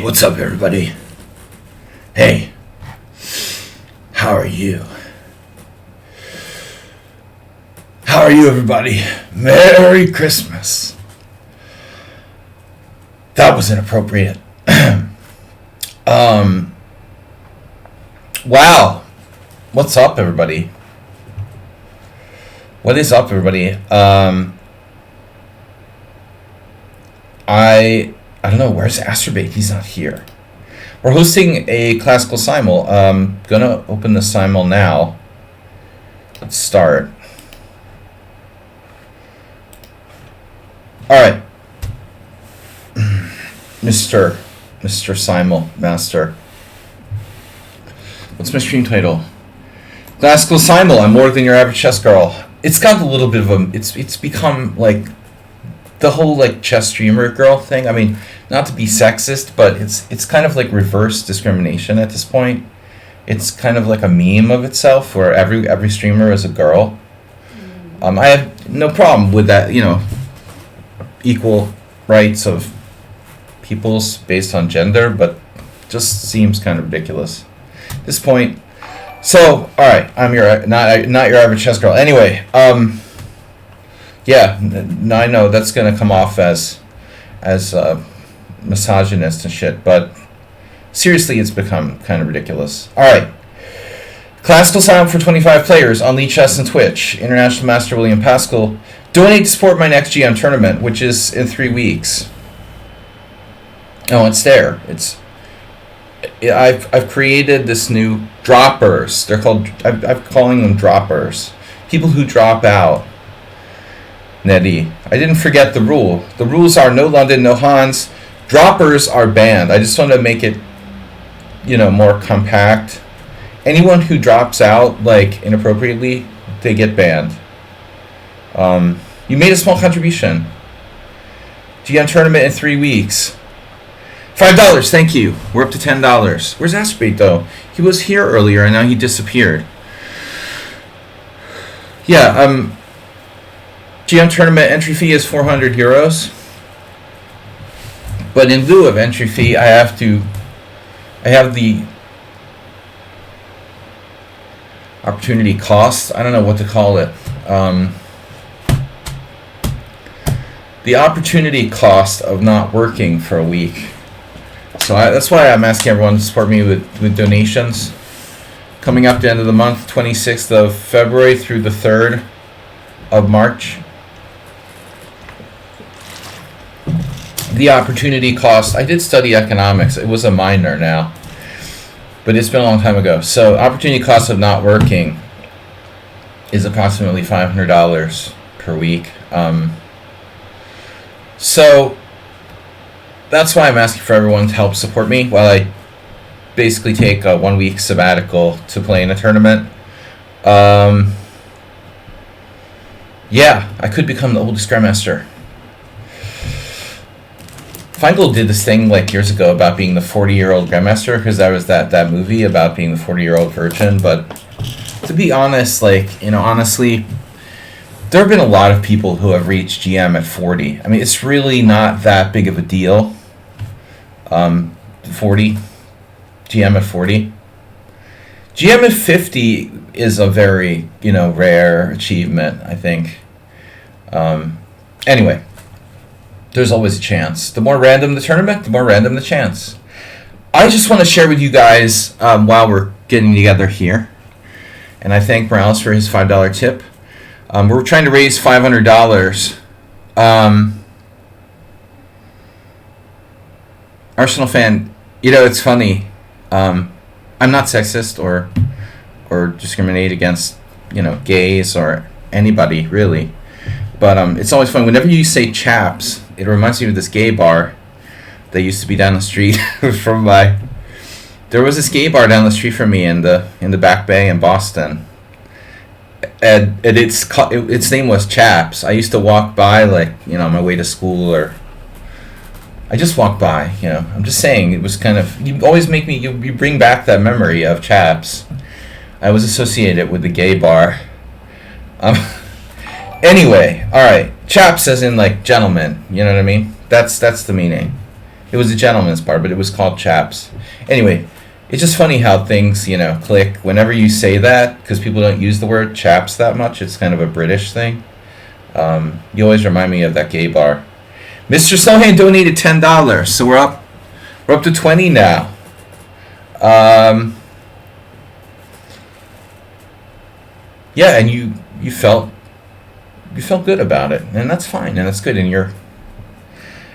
what's up, everybody? Hey, how are you? How are you, everybody? Merry Christmas. That was inappropriate. Wow. What's up, everybody? What is up, everybody? I don't know, where's Astrobate? He's not here. We're hosting a classical Simul. Gonna open the Simul now. Let's start. Alright. Mr. Simul Master. What's my stream title? Classical Simul, I'm more than your average chess girl. It's got a little bit of a... It's become, like, the whole, like, chess streamer girl thing. I mean, not to be sexist, but it's kind of like reverse discrimination at this point. It's kind of like a meme of itself where every streamer is a girl. I have no problem with that, you know, equal rights of peoples based on gender, but just seems kind of ridiculous at this point. So, all right, I'm your not your average chess girl. Anyway, yeah, I know that's gonna come off as misogynist and shit, but seriously, it's become kind of ridiculous. All right, classical Simul for 25 players on Lead Chess and Twitch. International Master William Pascal. Donate to support my next GM tournament, which is in 3 weeks. Oh, it's there. I've created this new droppers. They're called. I'm calling them droppers. People who drop out. Nettie, I didn't forget the rule. The rules are no London, no Hans. Droppers are banned. I just want to make it, you know, more compact. Anyone who drops out, like, inappropriately, they get banned. You made a small contribution. GM tournament in 3 weeks. $5, thank you. We're up to $10. Where's Astrobate, though? He was here earlier, and now he disappeared. Yeah, GM tournament entry fee is 400 euros. But in lieu of entry fee, I have the opportunity cost. I don't know what to call it. The opportunity cost of not working for a week. So that's why I'm asking everyone to support me with donations. Coming up the end of the month, 26th of February through the 3rd of March. The opportunity cost, I did study economics. It was a minor now, but it's been a long time ago. So opportunity cost of not working is approximately $500 per week. So that's why I'm asking for everyone to help support me while I basically take a 1 week sabbatical to play in a tournament. Yeah, I could become the oldest Grandmaster. Feingold did this thing like years ago about being the 40-year-old Grandmaster, because there was that movie about being the 40-year-old virgin. But to be honest, like, you know, honestly, there have been a lot of people who have reached GM at 40. I mean, it's really not that big of a deal. 40, GM at 40. GM at 50 is a very, you know, rare achievement, I think. Anyway. There's always a chance. The more random the tournament, the more random the chance. I just want to share with you guys while we're getting together here. And I thank Morales for his $5 tip. We're trying to raise $500. Arsenal fan, you know, it's funny. I'm not sexist or discriminate against, you know, gays or anybody, really. But it's always fun. Whenever you say chaps, it reminds me of this gay bar that used to be down the street from my... There was this gay bar down the street from me in the Back Bay in Boston. And its name was Chaps. I used to walk by, like, you know, on my way to school, or... I just walked by, you know. I'm just saying, it was kind of... You always make me... You bring back that memory of Chaps. I was associated with the gay bar. Anyway, alright. Chaps as in, like, gentlemen. You know what I mean? That's the meaning. It was a gentleman's bar, but it was called Chaps. Anyway, it's just funny how things, click whenever you say that, because people don't use the word chaps that much. It's kind of a British thing. You always remind me of that gay bar. Mr. Sohan donated $10, so we're up to 20 now. Yeah, and you felt good about it, and that's fine, and that's good. And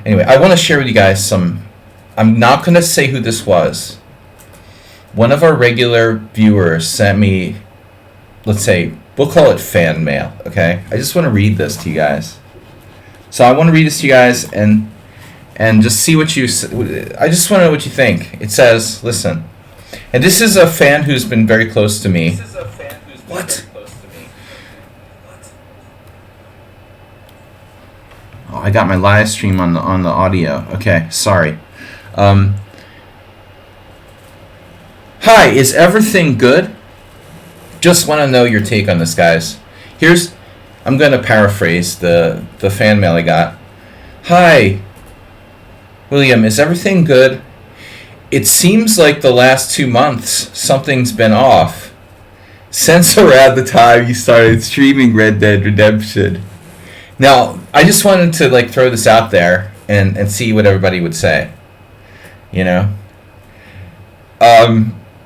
anyway, I want to share with you guys some. I'm not going to say who this was. One of our regular viewers sent me, let's say, we'll call it fan mail, okay? I just want to read this to you guys. So I want to read this to you guys and just see I just want to know what you think. It says, listen, and this is a fan who's been very close to me. What? Oh, I got my live stream on the audio. Okay, sorry. Hi, is everything good? Just want to know your take on this, guys. I'm going to paraphrase the fan mail I got. Hi, William, is everything good? It seems like the last 2 months something's been off. Since around the time you started streaming Red Dead Redemption. Now, I just wanted to throw this out there and see what everybody would say.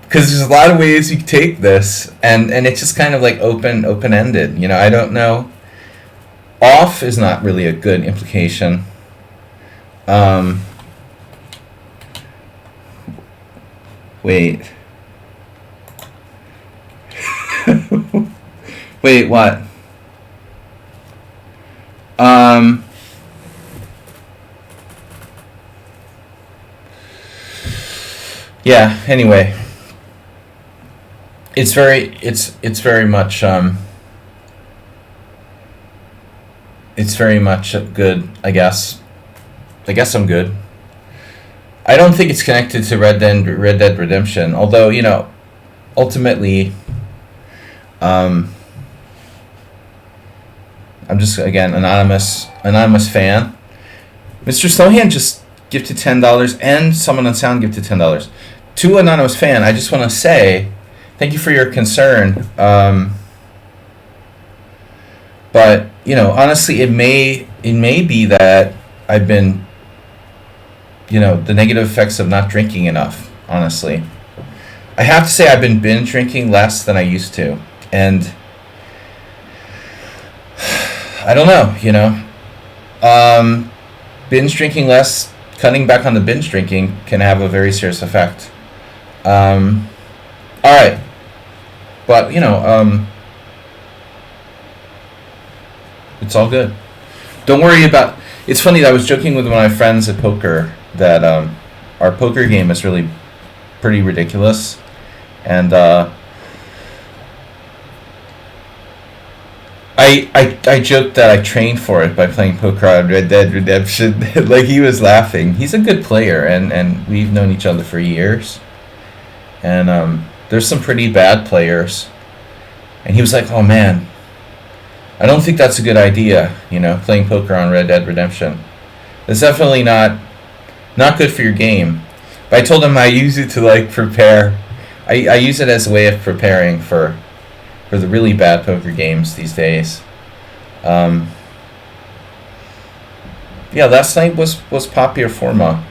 Because there's a lot of ways you can take this, and it's just kind of open-ended. I don't know. Off is not really a good implication. Wait. Wait, what? Yeah, anyway. It's very much it's very much good, I guess. I guess I'm good. I don't think it's connected to Red Dead Redemption, although, ultimately I'm just, again, anonymous fan. Mr. Sohan just gifted $10 and someone on sound gifted $10. To anonymous fan, I just want to say thank you for your concern. But, honestly, it may be that I've been, the negative effects of not drinking enough, honestly. I have to say I've been binge drinking less than I used to. And I don't know, binge drinking less, cutting back on the binge drinking can have a very serious effect. All right. But, it's all good. Don't worry about... It's funny that I was joking with one of my friends at poker that our poker game is really pretty ridiculous. And I joked that I trained for it by playing poker on Red Dead Redemption. He was laughing. He's a good player, and we've known each other for years. And there's some pretty bad players. And he was like, oh man, I don't think that's a good idea, playing poker on Red Dead Redemption. It's definitely not good for your game. But I told him I use it to prepare. I use it as a way of preparing for the really bad poker games these days. Yeah, last night was papier forma,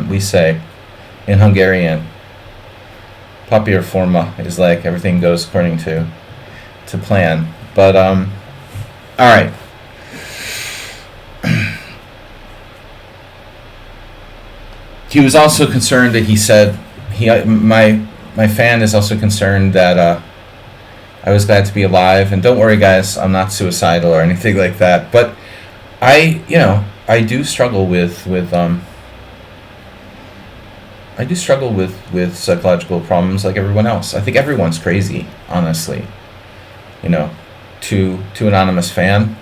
we say, in Hungarian. Papier forma is everything goes according to plan. But all right. He was also concerned that he said my fan is also concerned that I was glad to be alive, and don't worry guys, I'm not suicidal or anything like that, but I do struggle with psychological problems like everyone else. I think everyone's crazy, honestly. To anonymous fan,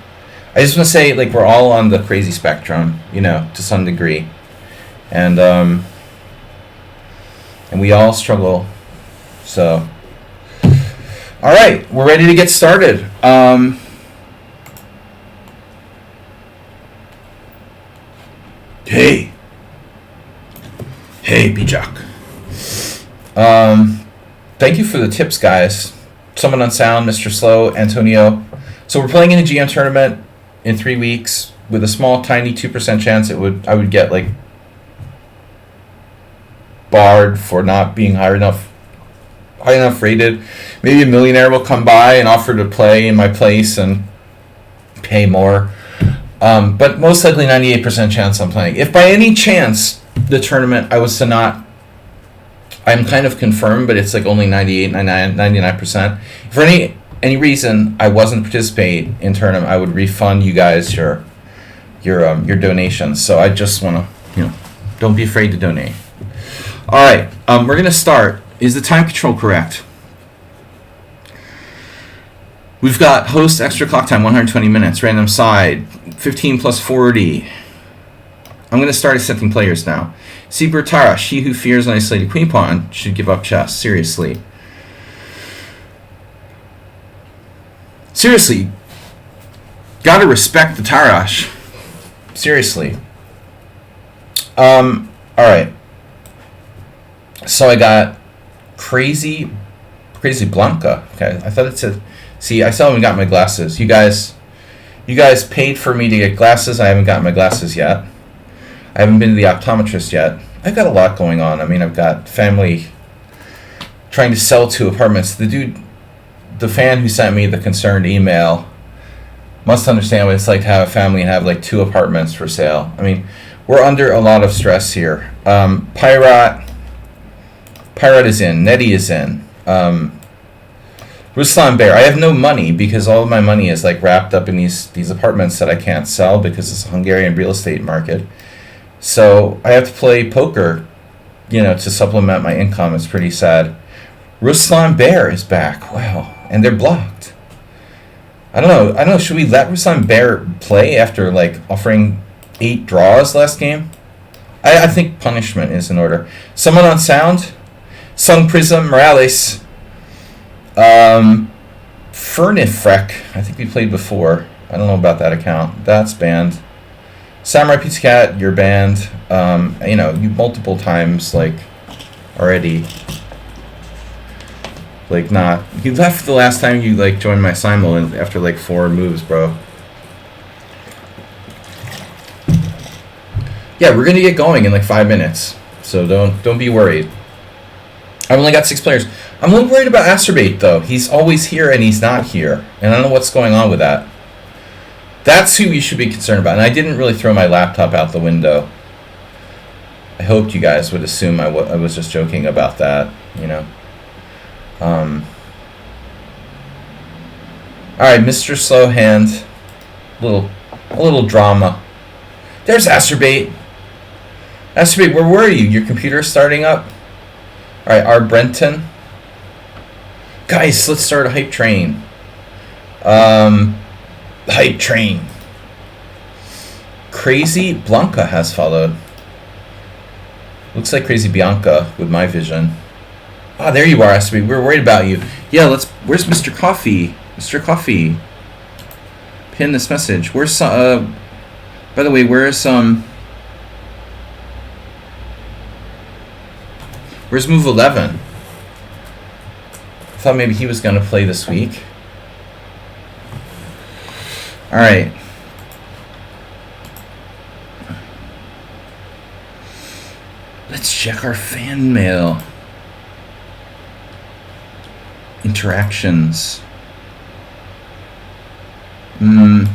I just want to say we're all on the crazy spectrum, to some degree, and we all struggle. So, all right, we're ready to get started. Hey, baby Jack. Thank you for the tips, guys. Someone on sound, Mr. Slow, Antonio. So we're playing in a GM tournament in 3 weeks with a small, tiny 2% chance I would get like barred for not being high enough rated. Maybe a millionaire will come by and offer to play in my place and pay more. But most likely 98% chance I'm playing. If by any chance the tournament I was to not, I'm kind of confirmed, but it's like only 98, 99%. If for any reason I wasn't participate in tournament, I would refund you guys your donations. So I just want to, don't be afraid to donate. All right, we're going to start. Is the time control correct? We've got host extra clock time, 120 minutes. Random side, 15 plus 40. I'm going to start accepting players now. Sieber Tarash, he who fears an isolated queen pawn should give up chess. Seriously. Gotta respect the Tarash. Seriously. Alright. So I got Crazy Blanca. Okay, I thought it said... See, I still haven't got my glasses. You guys paid for me to get glasses. I haven't gotten my glasses yet. I haven't been to the optometrist yet. I've got a lot going on. I mean, I've got family trying to sell 2 apartments. The fan who sent me the concerned email must understand what it's like to have a family and have like 2 apartments for sale. I mean, we're under a lot of stress here. Pirate is in. Nettie is in. Ruslan Bear, I have no money because all of my money is like wrapped up in these apartments that I can't sell because it's a Hungarian real estate market. So I have to play poker, to supplement my income. It's pretty sad. Ruslan Bear is back. Wow. And they're blocked. I don't know. Should we let Ruslan Bear play after like offering 8 draws last game? I think punishment is in order. Someone on sound? Sun Prism Morales. Fernifrek. I think we played before. I don't know about that account. That's banned. Samurai Pizza Cat, you're banned. You multiple times, like, already. Like, not. You left the last time you, like, joined my Simul after, like, 4 moves, bro. Yeah, we're gonna get going in, like, 5 minutes. So don't be worried. I've only got 6 players. I'm a little worried about Asterbate, though. He's always here and he's not here. And I don't know what's going on with that. That's who you should be concerned about. And I didn't really throw my laptop out the window. I hoped you guys would assume I was just joking about that, Alright, Mr. Slowhand. A little drama. There's Asterbate. Asterbate, where were you? Your computer's starting up? Alright, R. Brenton. Guys, let's start a hype train. Hype train. Crazy Blanca has followed. Looks like Crazy Bianca with my vision. Ah, there you are, Asterbate. We were worried about you. Yeah, where's Mr. Coffee? Mr. Coffee. Pin this message. Where's by the way, where's Move 11? I thought maybe he was going to play this week. Alright. Let's check our fan mail. Interactions. Oh,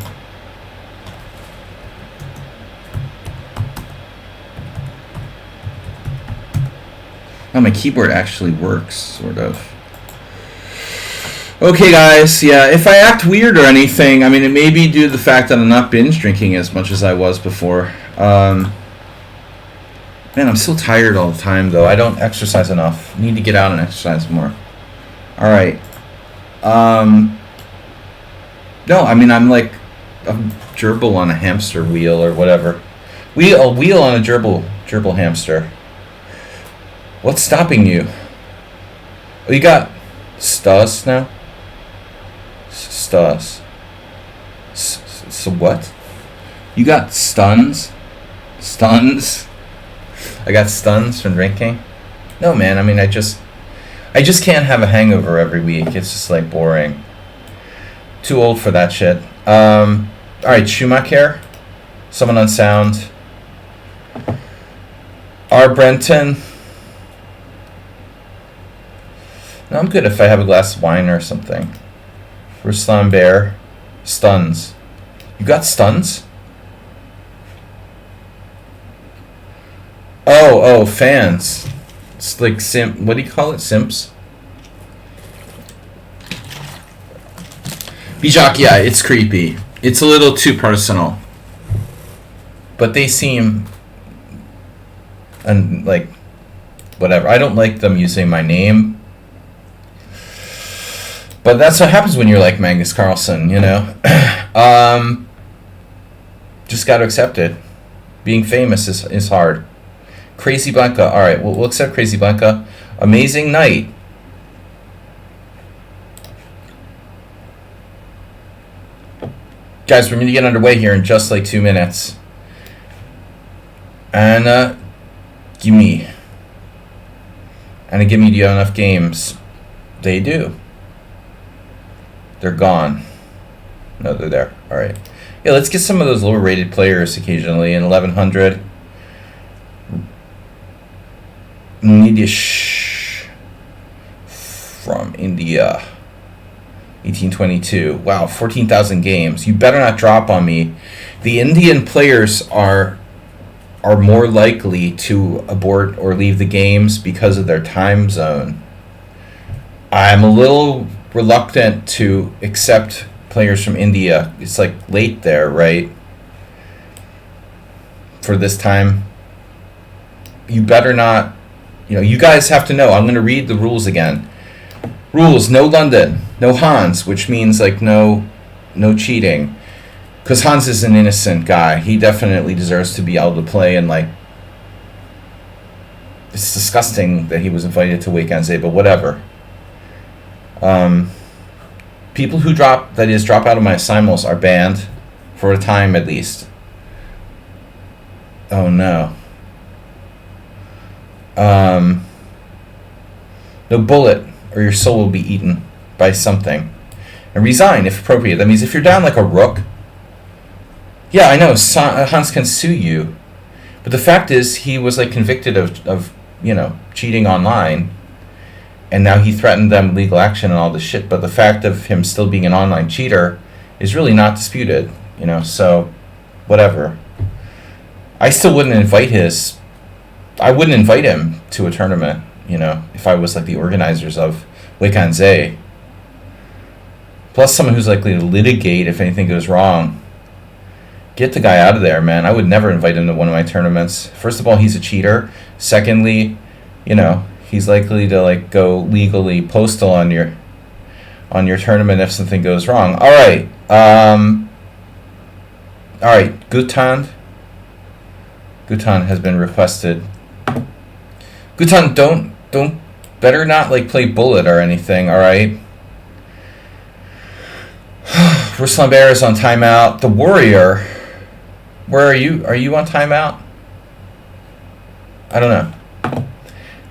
my keyboard actually works, sort of. Okay, guys, yeah, if I act weird or anything, I mean, it may be due to the fact that I'm not binge drinking as much as I was before. Man, I'm so tired all the time, though. I don't exercise enough. I need to get out and exercise more. All right. No, I mean, I'm like a gerbil on a hamster wheel or whatever. A wheel on a gerbil hamster. What's stopping you? Oh, you got Stas now? Stas. So what? You got stuns? Stuns? I got stuns from drinking. No, man. I mean, I just can't have a hangover every week. It's just like boring. Too old for that shit. All right, Schumacher. Someone on sound. R. Brenton. No, I'm good if I have a glass of wine or something. Ruslan Bear. Stuns. You got stuns? Oh, fans. It's like what do you call it? Simps? Bijak, yeah, it's creepy. It's a little too personal. But they seem and like whatever. I don't like them using my name. But that's what happens when you're like Magnus Carlsen, you know? Just got to accept it. Being famous is hard. Crazy Blanca. All right, we'll accept Crazy Blanca. Amazing Night. Guys, we're going to get underway here in just like 2 minutes. Anna, gimme. Anna, gimme, do you have enough games? They do. They're gone. No, they're there. All right. Yeah, let's get some of those lower rated players occasionally in 1100. Nidish from India. 1822. Wow, 14,000 games. You better not drop on me. The Indian players are more likely to abort or leave the games because of their time zone. I'm a little reluctant to accept players from India. It's like late there, right? For this time. You better not, you guys have to know. I'm going to read the rules again. Rules: no London, no Hans, which means like no cheating. Because Hans is an innocent guy. He definitely deserves to be able to play, and like, it's disgusting that he was invited to Weikanze, but whatever. People who drop out of my Simuls are banned for a time at least. Oh no. No bullet, or your soul will be eaten by something. And resign if appropriate. That means if you're down like a rook. Yeah, I know, Hans can sue you. But the fact is, he was like convicted of cheating online. And now he threatened them with legal action and all this shit. But the fact of him still being an online cheater is really not disputed. So whatever. I still wouldn't invite him to a tournament, if I was like the organizers of Weikanze. Plus someone who's likely to litigate if anything goes wrong. Get the guy out of there, man. I would never invite him to one of my tournaments. First of all, he's a cheater. Secondly, he's likely to like go legally postal on your tournament if something goes wrong. All right. Gutan has been requested. Gutan, don't better not like play bullet or anything, all right? Ruslan Bear is on timeout. The Warrior, where are you? Are you on timeout? I don't know.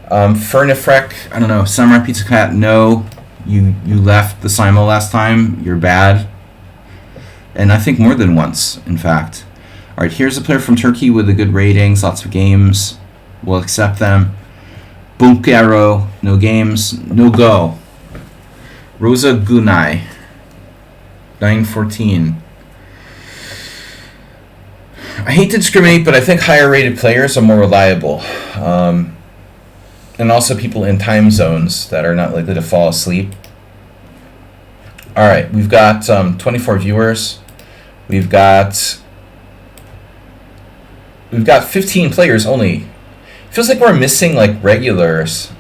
Fernifrek, I don't know. Samurai Pizza Cat, no. You left the Simul last time. You're bad. And I think more than once, in fact. All right, here's a player from Turkey with the good ratings, lots of games. We'll accept them. Bunkero, no games, no go. Rosa Gunai, 914. I hate to discriminate, but I think higher rated players are more reliable. And also people in time zones that are not likely to fall asleep. All right, we've got 24 viewers. We've got 15 players only. Feels like we're missing like regulars.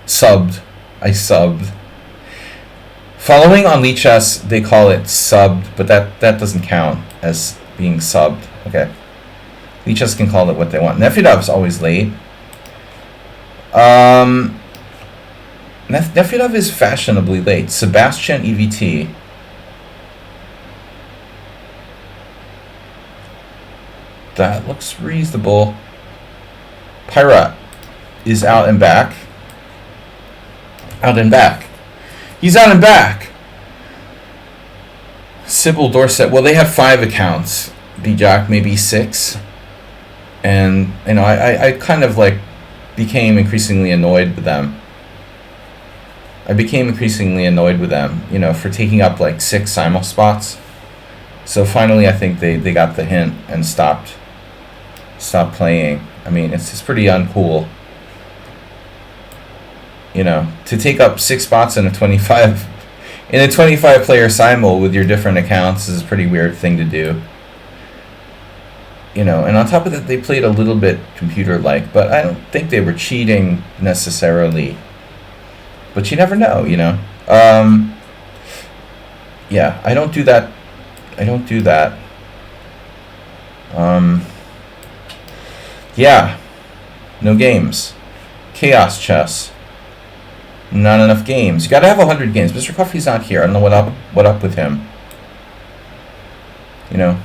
Subbed. I subbed. Following on Lichess, they call it subbed, but that doesn't count as being subbed. Okay. Lichess can call it what they want. Nefedov's always late. Nefedov is fashionably late. Sebastian EVT. That looks reasonable. Pirate is out and back. Out and back. He's out and back. Simul, Dorset. Well, they have 5 accounts. B-Jock maybe 6. And, you know, I kind of like became increasingly annoyed with them. You know, for taking up like 6 Simul spots. So finally I think they got the hint and stopped playing. I mean, it's just pretty uncool. You know, to take up 6 spots in a 25 player Simul with your different accounts is a pretty weird thing to do. You know, and on top of that, they played a little bit computer-like, but I don't think they were cheating necessarily. But you never know, you know. Yeah, I don't do that. Yeah, no games. Chaos chess. Not enough games. You gotta have 100 games. Mr. Coffey's not here. I don't know what up with him. You know.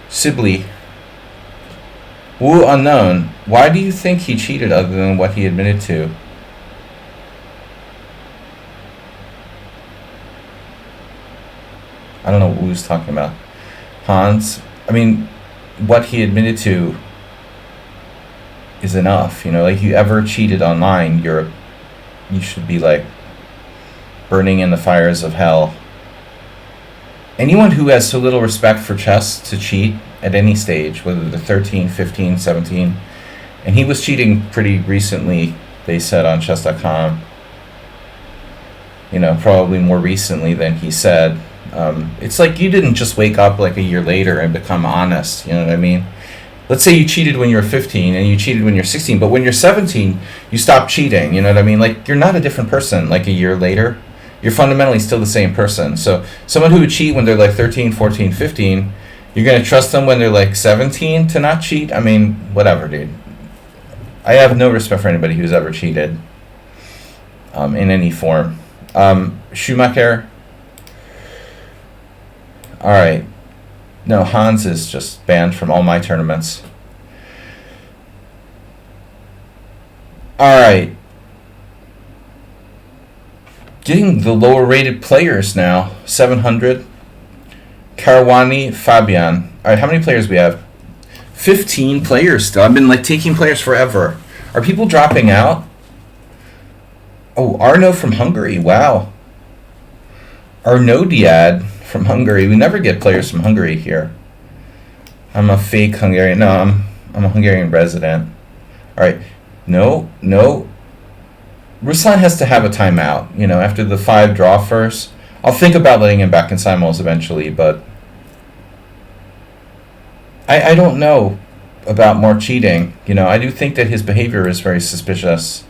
Sibley. Wu unknown. Why do you think he cheated other than what he admitted to? I don't know what Wu's talking about. Hans. I mean, what he admitted to is enough. You know, like, you ever cheated online, you should be like burning in the fires of hell. Anyone who has so little respect for chess to cheat at any stage, whether they're 13, 15, 17, and he was cheating pretty recently, they said on chess.com, you know, probably more recently than he said. It's like you didn't just wake up like a year later and become honest, you know what I mean? Let's say you cheated when you were 15 and you cheated when you're 16, but when you're 17, you stop cheating, you know what I mean? Like, you're not a different person like a year later. You're fundamentally still the same person. So someone who would cheat when they're like 13, 14, 15, you're going to trust them when they're like 17 to not cheat? I mean, whatever, dude. I have no respect for anybody who's ever cheated in any form. Schumacher. All right. No, Hans is just banned from all my tournaments. All right. Getting the lower rated players now. 700. Caruani, Fabian. All right, how many players we have? 15 players still. I've been like taking players forever. Are people dropping out? Oh, Arno from Hungary. Wow. Arnodiad from Hungary. We never get players from Hungary here. I'm a fake Hungarian. No, I'm a Hungarian resident. All right. No. Ruslan has to have a timeout, you know, after the 5 draw first. I'll think about letting him back in Simuls eventually, but I don't know about more cheating. You know, I do think that his behavior is very suspicious.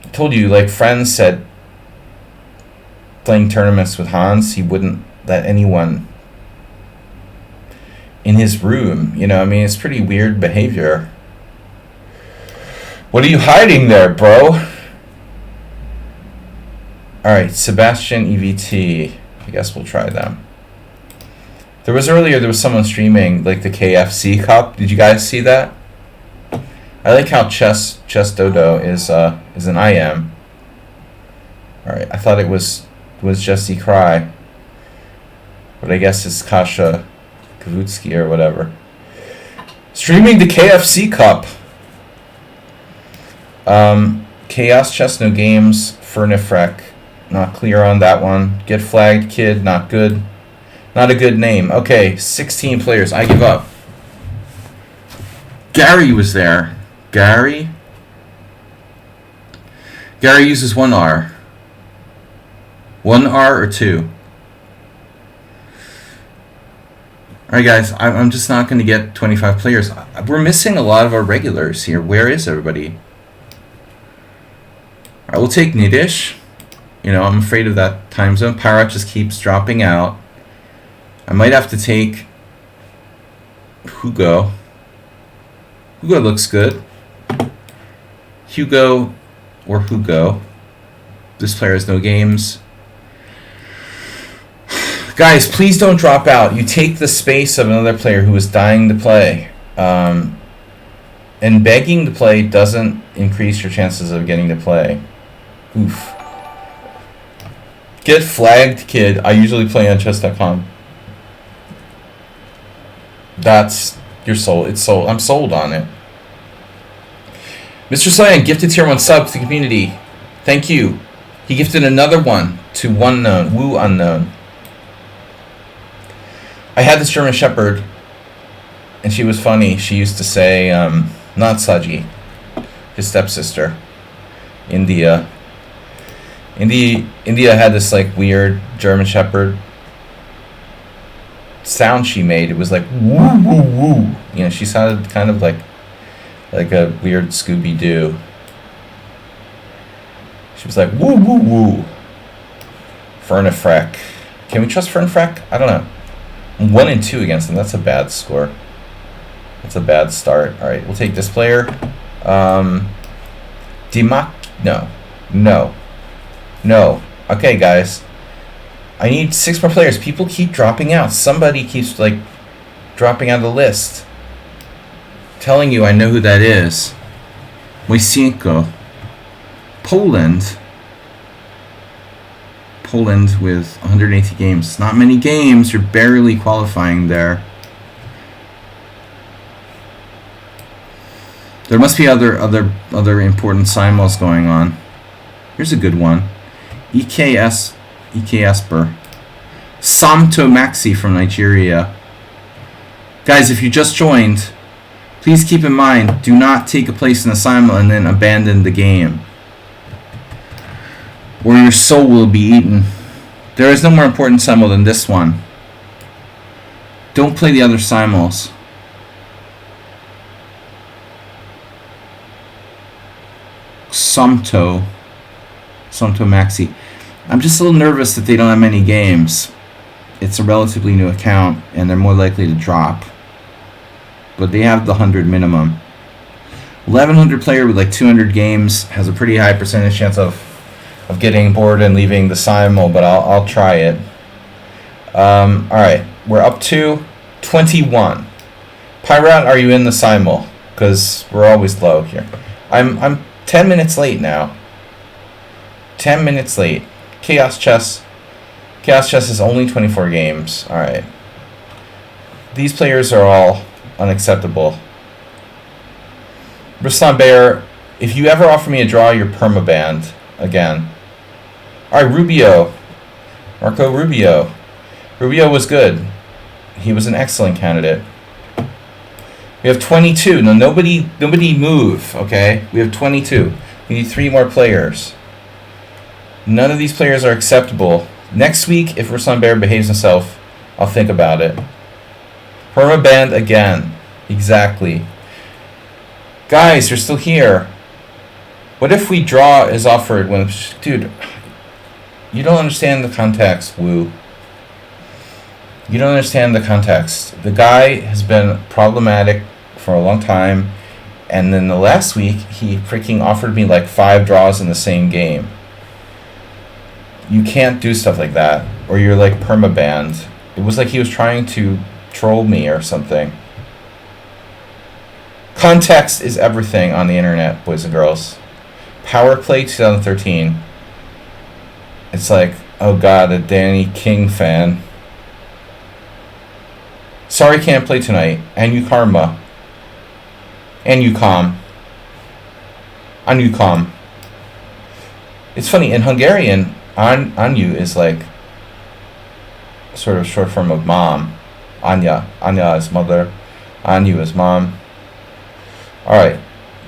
I told you, like, friends said playing tournaments with Hans, he wouldn't let anyone in his room. You know, I mean, it's pretty weird behavior. What are you hiding there, bro? Alright, Sebastian EVT. I guess we'll try them. There was someone streaming like the KFC Cup. Did you guys see that? I like how Chess Dodo is an IM. Alright, I thought it was Jesse Cry. But I guess it's Kasha Kavutsky or whatever. Streaming the KFC Cup. Chaos Chess No Games, Fernifrek. Not clear on that one. Get flagged, kid. Not good. Not a good name. Okay, 16 players. I give up. Gary was there. Gary uses 1 R. 1 R or 2? Alright, guys. I'm just not going to get 25 players. We're missing a lot of our regulars here. Where is everybody? I will take Nidish. You know, I'm afraid of that time zone. Parrot just keeps dropping out. I might have to take Hugo. Hugo looks good. Hugo or Hugo. This player has no games. Guys, please don't drop out. You take the space of another player who is dying to play. And begging to play doesn't increase your chances of getting to play. Oof. Get flagged, kid. I usually play on chess.com. That's your soul. It's sold. I'm sold on it. Mr. Slan gifted tier 1 sub to the community. Thank you. He gifted another one to Woo Unknown. I had this German Shepherd, and she was funny. She used to say, not Saji, his stepsister, India. India had this like weird German Shepherd sound she made. It was like woo woo woo. You know, she sounded kind of like a weird Scooby-Doo. She was like woo woo woo. Fernefreck. Can we trust Fernefreck? I don't know. 1-2 against them. That's a bad score. That's a bad start. All right, we'll take this player. Dimak. No. Okay, guys. I need 6 more players. People keep dropping out. Somebody keeps like dropping out of the list. Telling you, I know who that is. Moisenko. Poland with 180 games. Not many games. You're barely qualifying there. There must be other important simuls going on. Here's a good one. EKS Esper. Samto Maxi from Nigeria. Guys, if you just joined, please keep in mind, do not take a place in the simul and then abandon the game, or your soul will be eaten. There is no more important simul than this one. Don't play the other simuls. Samto Maxi. I'm just a little nervous that they don't have many games. It's a relatively new account, and they're more likely to drop. But they have the 100 minimum. 1100 player with like 200 games has a pretty high percentage chance of getting bored and leaving the simul, but I'll try it. All right, we're up to 21. Pyrat, are you in the simul? Because we're always low here. I'm 10 minutes late now. 10 minutes late. Chaos Chess is only 24 games. Alright. These players are all unacceptable. Ruslan Bear, if you ever offer me a draw, you're permabanned again. Alright, Rubio. Marco Rubio. Rubio was good. He was an excellent candidate. We have 22. No, nobody move, okay? We have 22. We need 3 more players. None of these players are acceptable. Next week, if Ruslan Bear behaves himself, I'll think about it. Permabanned again. Exactly. Guys, you're still here. What if we draw is offered when... Dude, you don't understand the context, Woo. You don't understand the context. The guy has been problematic for a long time, and then the last week, he freaking offered me like 5 draws in the same game. You can't do stuff like that, or you're like permabanned. It was like he was trying to troll me or something. Context is everything on the internet, boys and girls. Power Play 2013. It's like, oh god, a Danny King fan. Sorry can't play tonight. And you Karma. And you Calm. And you Calm. It's funny, in Hungarian, Anyu is like sort of short form of mom. Anya is mother. Anyu is mom. Alright.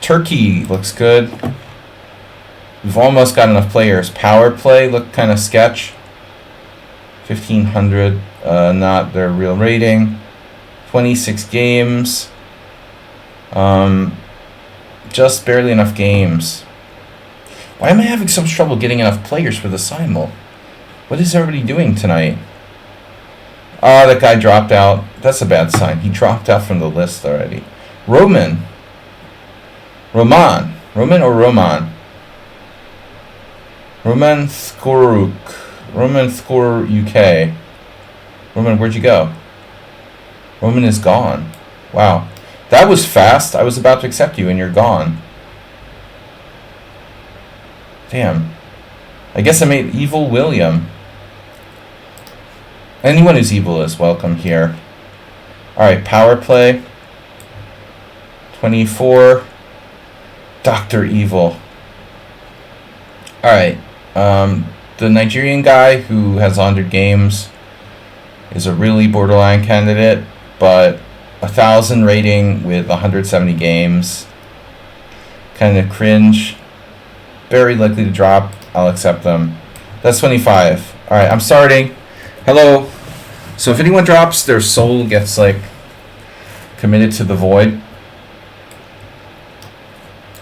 Turkey looks good. We've almost got enough players. Power Play looked kind of sketch. 1,500. Not their real rating. 26 games. Just barely enough games. Why am I having so much trouble getting enough players for the simul? What is everybody doing tonight? Oh, that guy dropped out. That's a bad sign. He dropped out from the list already. Roman or Roman? Roman Skoruk. Roman Skor UK. Roman, where'd you go? Roman is gone. Wow. That was fast. I was about to accept you and you're gone. Damn. I guess I made Evil William. Anyone who's evil is welcome here. Alright, power play. 24. Dr. Evil. Alright. The Nigerian guy who has 100 games is a really borderline candidate, but 1,000 rating with 170 games. Kind of cringe. Very likely to drop. I'll accept them. That's 25. Alright, I'm starting. Hello. So if anyone drops, their soul gets like committed to the void.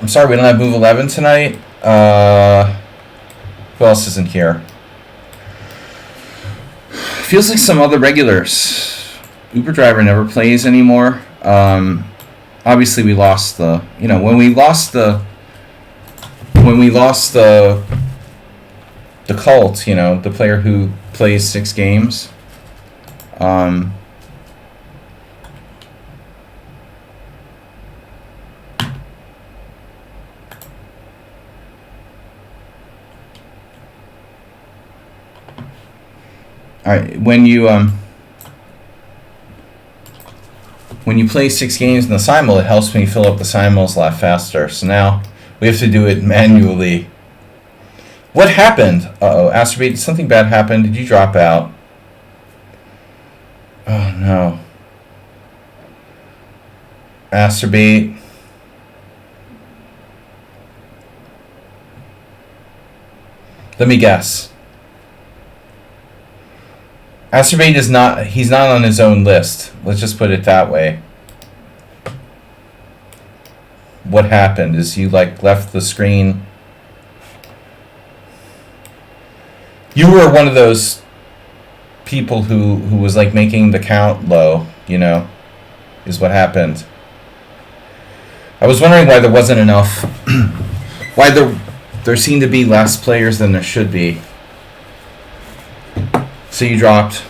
I'm sorry we don't have move 11 tonight. Who else isn't here? Feels like some other regulars. Uber driver never plays anymore. Obviously we lost the, when we lost the cult, the player who plays 6 games. Alright, when you play 6 games in the Simul, it helps me fill up the Simuls a lot faster. So now we have to do it manually. What happened? Uh-oh, Astrobate, did something bad happen? Did you drop out? Oh no. Astrobate. Let me guess. Astrobate is not, he's not on his own list. Let's just put it that way. What happened is you left the screen. You were one of those people who was making the count low, is what happened. I was wondering why there wasn't enough, why there seemed to be less players than there should be. So you dropped.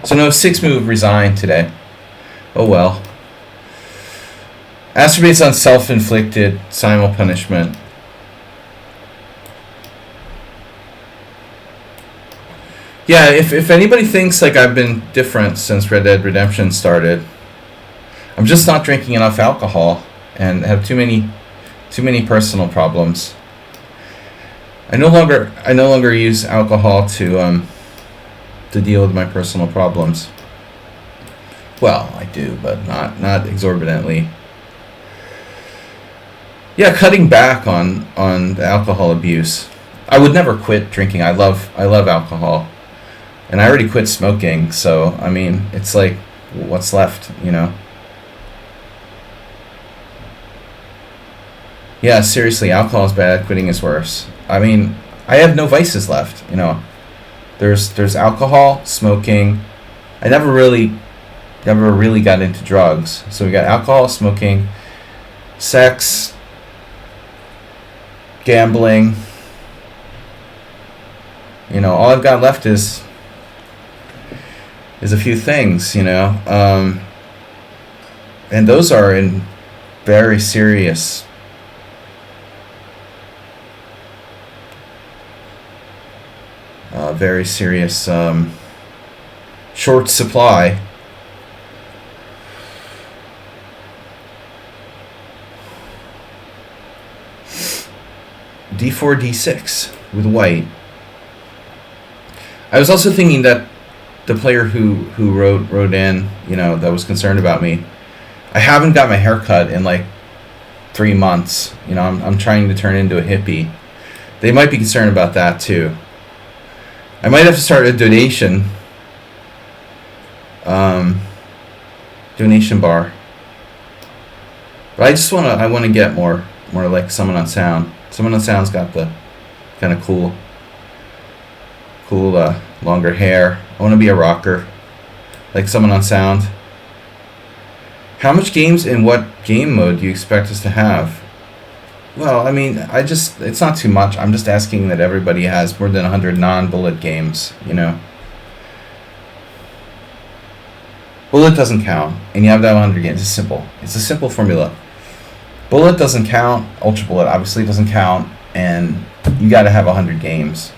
So no, 6 move resigned today. Oh well. Astrobate's on self-inflicted simul punishment. Yeah, if anybody thinks I've been different since Red Dead Redemption started, I'm just not drinking enough alcohol and have too many personal problems. I no longer use alcohol to deal with my personal problems. Well, I do, but not exorbitantly. Yeah, cutting back on the alcohol abuse. I would never quit drinking. I love alcohol. And I already quit smoking, so I mean, it's what's left, Yeah, seriously, alcohol is bad, quitting is worse. I mean, I have no vices left, There's alcohol, smoking. I never really got into drugs. So we got alcohol, smoking, sex, gambling. All I've got left is a few things, and those are in very serious short supply. D4, D6 with white. I was also thinking that the player who wrote in, that was concerned about me, I haven't got my hair cut in 3 months. I'm trying to turn into a hippie. They might be concerned about that too. I might have to start a donation bar. But I want to get more like someone on sound. Someone on sound's got the kind of cool longer hair. I want to be a rocker, like someone on sound. How much games in what game mode do you expect us to have? Well, I mean, it's not too much. I'm just asking that everybody has more than 100 non-bullet games, you know? Bullet doesn't count, and you have to have 100 games. It's simple. It's a simple formula. Bullet doesn't count. Ultra Bullet obviously doesn't count, and you got to have 100 games.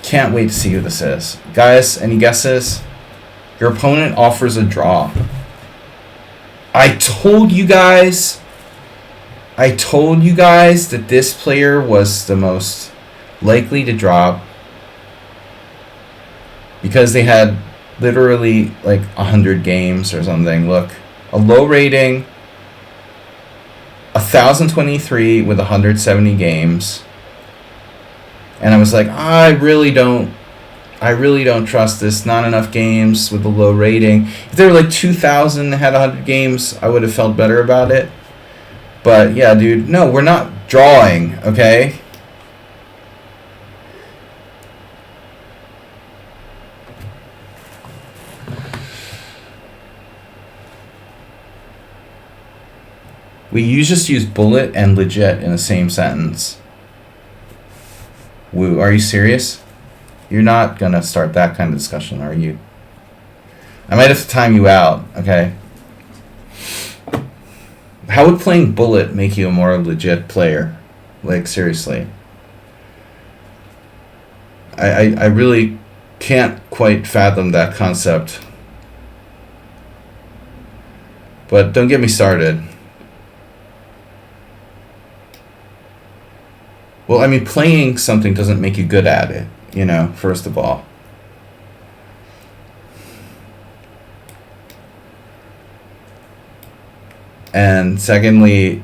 Can't wait to see who this is. Guys, any guesses? Your opponent offers a draw. I told you guys that this player was the most likely to drop because they had literally like 100 games or something. Look, a low rating, 1,023 with 170 games. And I was like, I really don't trust this. Not enough games with a low rating. If they were like 2,000 and had 100 games, I would have felt better about it. But yeah, dude, no, we're not drawing, okay? You just use bullet and legit in the same sentence. Woo, are you serious? You're not gonna start that kind of discussion, are you? I might have to time you out, okay? How would playing bullet make you a more legit player? Like, seriously. I really can't quite fathom that concept. But don't get me started. Well, I mean, playing something doesn't make you good at it, you know, first of all. And secondly,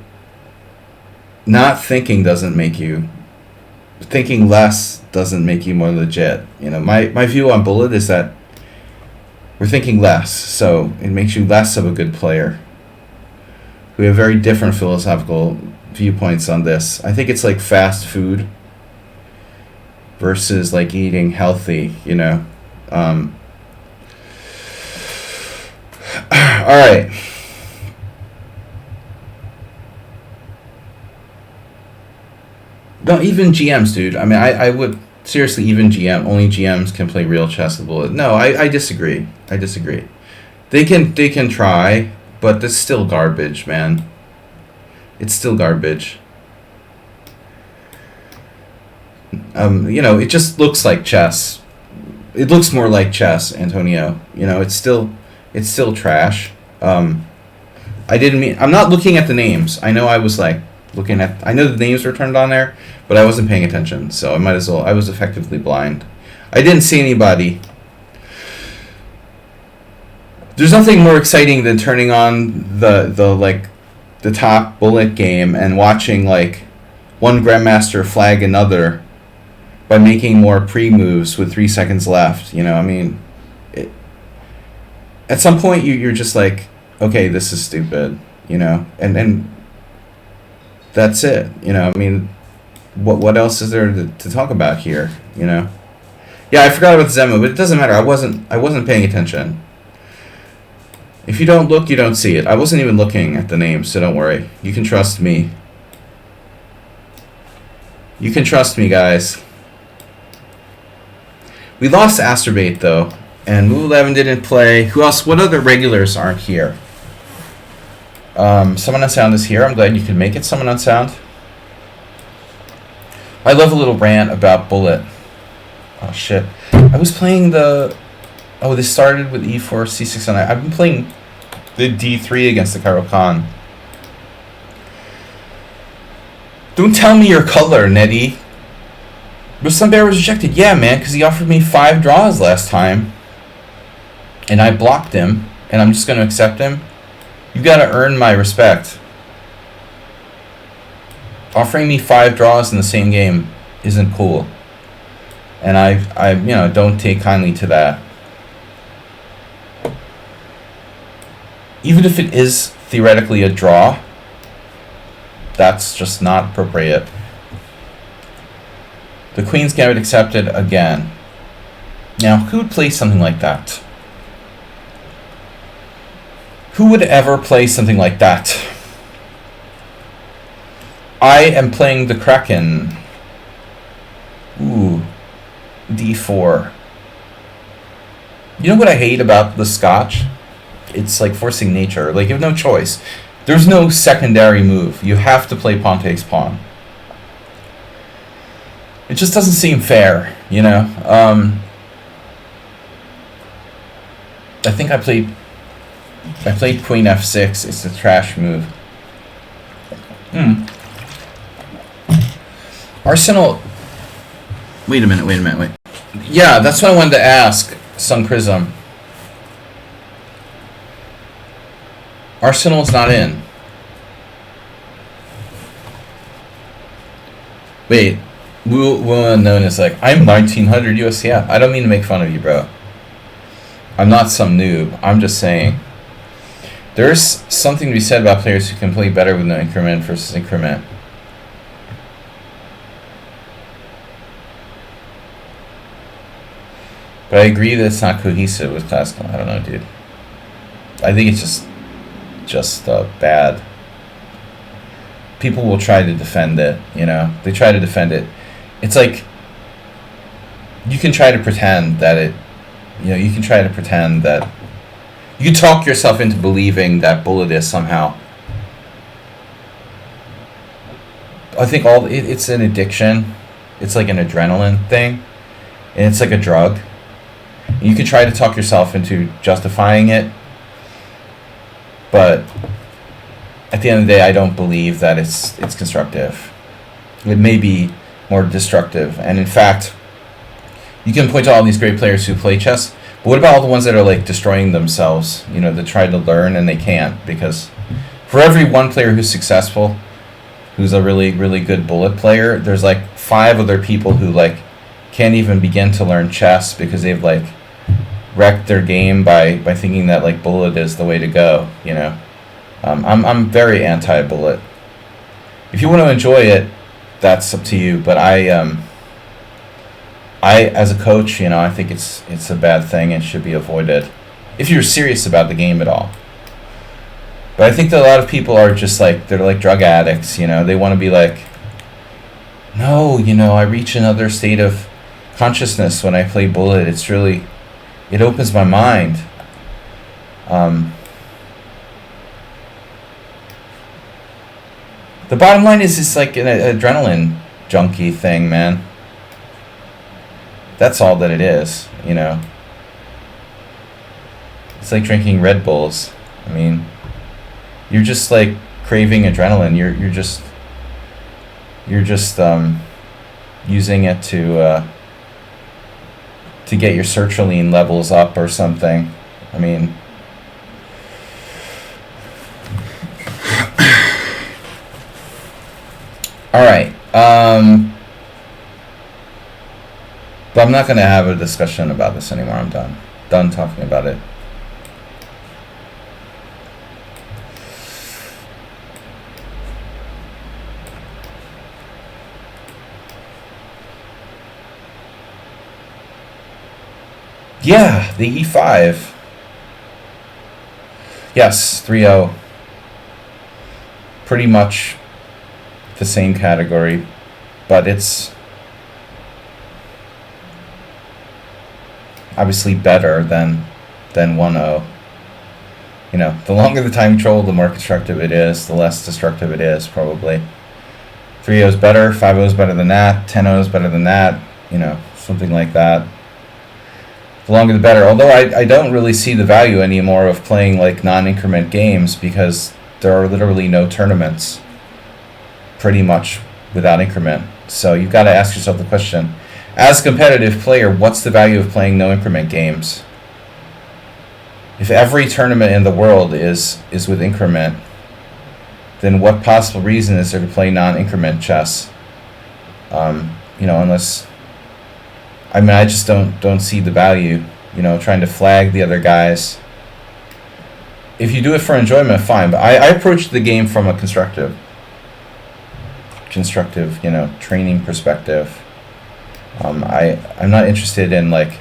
not thinking doesn't make you... Thinking less doesn't make you more legit. You know, my view on bullet is that we're thinking less, so it makes you less of a good player. We have very different philosophical viewpoints on this. I think it's like fast food versus like eating healthy, you know. All right. No, even GMs, dude. I mean, I would seriously, even only GMs can play real chess with bullet. No, I disagree. I disagree. They can try, but that's still garbage, man. It's still garbage. You know, it just looks like chess. It looks more like chess, Antonio. You know, it's still trash. I didn't mean. I'm not looking at the names. I know I was like looking at. I know the names were turned on there, but I wasn't paying attention, so I might as well. I was effectively blind. I didn't see anybody. There's nothing more exciting than turning on the top bullet game and watching like one grandmaster flag another by making more pre-moves with 3 seconds left. You know, I mean, at some point you're just like, okay, this is stupid, you know, and that's it. You know, I mean, what else is there to talk about here? You know, yeah, I forgot about Zemo, but it doesn't matter. I wasn't paying attention. If you don't look, you don't see it. I wasn't even looking at the names, so don't worry. You can trust me. You can trust me, guys. We lost Asterbait, though, and Move 11 didn't play. Who else? What other regulars aren't here? Someone on Sound is here. I'm glad you could make it, Someone on Sound. I love a little rant about Bullet. Oh, shit. I was playing the... Oh, this started with E4, C6, and I've been playing the D3 against the Cairo Khan. Don't tell me your color, Nettie. But some bear was rejected. Yeah, man, because he offered me 5 draws last time. And I blocked him, and I'm just going to accept him. You got to earn my respect. Offering me 5 draws in the same game isn't cool. And I you know, don't take kindly to that. Even if it is theoretically a draw, that's just not appropriate. The Queen's Gambit accepted again. Now, who would play something like that? Who would ever play something like that? I am playing the Kraken. Ooh, D4. You know what I hate about the Scotch? It's like forcing nature. Like, you have no choice. There's no secondary move. You have to play pawn takes pawn. It just doesn't seem fair, you know? I think I played queen f6. It's a trash move. Arsenal... Wait a minute. Yeah, that's what I wanted to ask, Sun Prism. Arsenal's not in. Wait, Will Unknown is like, I'm 1900 USCF. I don't mean to make fun of you, bro. I'm not some noob. I'm just saying. There's something to be said about players who can play better with no increment versus increment. But I agree that it's not cohesive with classical. I don't know, dude. I think it's just bad. People will try to defend it, you know. They try to defend it. It's like you can try to pretend that it, you know, you can try to pretend that you can talk yourself into believing that bullet is somehow. I think it's an addiction. It's like an adrenaline thing, and it's like a drug. You can try to talk yourself into justifying it, but at the end of the day, I don't believe that it's constructive. It may be more destructive, and in fact, you can point to all these great players who play chess, but what about all the ones that are like destroying themselves? You know, that try to learn and they can't, because for every one player who's successful, who's a really, really good bullet player, there's like 5 other people who like can't even begin to learn chess because they've like wrecked their game by thinking that like bullet is the way to go, you know. I'm very anti-bullet. If you want to enjoy it, that's up to you, but I as a coach, you know, I think it's a bad thing and should be avoided if you're serious about the game at all. But I think that a lot of people are just like, they're like drug addicts, you know. They want to be like, no, you know, I reach another state of consciousness when I play bullet. It's really, it opens my mind. The bottom line is it's like an adrenaline junkie thing, man. That's all that it is, you know. It's like drinking Red Bulls. I mean, you're just like craving adrenaline. You're just using it to get your sertraline levels up or something. I mean, all right. But I'm not going to have a discussion about this anymore. I'm done talking about it. Yeah, the E5. Yes, 3-0. Pretty much the same category, but it's obviously better than 1-0. You know, the longer the time control, the more constructive it is, the less destructive it is, probably. 3-0 is better, 5-0 is better than that, 10-0 is better than that, you know, something like that. The longer the better. Although I don't really see the value anymore of playing like non-increment games because there are literally no tournaments pretty much without increment. So you've got to ask yourself the question, as a competitive player, what's the value of playing no increment games? If every tournament in the world is with increment, then what possible reason is there to play non-increment chess? You know, unless, I mean, I just don't see the value, you know, trying to flag the other guys. If you do it for enjoyment, fine, but I approach the game from a constructive, you know, training perspective. I'm not interested in like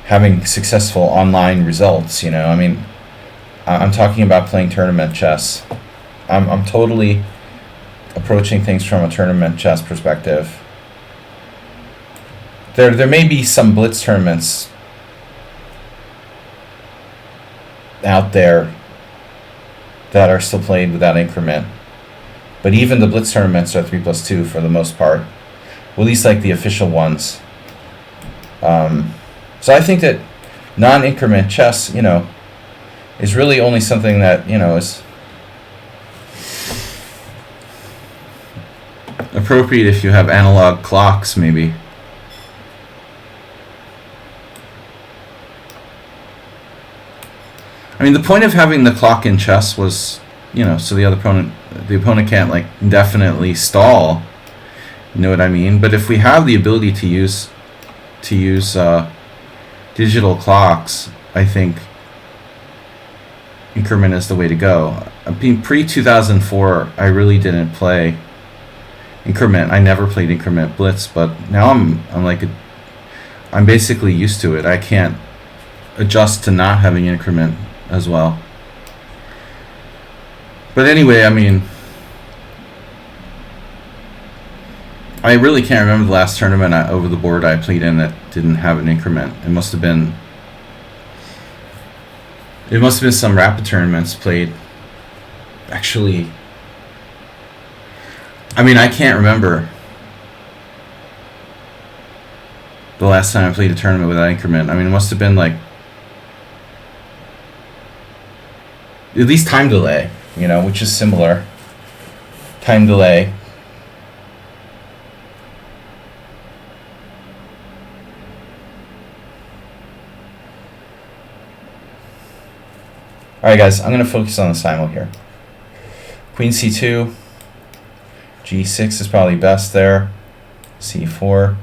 having successful online results, you know. I mean, I'm talking about playing tournament chess. I'm totally approaching things from a tournament chess perspective. There may be some blitz tournaments out there that are still played without increment, but even the blitz tournaments are 3+2 for the most part, well, at least like the official ones. So I think that non-increment chess, is really only something that is appropriate if you have analog clocks, maybe. I mean, the point of having the clock in chess was, so the opponent can't like indefinitely stall. You know what I mean? But if we have the ability to use digital clocks, I think increment is the way to go. I mean, pre-2004, I really didn't play increment. I never played increment blitz, but now I'm basically used to it. I can't adjust to not having increment as well. But anyway, I mean, I really can't remember the last tournament over the board I played in that didn't have an increment. It must have been some rapid tournaments played. Actually, I mean, I can't remember the last time I played a tournament without increment. I mean, it must have been like at least time delay, which is similar. Time delay. Alright guys, I'm going to focus on the Simul here. Queen c2. g6 is probably best there. c4.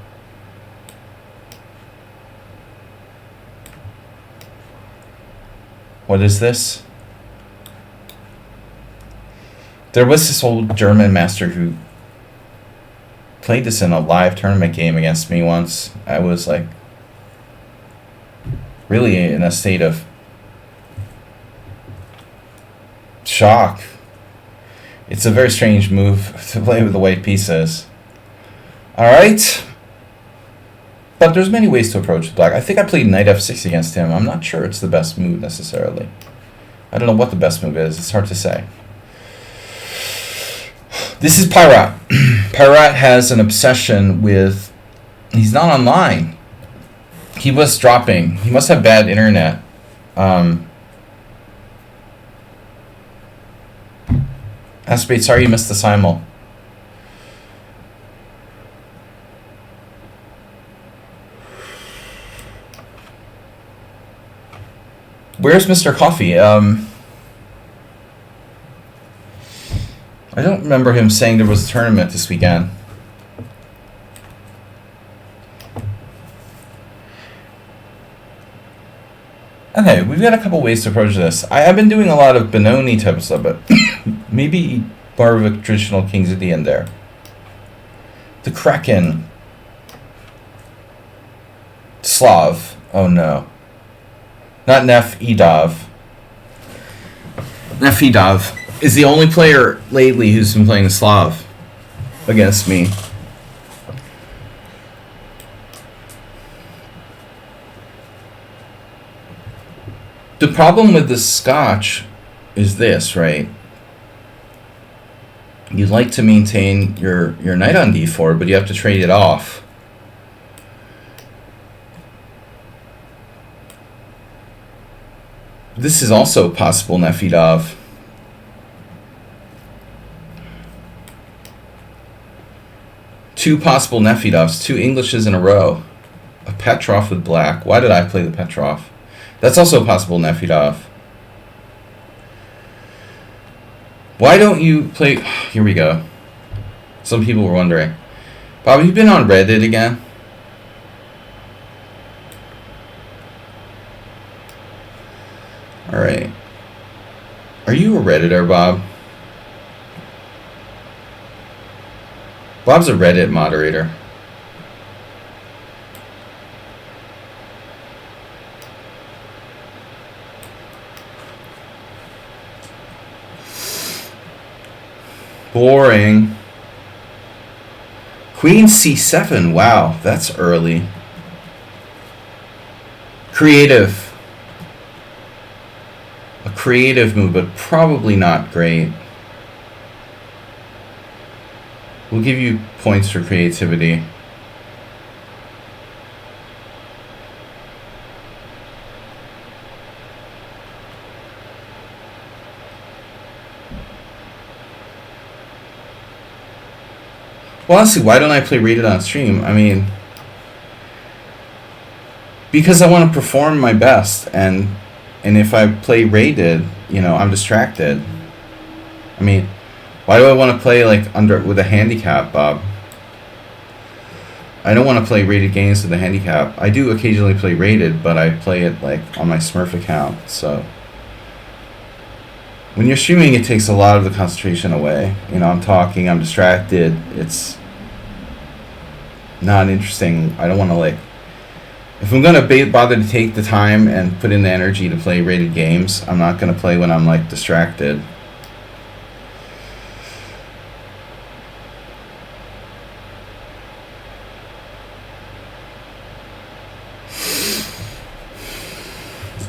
What is this? There was this old German master who played this in a live tournament game against me once. I was like really in a state of shock. It's a very strange move to play with the white pieces. Alright. But there's many ways to approach black. I think I played knight f6 against him. I'm not sure it's the best move necessarily. I don't know what the best move is. It's hard to say. This is Pyrat. Pyrat has an obsession with... He's not online. He was dropping. He must have bad internet. Aspate, sorry you missed the Simul. Where's Mr. Coffee? I don't remember him saying there was a tournament this weekend. Okay, we've got a couple ways to approach this. I've been doing a lot of Benoni type of stuff, but maybe more of a traditional Kings at the end there. The Kraken. Slav. Oh no. Not Nef-Edov. Nef-Edov is the only player lately who's been playing Slav against me. The problem with the Scotch is this, right? You'd like to maintain your knight on d4, but you have to trade it off. This is also possible, Nef-Edov. Two possible Nef-Edovs, two Englishes in a row. A Petrov with black. Why did I play the Petrov? That's also possible, Nef-Edov. Why don't you play... Here we go. Some people were wondering. Bob, have you been on Reddit again? Alright. Are you a Redditor, Bob? Bob's a Reddit moderator. Boring. Queen c7. Wow, that's early. Creative. A creative move, but probably not great. We'll give you points for creativity. Well, honestly, why don't I play rated on stream? I mean, because I want to perform my best, and if I play rated, I'm distracted. I mean, why do I want to play like with a handicap, Bob? I don't want to play rated games with a handicap. I do occasionally play rated, but I play it like on my Smurf account. So when you're streaming, it takes a lot of the concentration away. I'm talking, I'm distracted. It's not interesting. I don't want to if I'm gonna bother to take the time and put in the energy to play rated games, I'm not gonna play when I'm distracted.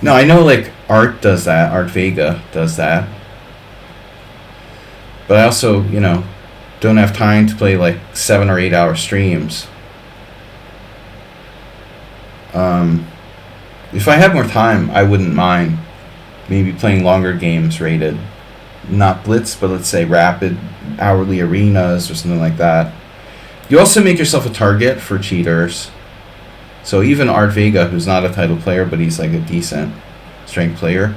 No, I know Art does that. Art Vega does that. But I also, don't have time to play 7 or 8 hour streams. If I had more time, I wouldn't mind maybe playing longer games rated. Not Blitz, but let's say rapid hourly arenas or something like that. You also make yourself a target for cheaters. So even Art Vega, who's not a title player, but he's a decent strength player,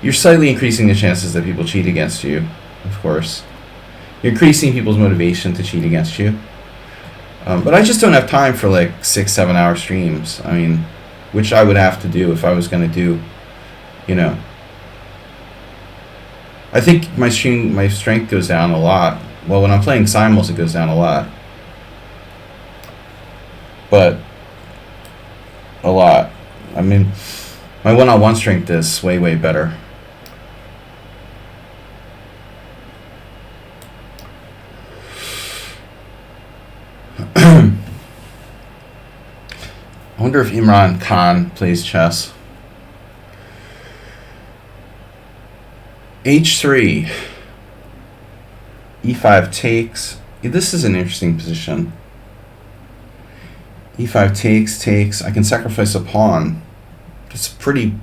you're slightly increasing the chances that people cheat against you, of course. You're increasing people's motivation to cheat against you. But I just don't have time for 6-7 hour streams. I mean, which I would have to do if I was going to do, I think my strength goes down a lot. Well, when I'm playing Simuls, it goes down a lot. But a lot. I mean, my one-on-one strength is way, way better. I wonder if Imran Khan plays chess. H3. E5 takes. This is an interesting position. E5 takes. I can sacrifice a pawn. It's a pretty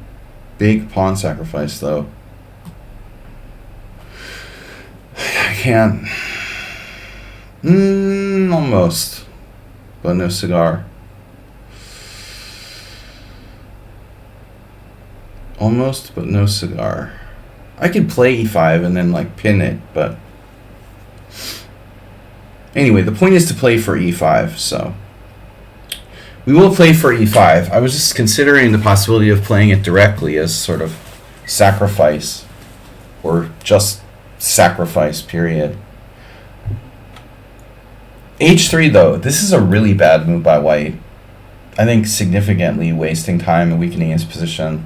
big pawn sacrifice, though. I can't. Almost. But no cigar. Almost, but no cigar. I could play e5 and then pin it, but anyway, the point is to play for e5, so we will play for e5. I was just considering the possibility of playing it directly as sort of sacrifice, or just sacrifice, period. H3, though, this is a really bad move by white. I think significantly wasting time and weakening his position.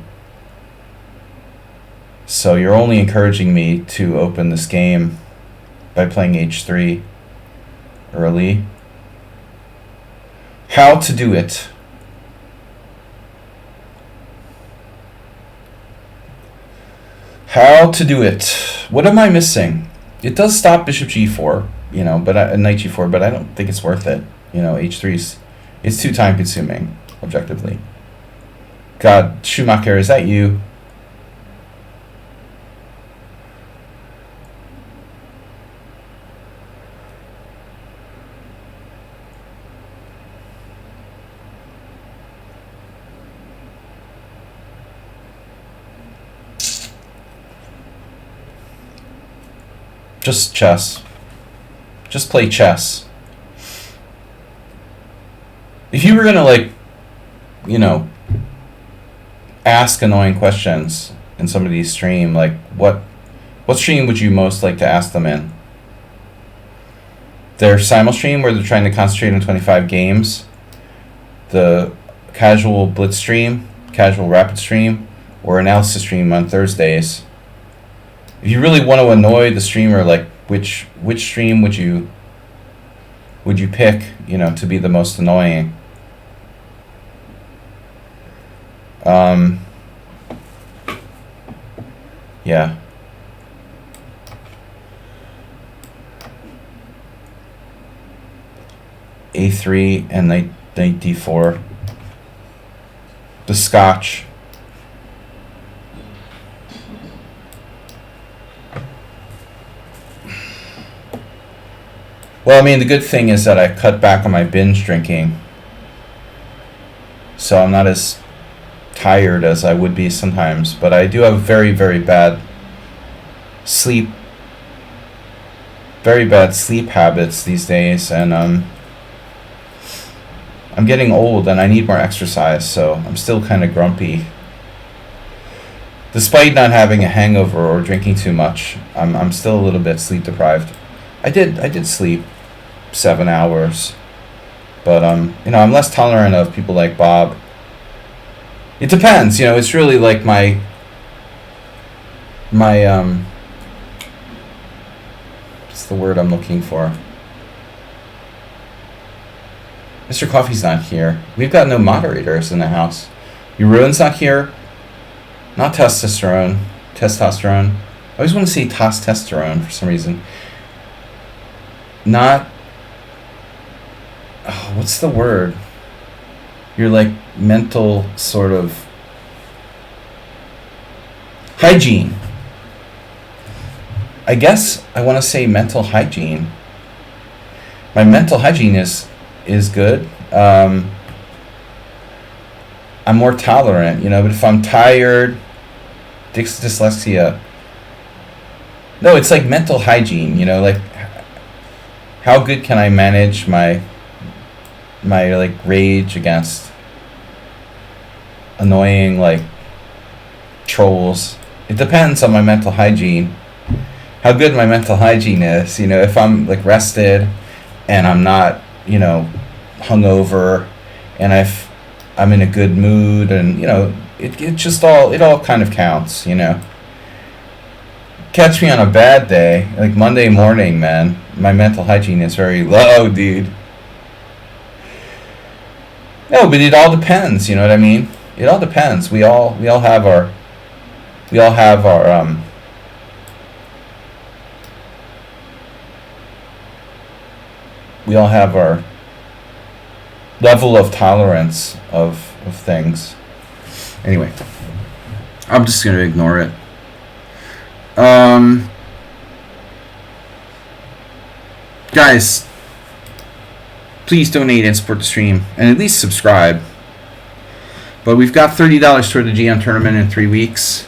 So you're only encouraging me to open this game by playing h3 early. How to do it? How to do it? What am I missing? It does stop bishop g4, but knight g4, but I don't think it's worth it. H3's it's too time consuming, objectively. God, Schumacher, is that you? Just chess. Just play chess. If you were gonna ask annoying questions in somebody's stream, what stream would you most like to ask them in? Their simul stream where they're trying to concentrate on 25 games, the casual blitz stream, casual rapid stream, or analysis stream on Thursdays. If you really want to annoy the streamer, which stream would you would you pick, to be the most annoying? Yeah. A3 and knight D4. The Scotch. Well, I mean, the good thing is that I cut back on my binge drinking, so I'm not as tired as I would be sometimes. But I do have very, very bad sleep habits these days, and I'm getting old and I need more exercise, so I'm still kind of grumpy. Despite not having a hangover or drinking too much, I'm still a little bit sleep deprived. I did sleep 7 hours, but I'm less tolerant of people like Bob. It depends, it's really like my what's the word I'm looking for? Mr. Coffee's not here. We've got no moderators in the house. Jeroen's not here. Not testosterone. I always want to say testosterone for some reason. Not... Oh, what's the word? You're like mental sort of... Hygiene. I guess I want to say mental hygiene. My mental hygiene is good. I'm more tolerant, but if I'm tired, dyslexia. No, it's like mental hygiene, like how good can I manage my like rage against annoying like trolls. It depends on my mental hygiene. How good my mental hygiene is, if I'm like rested and I'm not hungover, and I'm in a good mood, and it all kind of counts. Catch me on a bad day, like Monday morning, man. My mental hygiene is very low, dude. No, but it all depends. You know what I mean? It all depends. We all have our level of tolerance of things. Anyway, I'm just going to ignore it. Guys, please donate and support the stream, and at least subscribe. But we've got $30 toward the GM tournament in 3 weeks.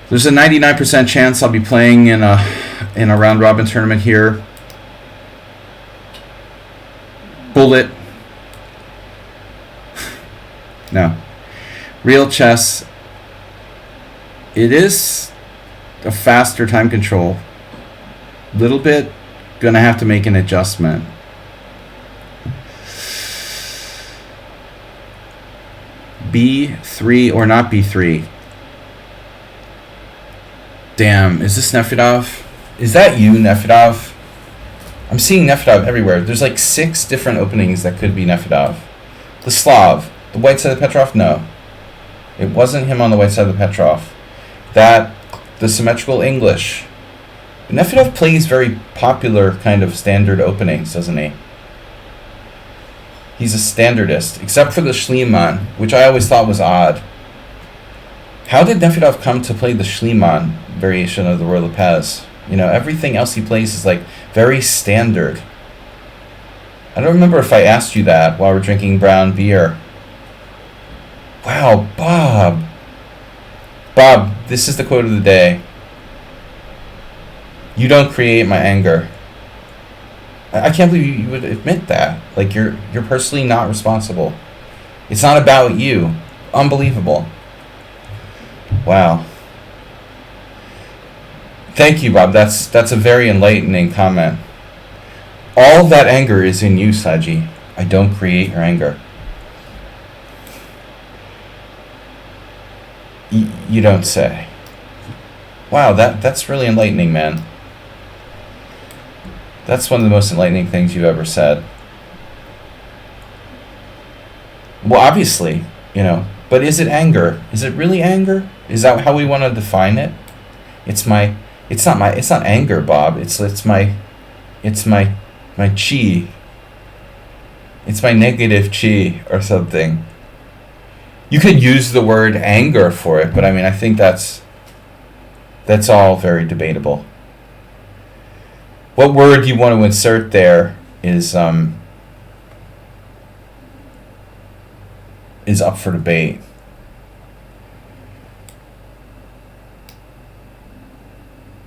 There's a 99% chance I'll be playing in a round robin tournament here. Bullet. No. Real chess. It is a faster time control. Little bit. Gonna have to make an adjustment. B3 or not B3. Damn, is this Nefedov? Is that you, Nefedov? I'm seeing Nefedov everywhere. There's like 6 different openings that could be Nefedov. The Slav. The white side of the Petrov? No. It wasn't him on the white side of the Petrov. The symmetrical English. Nefedov plays very popular kind of standard openings, doesn't he? He's a standardist, except for the Schliemann, which I always thought was odd. How did Nefedov come to play the Schliemann variation of the Roy Lopez? Everything else he plays is like very standard. I don't remember if I asked you that while we're drinking brown beer. Wow, Bob. Bob, this is the quote of the day. You don't create my anger. I can't believe you would admit that. Like, you're personally not responsible. It's not about you. Unbelievable. Wow. Thank you, Bob. That's a very enlightening comment. All that anger is in you, Saji. I don't create your anger. You don't say. Wow, that's really enlightening, man. That's one of the most enlightening things you've ever said. Well, obviously, but is it anger? Is it really anger? Is that how we want to define it? It's not anger, Bob. It's my chi. It's my negative chi or something. You could use the word anger for it, but I mean, I think that's all very debatable. What word you want to insert there is up for debate.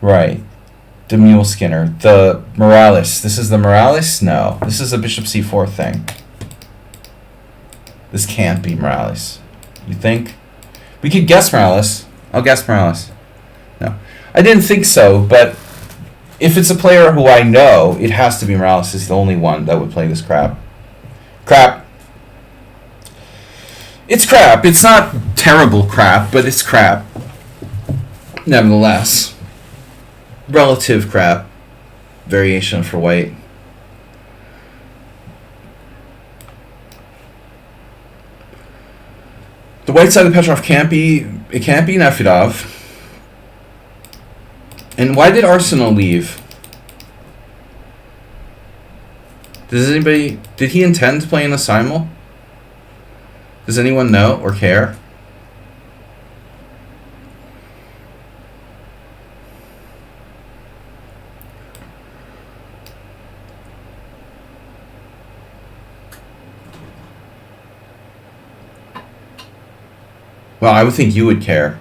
Right. The mule skinner. The Morales. This is the Morales? No. This is a bishop c4 thing. This can't be Morales. You think? We could guess Morales. I'll guess Morales. No. I didn't think so, but if it's a player who I know, it has to be Morales. He's the only one that would play this crap. Crap. It's crap. It's not terrible crap, but it's crap. Nevertheless. Relative crap. Variation for white. The white side of Petrov can't be Nefedov. And why did Arsenal leave? Did he intend to play in the Simul? Does anyone know or care? Well, I would think you would care.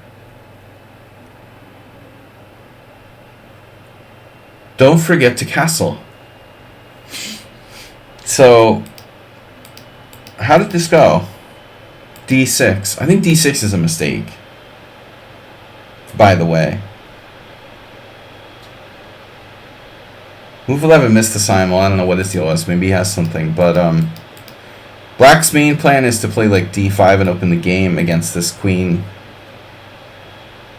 Don't forget to castle. So, how did this go? D6. I think D6 is a mistake. By the way. Move 11 missed the Simul. I don't know what his deal was. Maybe he has something. But, Black's main plan is to play like D5 and open the game against this queen.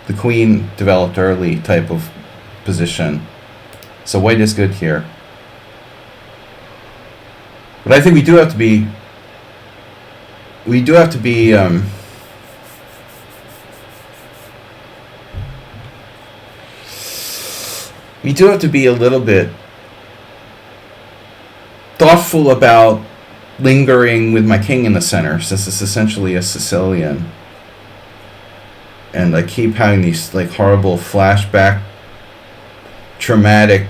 The queen developed early type of position. So white is good here. But I think we do have to be we do have to be a little bit thoughtful about lingering with my king in the center, since it's essentially a Sicilian. And I keep having these like horrible flashback traumatic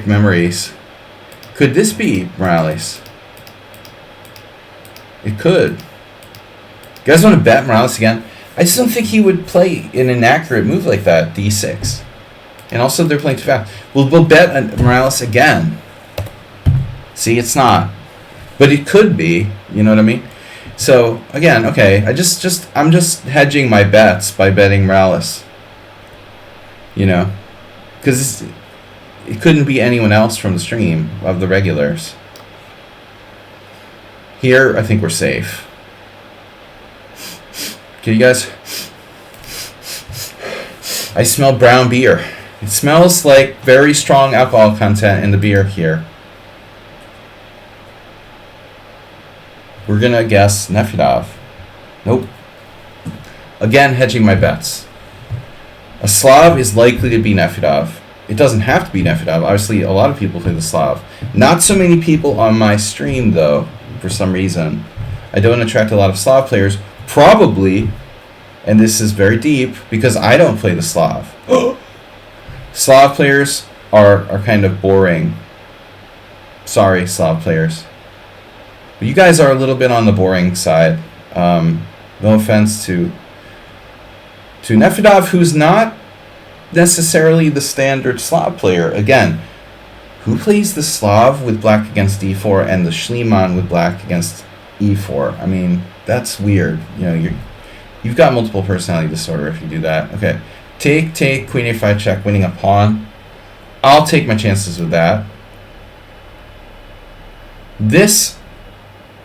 memories. Could this be Morales? It could. You guys want to bet Morales again? I just don't think he would play an inaccurate move like that, D6. And also they're playing too fast. We'll bet Morales again. See, it's not. But it could be, you know what I mean? So, again, okay, I'm just hedging my bets by betting Morales. You know? Because it couldn't be anyone else from the stream of the regulars. Here, I think we're safe. Okay, you guys? I smell brown beer. It smells like very strong alcohol content in the beer here. We're going to guess Nefedov. Nope. Again, hedging my bets. A Slav is likely to be Nefedov. It doesn't have to be Nefedov. Obviously, a lot of people play the Slav. Not so many people on my stream, though, for some reason. I don't attract a lot of Slav players. Probably, and this is very deep, because I don't play the Slav. Slav players are kind of boring. Sorry, Slav players. But you guys are a little bit on the boring side. No offense to Nefedov, who's not necessarily the standard Slav player. Again, who plays the Slav with black against d4 and the Schliemann with black against e4? I mean, that's weird. You know, you've got multiple personality disorder if you do that. Okay, take, queen a5 check, winning a pawn. I'll take my chances with that. This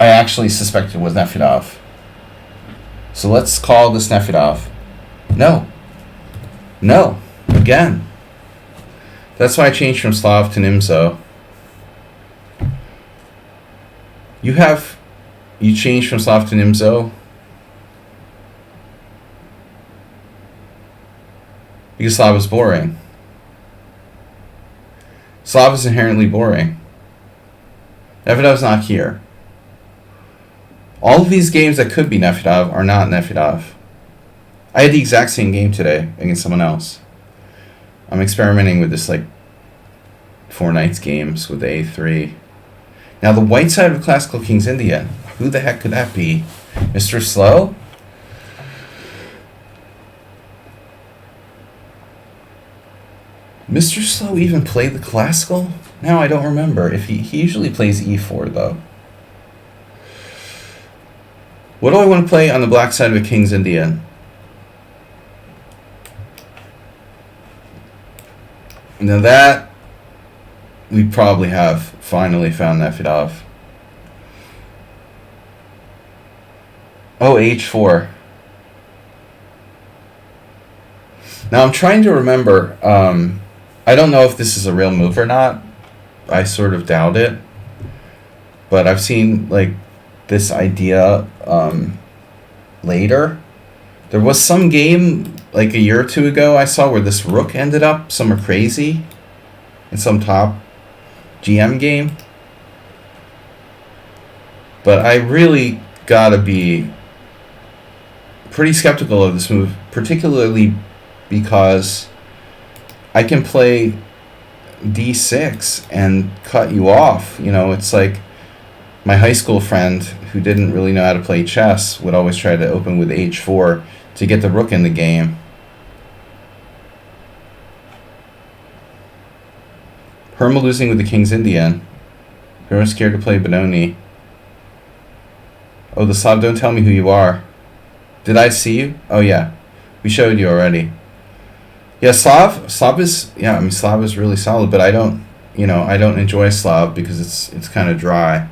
I actually suspected was Nefedov. So let's call this Nefedov. No. Again. That's why I changed from Slav to Nimzo. You changed from Slav to Nimzo? Because Slav is boring. Slav is inherently boring. Nefedov's not here. All of these games that could be Nefedov are not Nefedov. I had the exact same game today against someone else. I'm experimenting with this, like, 4 Knights games with the A3. Now, the white side of Classical King's Indian. Who the heck could that be? Mr. Slow? Mr. Slow even played the Classical? Now I don't remember. If he usually plays E4, though. What do I want to play on the black side of a King's Indian? Now that we probably have finally found Nefedov. Oh, H4. Now I'm trying to remember. I don't know if this is a real move or not. I sort of doubt it. But I've seen, like, this idea later. There was some game like a year or two ago I saw where this rook ended up somewhere crazy in some top GM game. But I really gotta be pretty skeptical of this move, particularly because I can play d6 and cut you off. You know, it's like my high school friend who didn't really know how to play chess would always try to open with h4 to get the rook in the game. Herma losing with the King's Indian. Herma's scared to play Benoni. Oh, the Slav, don't tell me who you are. Did I see you? Oh, yeah. We showed you already. Yeah, Slav is, yeah, I mean, Slav is really solid, but I don't enjoy Slav because it's kind of dry.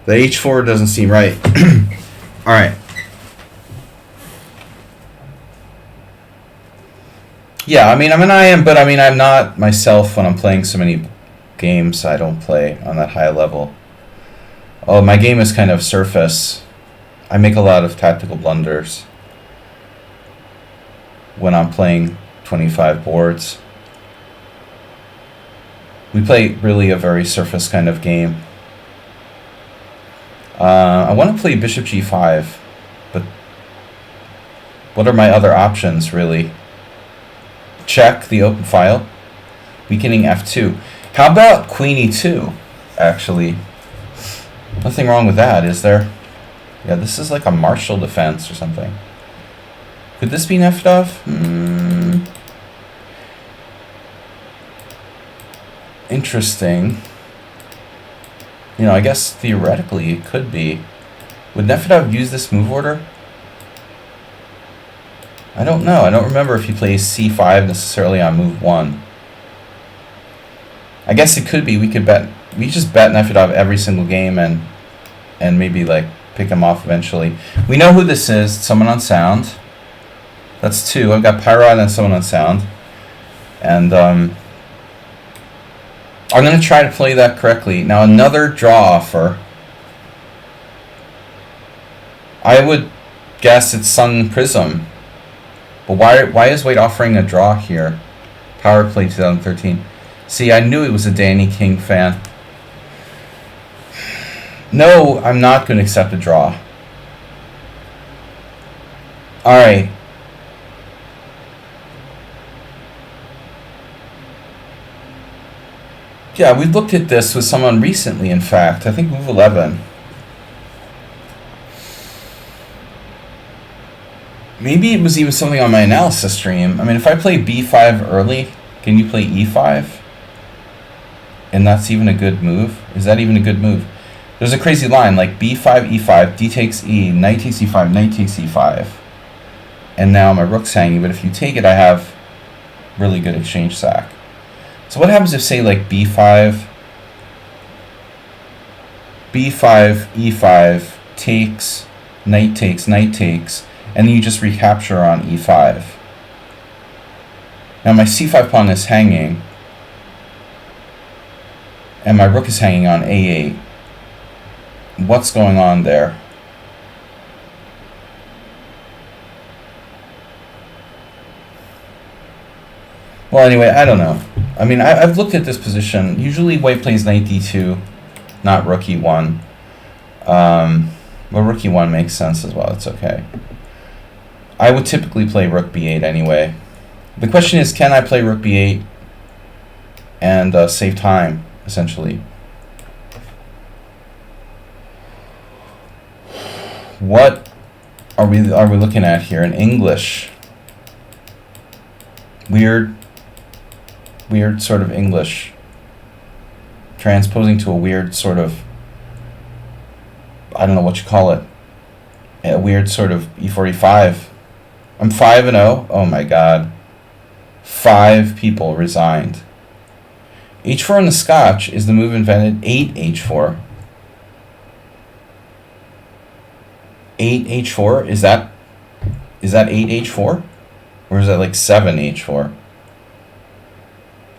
The h4 doesn't seem right. All right. Yeah, I mean, I'm an IM, but I mean, I'm not myself when I'm playing so many games. I don't play on that high level. Oh, my game is kind of surface. I make a lot of tactical blunders when I'm playing 25 boards. We play really a very surface kind of game. I want to play bishop g5, but what are my other options, really? Check the open file. Weakening f2. How about queen e2, actually? Nothing wrong with that, is there? Yeah, this is like a martial defense or something. Could this be Nefedov? Interesting. You know, I guess theoretically it could be. Would Nefedov use this move order? I don't know. I don't remember if he plays c5 necessarily on move 1. I guess it could be. We just bet Nefedov every single game and maybe like pick him off eventually. We know who this is. Someone on sound. That's 2. I've got Pyrod and someone on sound. And I'm going to try to play that correctly. Now, another draw offer. I would guess it's Sun Prism. But why is White offering a draw here? Power Play 2013. See, I knew it was a Danny King fan. No, I'm not going to accept a draw. Alright. Yeah, we looked at this with someone recently, in fact. I think move 11. Maybe it was even something on my analysis stream. I mean, if I play b5 early, can you play e5? And that's even a good move? Is that even a good move? There's a crazy line, like b5, e5, d takes e, knight takes e5, knight takes e5. And now my rook's hanging, but if you take it, I have really good exchange sack. So what happens if, say, like b5, e5, takes, knight takes, and then you just recapture on e5? Now my c5 pawn is hanging, and my rook is hanging on a8. What's going on there? Well, anyway, I don't know. I mean, I've looked at this position. Usually white plays knight d2, not rook e1. Well, rook e1 makes sense as well. It's okay. I would typically play rook b8 anyway. The question is, can I play rook b8 and save time, essentially? What are we looking at here in English? Weird sort of English. Transposing to a weird sort of, I don't know what you call it. A weird sort of e45. I'm 5-0. Oh my god. 5 people resigned. h4 in the Scotch is the move invented. 8 h4. 8 h4? Is that 8 h4? Or is that like 7 h4?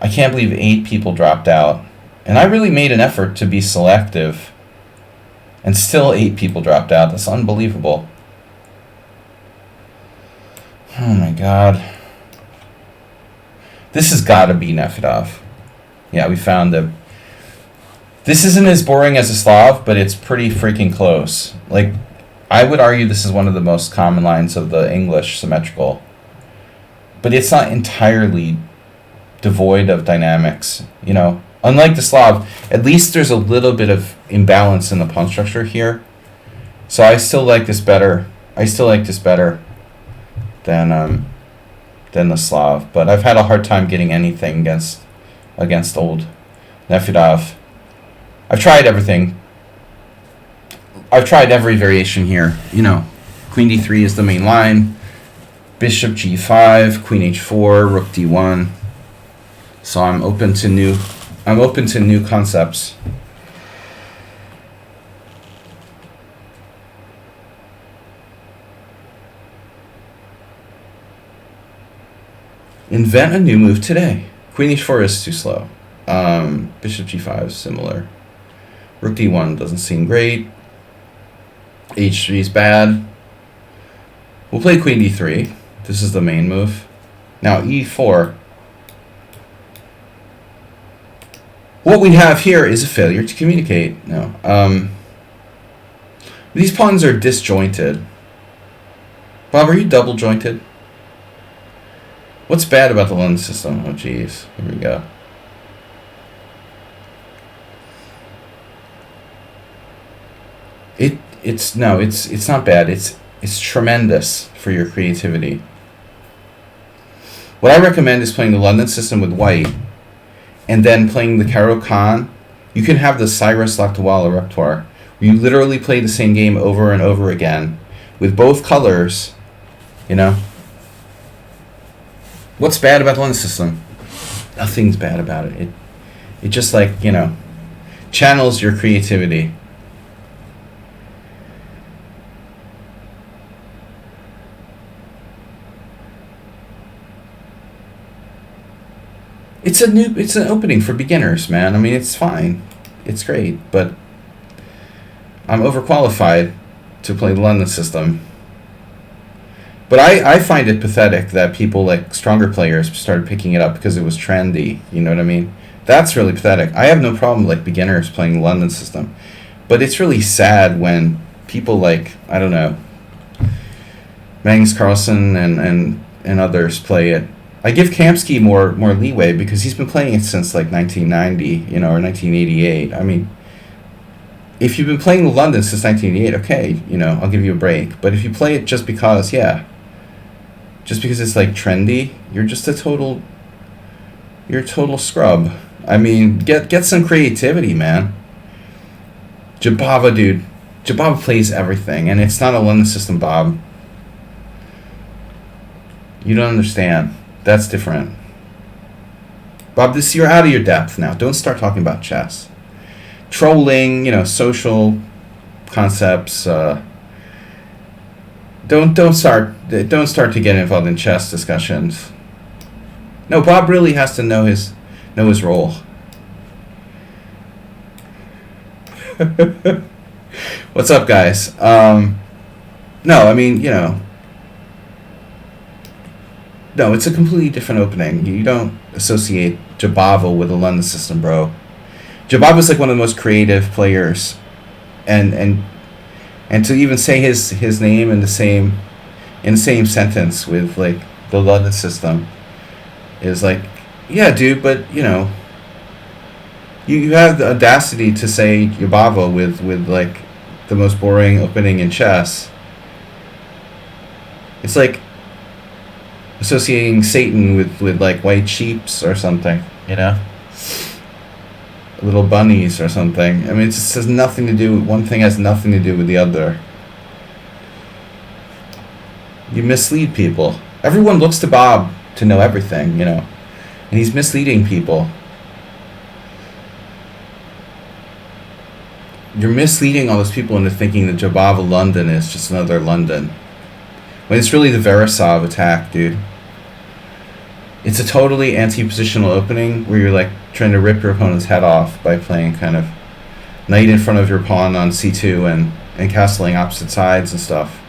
I can't believe 8 people dropped out. And I really made an effort to be selective. And still 8 people dropped out. That's unbelievable. Oh my god. This has got to be Nefedov. Yeah, we found him. This isn't as boring as a Slav, but it's pretty freaking close. Like, I would argue this is one of the most common lines of the English symmetrical. But it's not entirely devoid of dynamics, you know. Unlike the Slav, at least there's a little bit of imbalance in the pawn structure here. So I still like this better. Than the Slav. But I've had a hard time getting anything against old Nefedov. I've tried everything. I've tried every variation here. You know, queen d3 is the main line. Bishop g5, queen h4, rook d1. So I'm open to new concepts. Invent a new move today. Queen h4 is too slow. Bishop g5 is similar. Rook d1 doesn't seem great. h3 is bad. We'll play queen d3. This is the main move. Now e4. What we have here is a failure to communicate. No. These pawns are disjointed. Bob, are you double jointed? What's bad about the London system? Oh, geez. Here we go. It's not bad. It's tremendous for your creativity. What I recommend is playing the London system with white, and then playing the Caro-Kann. You can have the Cyrus Lactawala repertoire, where you literally play the same game over and over again with both colors, you know. What's bad about the London system? Nothing's bad about it. It just, like, you know, channels your creativity. It's an opening for beginners, man. I mean, it's fine. It's great, but I'm overqualified to play the London system. But I find it pathetic that people, like stronger players, started picking it up because it was trendy. You know what I mean? That's really pathetic. I have no problem like beginners playing the London system. But it's really sad when people like, I don't know, Magnus Carlsen and others play it. I give Kamsky more leeway because he's been playing it since like 1990, you know, or 1988. I mean, if you've been playing the London since 1988, okay, you know, I'll give you a break. But if you play it just because, just because it's like trendy, you're just a total scrub. I mean, get some creativity, man. Jabava, dude. Jabava plays everything, and it's not a London system, Bob. You don't understand. That's different. Bob, you're out of your depth now. Don't start talking about chess. Trolling, you know, social concepts. Don't start to get involved in chess discussions. No, Bob really has to know his role. What's up, guys? No, I mean, no, it's a completely different opening. You don't associate Jabava with the London system, bro. Jabava's like one of the most creative players, and to even say his name in the same sentence with like the London system is like, yeah, dude, but you have the audacity to say Jabava with like the most boring opening in chess. It's like associating Satan with like white sheeps or something, little bunnies or something. I mean, it just has nothing to do. One thing has nothing to do with the other. You mislead people. Everyone looks to Bob to know everything, and he's misleading people. You're misleading all those people into thinking that Jabava London is just another London, when it's really the Verisov attack, dude. It's a totally anti-positional opening where you're like trying to rip your opponent's head off by playing kind of knight in front of your pawn on c2 and castling opposite sides and stuff.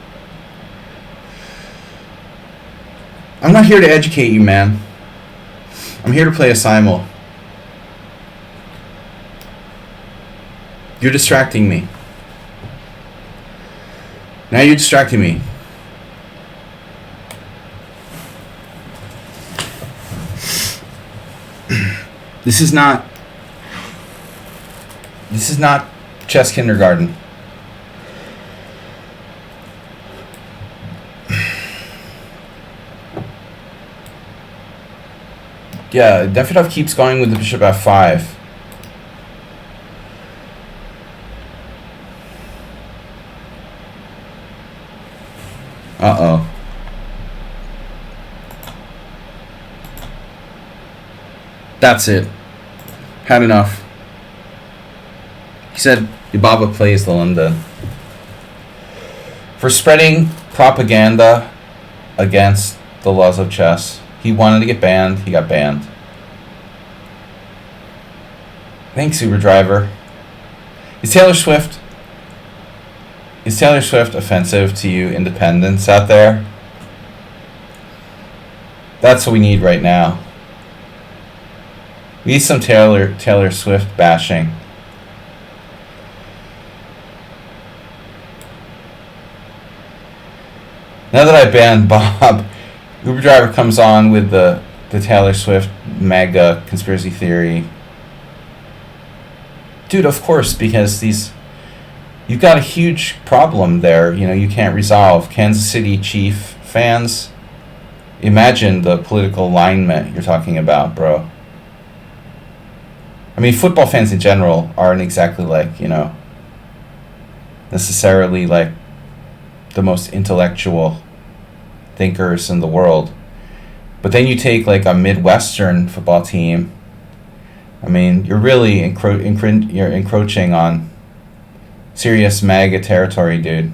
I'm not here to educate you, man. I'm here to play a Simul. You're distracting me. Now you're distracting me. This is not chess kindergarten. Yeah, Davidov keeps going with the bishop f5. Uh-oh. That's it. Had enough. He said Jabava plays the London. For spreading propaganda against the laws of chess. He wanted to get banned. He got banned. Thanks, Uber driver. Is Taylor Swift offensive to you independents out there? That's what we need right now. We need some Taylor Swift bashing. Now that I banned Bob, Uber driver comes on with the Taylor Swift mega conspiracy theory. Dude, of course, because you've got a huge problem there, you can't resolve. Kansas City Chief fans, imagine the political alignment you're talking about, bro. I mean, football fans in general aren't exactly like, necessarily like the most intellectual thinkers in the world. But then you take like a Midwestern football team. I mean, you're really you're encroaching on serious MAGA territory, dude.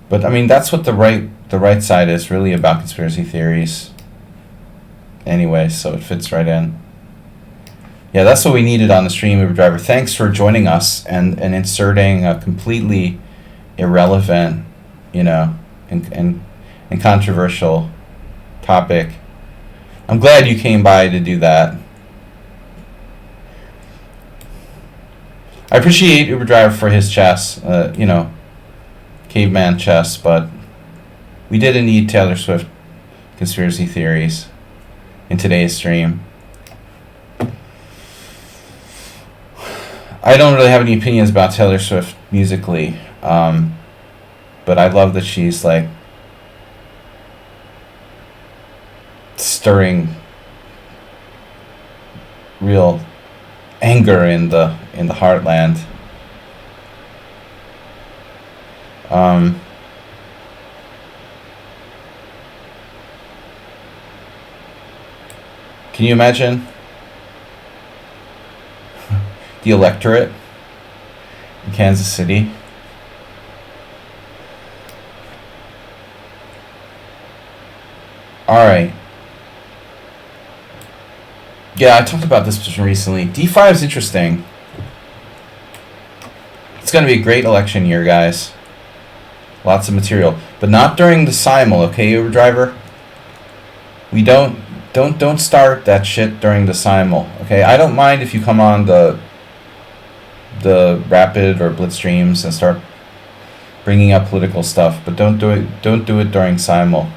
But I mean, that's what the right side is really about, conspiracy theories. Anyway, so it fits right in. Yeah, that's what we needed on the stream, Uber driver. Thanks for joining us and inserting a completely irrelevant, and controversial topic. I'm glad you came by to do that. I appreciate Uber driver for his chess, caveman chess, but we didn't need Taylor Swift conspiracy theories in today's stream. I don't really have any opinions about Taylor Swift musically, but I love that she's like stirring real anger in the heartland. Can you imagine the electorate in Kansas City Yeah, I talked about this position recently. D5 is interesting. It's going to be a great election year, guys. Lots of material, but not during the Simul, okay, Uber driver? We don't start that shit during the Simul, okay? I don't mind if you come on the Rapid or Blitz streams and start bringing up political stuff, but don't do it during Simul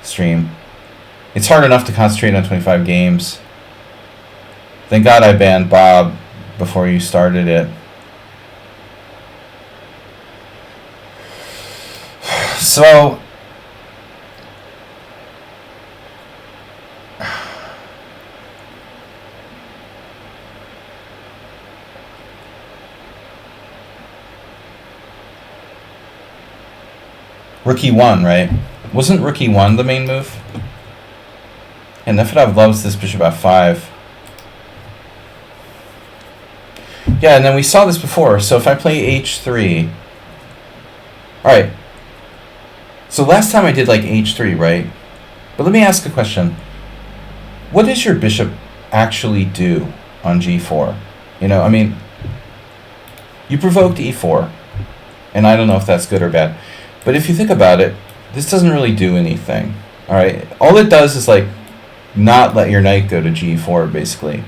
stream. It's hard enough to concentrate on 25 games. Thank God I banned Bob before you started it. So Rookie 1, right? Wasn't Rookie 1 the main move? And Nefedov loves this bishop f5. Yeah, and then we saw this before. So if I play h3... Alright. So last time I did like h3, right? But let me ask a question. What does your bishop actually do on g4? You know, I mean, you provoked e4. And I don't know if that's good or bad. But if you think about it, this doesn't really do anything. Alright? All it does is like not let your knight go to g4, basically.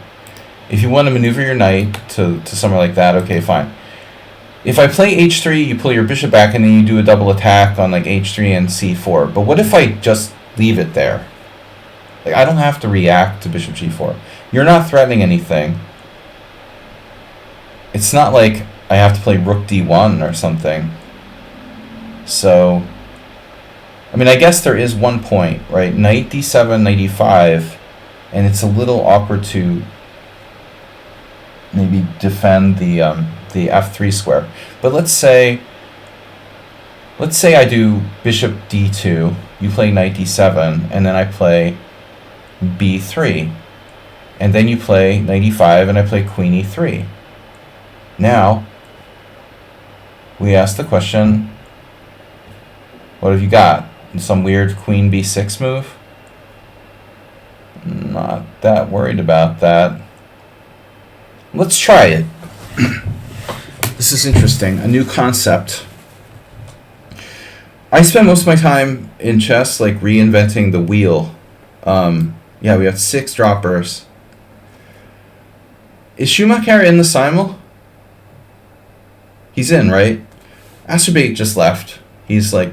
If you want to maneuver your knight to somewhere like that, okay, fine. If I play h3, you pull your bishop back, and then you do a double attack on like h3 and c4. But what if I just leave it there? Like, I don't have to react to bishop g4. You're not threatening anything. It's not like I have to play rook d1 or something. So, I mean, I guess there is one point, right? Knight d7, knight e5, and it's a little awkward to maybe defend the f3 square. But let's say I do bishop d2, you play knight d7, and then I play b3, and then you play knight e5, and I play queen e3. Now we ask the question, what have you got? Some weird queen b6 move? Not that worried about that. Let's try it. This is interesting. A new concept. I spend most of my time in chess like reinventing the wheel. Yeah, we have 6 droppers. Is Schumacher in the Simul? He's in, right? Asterbait just left. He's like...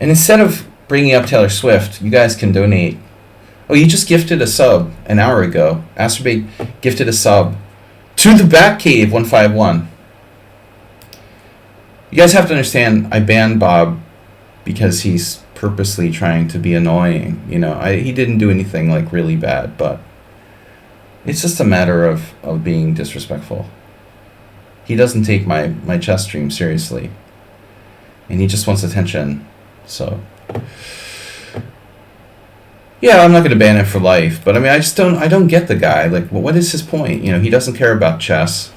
And instead of bringing up Taylor Swift, you guys can donate. Oh, you just gifted a sub an hour ago. Asterbait gifted a sub to the Batcave 151. You guys have to understand, I banned Bob because he's purposely trying to be annoying. You know, he didn't do anything like really bad, but it's just a matter of being disrespectful. He doesn't take my chess stream seriously, and he just wants attention. So yeah, I'm not going to ban him for life, but I mean, I don't get the guy. Like, what is his point? You know, he doesn't care about chess.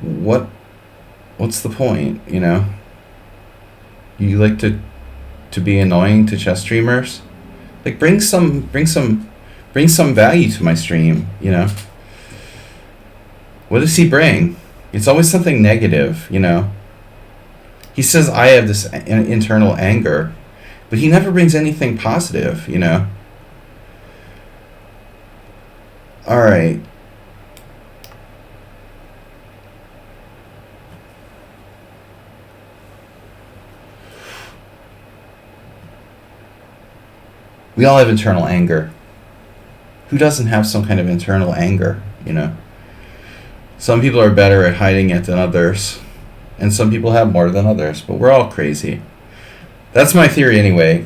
What's the point, you know? You like to be annoying to chess streamers? Like, bring some value to my stream, you know? What does he bring? It's always something negative, you know? He says I have this internal anger, but he never brings anything positive, you know? All right. We all have internal anger. Who doesn't have some kind of internal anger, you know? Some people are better at hiding it than others, and some people have more than others, but we're all crazy. That's my theory anyway.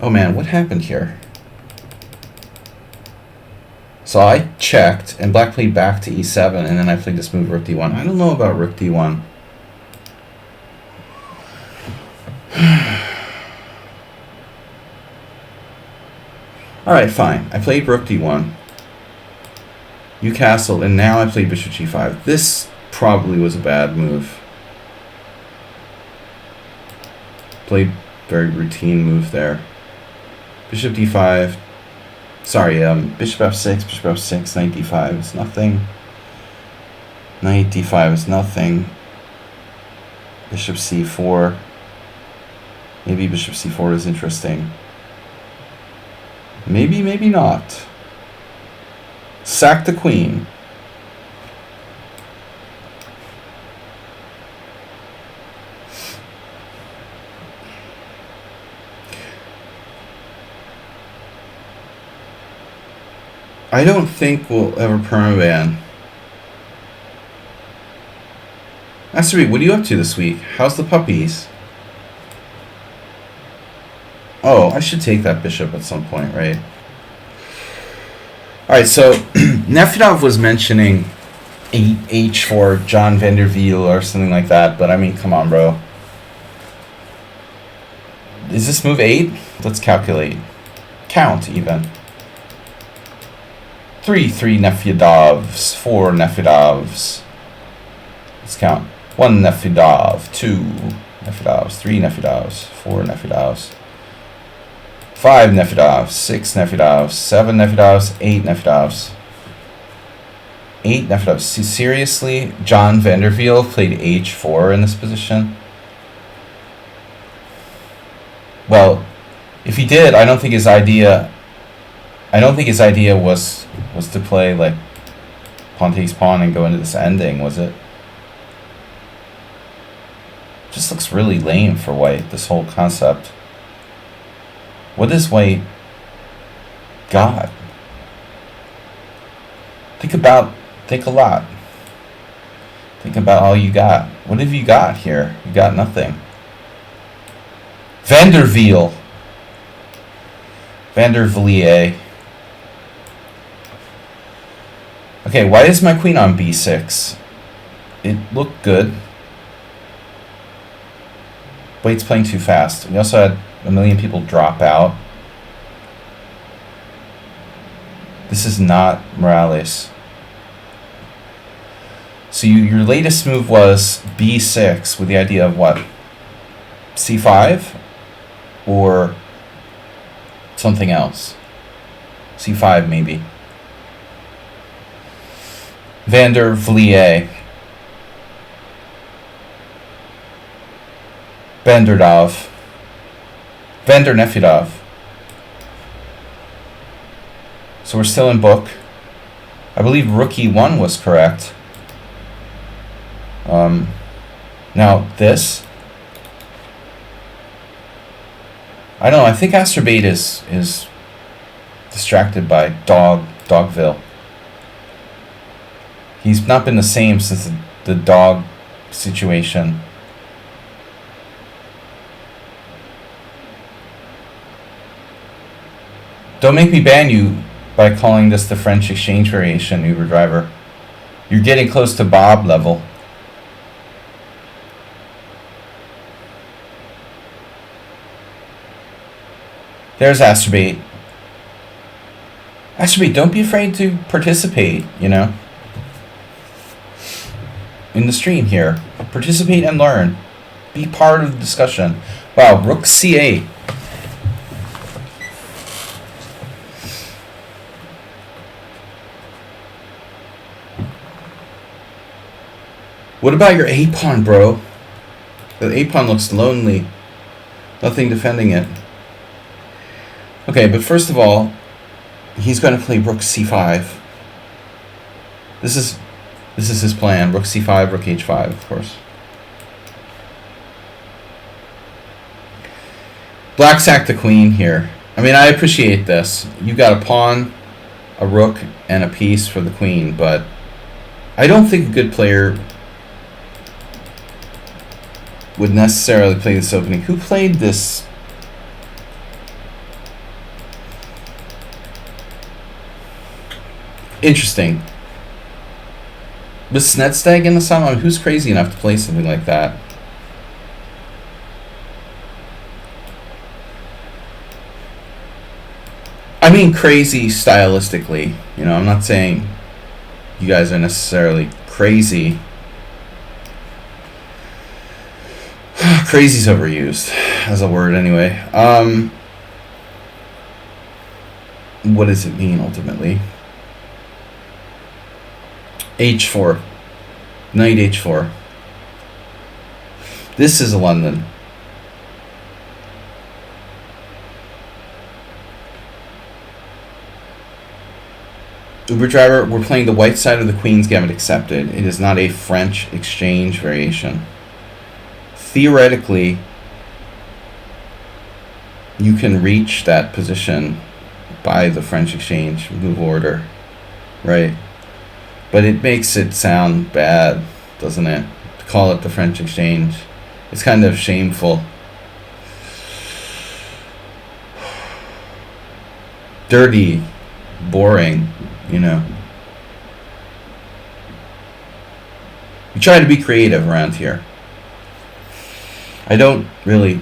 Oh man, what happened here? So I checked, and black played back to e7, and then I played this move rook d1. I don't know about rook d1. Alright, fine. I played rook d1. You castled, and now I played bishop g5. This probably was a bad move. Played very routine move there. Bishop d5. Sorry, bishop f6, bishop f6, knight d5 is nothing. Knight d5 is nothing. Bishop c4. Maybe bishop c4 is interesting. Maybe, maybe not. Sack the queen. I don't think we'll ever permaban. Master, what are you up to this week? How's the puppies? Oh, I should take that bishop at some point, right? Alright, so Nefedov was mentioning h4 John Vanderveel or something like that, but I mean, come on, bro. Is this move 8? Let's calculate. Count, even. 3 Nefedovs, 4 Nefedovs. Let's count. 1 Nefedov, 2 Nefedovs, 3 Nefedovs, 4 Nefedovs, 5 Nefedovs, 6 Nefedovs, 7 Nefedovs, 8 Nefedovs. 8 Nefedovs. Seriously? John Vanderveel played h4 in this position? Well, if he did, I don't think his idea was to play like pawn takes pawn and go into this ending, was it? Just looks really lame for white, this whole concept. What is white got? Think a lot. Think about all you got. What have you got here? You got nothing. Vanderveel. Vandervliet. Okay, why is my queen on b6? It looked good. White's playing too fast. We also had a million people drop out. This is not Morales. So your latest move was b6 with the idea of what? c5? Or something else? c5 maybe. Vandervliet. Vanderdov. Vandernefedov. So we're still in book. I believe rook e1 was correct. Now this. I don't know, I think Astrobate is distracted by Dogville. He's not been the same since the dog situation. Don't make me ban you by calling this the French exchange variation, Uber driver. You're getting close to Bob level. There's Astrobate. Astrobate, don't be afraid to participate, you know, in the stream here. Participate and learn. Be part of the discussion. Wow, rook c8. What about your a-pawn, bro? The a-pawn looks lonely. Nothing defending it. Okay, but first of all, he's going to play rook c5. This is his plan. Rook c5, rook h5, of course. Black sacked the queen here. I mean, I appreciate this. You got a pawn, a rook, and a piece for the queen, but I don't think a good player would necessarily play this opening. Who played this? Interesting. Was Snedstag in the song? I mean, who's crazy enough to play something like that? I mean crazy stylistically. You know, I'm not saying you guys are necessarily crazy. Crazy's overused as a word anyway. What does it mean ultimately? H4. Knight H4. This is a London. Uber driver, we're playing the white side of the Queen's Gambit accepted. It is not a French exchange variation. Theoretically, you can reach that position by the French exchange move order, right? But it makes it sound bad, doesn't it? To call it the French exchange. It's kind of shameful. Dirty, boring, you know. We try to be creative around here. I don't really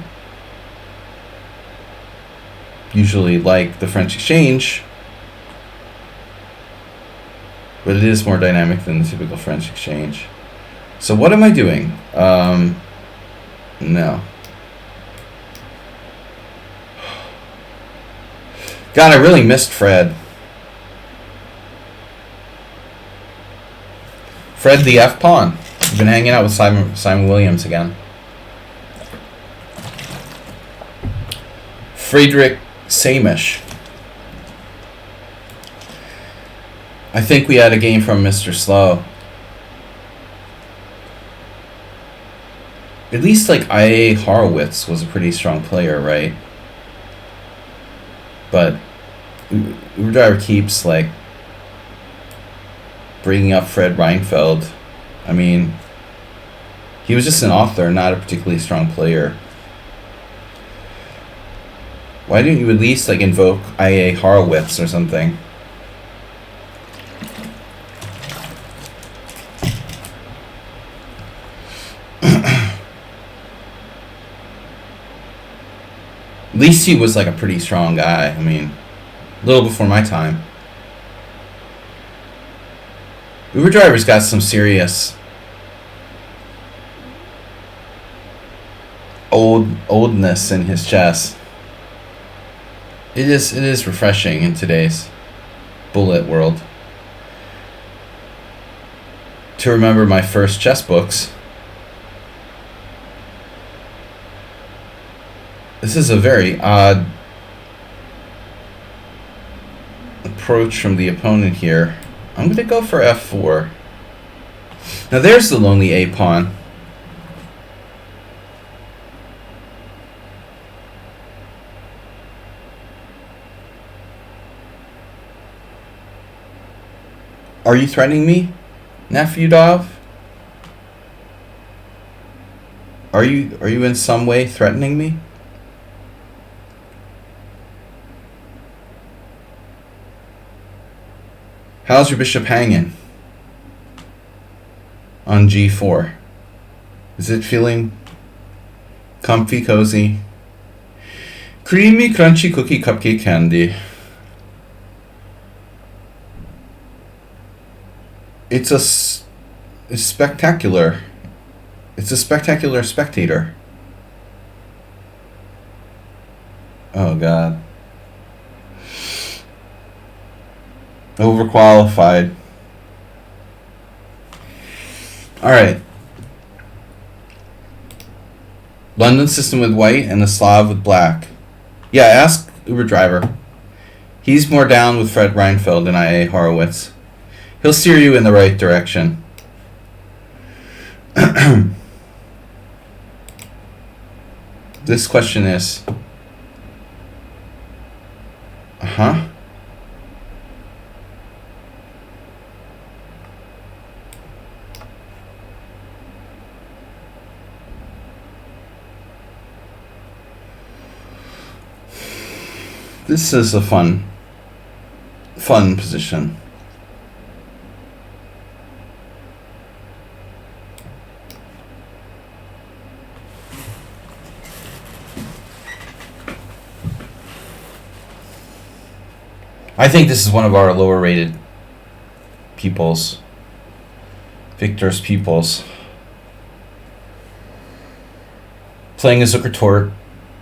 usually like the French exchange, but it is more dynamic than the typical French exchange. So what am I doing? No. God, I really missed Fred. Fred the F pawn. I've been hanging out with Simon Williams again. Friedrich Samish. I think we had a game from Mr. Slow. At least like I.A. Horowitz was a pretty strong player, right? But Uber Driver keeps like bringing up Fred Reinfeld. I mean, he was just an author, not a particularly strong player. Why didn't you at least like invoke I.A. Horowitz or something? At least he was like a pretty strong guy. I mean, a little before my time. Uber Driver's got some serious oldness in his chess. It is refreshing in today's bullet world to remember my first chess books. This is a very odd approach from the opponent here. I'm going to go for f4. Now there's the lonely A pawn. Are you threatening me, Nafyudov? Are you in some way threatening me? How's your bishop hanging on g4? Is it feeling comfy, cozy? Creamy, crunchy cookie cupcake candy. It's spectacular. It's a spectacular spectator. Oh God. Overqualified. Alright. London system with white and the Slav with black. Yeah, ask Uber Driver. He's more down with Fred Reinfeld than I.A. Horowitz. He'll steer you in the right direction. This question is... Uh-huh. This is a fun position. I think this is one of our lower rated peoples. Victor's peoples. Playing a Zook retort,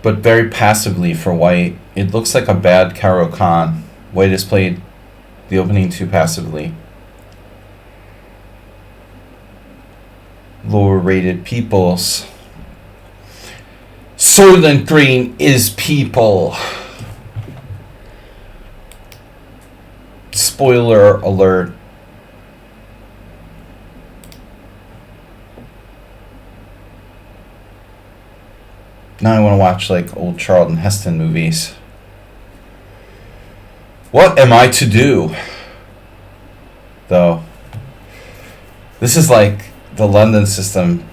but very passively for white. It looks like a bad Caro-Kann. White has played the opening two passively. Lower rated peoples. Soylent Green is people. Spoiler alert. Now I want to watch like old Charlton Heston movies. What am I to do? Though. This is like the London system.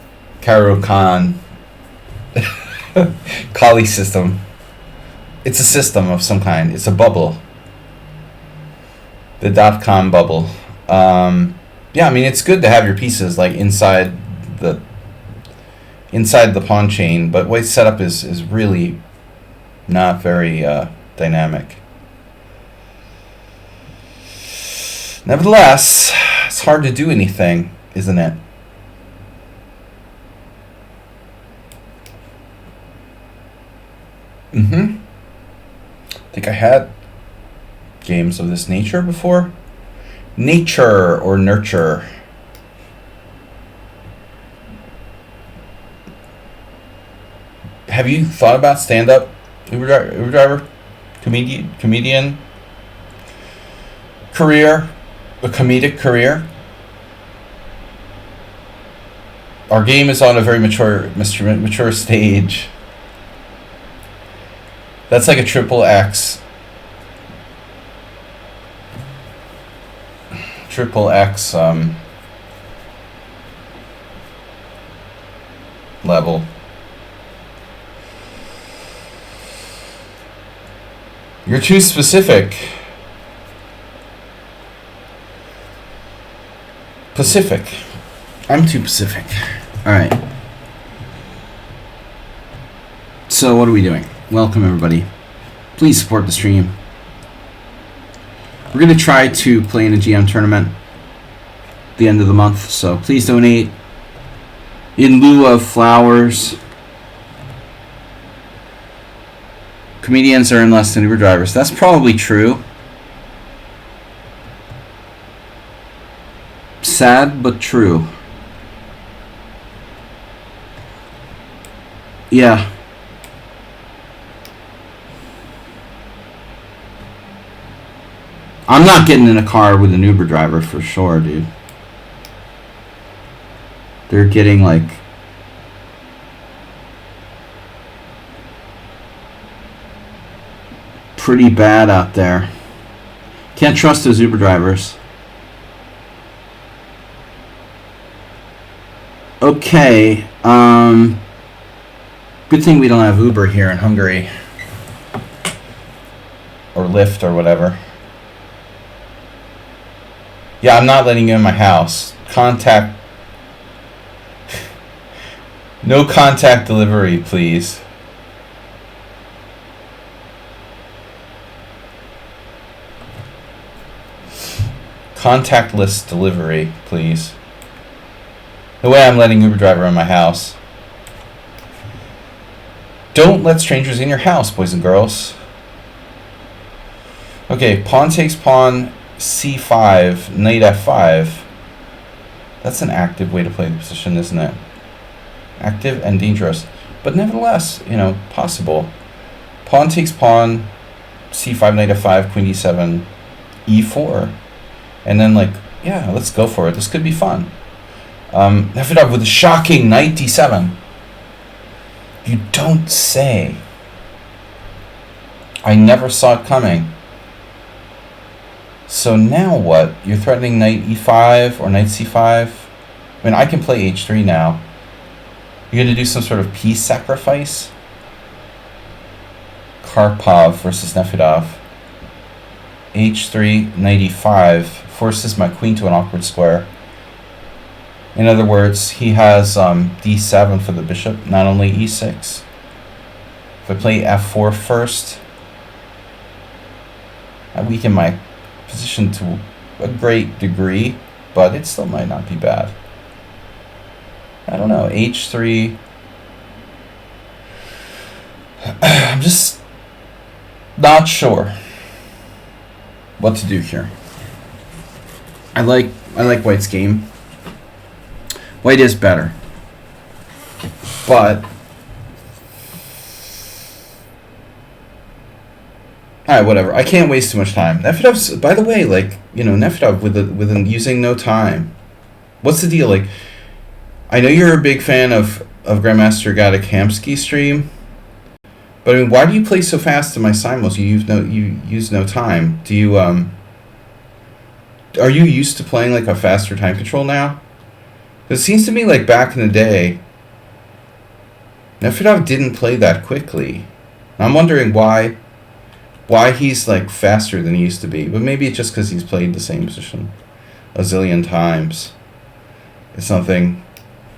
Caro-Kann. Kali system. It's a system of some kind. It's a bubble. The .com bubble. Yeah, I mean, it's good to have your pieces like inside the pawn chain, but white's setup is really not very dynamic. Nevertheless, it's hard to do anything, isn't it? I think I had games of this nature before. Nature or nurture. Have you thought about stand-up, Uber driver, comedian career, a comedic career? Our game is on a very mature stage. That's like a triple X. Level. You're too specific. Pacific. I'm too Pacific. Alright. So what are we doing? Welcome everybody. Please support the stream. We're going to try to play in a GM tournament at the end of the month, so please donate in lieu of flowers. Comedians earn less than Uber drivers. That's probably true. Sad, but true. Yeah. I'm not getting in a car with an Uber driver for sure, dude. They're getting like pretty bad out there. Can't trust those Uber drivers. Okay. Good thing we don't have Uber here in Hungary. Or Lyft or whatever. Yeah, I'm not letting you in my house. No contact delivery, please. Contactless delivery, please. No way I'm letting Uber driver in my house. Don't let strangers in your house, boys and girls. Okay, pawn takes pawn, c5, knight f5. That's an active way to play the position, isn't it? Active and dangerous. But nevertheless, possible. Pawn takes pawn, c5, knight f5, queen d7, e4. And then, yeah, let's go for it. This could be fun. Nefedov with a shocking knight d7. You don't say. I never saw it coming. So now what? You're threatening knight e5 or knight c5? I mean, I can play h3 now. You're going to do some sort of piece sacrifice? Karpov versus Nefedov. h3, knight e5 forces my queen to an awkward square. In other words, he has d7 for the bishop, not only e6. If I play f4 first, I weaken my position to a great degree, but it still might not be bad. I don't know, h3. I'm just not sure what to do here. I like White's game. White is better, but alright, whatever. I can't waste too much time. Nefedov's, by the way, like, you know, Nefedov with using no time. What's the deal? Like, I know you're a big fan of Grandmaster Gadakamsky's stream, but I mean, why do you play so fast in my simuls? You use no time. Do you are you used to playing like a faster time control now? It seems to me like back in the day, Nefedov didn't play that quickly. I'm wondering why he's like faster than he used to be. But maybe it's just because he's played the same position a zillion times. It's nothing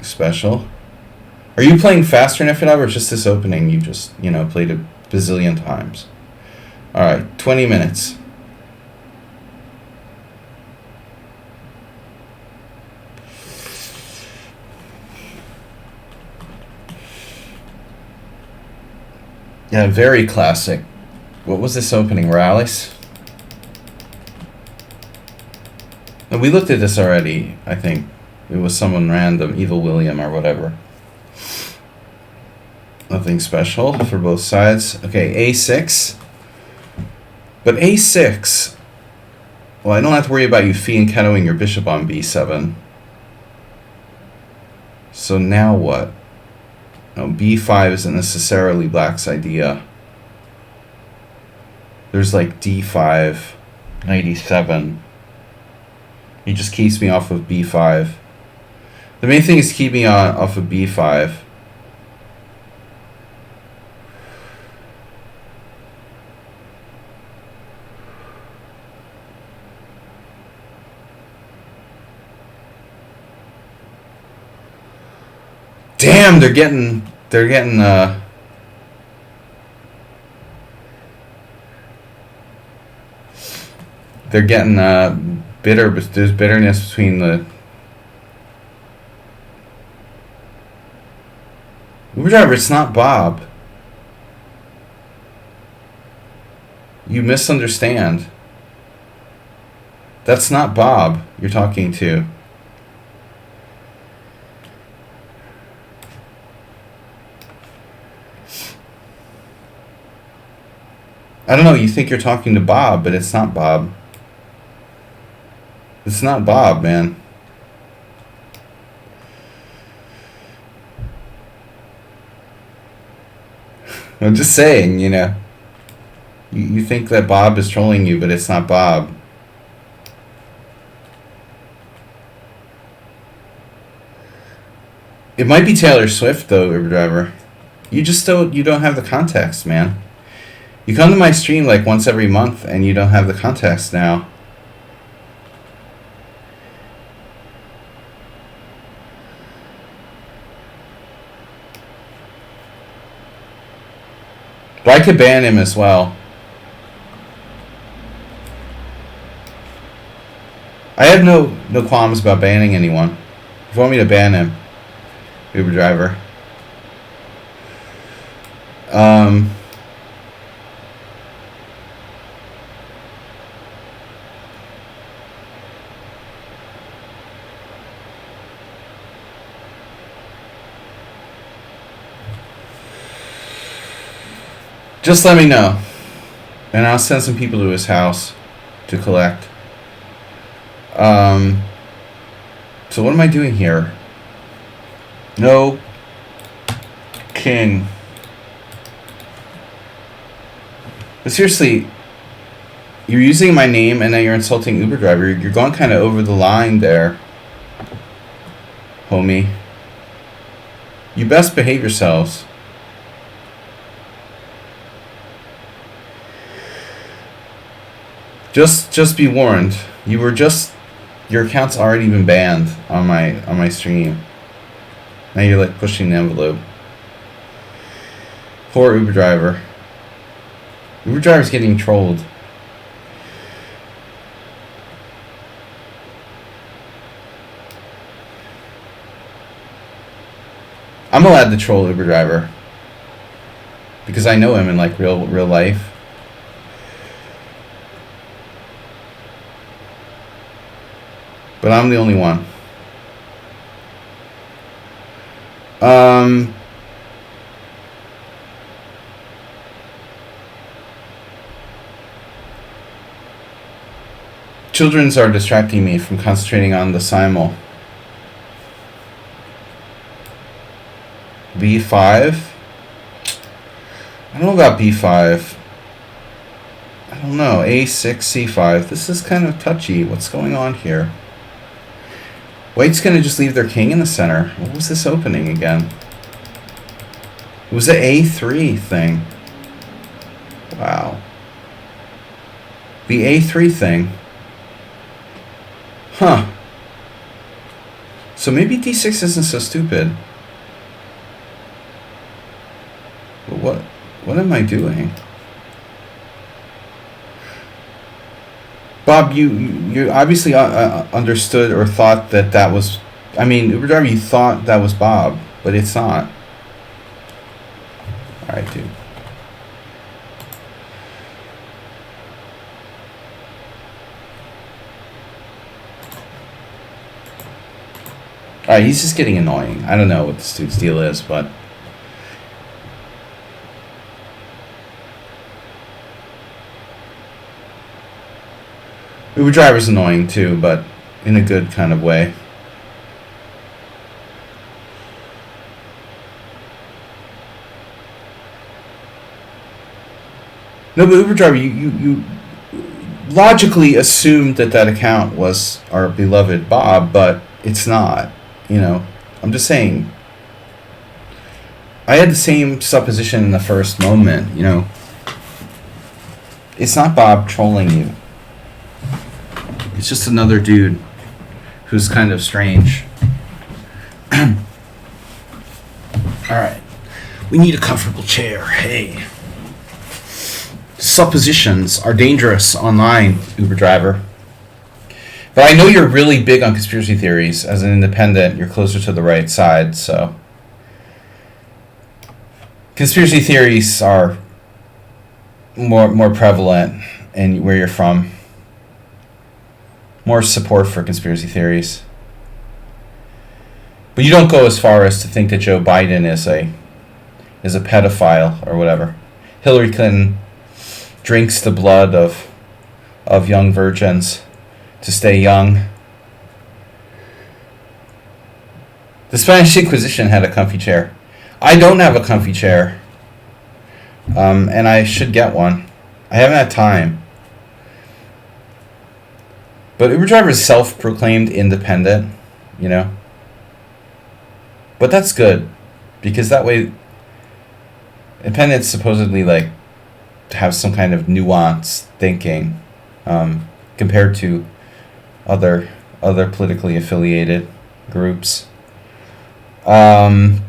special. Are you playing faster, Nefedov, or just this opening you just, you know, played a bazillion times? Alright, 20 minutes. Yeah, very classic. What was this opening, Rallies? And we looked at this already, I think. It was someone random, Evil William or whatever. Nothing special for both sides. Okay, A6. But A6... Well, I don't have to worry about you fianchettoing your bishop on B7. So now what? No, B5 isn't necessarily black's idea. There's like D5, knight E7. He just keeps me off of B5. The main thing is keep me off of B5. Damn, they're getting bitter, but there's bitterness between the Uber driver. It's not Bob. You misunderstand. That's not Bob you're talking to. I don't know, you think you're talking to Bob, but it's not Bob. It's not Bob, man. I'm just saying, you know. You think that Bob is trolling you, but it's not Bob. It might be Taylor Swift, though, Uber driver. You don't have the context, man. You come to my stream like once every month, and you don't have the context now. But I could ban him as well. I have no qualms about banning anyone. If you want me to ban him, Uber driver. Just let me know, and I'll send some people to his house to collect. So what am I doing here? No king. But seriously, you're using my name and now you're insulting Uber driver. You're going kind of over the line there, homie. You best behave yourselves. Just be warned. Your account's already been banned on my stream. Now you're like pushing the envelope. Poor Uber driver. Uber driver's getting trolled. I'm allowed to troll Uber driver because I know him in like real life. But I'm the only one. Children's are distracting me from concentrating on the Simul. B5? I don't know about B5. I don't know. A6, C5. This is kind of touchy. What's going on here? White's going to just leave their king in the center. What was this opening again? It was the A3 thing. Wow. The A3 thing. Huh. So maybe D6 isn't so stupid. But what am I doing? Bob, you obviously understood or thought that was... I mean, Uber driver, you thought that was Bob, but it's not. Alright, dude. Alright, he's just getting annoying. I don't know what this dude's deal is, but... Uber driver's annoying too, but in a good kind of way. No, but Uber driver, you logically assumed that account was our beloved Bob, but it's not. You know, I'm just saying. I had the same supposition in the first moment, you know. It's not Bob trolling you. It's just another dude who's kind of strange. Alright. We need a comfortable chair. Hey. Suppositions are dangerous online, Uber driver. But I know you're really big on conspiracy theories. As an independent, you're closer to the right side, so... Conspiracy theories are more prevalent in where you're from. More support for conspiracy theories. But you don't go as far as to think that Joe Biden is a pedophile or whatever. Hillary Clinton drinks the blood of young virgins to stay young. The Spanish Inquisition had a comfy chair. I don't have a comfy chair. And I should get one. I haven't had time. But Uber driver is self-proclaimed independent, you know. But that's good, because that way, independents supposedly like have some kind of nuanced thinking, compared to other politically affiliated groups. But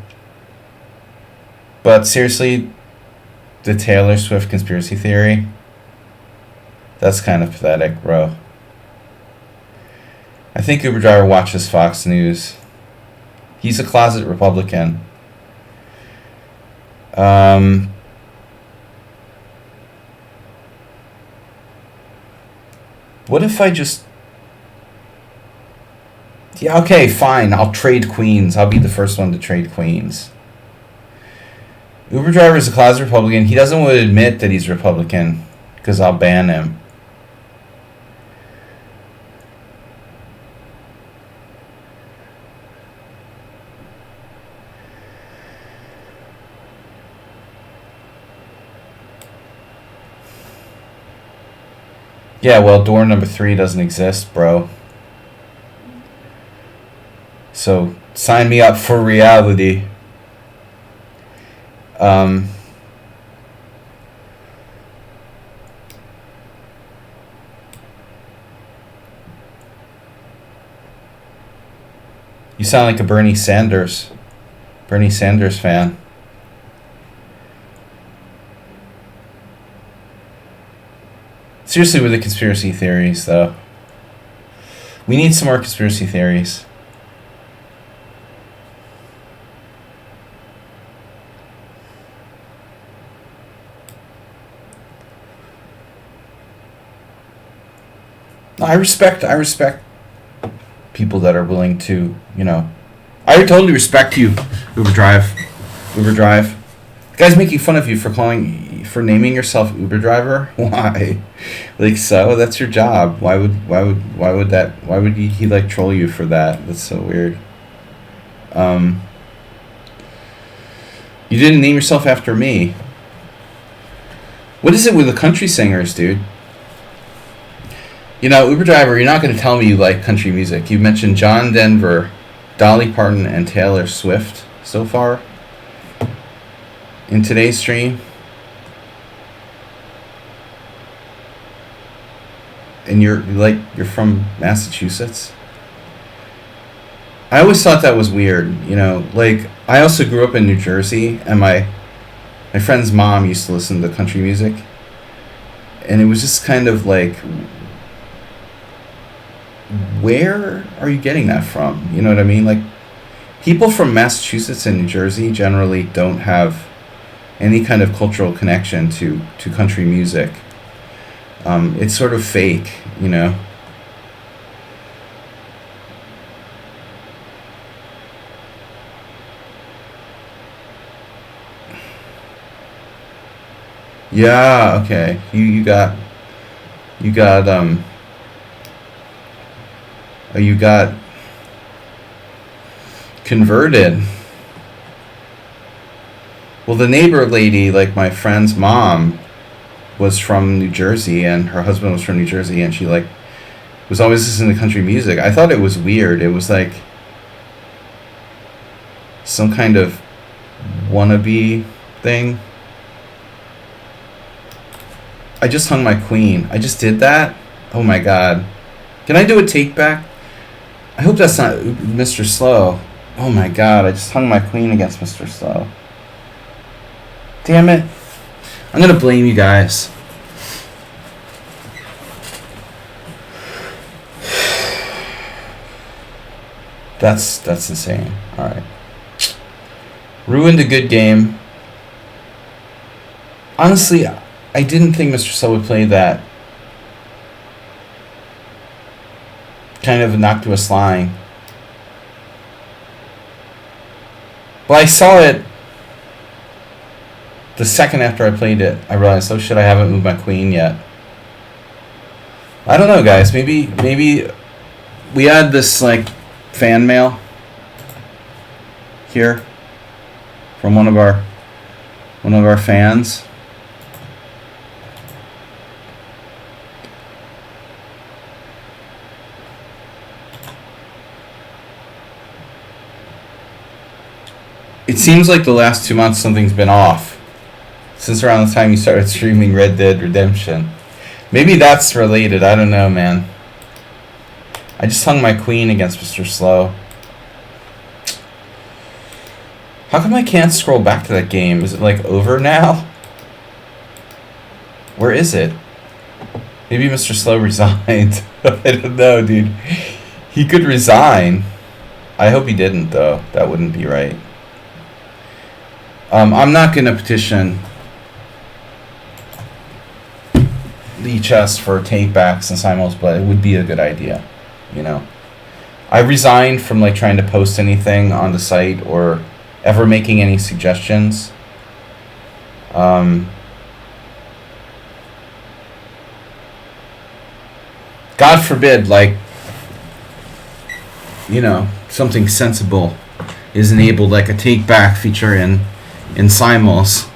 seriously, the Taylor Swift conspiracy theory, that's kind of pathetic, bro. I think Uber driver watches Fox News. He's a closet Republican. What if I just... Yeah, okay, fine. I'll trade queens. I'll be the first one to trade queens. Uber driver is a closet Republican. He doesn't want to admit that he's Republican because I'll ban him. Yeah, well, door number 3 doesn't exist, bro. So, sign me up for reality. You sound like a Bernie Sanders fan. Seriously, with the conspiracy theories, though. We need some more conspiracy theories. I respect people that are willing to, I totally respect you, Uber Drive. Uber Drive. The guy's making fun of you for naming yourself Uber driver. Why? Like, so that's your job. Why would he like troll you for that? That's so weird. Um, you didn't name yourself after me. What is it with the country singers, dude? Uber driver, you're not going to tell me you like country music. You mentioned John Denver, Dolly Parton, and Taylor Swift so far in today's stream. And you're from Massachusetts. I always thought that was weird. Like, I also grew up in New Jersey, and my friend's mom used to listen to country music, and it was just kind of like, where are you getting that from? You know what I mean? Like, people from Massachusetts and New Jersey generally don't have any kind of cultural connection to country music. It's sort of fake. Yeah, okay. You got converted. Well, the neighbor lady, like my friend's mom, was from New Jersey, and her husband was from New Jersey, and she like was always listening to country music. I thought it was weird. It was like some kind of wannabe thing. I just hung my queen. I just did that? Oh my god. Can I do a take back? I hope that's not Mr. Slow. Oh my god, I just hung my queen against Mr. Slow. Damn it. I'm gonna blame you guys. That's insane. Alright. Ruined a good game. Honestly, I didn't think Mr. Slow would play that kind of innocuous line. Well, I saw it the second after I played it. I realized, oh shit, I haven't moved my queen yet. I don't know, guys. Maybe we had this like fan mail here from one of our fans. It seems like the last 2 months something's been off. Since around the time you started streaming Red Dead Redemption. Maybe that's related. I don't know, man. I just hung my queen against Mr. Slow. How come I can't scroll back to that game? Is it like over now? Where is it? Maybe Mr. Slow resigned. I don't know, dude. He could resign. I hope he didn't, though. That wouldn't be right. I'm not going to petition the chest for takebacks and simuls, but it would be a good idea, I resigned from like trying to post anything on the site or ever making any suggestions. God forbid, like, something sensible is enabled, like a take back feature in simuls.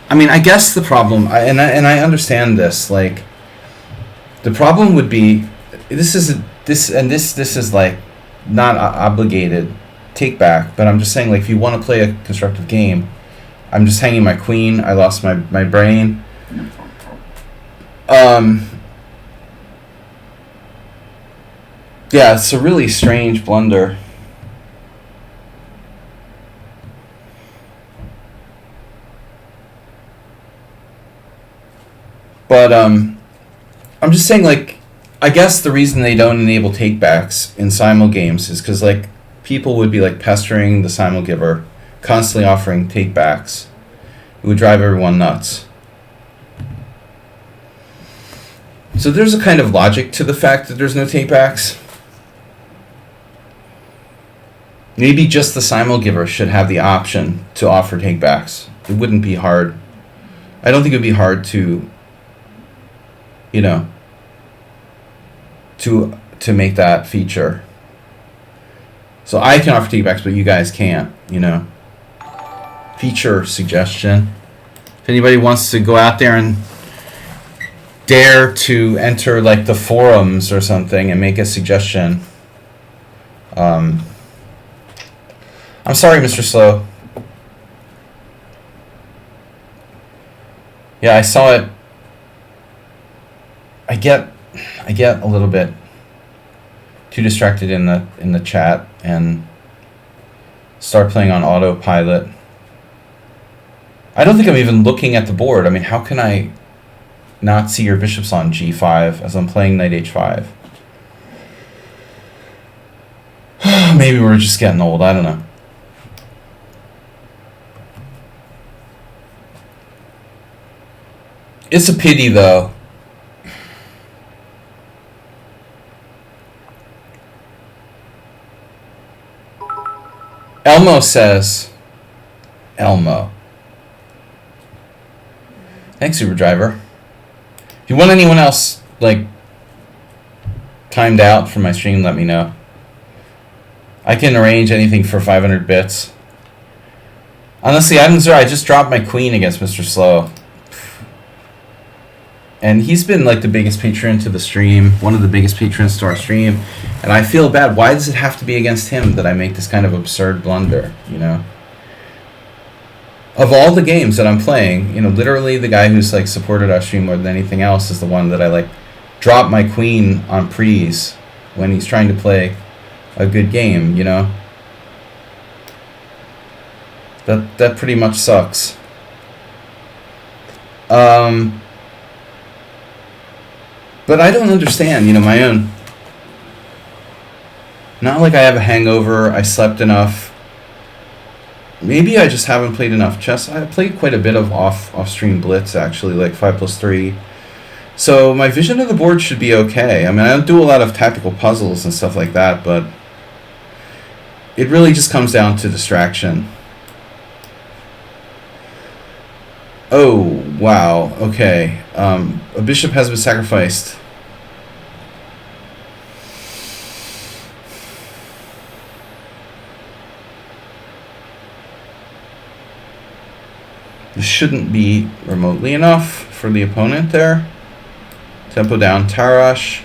I mean, I guess the problem, and I understand this, like, the problem would be, this is like not obligated take back, but I'm just saying, like, if you want to play a constructive game, I'm just hanging my queen, I lost my brain. Yeah, it's a really strange blunder. But I'm just saying, like, I guess the reason they don't enable takebacks in simul games is because, like, people would be like pestering the simul giver, constantly offering takebacks. It would drive everyone nuts. So there's a kind of logic to the fact that there's no takebacks. Maybe just the Simul giver should have the option to offer takebacks. It wouldn't be hard. I don't think it would be hard to, you know, to make that feature. So I can offer takebacks, but you guys can't, you know. Feature suggestion. If anybody wants to go out there and dare to enter like the forums or something and make a suggestion. I'm sorry, Mr. Slow. Yeah, I saw it. I get a little bit too distracted in the chat and start playing on autopilot. I don't think I'm even looking at the board. I mean, how can I not see your bishops on g5 as I'm playing knight h5? Maybe we're just getting old. I don't know. It's a pity, though. Elmo says, Elmo. Thanks, Uber driver. If you want anyone else, like, timed out from my stream, let me know. I can arrange anything for 500 bits. Honestly, I just dropped my queen against Mr. Slow. And he's been, like, the biggest patron to the stream. One of the biggest patrons to our stream. And I feel bad. Why does it have to be against him that I make this kind of absurd blunder, you know? Of all the games that I'm playing, you know, literally the guy who's, like, supported our stream more than anything else is the one that I, like, drop my queen on prees when he's trying to play a good game, you know? That pretty much sucks. But I don't understand, you know, my own. Not like I have a hangover, I slept enough. Maybe I just haven't played enough chess. I played quite a bit of off-stream blitz, actually, like 5+3. So my vision of the board should be okay. I mean, I don't do a lot of tactical puzzles and stuff like that, but it really just comes down to distraction. Oh, wow, okay. A bishop has been sacrificed. This shouldn't be remotely enough for the opponent there. Tempo down, Tarash.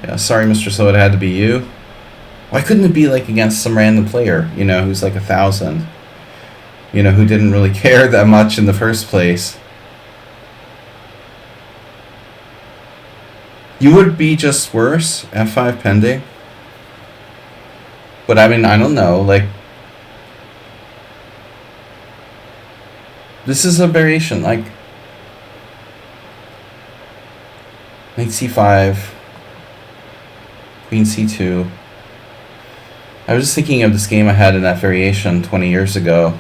Yeah, sorry, Mr. Slow, it had to be you. Why couldn't it be like against some random player, you know, who's like 1,000? You know, who didn't really care that much in the first place? You would be just worse, f5 pending. But I mean, I don't know, like, this is a variation, like, knight c5, queen c2. I was just thinking of this game I had in that variation 20 years ago.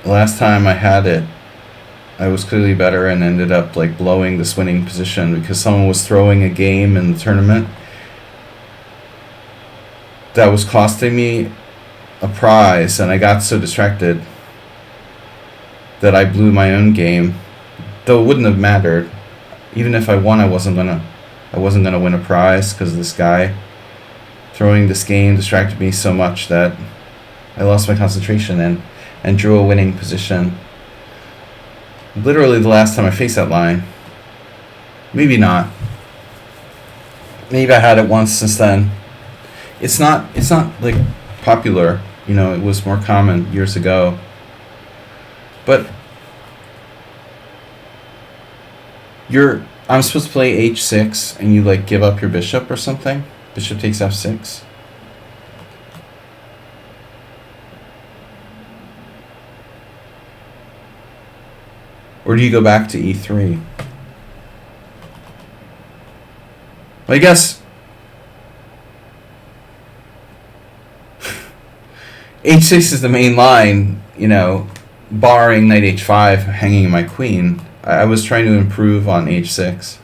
The last time I had it, I was clearly better and ended up like blowing this winning position because someone was throwing a game in the tournament that was costing me a prize, and I got so distracted that I blew my own game. Though it wouldn't have mattered. Even if I won, I wasn't gonna win a prize because this guy throwing this game distracted me so much that I lost my concentration and drew a winning position. Literally the last time I faced that line. Maybe not. Maybe I had it once since then. It's not like popular, you know, it was more common years ago. But I'm supposed to play h6 and you like give up your bishop or something? Bishop takes f6. Or do you go back to e3? Well, I guess h6 is the main line, you know. barring knight h5, hanging my queen, I was trying to improve on h6.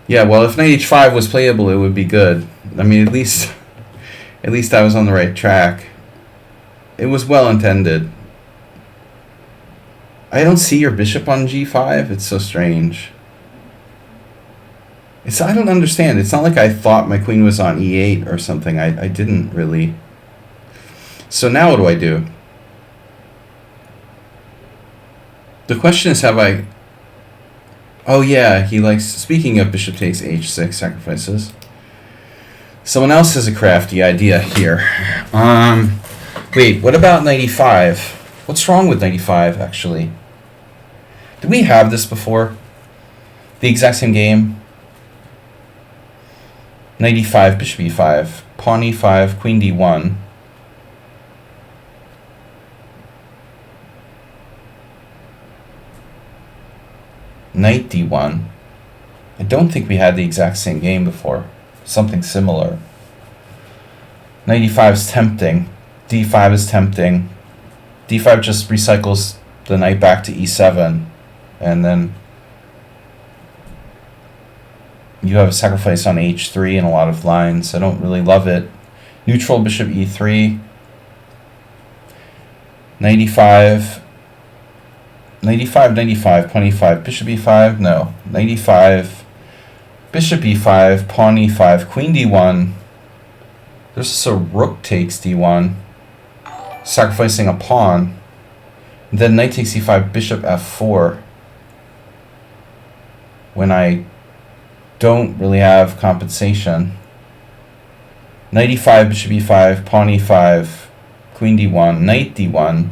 Yeah, well, if knight h5 was playable, it would be good. I mean, at least I was on the right track. It was well intended. I don't see your bishop on g5. It's so strange. I don't understand. It's not like I thought my queen was on e8 or something. I didn't really. So now what do I do? The question is, have I... Oh yeah, he likes... Speaking of bishop takes h6 sacrifices. Someone else has a crafty idea here. Wait, what about knight e5? What's wrong with knight e5, actually? Did we have this before? The exact same game? Knight e5, bishop e5, pawn e5, queen d1. Knight d1. I don't think we had the exact same game before. Something similar. Knight e5 is tempting. d5 is tempting. d5 just recycles the knight back to e7. And then you have a sacrifice on h3 in a lot of lines. I don't really love it. Neutral bishop e3. Knight e5. Knight e5, knight e5, pawn e5, bishop e5. No. Knight e5, bishop e5, pawn e5, queen d1. There's also rook takes d1, sacrificing a pawn. Then knight takes e5, bishop f4. When I don't really have compensation. Knight e5, bishop e5, pawn e5, queen d1, knight d1.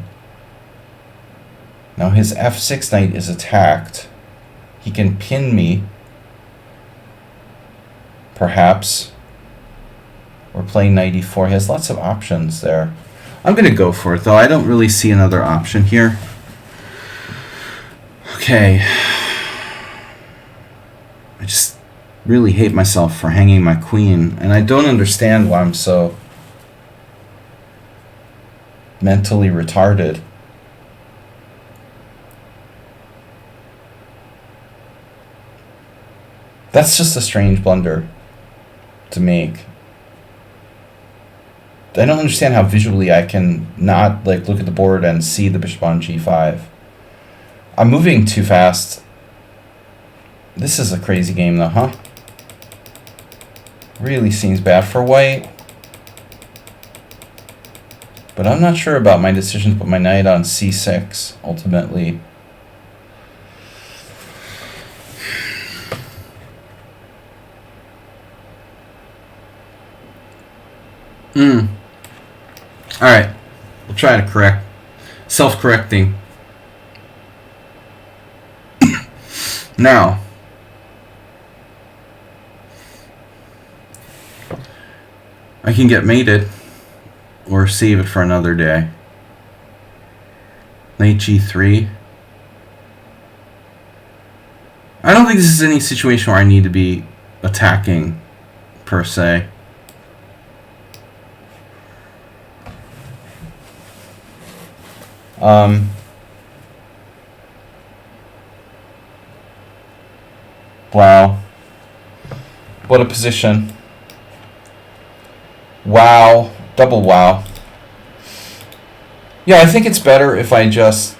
Now his f6 knight is attacked. He can pin me, perhaps, or play knight e4. He has lots of options there. I'm going to go for it, though. I don't really see another option here. Okay. I just really hate myself for hanging my queen, and I don't understand why I'm so mentally retarded. That's just a strange blunder to make. I don't understand how visually I can not look at the board and see the bishop on g5. I'm moving too fast. This is a crazy game though, huh? Really seems bad for white. But I'm not sure about my decision to put my knight on c6 ultimately. Alright, we'll try to correct. Self-correcting. Now, I can get mated or save it for another day. Knight g3. I don't think this is any situation where I need to be attacking, per se. Wow. What a position. Wow. Double wow. Yeah, I think it's better if I just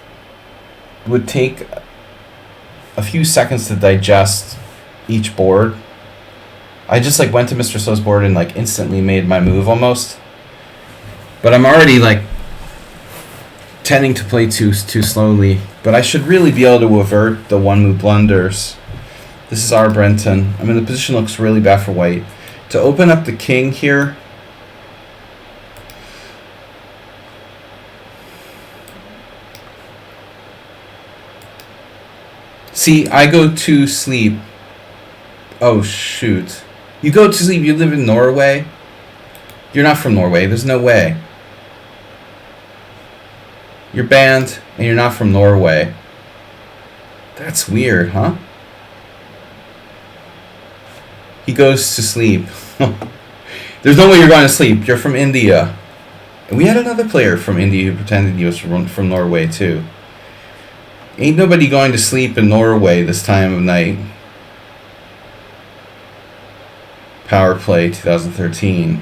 would take a few seconds to digest each board. I just went to Mr. So's board and instantly made my move almost. But I'm already tending to play too slowly. But I should really be able to avert the one move blunders. This is our Brenton. I mean, the position looks really bad for white. To open up the king here. See, I go to sleep. Oh, shoot. You go to sleep. You live in Norway? You're not from Norway. There's no way. You're banned, and you're not from Norway. That's weird, huh? He goes to sleep. There's no way you're going to sleep. You're from India. And we had another player from India who pretended he was from Norway too. Ain't nobody going to sleep in Norway this time of night. Power Play 2013.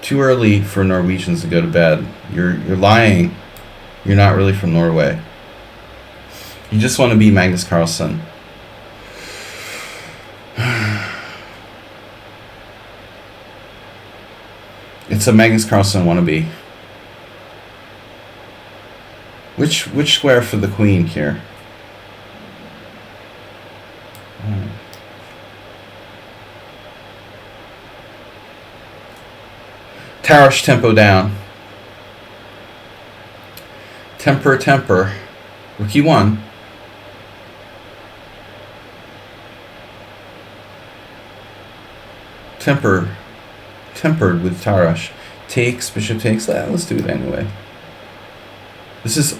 Too early for Norwegians to go to bed. You're lying. You're not really from Norway. You just want to be Magnus Carlsen. It's a Magnus Carlsen wannabe. Which square for the queen here? Tarish tempo down. Temper. Rook e1. Tempered with Tarash. Takes, bishop takes. Let's do it anyway. This is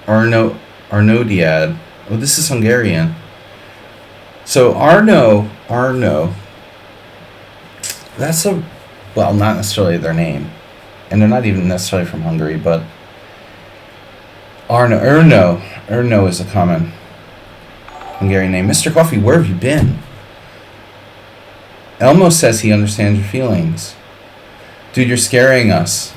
Arnodiad. Oh, this is Hungarian. So Arno. That's well, not necessarily their name. And they're not even necessarily from Hungary, but Erno is a common Hungarian name. Mr. Coffee, where have you been? Elmo says he understands your feelings. Dude, you're scaring us.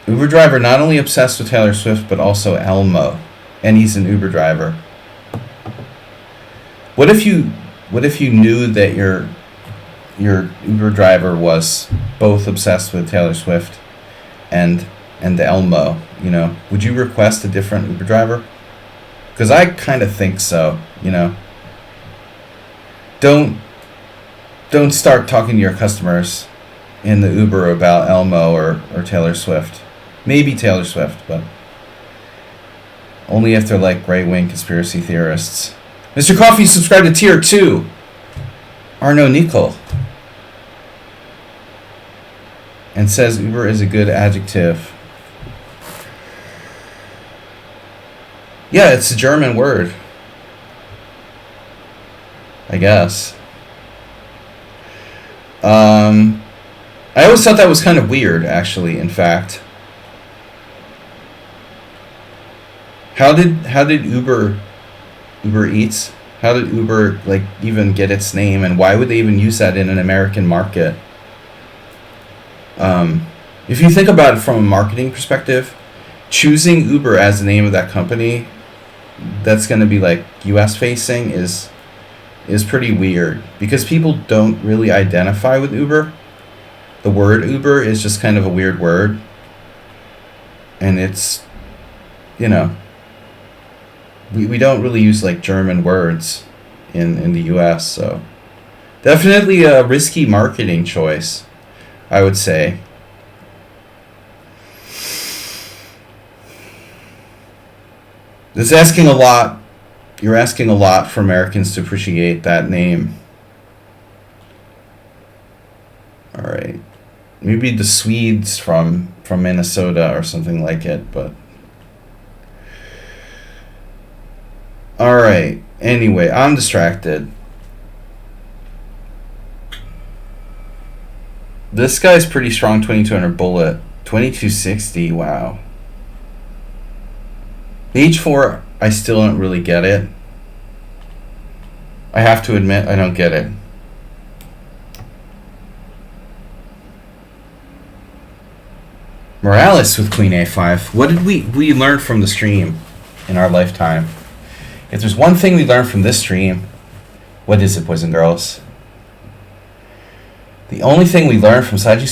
Uber driver not only obsessed with Taylor Swift, but also Elmo. And he's an Uber driver. What if you knew that your Uber driver was both obsessed with Taylor Swift and Elmo, you know? Would you request a different Uber driver? Because I kind of think so, you know? Don't start talking to your customers in the Uber about Elmo or Taylor Swift. Maybe Taylor Swift, but only if they're like right-wing conspiracy theorists. Mr. Coffee subscribed to Tier 2. Arno Nicol. And says Uber is a good adjective. Yeah, it's a German word. I guess. I always thought that was kind of weird, actually, in fact. How did Uber Eats, how did Uber like even get its name, and why would they even use that in an American market? If you think about it from a marketing perspective, choosing Uber as the name of that company that's going to be like US facing is pretty weird, because people don't really identify with Uber. The word Uber is just kind of a weird word, and it's, you know, we don't really use like German words in the US, so definitely a risky marketing choice, I would say. It's asking a lot. You're asking a lot for Americans to appreciate that name. All right. Maybe the Swedes from Minnesota or something like it, but all right. Anyway, I'm distracted. This guy's pretty strong, 2200 bullet. 2260, wow. The H4, I still don't really get it. I have to admit, I don't get it. Morales with Queen A5. What did we learn from the stream in our lifetime? If there's one thing we learned from this stream, what is it, boys and girls? The only thing we learned from Saji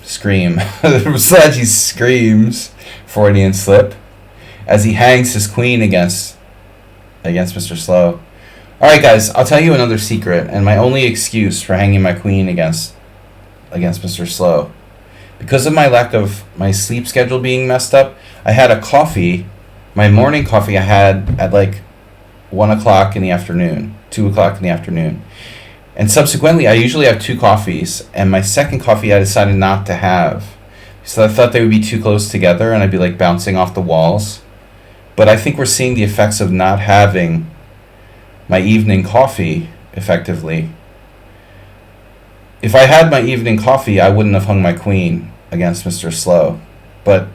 Saji screams, Freudian slip, as he hangs his queen against Mr. Slow. Alright guys, I'll tell you another secret, and my only excuse for hanging my queen against Mr. Slow. Because of my lack of my sleep schedule being messed up, I had a coffee, my morning coffee I had at like 1 o'clock in the afternoon, 2 o'clock in the afternoon. And subsequently, I usually have 2 coffees, and my second coffee I decided not to have. So I thought they would be too close together, and I'd be like bouncing off the walls. But I think we're seeing the effects of not having my evening coffee effectively. If I had my evening coffee, I wouldn't have hung my queen against Mr. Slow. But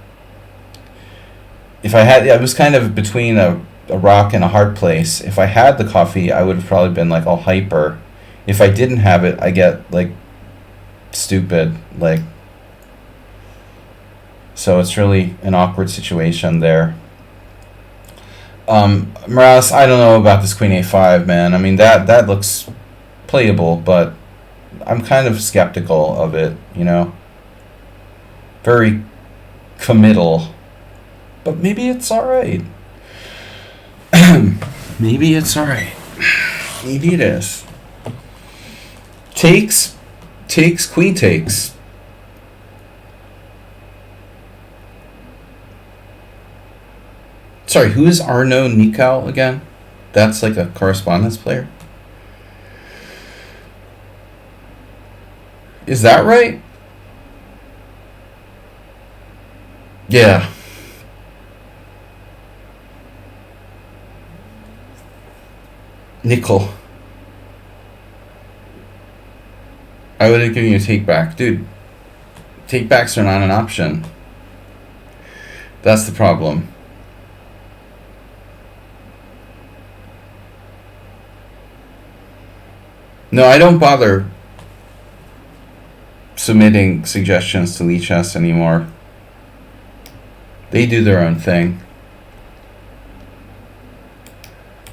if I had, yeah, it was kind of between a rock and a hard place. If I had the coffee, I would have probably been like all hyper. If I didn't have it, I get like stupid. Like, so it's really an awkward situation there. Morales, I don't know about this Queen A5, man. I mean, that looks playable, but I'm kind of skeptical of it, you know? Very committal. But maybe it's alright. Maybe it's alright. Maybe it is. Takes, queen takes. Sorry, who is Arno Nikau again? That's like a correspondence player? Is that right? Yeah. Nickel. I would have given you a take back. Dude, take backs are not an option. That's the problem. No, I don't bother submitting suggestions to Lichess anymore. They do their own thing.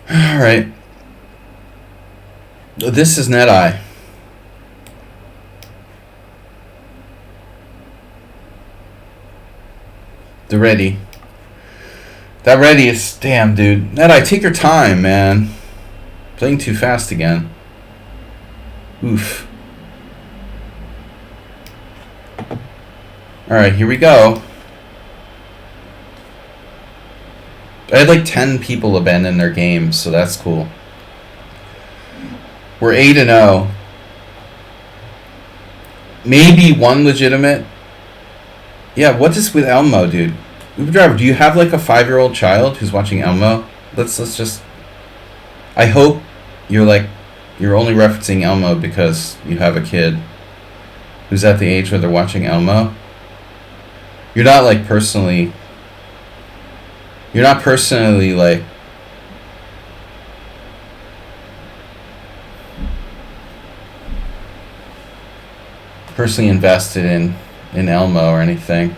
Alright. This is NetEye. The ready. That ready is... Damn, dude. NetEye, take your time, man. Playing too fast again. Oof. Alright, here we go. I had like 10 people abandon their games, so that's cool. We're 8-0. Maybe one legitimate. Yeah, what is with Elmo, dude? Uber Driver, do you have like a 5-year-old child who's watching Elmo? Let's just... I hope you're only referencing Elmo because you have a kid who's at the age where they're watching Elmo. You're not like personally... You're not personally like... personally invested in Elmo or anything.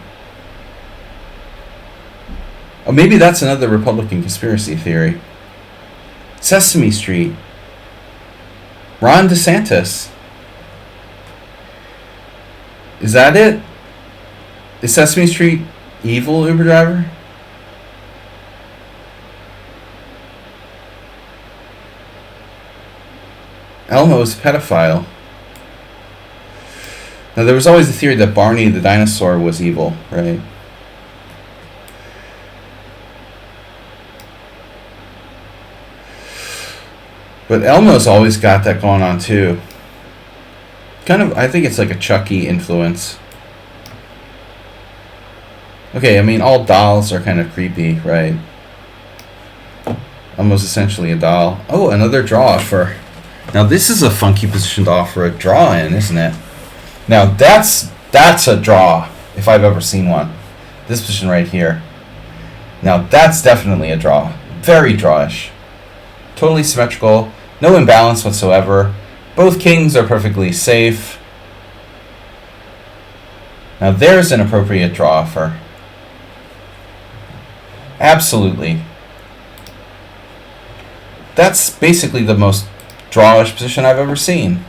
Oh, maybe that's another Republican conspiracy theory. Sesame Street. Ron DeSantis. Is that it? Is Sesame Street evil, Uber driver? Elmo's a pedophile. Now, there was always the theory that Barney the dinosaur was evil, right? But Elmo's always got that going on, too. Kind of, I think it's like a Chucky influence. Okay, I mean, all dolls are kind of creepy, right? Elmo's essentially a doll. Oh, another draw for... Now, this is a funky position to offer a draw in, isn't it? Now, that's a draw, if I've ever seen one. This position right here. Now, that's definitely a draw. Very drawish. Totally symmetrical. No imbalance whatsoever. Both kings are perfectly safe. Now, there's an appropriate draw offer. Absolutely. That's basically the most drawish position I've ever seen.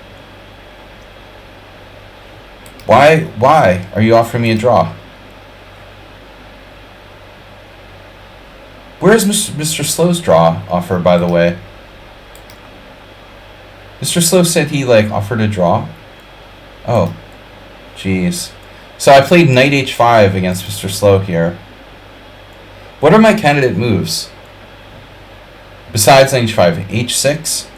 Why are you offering me a draw? Where's Mr. Slow's draw offer, by the way? Mr. Slow said he, offered a draw? Oh. Jeez. So I played knight h5 against Mr. Slow here. What are my candidate moves? Besides knight h5, h6?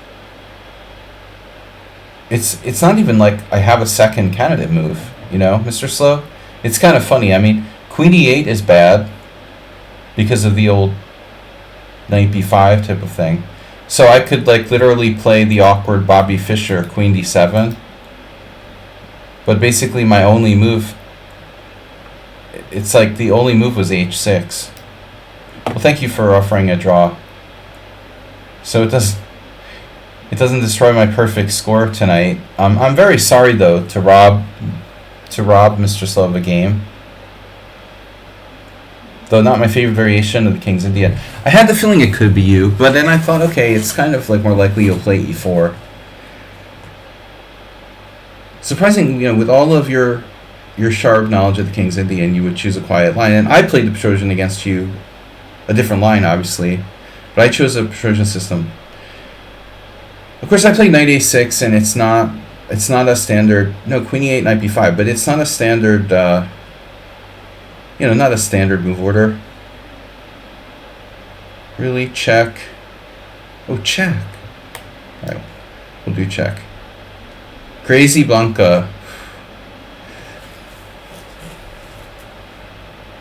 It's not even like I have a second candidate move, you know, Mr. Slow? It's kind of funny. I mean, queen e8 is bad because of the old knight b5 type of thing. So I could like literally play the awkward Bobby Fischer queen d7. But basically my only move, it's like the only move was h6. Well, thank you for offering a draw. So it doesn't destroy my perfect score tonight. I'm very sorry though to rob Mr. Slow of a game. Though not my favorite variation of the King's Indian. I had the feeling it could be you, but then I thought, okay, it's kind of like more likely you'll play e4. Surprising, with all of your sharp knowledge of the King's Indian, you would choose a quiet line. And I played the Petrosian against you, a different line, obviously, but I chose a Petrosian system. Of course, I played knight a6, and it's not a standard. No, queen e8, knight b5, but it's not a standard. Not a standard move order. Really, check. Oh, check. All right, we'll do check. Crazy Blanca.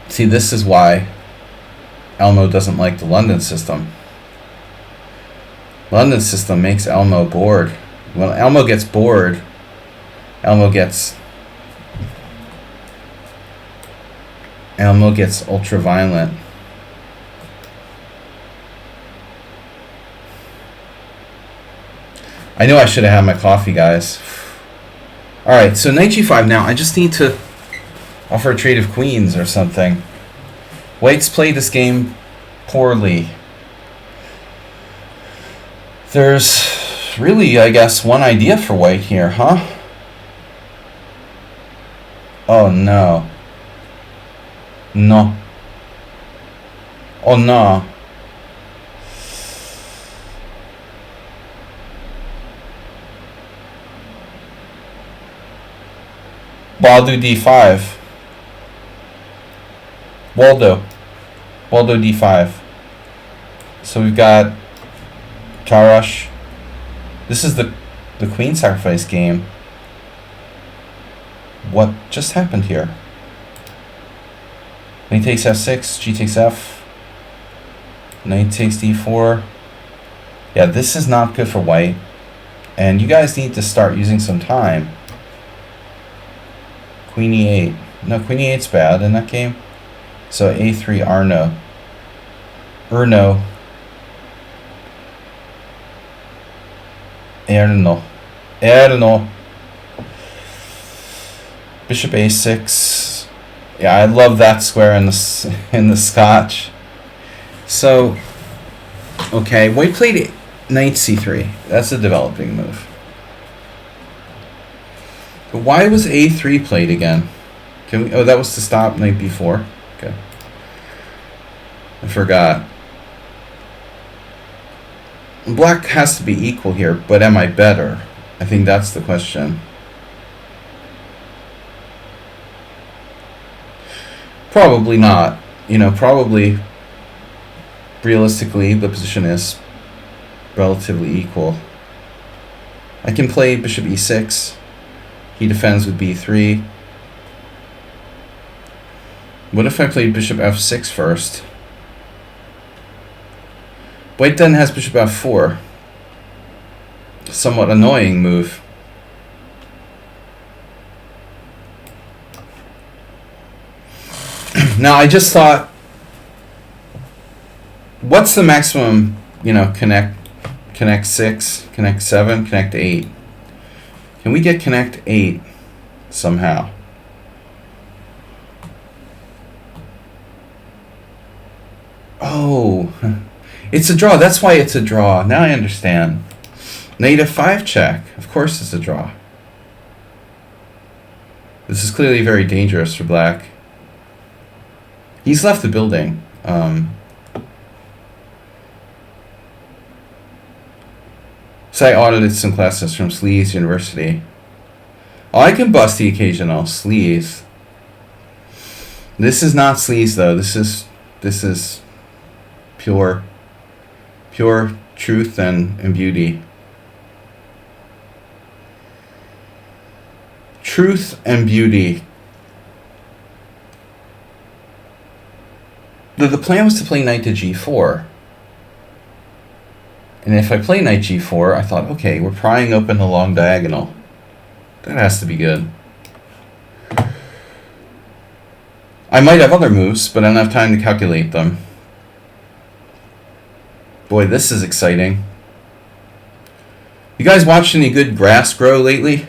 See, this is why Elmo doesn't like the London system. London system makes Elmo bored. When Elmo gets bored, Elmo gets ultra violent. I know I should have had my coffee, guys. Alright, so knight g5 now. I just need to offer a trade of queens or something. White's played this game poorly. There's really, I guess, one idea for white here, huh? Oh no. No. Oh no. Waldo d5. Waldo d5. So we've got Tarash. This is the queen sacrifice game. What just happened here? Knight takes f6, g takes f. Knight takes d4. Yeah, this is not good for white. And you guys need to start using some time. Queen e8. No, queen e8's bad in that game. So a3 Arno. Erno. Erno. Bishop a6. Yeah, I love that square in the Scotch. So, okay, white played knight c3. That's a developing move. But why was a3 played again? Oh, that was to stop knight b4. Okay. I forgot. Black has to be equal here, but am I better? I think that's the question. Probably not. Probably realistically the position is relatively equal. I can play bishop e6. He defends with b3. What if I played bishop f6 first? White then has bishop f4. Somewhat annoying move. Now I just thought, what's the maximum, connect 6, connect 7, connect 8? Can we get connect 8 somehow? Oh, it's a draw. That's why it's a draw. Now I understand. Knight f5 check. Of course it's a draw. This is clearly very dangerous for black. He's left the building. So I audited some classes from Sleaze University. Oh, I can bust the occasional Sleaze. This is not Sleaze though. This is pure truth and beauty. Truth and beauty. The plan was to play knight to g4. And if I play knight g4, I thought, okay, we're prying open the long diagonal. That has to be good. I might have other moves, but I don't have time to calculate them. Boy, this is exciting. You guys watched any good grass grow lately?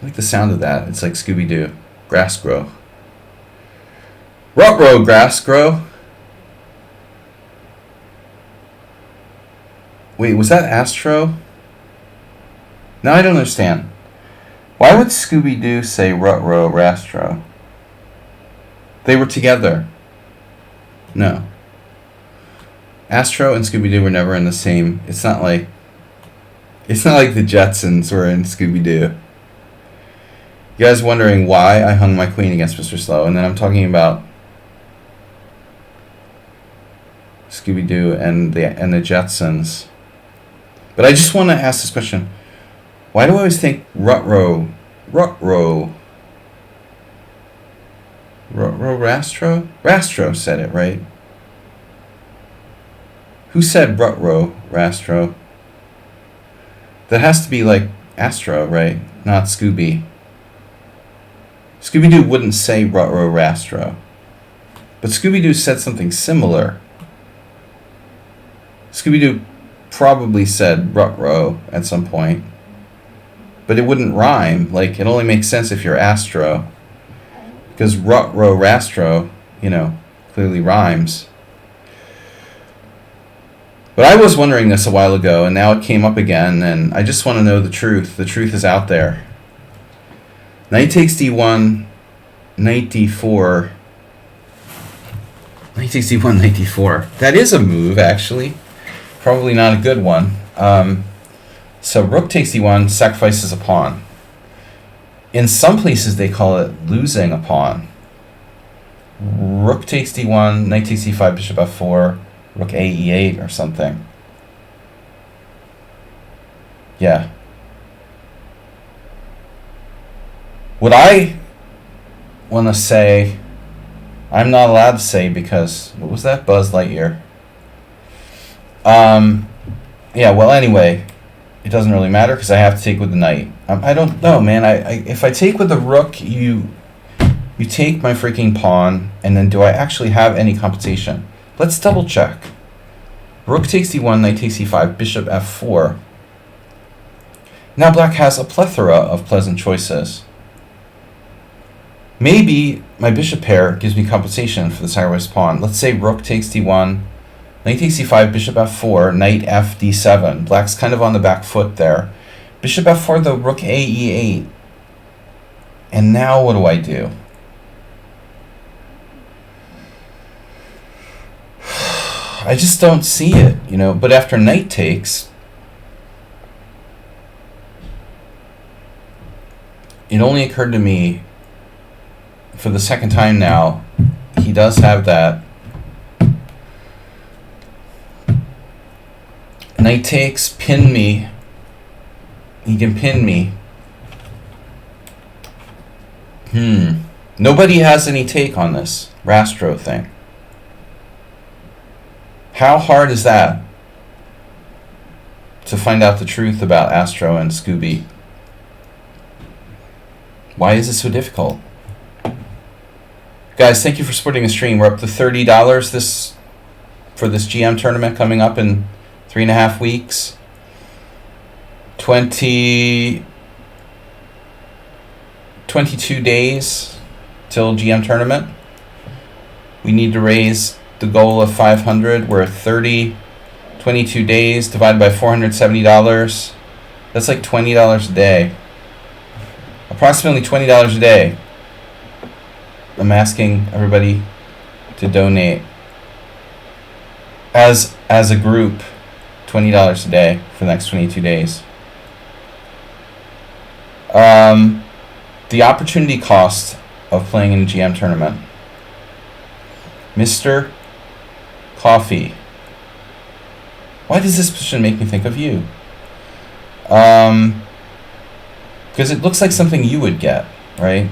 I like the sound of that. It's like Scooby-Doo. Grass grow. Ruh-roh, grass grow. Wait, was that Astro? No, I don't understand. Why would Scooby-Doo say ruh-roh, Rastro? They were together. No. Astro and Scooby-Doo were never in the same... It's not like the Jetsons were in Scooby-Doo. You guys wondering why I hung my queen against Mr. Slow, and then I'm talking about Scooby-Doo and the Jetsons. But I just want to ask this question. Why do I always think ruh-roh, Rastro? Rastro said it, right? Who said ruh-roh, Rastro? That has to be like Astro, right? Not Scooby. Scooby-Doo wouldn't say ruh-roh, Rastro. But Scooby-Doo said something similar. Scooby-Doo probably said ruh-roh at some point. But it wouldn't rhyme. Like, it only makes sense if you're Astro. Because ruh-roh, Rastro, clearly rhymes. But I was wondering this a while ago, and now it came up again, and I just want to know the truth. The truth is out there. Knight takes d1, knight d4. Knight takes d1, knight d4. That is a move, actually. Probably not a good one. So rook takes d1, sacrifices a pawn. In some places they call it losing a pawn. Rook takes d1, knight takes d5, bishop f4, rook a e8 or something. Yeah. What I want to say, I'm not allowed to say because, what was that? Buzz Lightyear. Yeah, well, anyway, it doesn't really matter because I have to take with the knight. I don't know, man. If I take with the rook, you take my freaking pawn, and then do I actually have any compensation? Let's double check. Rook takes d1, knight takes e5, bishop f4. Now black has a plethora of pleasant choices. Maybe my bishop pair gives me compensation for the sacrificed pawn. Let's say rook takes d1, knight takes e5, bishop f4, knight f d7. Black's kind of on the back foot there. Bishop f4, though, rook a e8. And now what do I do? I just don't see it, But after knight takes, it only occurred to me for the second time now, he does have that. Knight takes, pin me. He can pin me. Nobody has any take on this Rastro thing. How hard is that to find out the truth about Astro and Scooby? Why is it so difficult? Guys, thank you for supporting the stream. We're up to $30 for this GM tournament coming up in 3.5 weeks. 22 days till GM tournament. We need to raise the goal of 500. We're at 22 days divided by $470. That's like $20 a day. Approximately $20 a day. I'm asking everybody to donate as a group, $20 a day for the next 22 days. The opportunity cost of playing in a GM tournament. Mr. Coffee. Why does this position make me think of you? Because it looks like something you would get, right?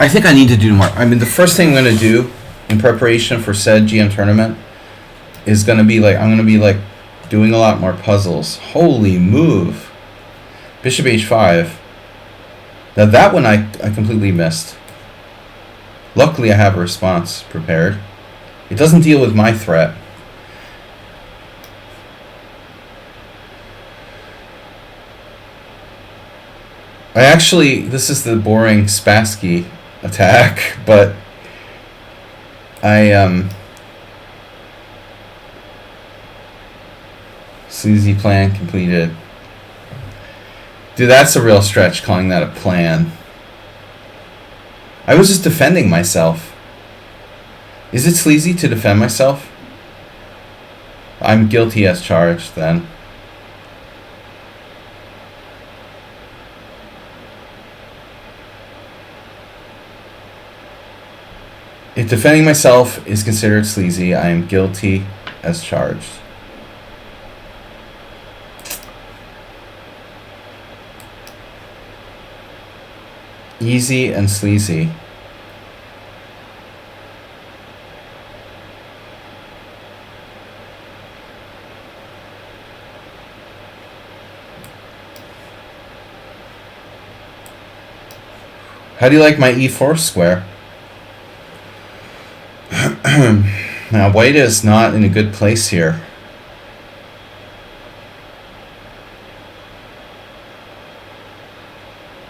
I think I need to do more. I mean, the first thing I'm going to do in preparation for said GM tournament is going to be like, I'm going to be like doing a lot more puzzles. Holy move. Bishop h5. Now that one I completely missed. Luckily I have a response prepared. It doesn't deal with my threat. This is the boring Spassky attack, but sleazy plan completed. Dude, that's a real stretch calling that a plan. I was just defending myself. Is it sleazy to defend myself? I'm guilty as charged then. If defending myself is considered sleazy, I am guilty as charged. Easy and sleazy. How do you like my e4 square? Now, white is not in a good place here.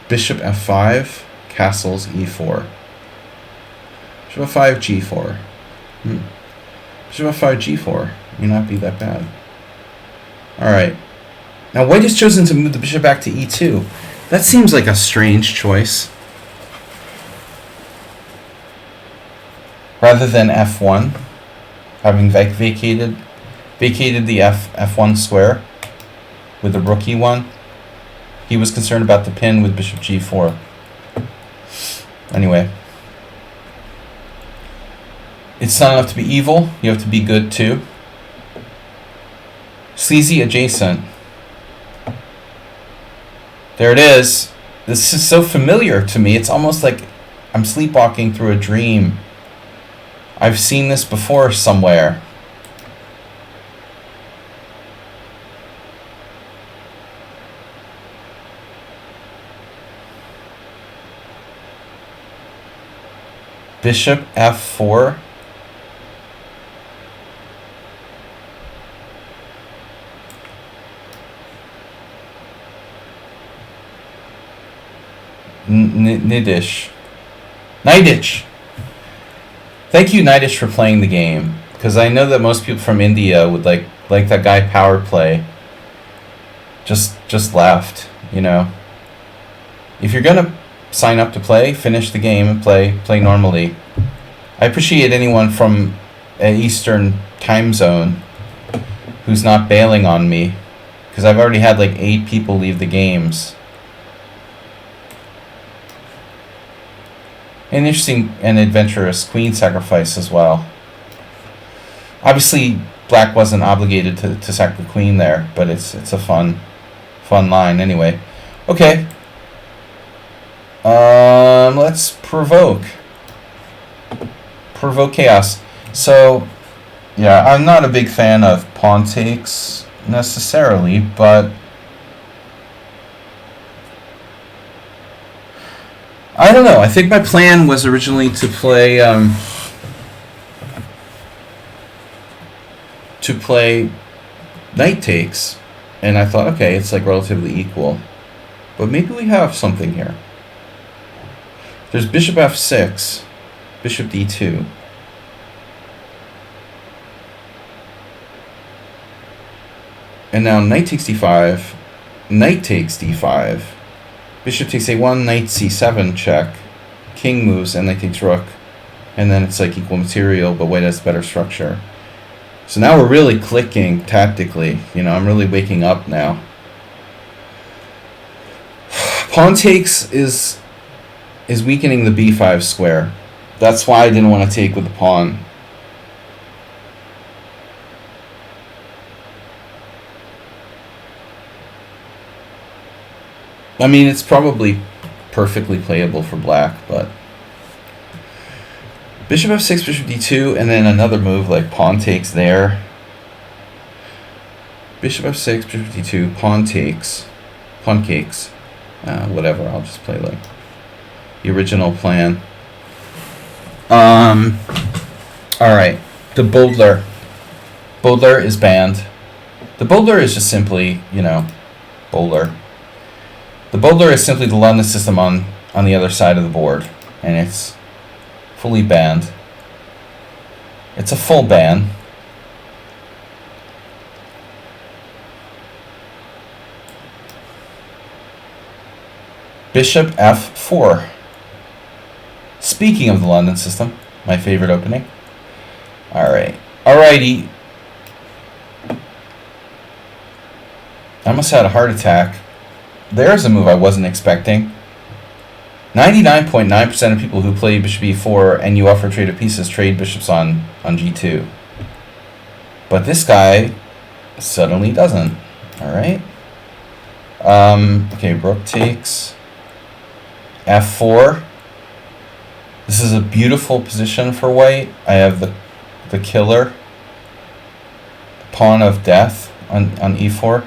Bishop f5, castles e4. Bishop f5, g4. Bishop f5, g4. May not be that bad. Alright. Now, white has chosen to move the bishop back to e2. That seems like a strange choice. Rather than f1, having vacated the f1 square with the rook e1, he was concerned about the pin with bishop g4. Anyway, it's not enough to be evil, you have to be good too. Sleazy adjacent. There it is. This is so familiar to me. It's almost like I'm sleepwalking through a dream. I've seen this before somewhere. Bishop f4. Nidish. Nidish. Thank you, Nidish, for playing the game, because I know that most people from India would like that guy Power Play. Just left, you know. If you're gonna sign up to play, finish the game and play normally. I appreciate anyone from an Eastern time zone who's not bailing on me, because I've already had like 8 people leave the games. An interesting and adventurous queen sacrifice as well. Obviously, black wasn't obligated to sack the queen there, but it's a fun line anyway. Okay. Let's provoke chaos. So, yeah, I'm not a big fan of pawn takes necessarily, but I don't know. I think my plan was originally to play knight takes, and I thought, okay, it's like relatively equal, but maybe we have something here. There's bishop f6, bishop d2. And now knight takes d5, knight takes d5. Bishop takes a1, knight c7 check, king moves, and knight takes rook, and then it's like equal material, but white has better structure. So now we're really clicking tactically. You know, I'm really waking up now. Pawn takes is weakening the b5 square. That's why I didn't want to take with the pawn. I mean, it's probably perfectly playable for black, but Bishop f6, bishop d2, and then another move like pawn takes there. Bishop f6, bishop d2, pawn takes, pawn cakes. Whatever, I'll just play like the original plan. Alright, the Bodler. Bodler is banned. The Bodler is just simply, you know, Bodler. The Bodler is simply the London system on the other side of the board, and it's fully banned. It's a full ban. Bishop f4. Speaking of the London system, my favorite opening. Alrighty. I almost had a heart attack. There's a move I wasn't expecting. 99.9% of people who play bishop e4 and you offer trade of pieces trade bishops on g2. But this guy suddenly doesn't. Alright. Okay, rook takes. f4. This is a beautiful position for white. I have the killer. Pawn of death on e4.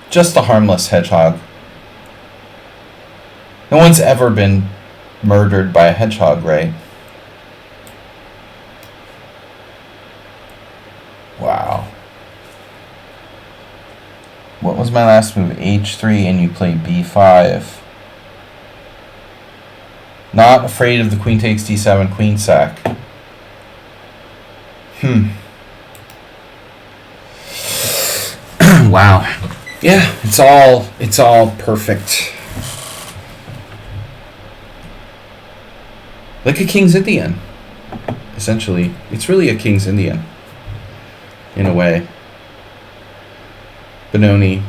Just a harmless hedgehog. No one's ever been murdered by a hedgehog, right? Wow. What was my last move? h3 and you play b5. Not afraid of the queen takes d7, queen sack. Wow. Yeah, it's all perfect. Like a King's Indian. Essentially, it's really a King's Indian in a way. Benoni.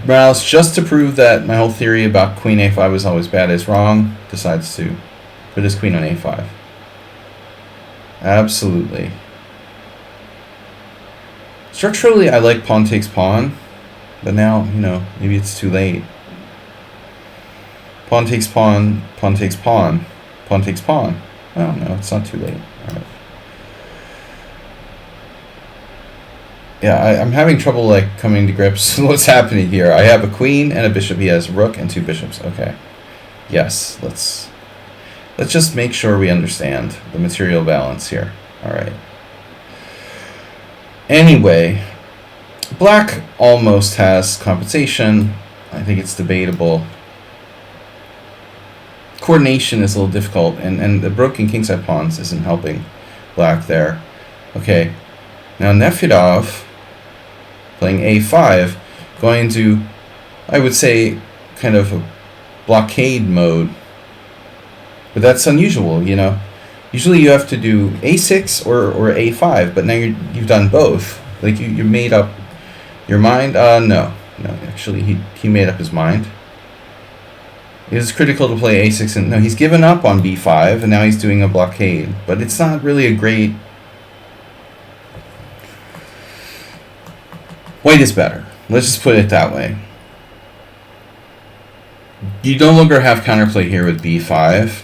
Morales, just to prove that my whole theory about queen a5 was always bad is wrong, decides to put his queen on a5. Absolutely. Structurally, I like pawn takes pawn, but now, you know, maybe it's too late. Pawn takes pawn, pawn takes pawn, pawn takes pawn. Oh, no, it's not too late. All right. Yeah, I'm having trouble, like, coming to grips with what's happening here. I have a queen and a bishop. He has a rook and two bishops. Okay. Yes, let's just make sure we understand the material balance here. All right. Anyway, black almost has compensation. I think it's debatable. Coordination is a little difficult, and the broken kingside pawns isn't helping black there. Okay, now Nefedov playing a5, going to, I would say, kind of a blockade mode. But that's unusual, you know. Usually you have to do a6 or a5, but now you've done both. Like you made up your mind. No, actually he made up his mind. It is critical to play a6, and no, he's given up on b5, and now he's doing a blockade. But it's not really a great. White is better. Let's just put it that way. You no longer have counterplay here with b5.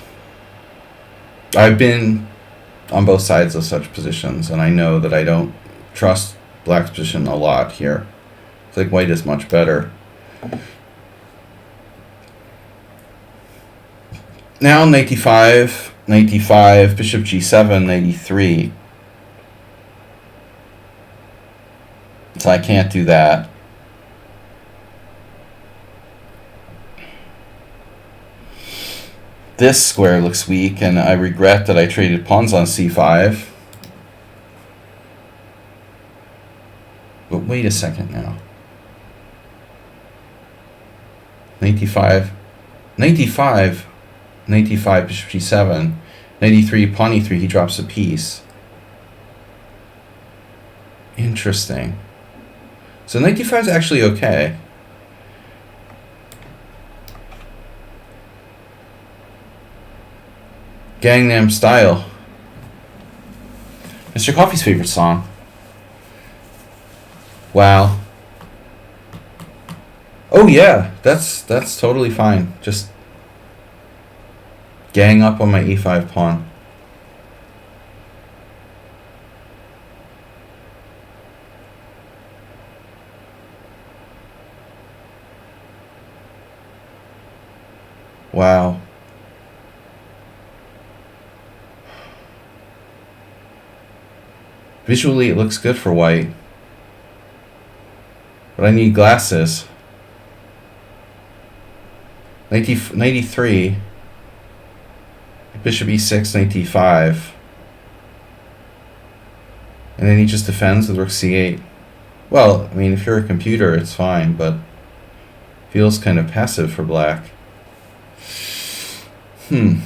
I've been on both sides of such positions, and I know that I don't trust black's position a lot here. I think white is much better. Now knight d5, bishop g7, knight e3. So I can't do that. This square looks weak, and I regret that I traded pawns on c5. But wait a second now. Knight d5, bishop g7, knight e3, pawn e3, he drops a piece. Interesting. So knight d5 is actually okay. Gangnam Style. Mr. Coffee's favorite song. Wow. Oh yeah, that's totally fine. Just gang up on my e5 pawn. Wow. Visually, it looks good for white. But I need glasses. 93. Bishop e6, knight d5. And then he just defends with rook c8. Well, I mean, if you're a computer, it's fine, but feels kind of passive for black. I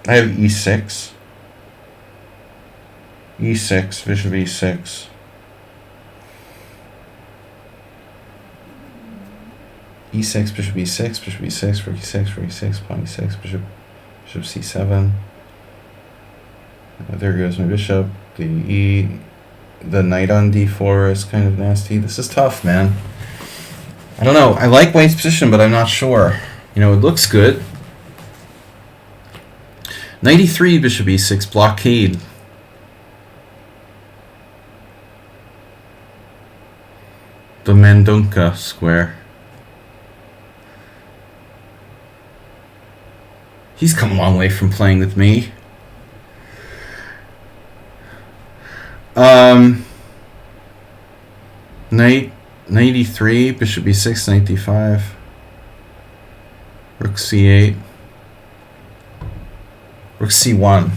have e6. e6, bishop e6. e6, bishop e6, bishop e6, rook e6, rook e6, pawn e6, bishop c7. There goes my bishop. The knight on d4 is kind of nasty. This is tough, man. I don't know. I like white's position, but I'm not sure. You know, it looks good. 93, bishop e6, blockade. The Mendonca square. He's come a long way from playing with me. Knight 93, bishop e6, knight d5, rook c8, rook c1.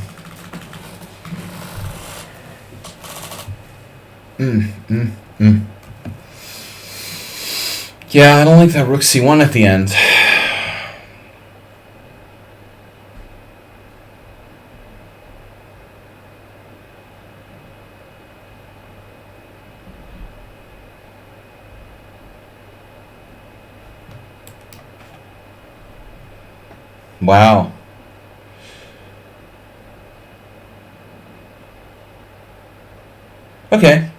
Yeah, I don't like that rook c1 at the end. Wow. Okay.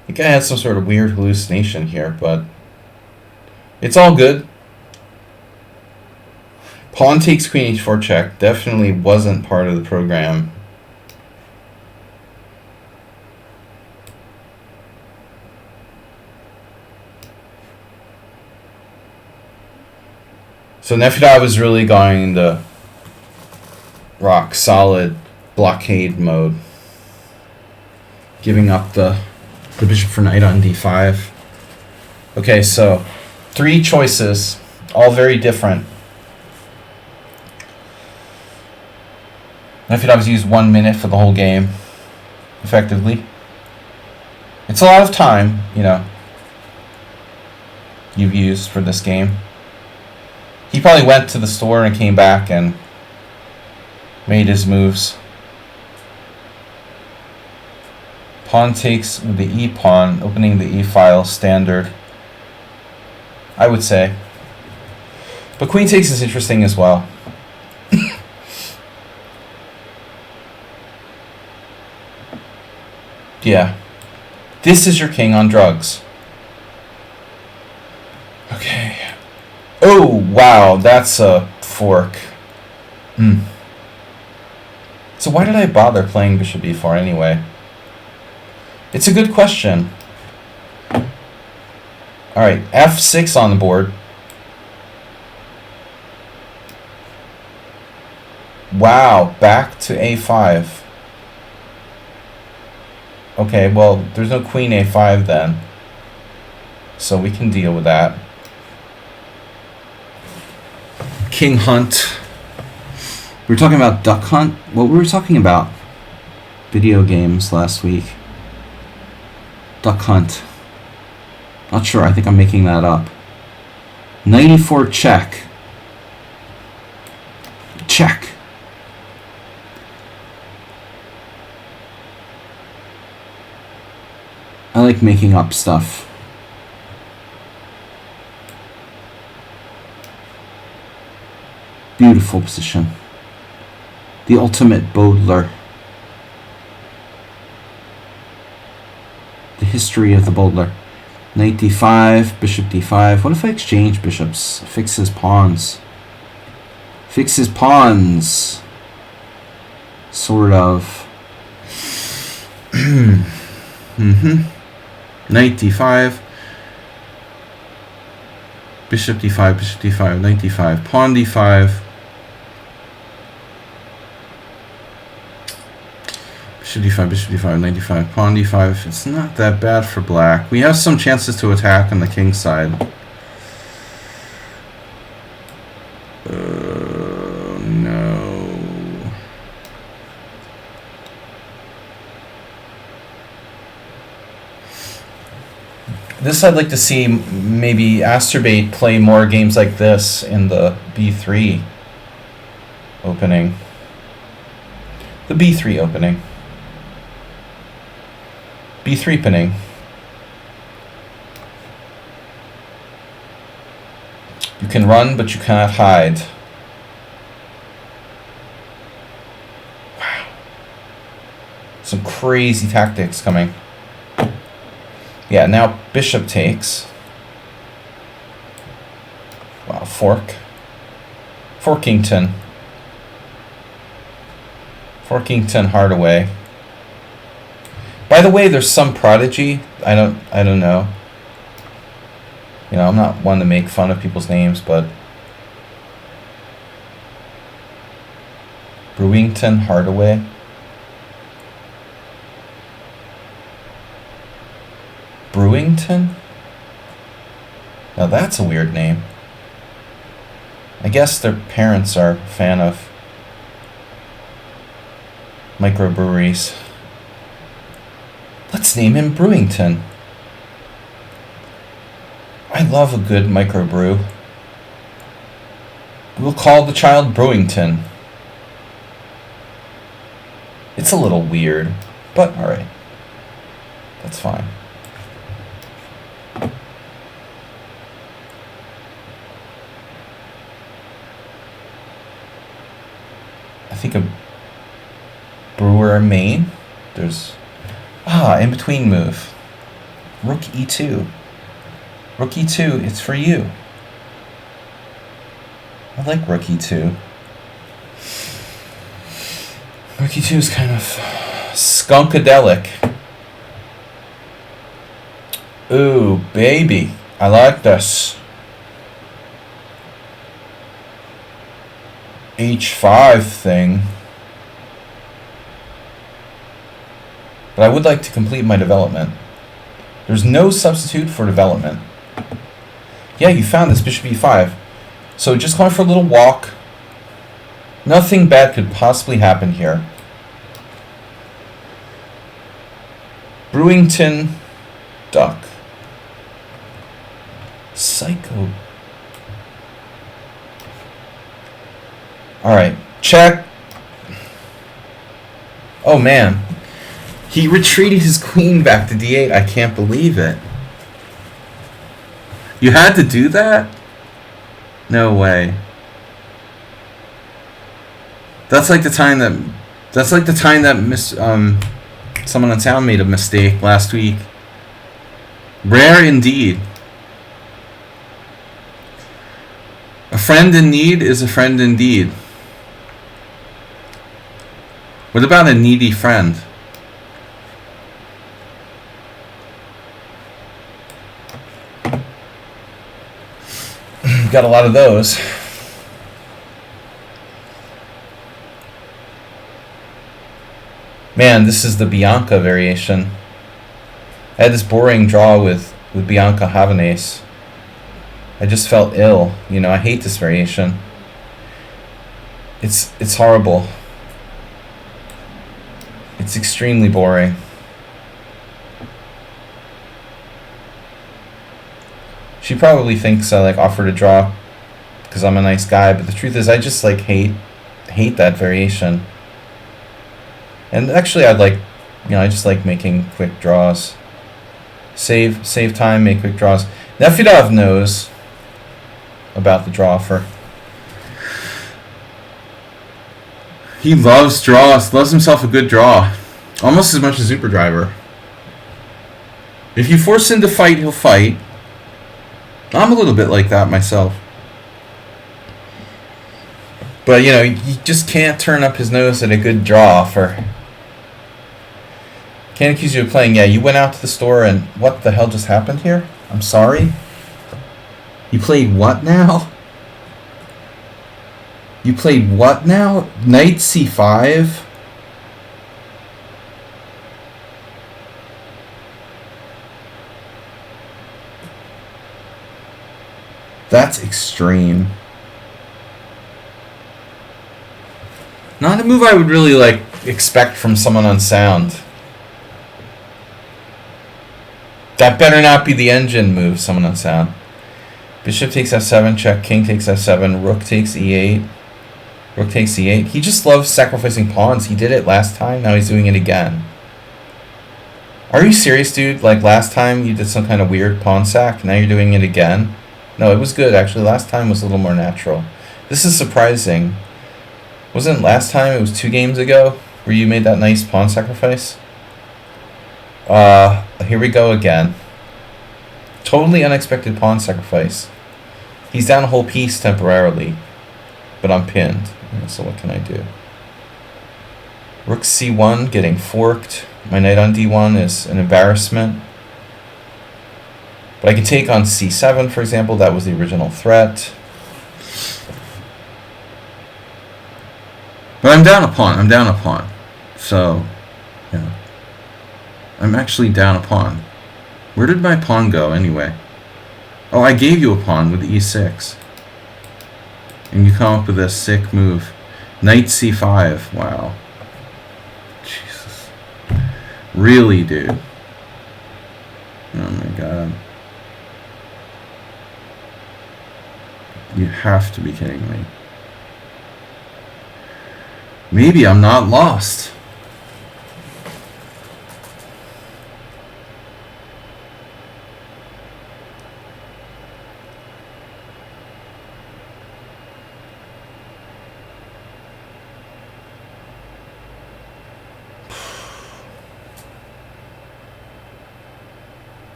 I think I had some sort of weird hallucination here, but it's all good. Pawn takes queen h4 check. Definitely wasn't part of the program. So Nefedov is really going the rock solid blockade mode, giving up the bishop for knight on d5. Okay, so 3 choices, all very different. Nefedov's used 1 minute for the whole game, effectively. It's a lot of time, you know, you've used for this game. He probably went to the store and came back and made his moves. Pawn takes with the e-pawn, opening the e-file, standard, I would say. But queen takes is interesting as well. Yeah. This is your king on drugs. Okay. Oh, wow, that's a fork. So why did I bother playing bishop e4 anyway? It's a good question. Alright, f6 on the board. Wow, back to a5. Okay, well, there's no queen a5 then. So we can deal with that. King hunt. We were talking about duck hunt. What were we talking about? Video games last week. Duck hunt. Not sure. I think I'm making that up. 94 check. Check. I like making up stuff. Beautiful position. The ultimate bowler. The history of the bowler. Knight d5, bishop d5. What if I exchange bishops? Fix his pawns. Fix his pawns. Sort of. Knight d5. Bishop d5, bishop d5, knight d5, pawn d5. Bishop d5, bishop d5, knight d5, pawn d5. It's not that bad for black. We have some chances to attack on the king's side. No. This I'd like to see maybe Asterbate play more games like this in the B3 opening. The B3 opening. B3 pinning. You can run, but you cannot hide. Wow. Some crazy tactics coming. Yeah, now bishop takes. Wow, fork. Forkington. Forkington Hardaway. By the way, there's some prodigy. I don't know. You know, I'm not one to make fun of people's names, but Brewington Hardaway. Brewington? Now that's a weird name. I guess their parents are a fan of microbreweries. Let's name him Brewington. I love a good microbrew. We'll call the child Brewington. It's a little weird, but alright. That's fine. I think a brewer main. There's in between move. Rook e2. Rook e2, it's for you. I like rook e2. Rook e2 is kind of skunkadelic. Ooh, baby. I like this. H5 thing. But I would like to complete my development. There's no substitute for development. Yeah, you found this, bishop e5. So just going for a little walk. Nothing bad could possibly happen here. Brewington duck. Psycho. Alright, check. Oh man. He retreated his queen back to d8. I can't believe it. You had to do that? No way. That's like the time that someone in town made a mistake last week. Rare indeed. A friend in need is a friend indeed. What about a needy friend? Got a lot of those. Man, this is the Bianca variation. I had this boring draw with Bianca Havanese. I just felt ill. You know, I hate this variation. It's horrible. It's extremely boring. She probably thinks I like offer to draw because I'm a nice guy, but the truth is I just like hate that variation. And actually I just like making quick draws. Save time, make quick draws. Nefedov knows about the draw offer. He loves draws. Loves himself a good draw. Almost as much as Super Driver. If you force him to fight, he'll fight. I'm a little bit like that myself. But, you know, you just can't turn up his nose at a good draw for... Can't accuse you of playing. Yeah, you went out to the store and what the hell just happened here? I'm sorry. You played what now? You played what now? Knight c5? That's extreme. Not a move I would really like expect from someone unsound. That better not be the engine move, someone unsound. Bishop takes f7, check, king takes f7, rook takes e8. Rook takes e8. He just loves sacrificing pawns. He did it last time, now he's doing it again. Are you serious, dude? Like last time you did some kind of weird pawn sack, now you're doing it again? No, it was good actually. Last time was a little more natural. This is surprising. Wasn't last time, it was 2 games ago, where you made that nice pawn sacrifice? Here we go again. Totally unexpected pawn sacrifice. He's down a whole piece temporarily, but I'm pinned. So what can I do? Rook c1 getting forked. My knight on d1 is an embarrassment. But I can take on c7, for example. That was the original threat. But I'm down a pawn. I'm down a pawn. So, yeah. I'm actually down a pawn. Where did my pawn go anyway? Oh, I gave you a pawn with e6. And you come up with a sick move. Knight c5. Wow. Jesus. Really, dude? Oh my god. You have to be kidding me. Maybe I'm not lost.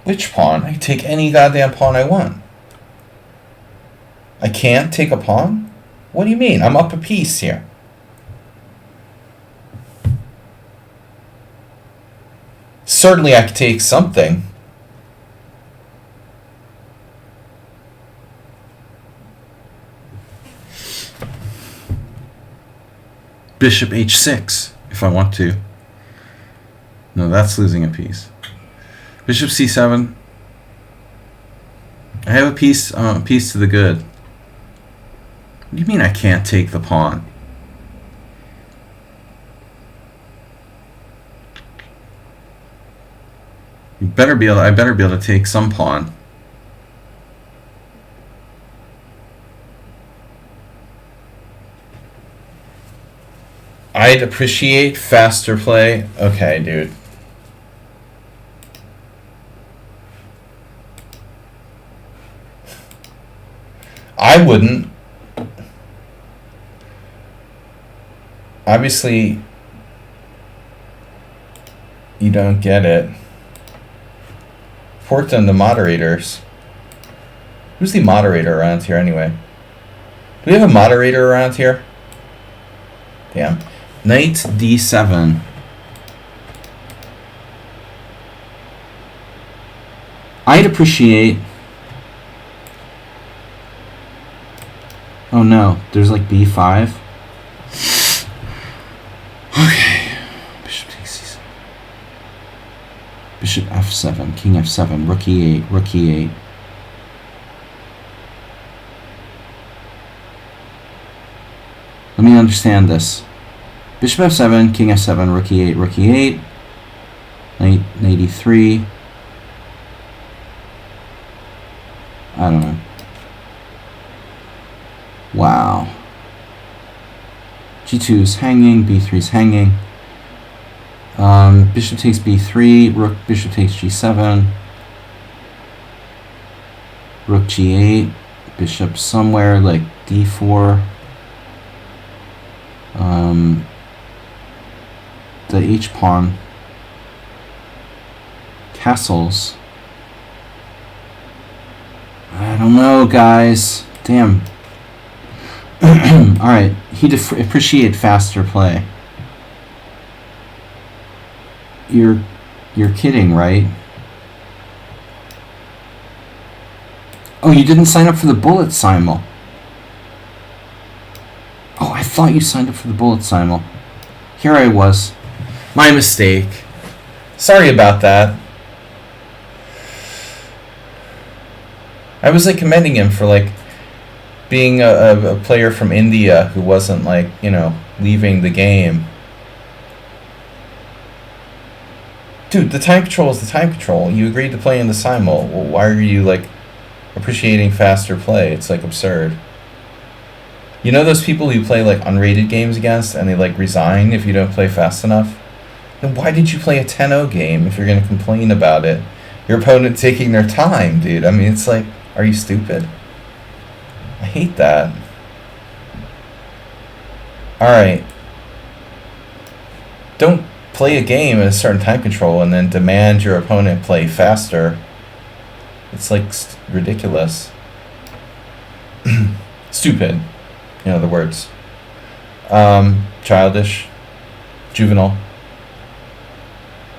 Which pawn? I can take any goddamn pawn I want. I can't take a pawn? What do you mean? I'm up a piece here. Certainly I could take something. Bishop h6, if I want to. No, that's losing a piece. Bishop c7. I have a piece to the good. What do you mean I can't take the pawn? I better be able to take some pawn. I'd appreciate faster play. Okay, dude. I wouldn't. Obviously, you don't get it. Port them to moderators. Who's the moderator around here anyway? Do we have a moderator around here? Damn. Knight d7. I'd appreciate... Oh no, there's like b5. Okay. Bishop takes c7. Bishop f7, king f7, rook e8, rook e8. Let me understand this. Bishop f7, king f7, rook e8, rook e8. Knight e3. I don't know. Wow. G2 is hanging, B3 is hanging. Bishop takes B3, rook, bishop takes G7. Rook g8. Bishop somewhere like d4. The h-pawn. Castles. I don't know, guys. Damn. Alright, he'd appreciate faster play. You're kidding, right? Oh, you didn't sign up for the bullet, Simul. Oh, I thought you signed up for the bullet, Simul. Here I was. My mistake. Sorry about that. I was like commending him for like being a player from India who wasn't like, you know, leaving the game. Dude, the time control is the time control. You agreed to play in the Simul. Well, why are you like appreciating faster play? It's like absurd. You know those people you play like unrated games against and they like resign if you don't play fast enough? Then why did you play a 10-0 game if you're going to complain about it? Your opponent taking their time, dude. I mean, it's like, are you stupid? I hate that. Alright. Don't play a game at a certain time control and then demand your opponent play faster. It's like ridiculous. Stupid. In other words. Childish. Juvenile.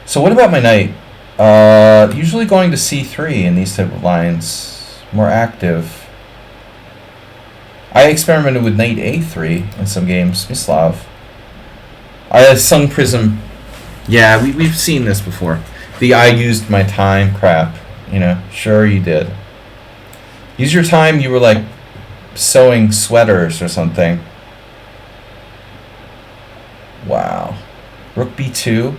So what about my knight? Usually going to c3 in these type of lines. More active. I experimented with knight a3 in some games. Mislav. I sung Prism. Yeah, we've seen this before. The I used my time crap. You know, sure you did. Use your time, you were like sewing sweaters or something. Wow. Rook b2.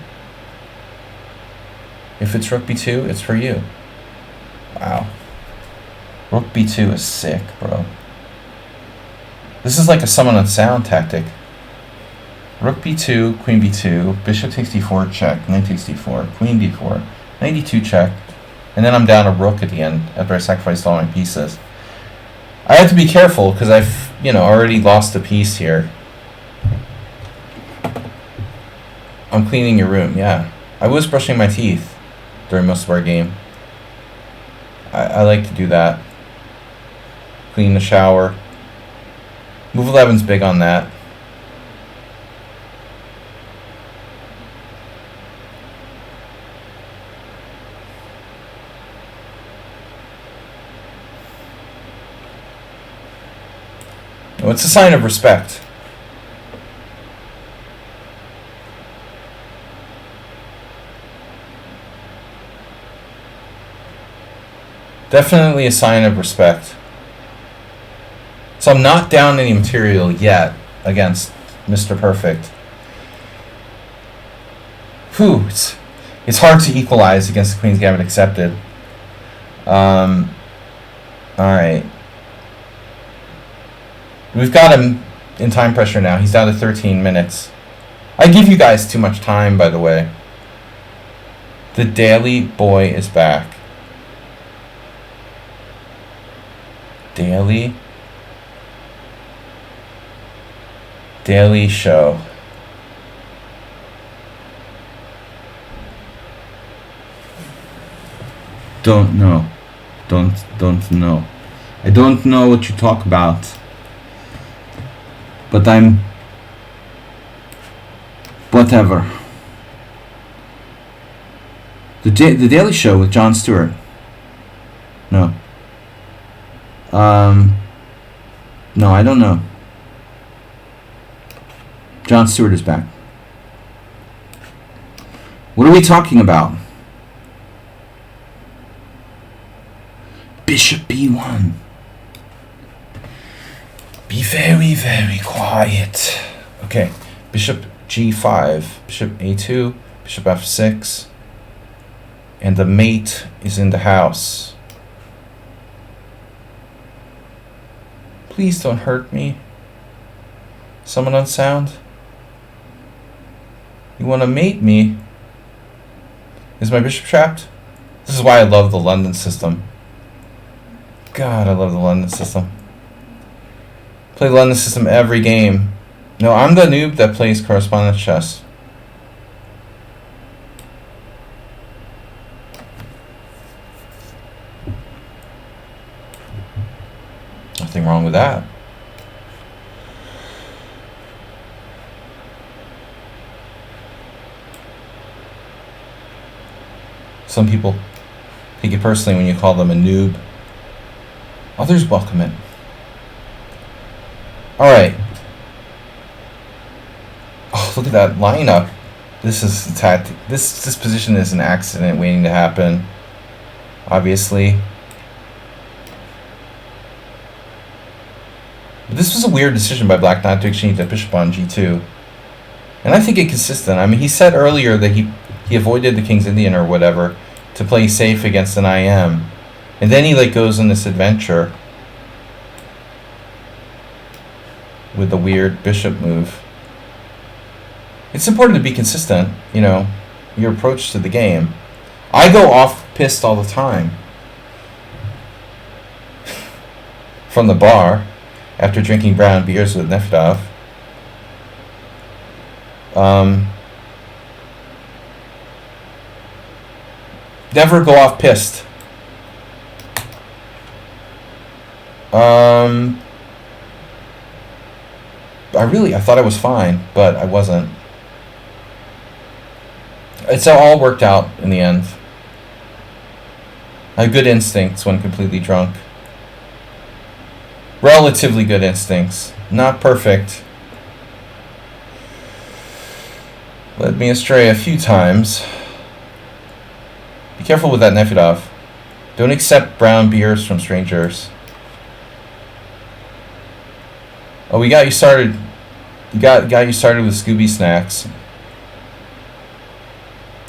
If it's rook b2, it's for you. Wow. Rook b2 is sick, bro. This is like a summon on sound tactic. Rook b2, queen b2, bishop takes d4, check, knight takes d4, queen d4, knight d2, check, and then I'm down a rook at the end after I sacrificed all my pieces. I have to be careful because I've, you know, already lost a piece here. I'm cleaning your room, yeah. I was brushing my teeth during most of our game. I like to do that. Clean the shower. Move 11's big on that. Oh, it's a sign of respect. Definitely a sign of respect. So I'm not down any material yet against Mr. Perfect. Whew, it's hard to equalize against the Queen's Gambit accepted. Alright. We've got him in time pressure now. He's down to 13 minutes. I give you guys too much time, by the way. The Daily Boy is back. Daily Show. Don't know. Don't know. I don't know what you talk about. But I'm... whatever. The Daily Show with Jon Stewart. No. No, I don't know. Jon Stewart is back. What are we talking about? Bishop b1. Be very, very quiet. Okay, bishop g5, bishop a2, bishop f6, and the mate is in the house. Please don't hurt me. Someone on sound? You want to mate me? Is my bishop trapped? This is why I love the London system. God, I love the London system. Play the London system every game. No, I'm the noob that plays correspondence chess. Nothing wrong with that. Some people take it personally when you call them a noob. Others welcome it. Alright. Oh, look at that lineup. This is a tactic. This position is an accident waiting to happen. Obviously. But this was a weird decision by Black not to exchange that bishop on g2. And I think it's consistent. I mean, he said earlier that he avoided the King's Indian or whatever to play safe against an IM. And then he like goes on this adventure with the weird bishop move. It's important to be consistent, you know, your approach to the game. I go off pissed all the time from the bar after drinking brown beers with Nefedov. Never go off pissed. I thought I was fine, but I wasn't. It's all worked out in the end. I have good instincts when completely drunk. Relatively good instincts. Not perfect. Led me astray a few times. Be careful with that Nefedov. Don't accept brown beers from strangers. Oh, we got you started. Got you started with Scooby Snacks.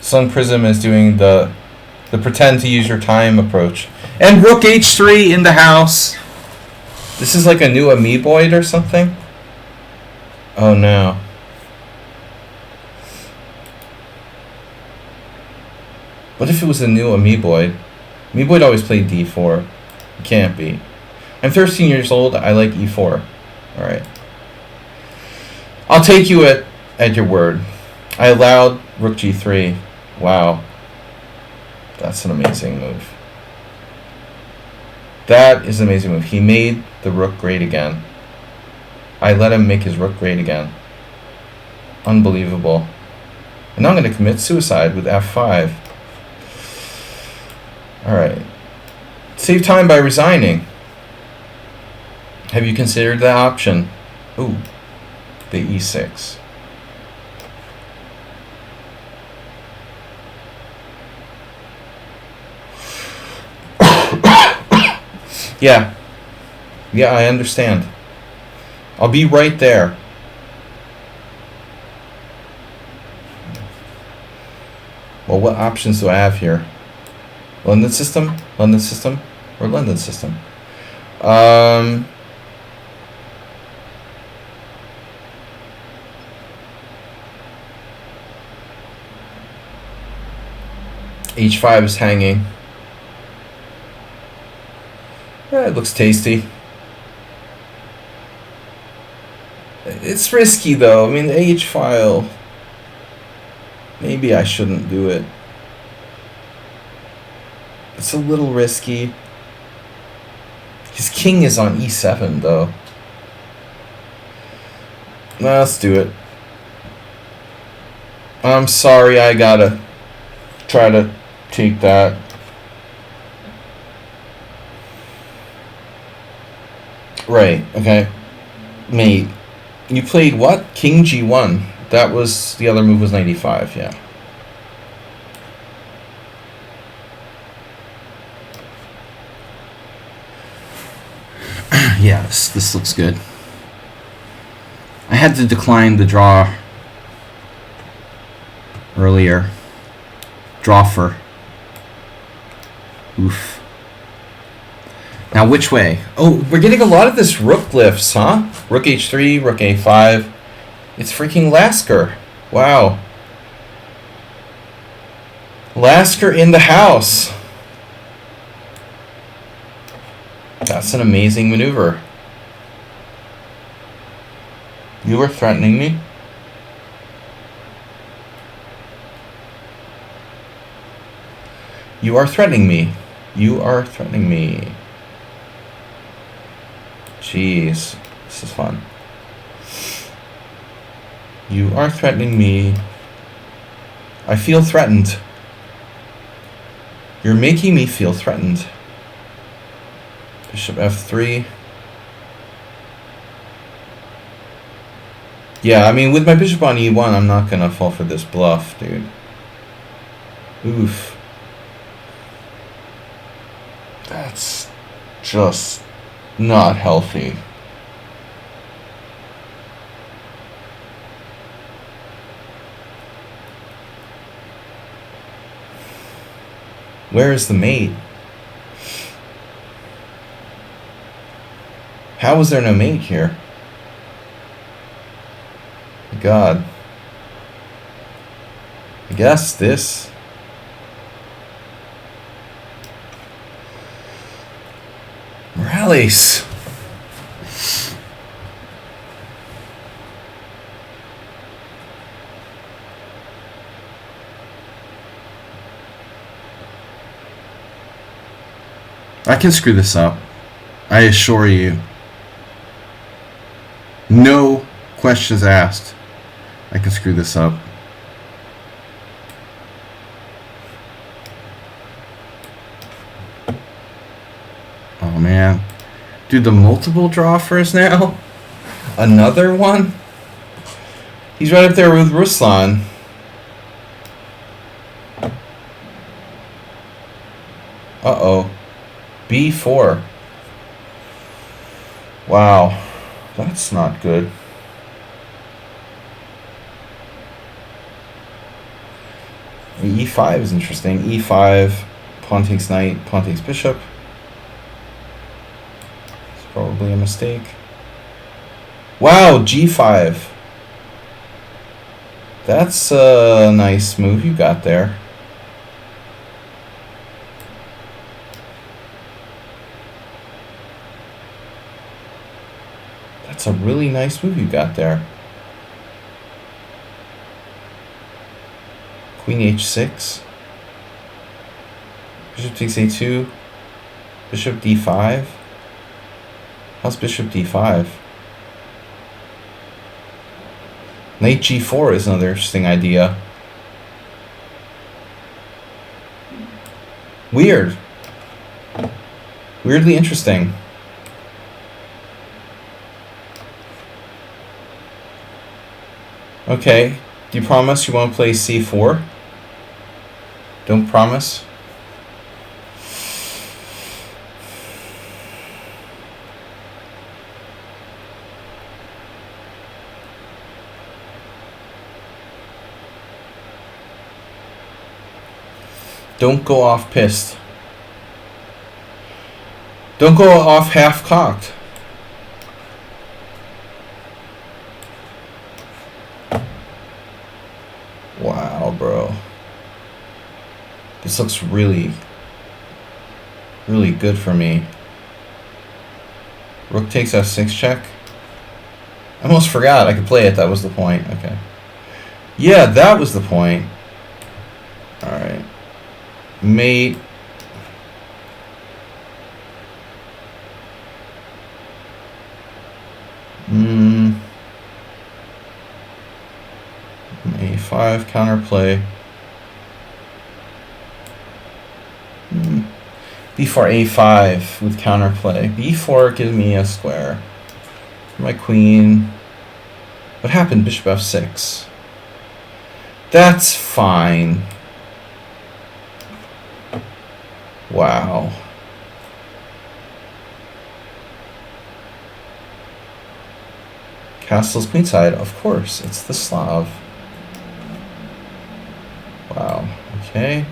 Sun Prism is doing the pretend to use your time approach. And Rook H3 in the house. This is like a new amoeboid or something? Oh no. What if it was a new amoeboid? Amoeboid always played d4. It can't be. I'm 13 years old. I like e4. Alright. I'll take you at your word. I allowed Rook g3. Wow. That's an amazing move. That is an amazing move. He made the Rook great again. I let him make his Rook great again. Unbelievable. And now I'm going to commit suicide with f5. Alright. Save time by resigning. Have you considered that option? Ooh. The e6. Yeah. Yeah, I understand. I'll be right there. Well, what options do I have here? London system, or London system? H5 is hanging. Yeah, it looks tasty. It's risky though. I mean, the H file. Maybe I shouldn't do it. It's a little risky. His king is on E7 though. Nah, let's do it. I'm sorry, I gotta try to take that. Right, okay. Mate, you played what? King G1. That was, the other move was 95, yeah. Yeah, this looks good. I had to decline the draw earlier. Drawfer. Oof. Now which way? Oh, we're getting a lot of this rook lifts, huh? Rook h3, rook a5. It's freaking Lasker. Wow. Lasker in the house. That's an amazing maneuver. You were threatening me? You are threatening me. You are threatening me. Jeez. This is fun. You are threatening me. I feel threatened. You're making me feel threatened. Bishop f3. Yeah, I mean, with my bishop on e1, I'm not gonna fall for this bluff, dude. Oof. That's just not healthy. Where is the mate? How is there no mate here? God. I guess this. Morales. I can screw this up. I assure you. No questions asked. I can screw this up. Oh man. Dude, the multiple draw first now? Another one? He's right up there with Ruslan. Uh-oh. B4. Wow. That's not good. E5 is interesting. E5, pawn takes knight, pawn takes bishop. It's probably a mistake. Wow, G5. That's a nice move you got there. That's a really nice move you got there. Queen h6. Bishop takes a2. Bishop d5. How's bishop d5? Knight g4 is another interesting idea. Weird. Weirdly interesting. Okay. Do you promise you won't play c4? Don't promise. Don't go off pissed. Don't go off half-cocked. Wow, bro. This looks really, really good for me. Rook takes f6 check. I almost forgot I could play it. That was the point. Okay. Yeah, that was the point. Alright. Mate. A5 counterplay. B4 A5 with counterplay. B4 gives me a square. My queen. What happened? Bishop F6. That's fine. Wow. Castle's queenside, of course. It's the Slav. Wow. Okay.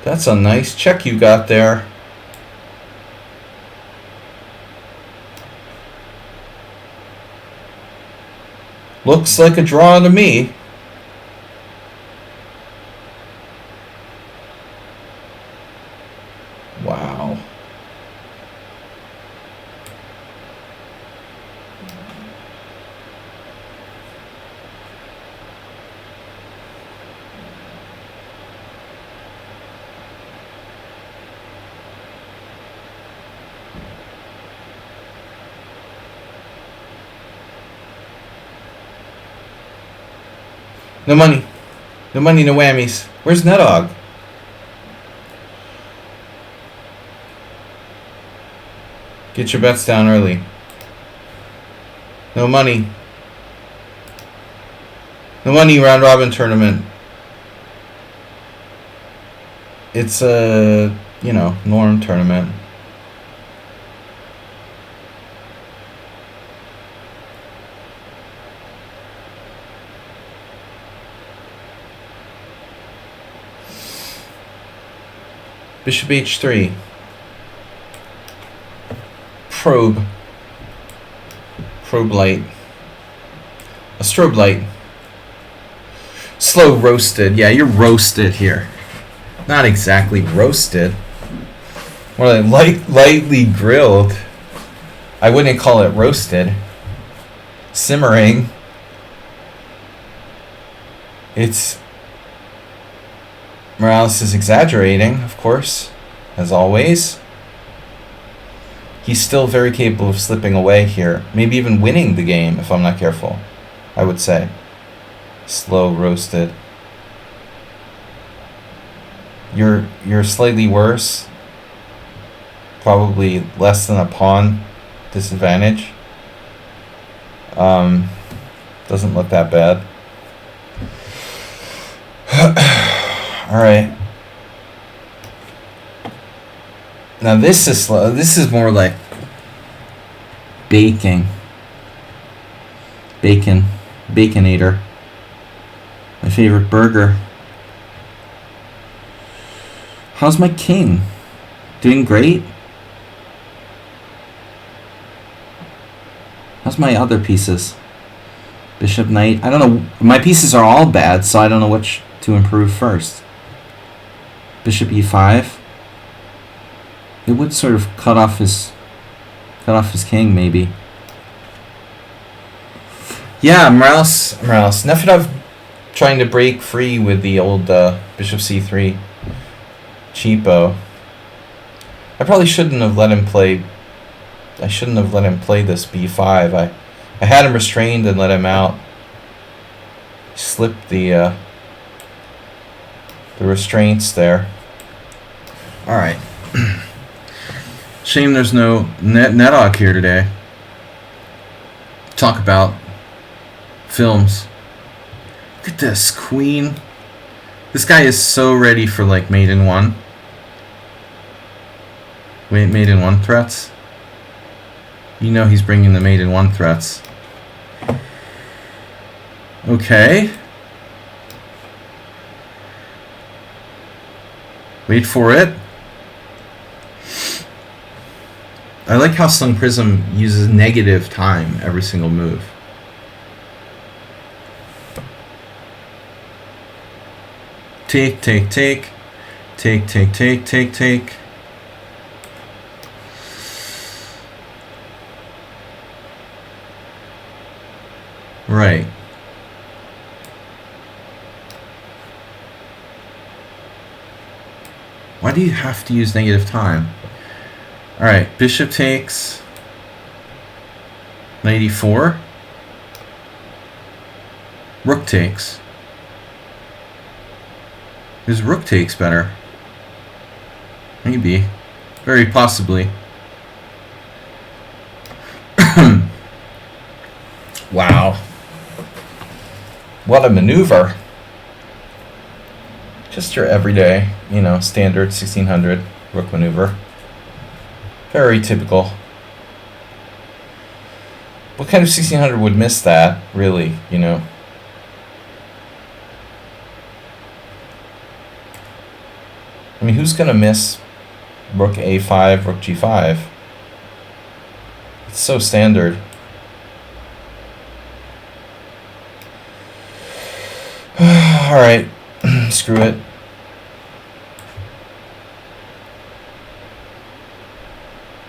That's a nice check you got there. Looks like a draw to me. Wow. No money. No money, no whammies. Where's Nutdog? Get your bets down early. No money. No money, round robin tournament. It's a, norm tournament. Bishop h3. Probe light. A strobe light. Slow roasted. Yeah, you're roasted here. Not exactly roasted. More like lightly grilled. I wouldn't call it roasted. Simmering. Morales is exaggerating, of course, as always. He's still very capable of slipping away here. Maybe even winning the game if I'm not careful, I would say. Slow roasted. You're slightly worse. Probably less than a pawn disadvantage. Doesn't look that bad. Alright. Now this is slow. This is more like baking. Baconator. My favorite burger. How's my king? Doing great? How's my other pieces? Bishop, knight. I don't know. My pieces are all bad, so I don't know which to improve first. Bishop e5. It would sort of cut off his king, maybe. Yeah, Morales. Nefedov trying to break free with the old bishop c3 cheapo. I probably shouldn't have let him play. I shouldn't have let him play this b5. I had him restrained and let him out. Slipped the restraints there. All right. Shame there's no Nutdog here today. Talk about films. Look at this queen. This guy is so ready for like mate in one. Wait, mate in one threats. You know he's bringing the mate in one threats. Okay. Wait for it. I like how Slung Prism uses negative time every single move. Take. Right. Why do you have to use negative time? Alright, bishop takes. Knight e4. Rook takes. His rook takes better. Maybe. Very possibly. Wow. What a maneuver. Just your everyday, standard 1600 rook maneuver. Very typical. What kind of 1600 would miss that, really, I mean, who's going to miss rook a5, rook g5? It's so standard. Alright, screw it.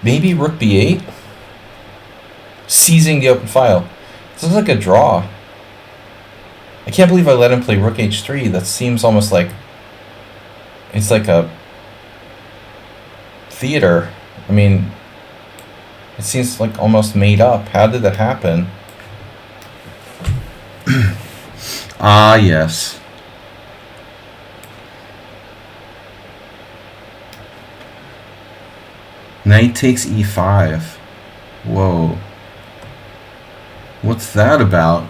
Maybe rook b8? Seizing the open file. This looks like a draw. I can't believe I let him play rook h3. That seems almost like... It's like a... theater. I mean... It seems like almost made up. How did that happen? Ah, yes. Knight takes e5. Whoa. What's that about?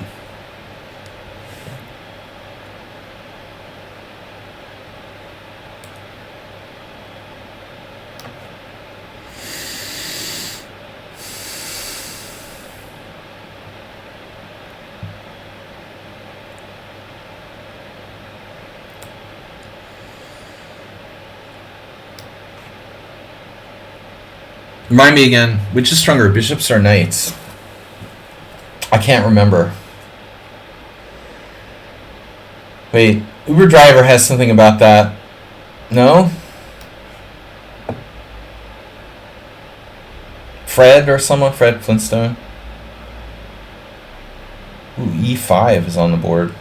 Remind me again, which is stronger, bishops or knights? I can't remember. Wait, Uber driver has something about that. No? Fred or someone? Fred Flintstone? Ooh, e5 is on the board.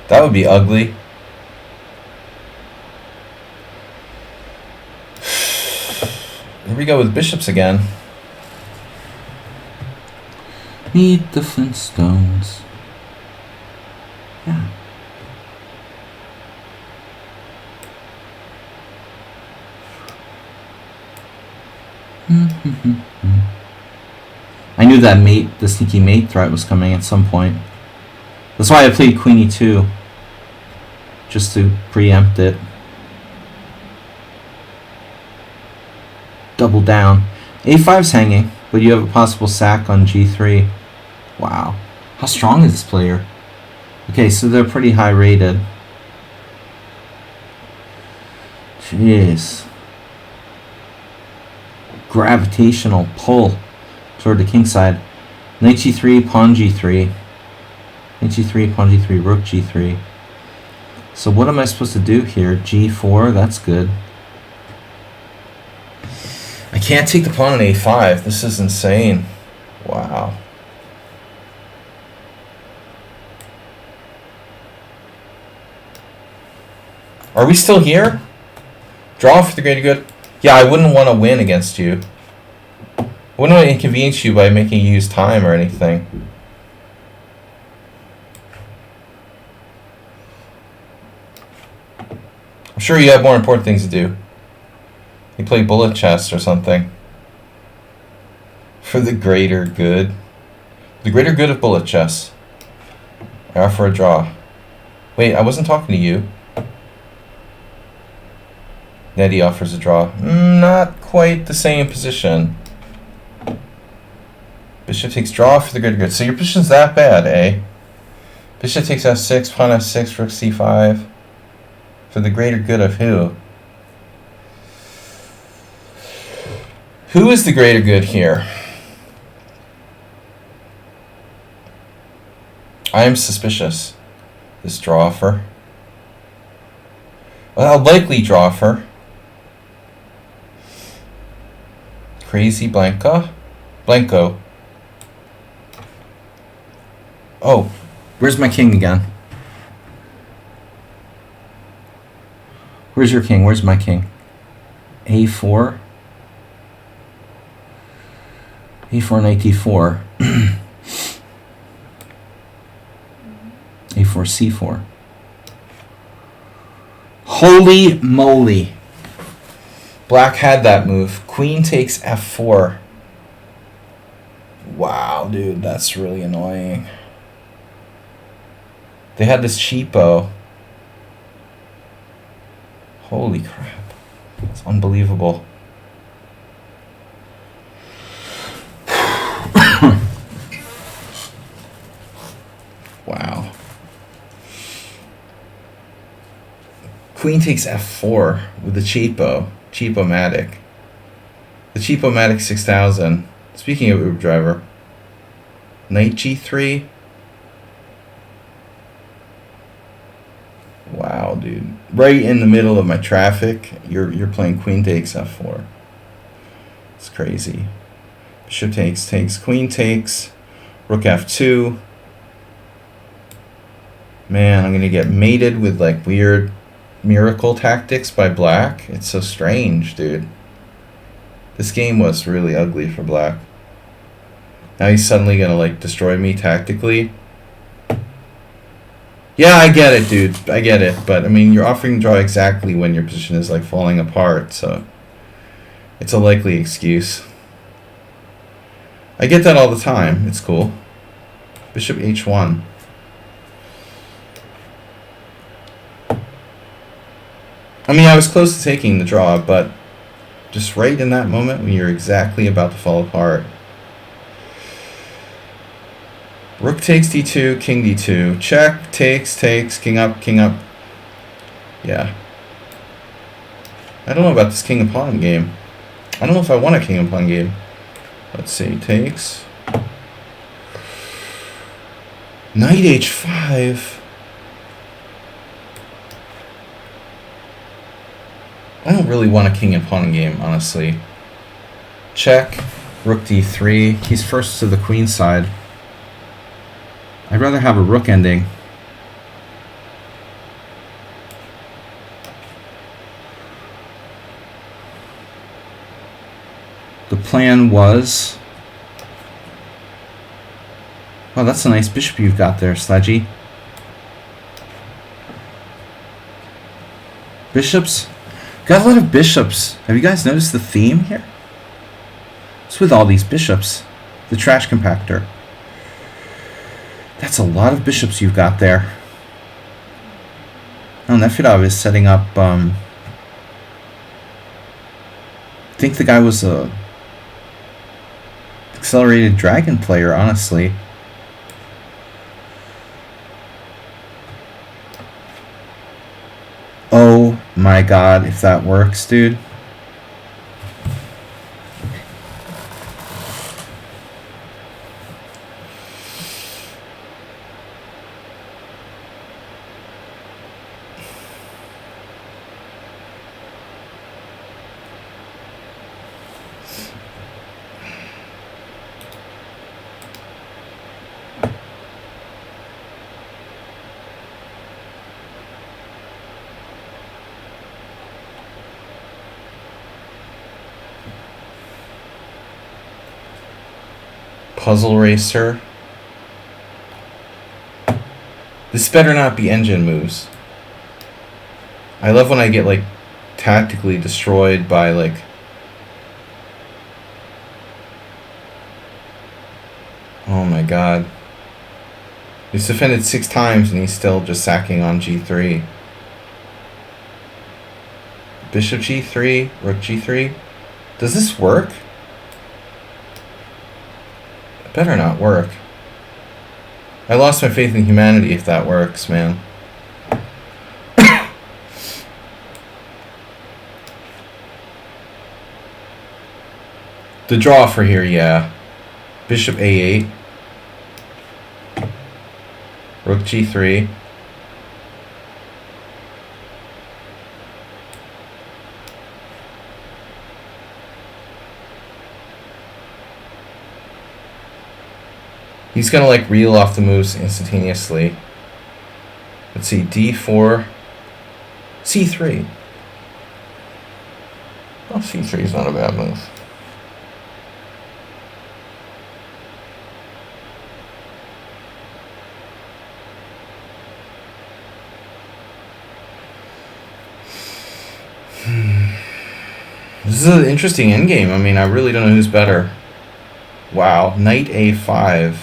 That would be ugly. Here we go with bishops again. Meet the Flintstones. Yeah. I knew that the sneaky mate threat was coming at some point. That's why I played Queen E2. Just to preempt it. Double down. A5's hanging, but you have a possible sack on G3. Wow. How strong is this player? Okay, so they're pretty high rated. Jeez. Gravitational pull toward the king side. Knight G3, pawn G3. Knight G3, pawn G3, rook G3. So what am I supposed to do here? G4, that's good. I can't take the pawn on a5. This is insane. Wow. Are we still here? Draw for the greater good? Yeah, I wouldn't want to win against you. I wouldn't want to inconvenience you by making you use time or anything. I'm sure you have more important things to do. You play bullet chess or something. For the greater good. The greater good of bullet chess. I offer a draw. Wait, I wasn't talking to you. Nettie offers a draw. Not quite the same position. Bishop takes draw for the greater good. So your position's that bad, eh? Bishop takes f6, pawn f6, rook c5. For the greater good of who? Who is the greater good here? I am suspicious. This draw offer. Well, I'll likely draw offer. Crazy Blanco. Oh, where's my king again? Where's your king? Where's my king? A4. A4 knight d4. A4 c4. Holy moly. Black had that move. Queen takes f4. Wow, dude, that's really annoying. They had this cheapo. Holy crap. It's unbelievable. Wow. Queen takes f4 with the Cheapo-matic. The Cheapo-matic 6000. Speaking of Uber driver. Knight g3. Wow, dude. Right in the middle of my traffic, you're playing queen takes f4. It's crazy. Bishop takes, queen takes, rook f2. Man, I'm gonna get mated with like weird miracle tactics by black. It's so strange, dude. This game was really ugly for black. Now he's suddenly gonna like destroy me tactically. Yeah, I get it, dude. I get it. But I mean, you're offering to draw exactly when your position is like falling apart, so it's a likely excuse. I get that all the time. It's cool. Bishop h1. I mean, I was close to taking the draw, but just right in that moment when you're exactly about to fall apart. Rook takes d2, king d2. Check, takes, king up, king up. Yeah. I don't know about this king and pawn game. I don't know if I want a king and pawn game. Let's see, takes. Knight h5. I don't really want a king and pawn game, honestly. Check. Rook d3. He's first to the queen side. I'd rather have a rook ending. The plan was... Oh, that's a nice bishop you've got there, Sledgy. Bishops? Got a lot of bishops. Have you guys noticed the theme here? What's with all these bishops? The trash compactor. That's a lot of bishops you've got there. Oh, Nefedov is setting up, I think the guy was a accelerated dragon player, honestly. Oh my god, if that works, dude. Puzzle Racer. This better not be engine moves. I love when I get like tactically destroyed by like oh my god. He's defended 6 times and he's still just sacking on g3. Bishop g3, rook g3. Does this work? It better not work. I lost my faith in humanity if that works, man. The draw for here, yeah. Bishop a8. Rook g3. He's gonna like reel off the moves instantaneously. Let's see, d4, c3. Oh, c3 is not a bad move. This is an interesting endgame. I mean, I really don't know who's better. Wow, knight a5.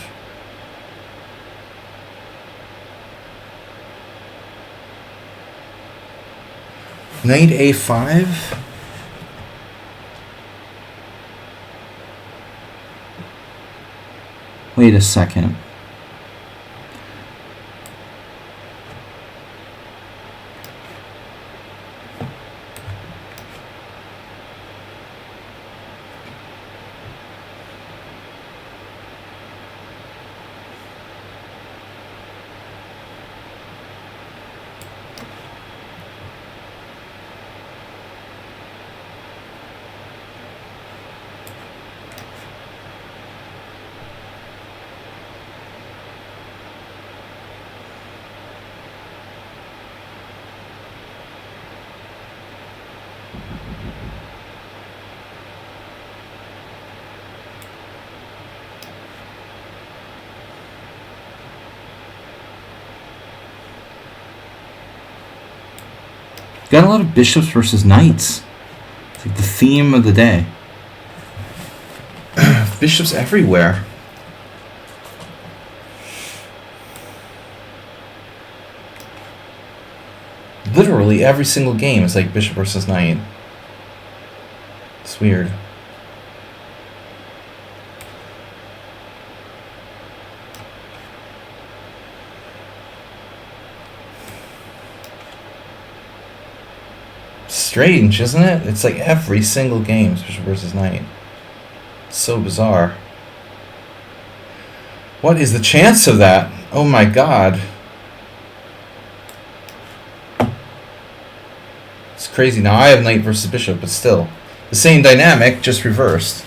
Knight a5? Wait a second. Got a lot of bishops versus knights. It's like the theme of the day. Bishops everywhere. Literally every single game is like bishop versus knight. It's weird. Strange, isn't it? It's like every single game is bishop versus knight. It's so bizarre. What is the chance of that? Oh my god. It's crazy. Now I have knight versus bishop, but still. The same dynamic, just reversed.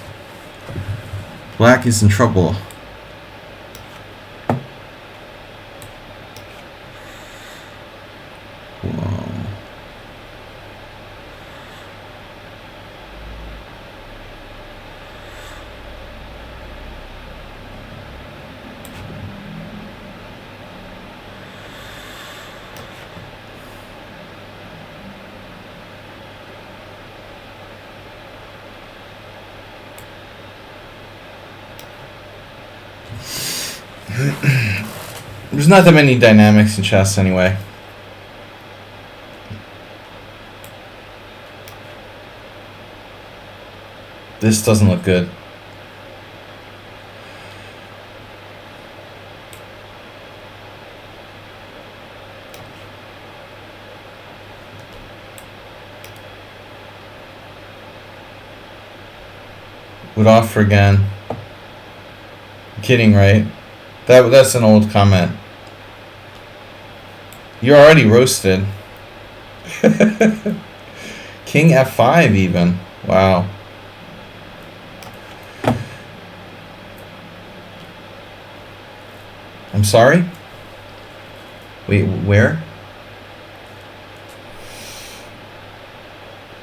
Black is in trouble. Whoa. There's not that many dynamics in chess anyway. This doesn't look good. Would offer again. You're kidding, right? That's an old comment. You're already roasted. King F5 even. Wow. I'm sorry? Wait, where?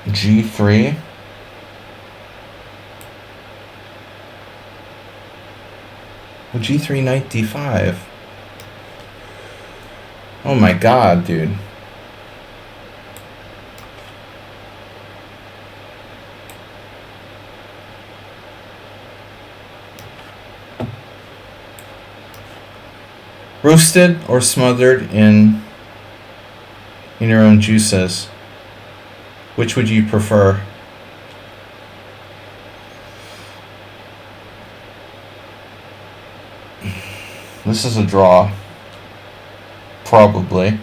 G3? Well, G3 knight D5. Oh my god, dude. Roasted or smothered in your own juices? Which would you prefer? This is a draw. Probably.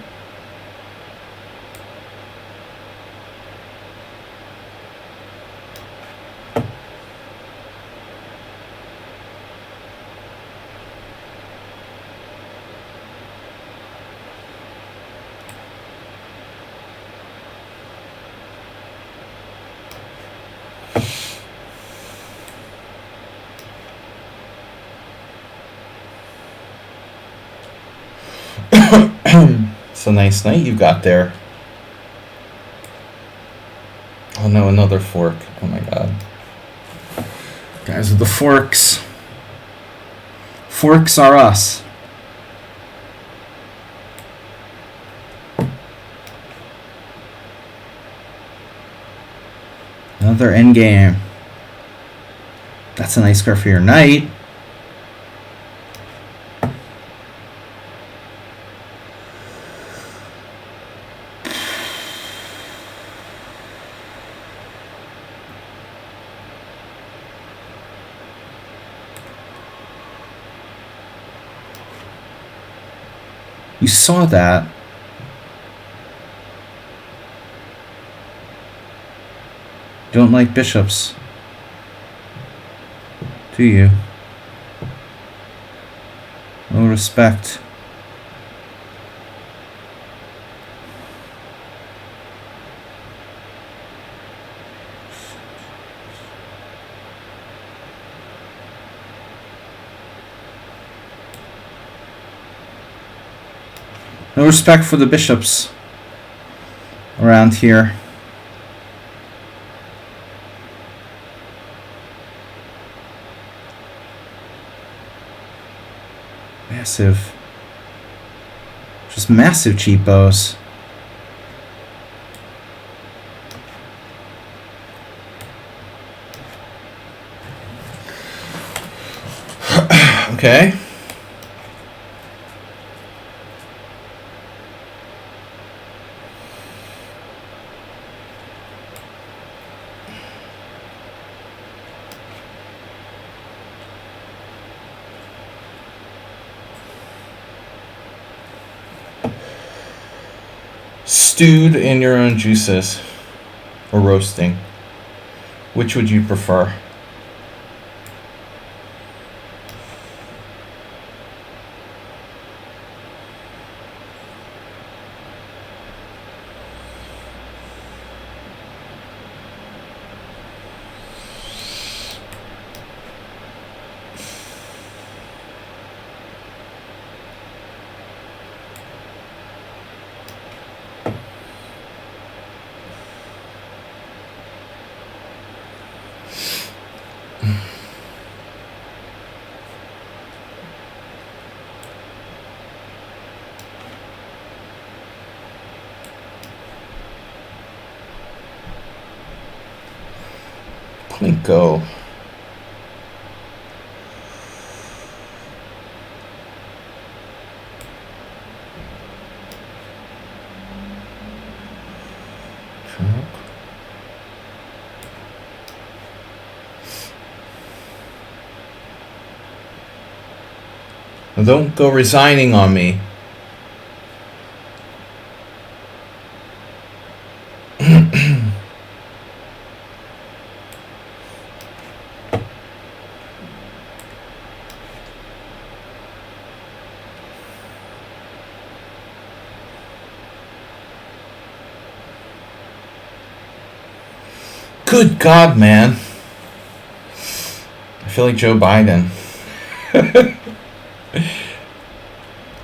It's a nice knight you got there. Oh no, another fork. Oh my god. Guys with the forks. Forks are us. Another endgame. That's a nice square for your knight. You saw that. Don't like bishops, do you? No respect. No respect for the bishops around here. massive, just massive cheapos. Okay. Stewed in your own juices or roasting. Which would you prefer? Plinko. Now don't go resigning on me. Good God, man. I feel like Joe Biden.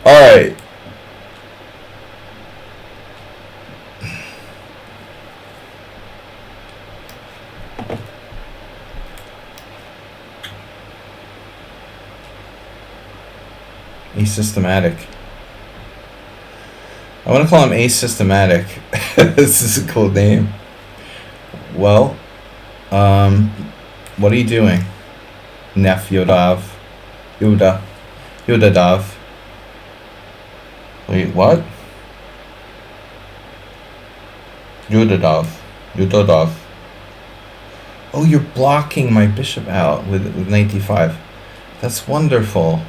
All right. Asystematic. I want to call him Asystematic. This is a cool name. Well, what are you doing? Nef Yodav. Yodadav. Wait, what? Yodadav. Oh, you're blocking my bishop out with knight d5. That's wonderful.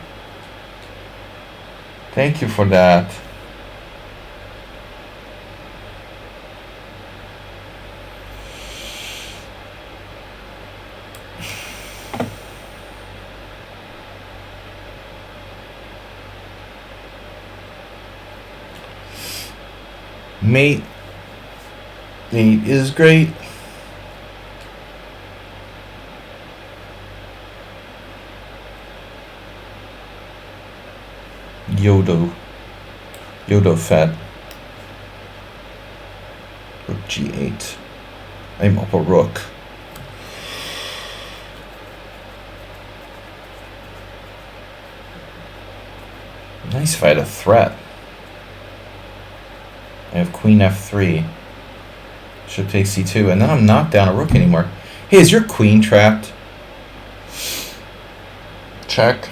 Thank you for that. Mate 8 is great. Yodo fat. Rook g8. I'm up a rook. Nice fight, a threat. I have queen f3. Should take c2, and then I'm not down a rook anymore. Hey, is your queen trapped? Check.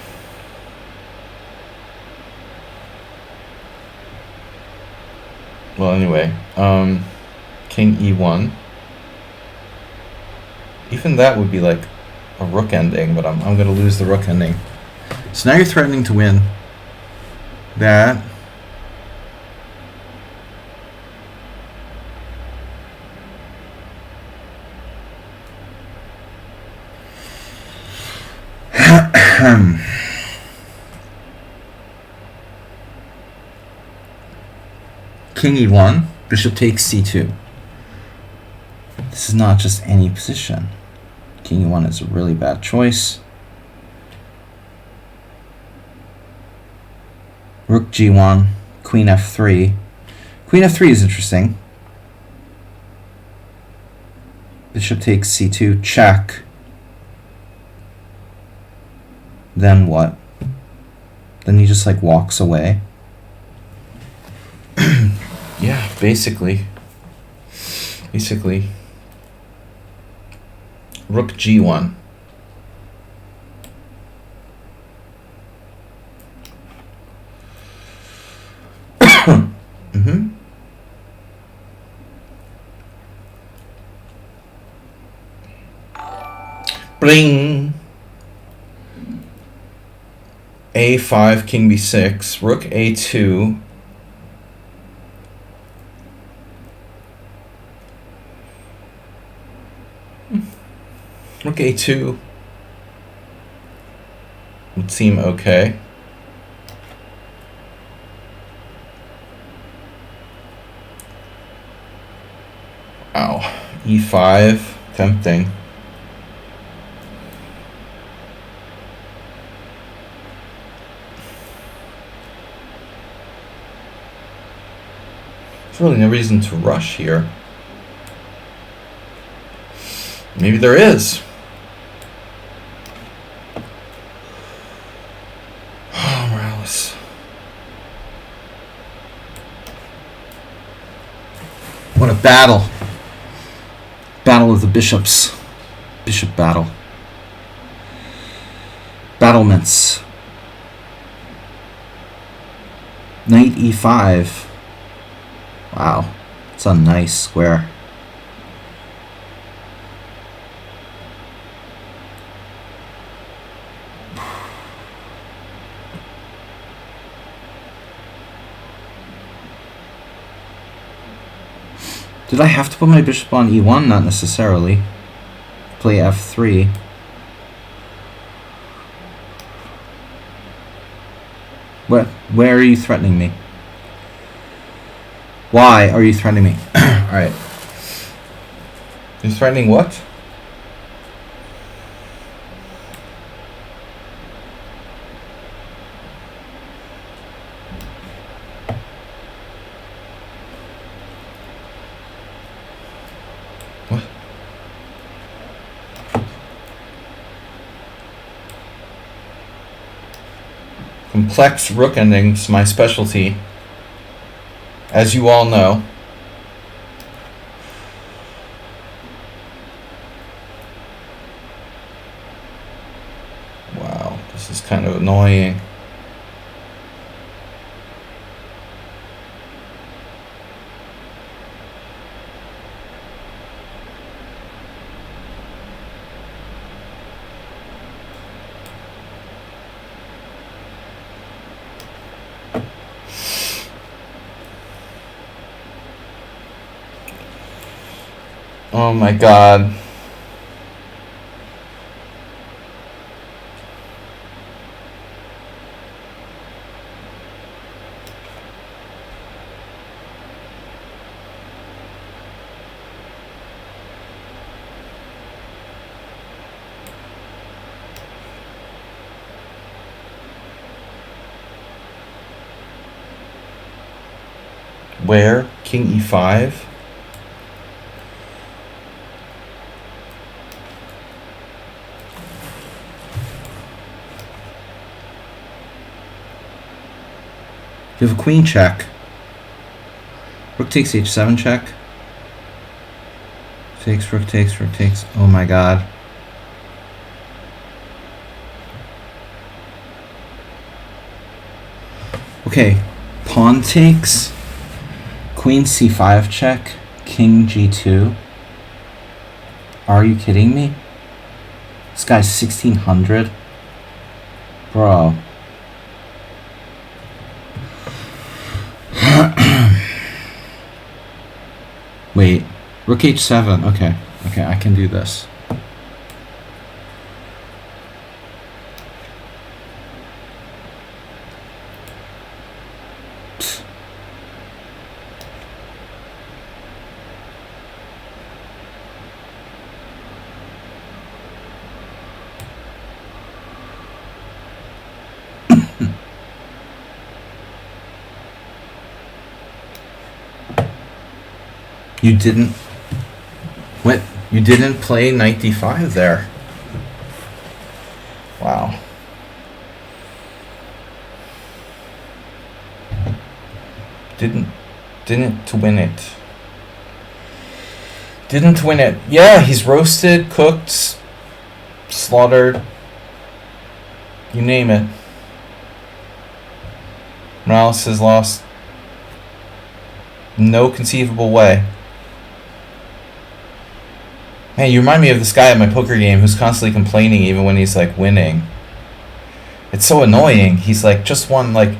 Well, anyway, king e1. Even that would be like a rook ending, but I'm going to lose the rook ending. So now you're threatening to win that. King e1, bishop takes c2. This is not just any position. King e1 is a really bad choice. Rook g1, queen f3. Queen f3 is interesting. Bishop takes c2, check. Then what? Then he just like walks away. Yeah, basically. Rook G1. Mm-hmm. Bling. A5, king b6, rook a2. Rook a2 would seem okay. Wow, e5, tempting. There's really no reason to rush here. Maybe there is. Oh, Morales. What a battle. Battle of the bishops. Bishop battle. Battlements. Knight e5. Wow. It's a nice square. Did I have to put my bishop on e1? Not necessarily. Play f3. Where are you threatening me? Why are you threatening me? Alright. You're threatening what? What? Complex rook endings, my specialty. As you all know. Wow, this is kind of annoying. Oh my god. Where? King e5? You have a queen check. Rook takes h7 check. Takes, rook takes, rook takes. Oh my god. Okay, pawn takes. Queen c5 check. King g2. Are you kidding me? This guy's 1600. Bro. Wait, rook h7. Okay, I can do this. You didn't... What? You didn't play knight d5 there. Wow. Didn't win it. Didn't win it. Yeah, he's roasted, cooked, slaughtered. You name it. Morales has lost. No conceivable way. Man, you remind me of this guy at my poker game who's constantly complaining even when he's like winning. It's so annoying. He's like just won like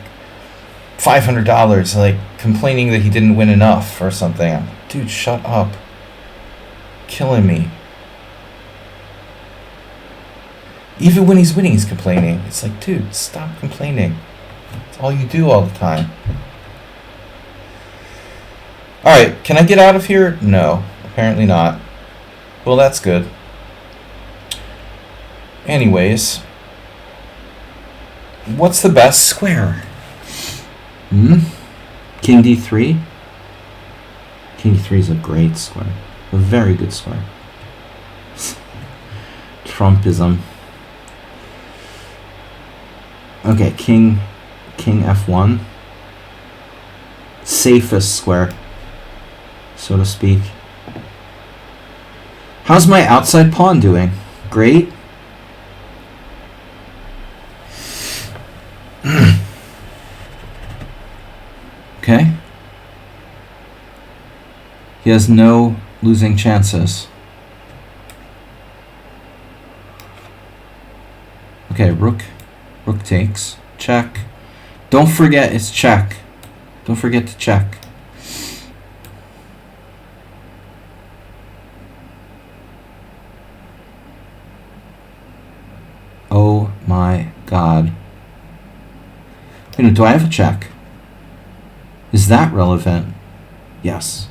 $500, like complaining that he didn't win enough or something. I'm like, dude, shut up. Killing me. Even when he's winning, he's complaining. It's like, dude, stop complaining. It's all you do all the time. Alright, can I get out of here? No, apparently not. Well, that's good. Anyways, what's the best square? King d3. King d3 is a great square. A very good square. Trumpism. Okay, king f1. Safest square, so to speak. How's my outside pawn doing? Great. Okay. He has no losing chances. Okay, rook takes. Check. Don't forget it's check. Don't forget to check. Oh my god. Do I have a check? Is that relevant? Yes.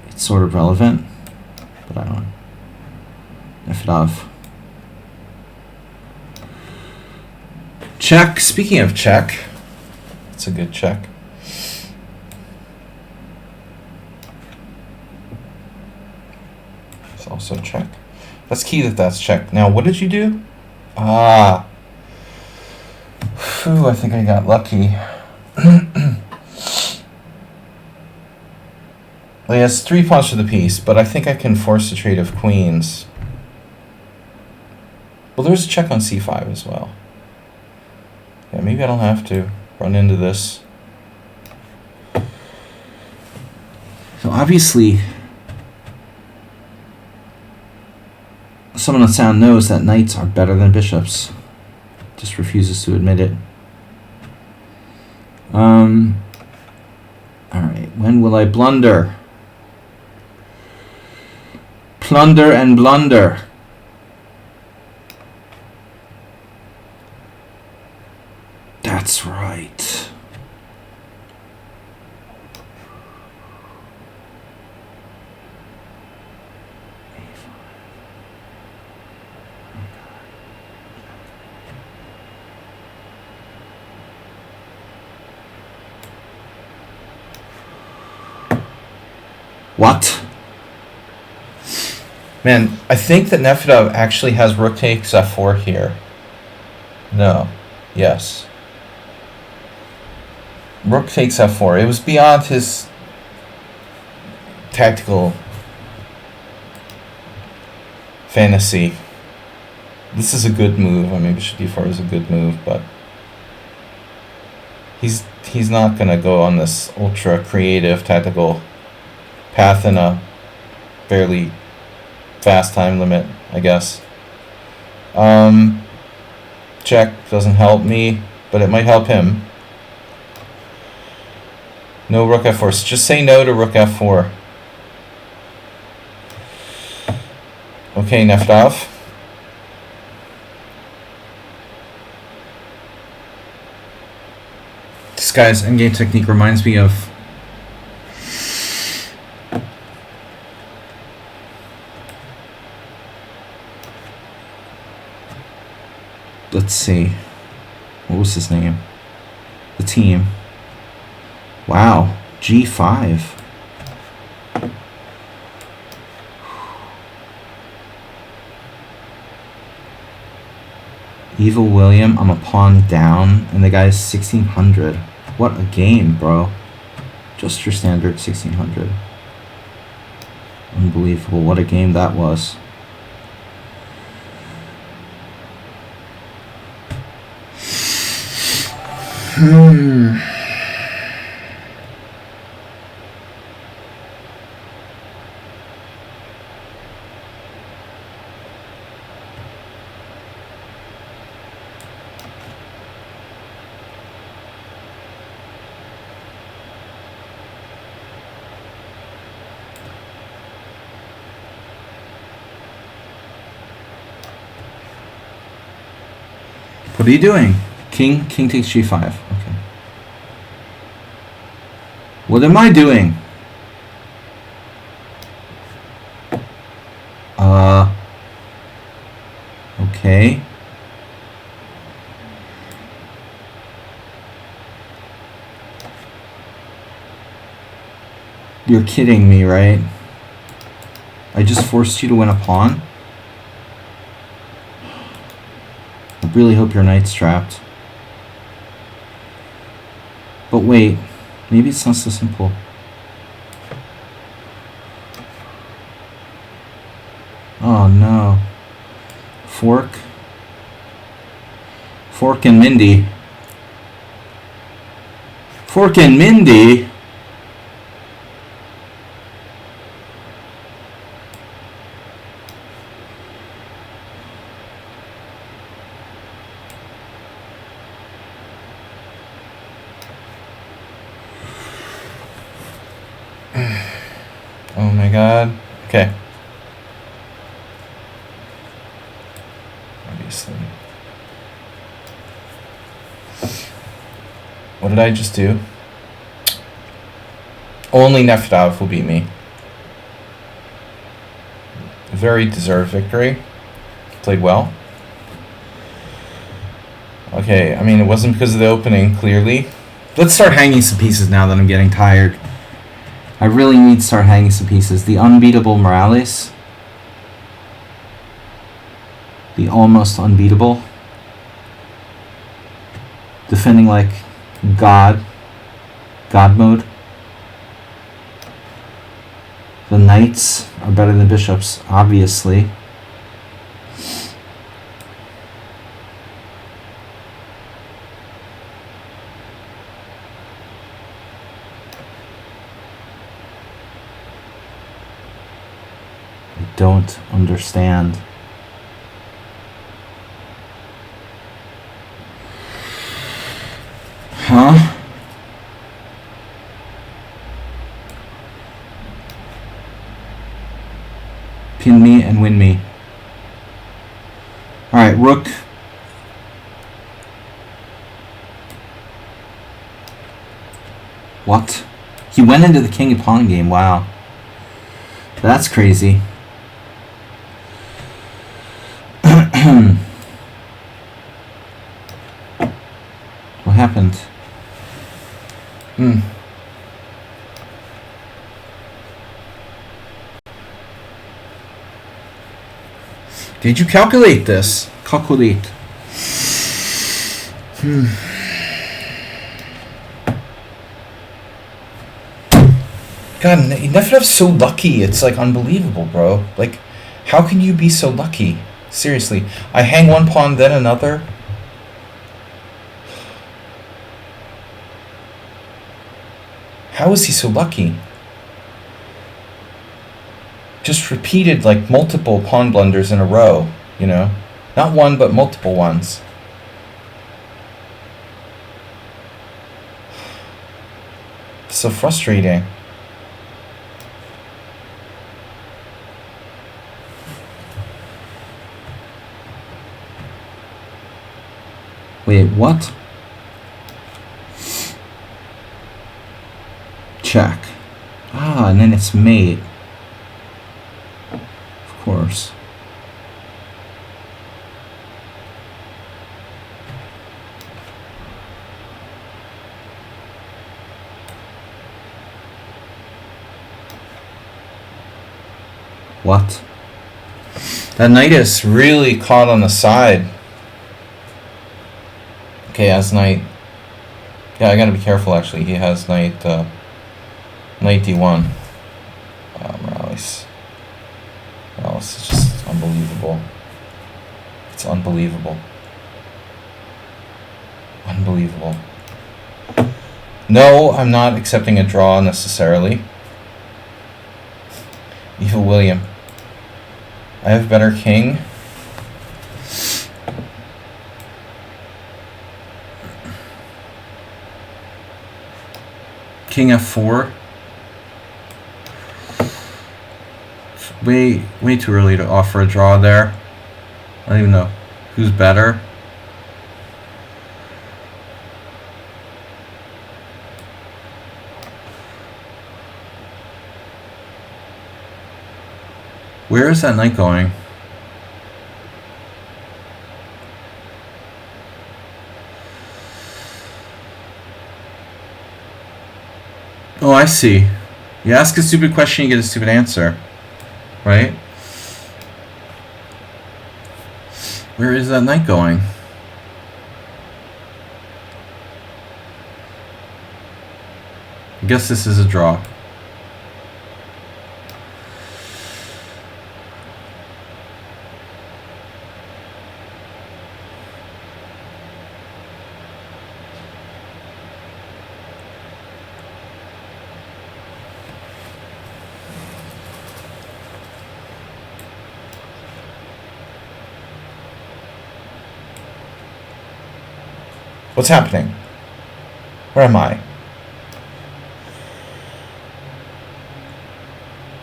It's sort of relevant, but I don't know. If it of. Check. Speaking of check, it's a good check. It's also check. That's key that that's check. Now, what did you do? Ah. Phew, I think I got lucky. Well, he has 3 pawns for the piece, but I think I can force a trade of queens. Well, there's a check on c5 as well. Yeah, maybe I don't have to run into this. So obviously, someone on sound knows that knights are better than bishops. Just refuses to admit it. Alright, when will I blunder? Plunder and blunder. That's right. What? Man, I think that Nefedov actually has rook takes f4 here. No. Yes. Rook takes f4. It was beyond his tactical fantasy. This is a good move. I mean, bishop d4 is a good move, but he's not going to go on this ultra creative tactical path in a fairly fast time limit, I guess. Check doesn't help me, but it might help him. No rook f4. So just say no to rook f4. Okay, Nefedov. This guy's endgame technique reminds me of let's see. What was his name? The team. Wow. G5. Evil William, I'm a pawn down, and the guy's 1600. What a game, bro. Just your standard 1600. Unbelievable. What a game that was. What are you doing? King takes g5. Okay. What am I doing? Okay. You're kidding me, right? I just forced you to win a pawn? I really hope your knight's trapped. But wait, maybe it's not so simple. Oh no. Fork and Mindy. Fork and Mindy? Oh my god. Okay. Obviously. What did I just do? Only Nefedov will beat me. Very deserved victory. Played well. Okay, I mean, it wasn't because of the opening, clearly. Let's start hanging some pieces now that I'm getting tired. I really need to start hanging some pieces. The unbeatable Morales. The almost unbeatable. Defending like God. God mode. The knights are better than bishops, obviously. Don't understand. Huh? Pin me and win me. Alright, rook. What? He went into the king and pawn game, wow. That's crazy. What happened? Did you calculate this? Calculate. God, Nefedov's so lucky. It's like unbelievable, bro. Like, how can you be so lucky? Seriously. I hang one pawn, then another. How is he so lucky? Just repeated like multiple pawn blunders in a row, you know? Not one, but multiple ones. So frustrating. Wait, what? Check. Ah, and then it's mate. Of course. What? That knight is really caught on the side. Okay, has knight. Yeah, I gotta be careful actually. He has knight Knight d1. Morales. Morales is just unbelievable. It's unbelievable. Unbelievable. No, I'm not accepting a draw necessarily. Evil William. I have better king. King f4. Way too early to offer a draw there. I don't even know who's better. Where is that knight going? Oh, I see. You ask a stupid question, you get a stupid answer. Right? Where is that knight going? I guess this is a draw. What's happening? Where am I?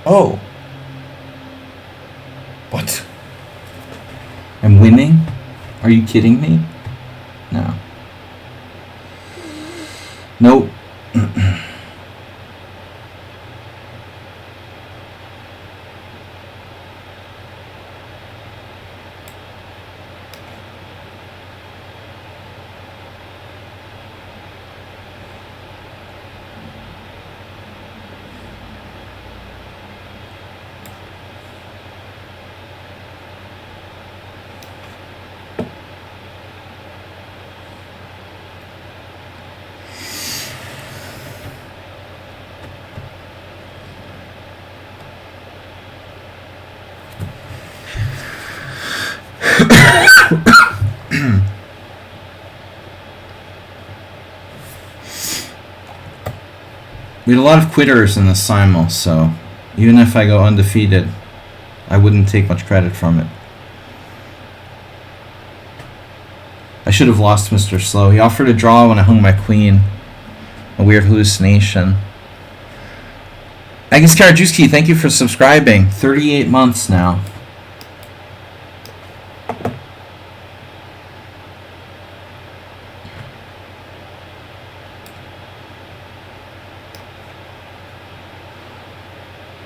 Oh. What? I'm winning? Are you kidding me? No. Nope. We had a lot of quitters in the Simul, so even if I go undefeated, I wouldn't take much credit from it. I should have lost Mr. Slow. He offered a draw when I hung my queen. A weird hallucination. Agus Karajewski, thank you for subscribing. 38 months now.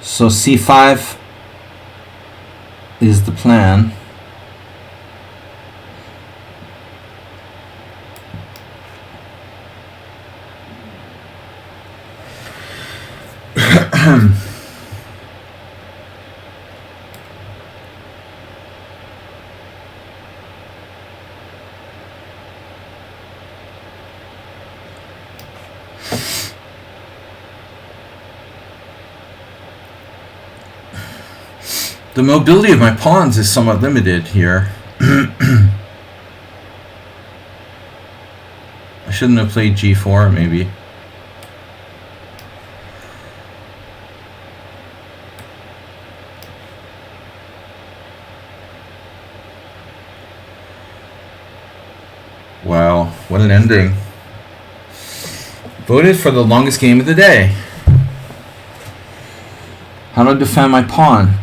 So c5 is the plan. The mobility of my pawns is somewhat limited here. I shouldn't have played g4, maybe. Wow, what an ending. Voted for the longest game of the day. How do I defend my pawn?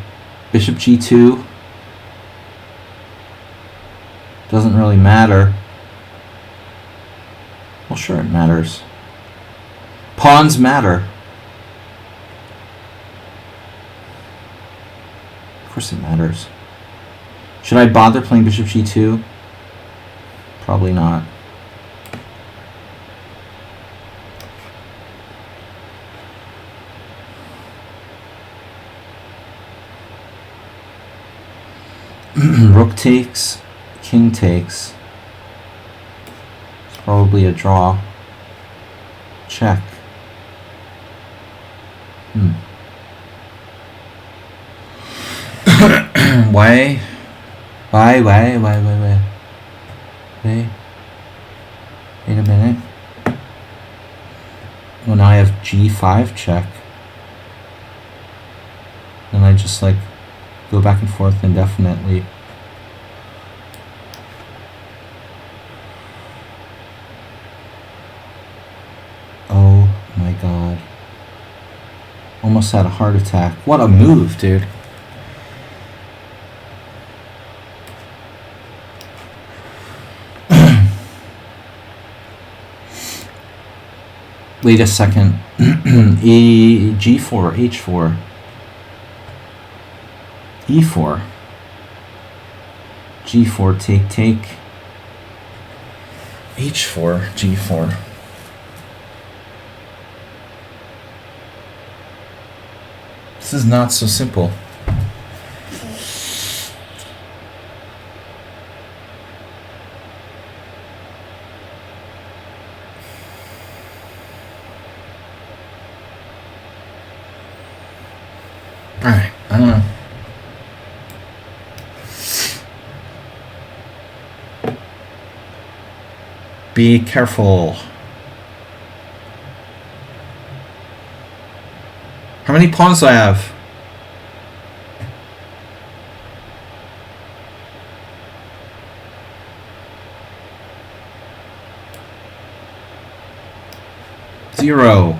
Bishop g2 doesn't really matter. Well, sure, it matters. Pawns matter. Of course it matters. Should I bother playing bishop g2? Probably not. Rook takes, king takes. It's probably a draw. Check. Why? Wait a minute. Well, now I have G5 check. And I just like go back and forth indefinitely. Oh my god. Almost had a heart attack. What a move, dude. Wait a second. G4, H4. E4. G4, take. H4, G4. This is not so simple. Alright, I don't know. Be careful. How many pawns do I have? Zero.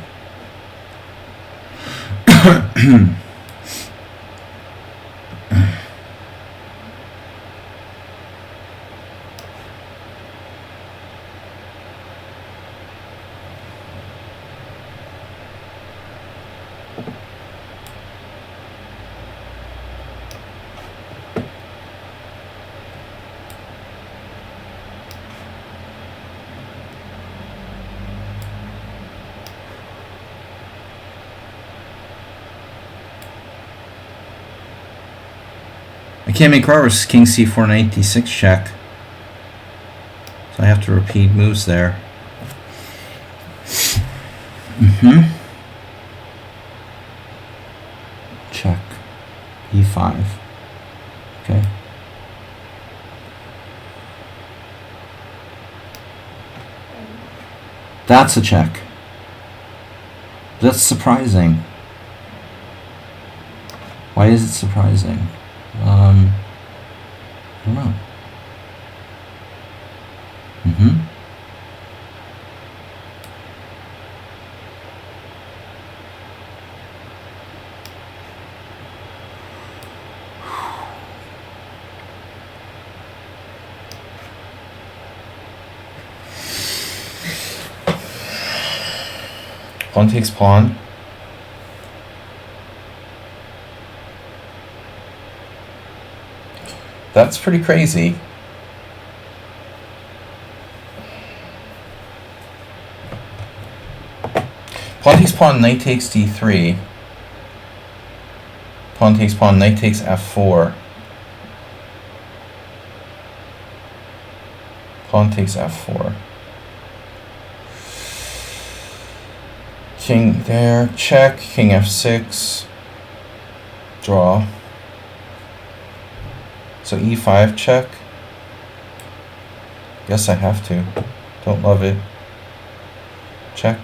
I can't make progress. King c4 knight d6 check. So I have to repeat moves there. Check. e5. Okay. That's a check. That's surprising. Why is it surprising? I don't know. Pawn takes pawn. That's pretty crazy. Pawn takes pawn, knight takes d3. Pawn takes pawn, knight takes f4. Pawn takes f4. King there, check, king f6. Draw. So e5 check. Guess I have to. Don't love it. Check.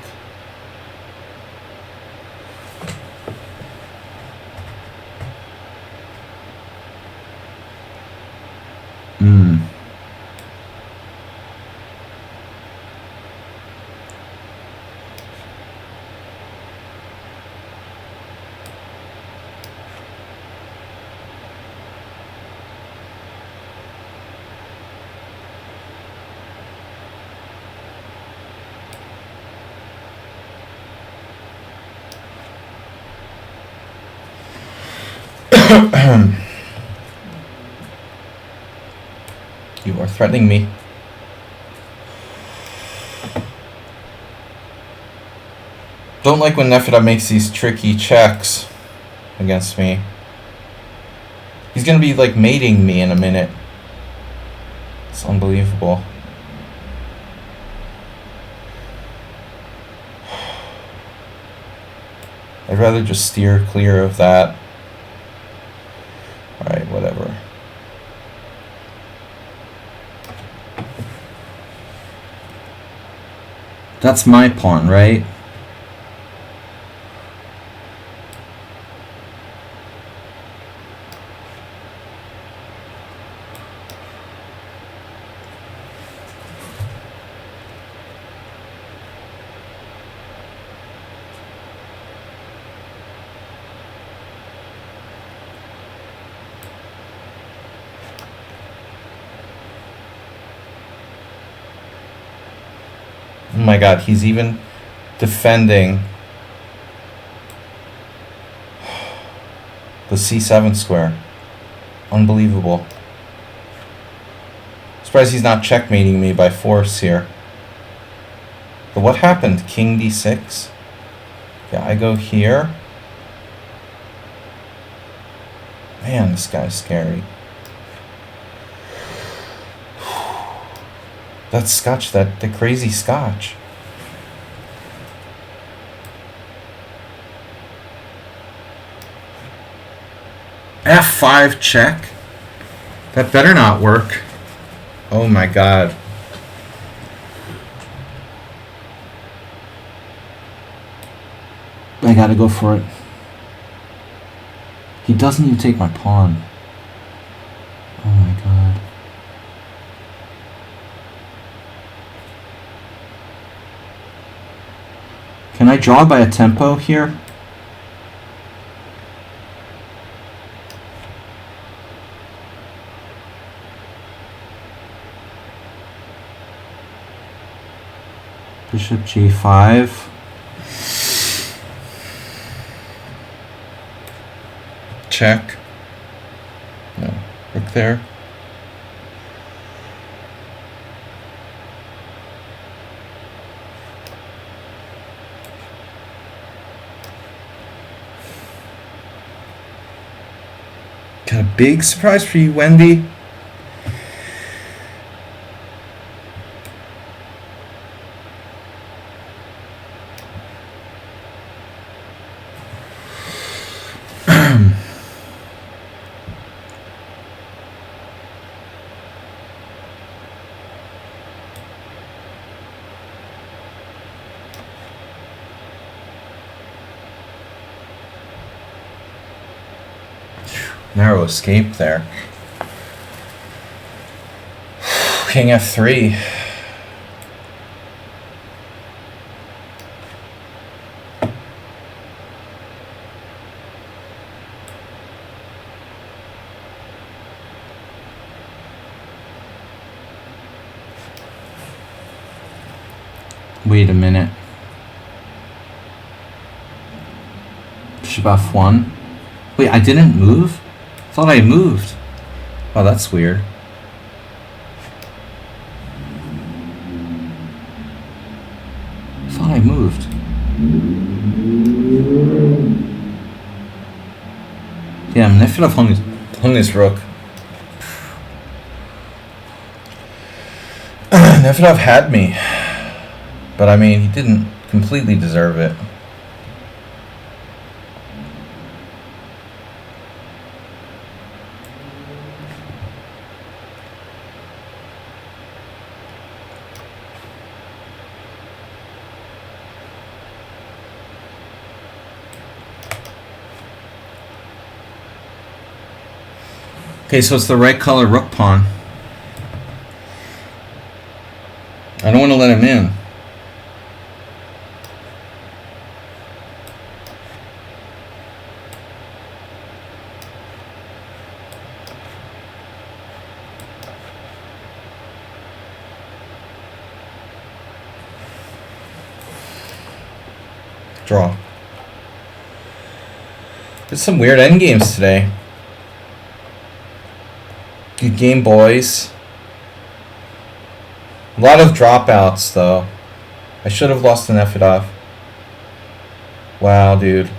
You are threatening me. Don't like when Nefida makes these tricky checks against me. He's gonna be like mating me in a minute. It's unbelievable. I'd rather just steer clear of that. Alright, whatever. That's my pawn, right? Oh my god, he's even defending the c7 square. Unbelievable. Surprised he's not checkmating me by force here. But what happened? King d6? Yeah, I go here. Man, this guy's scary. That scotch, the crazy scotch. F5 check? That better not work. Oh my god. I gotta go for it. He doesn't even take my pawn. Oh my god. Can I draw by a tempo here? Bishop g5. Check. No. Rook there. Got a big surprise for you, Wendy. Narrow escape there. King f3. Wait a minute. Bishop f1. Wait, I didn't move? I thought I moved. Oh, that's weird. I thought I moved. Damn, Nefedov hung his rook. Nefedov had me. But I mean, he didn't completely deserve it. Okay, so it's the right color rook pawn. I don't want to let him in. Draw. There's some weird endgames today. Good game, boys. A lot of dropouts, though. I should have lost an Nefedov. Wow, dude.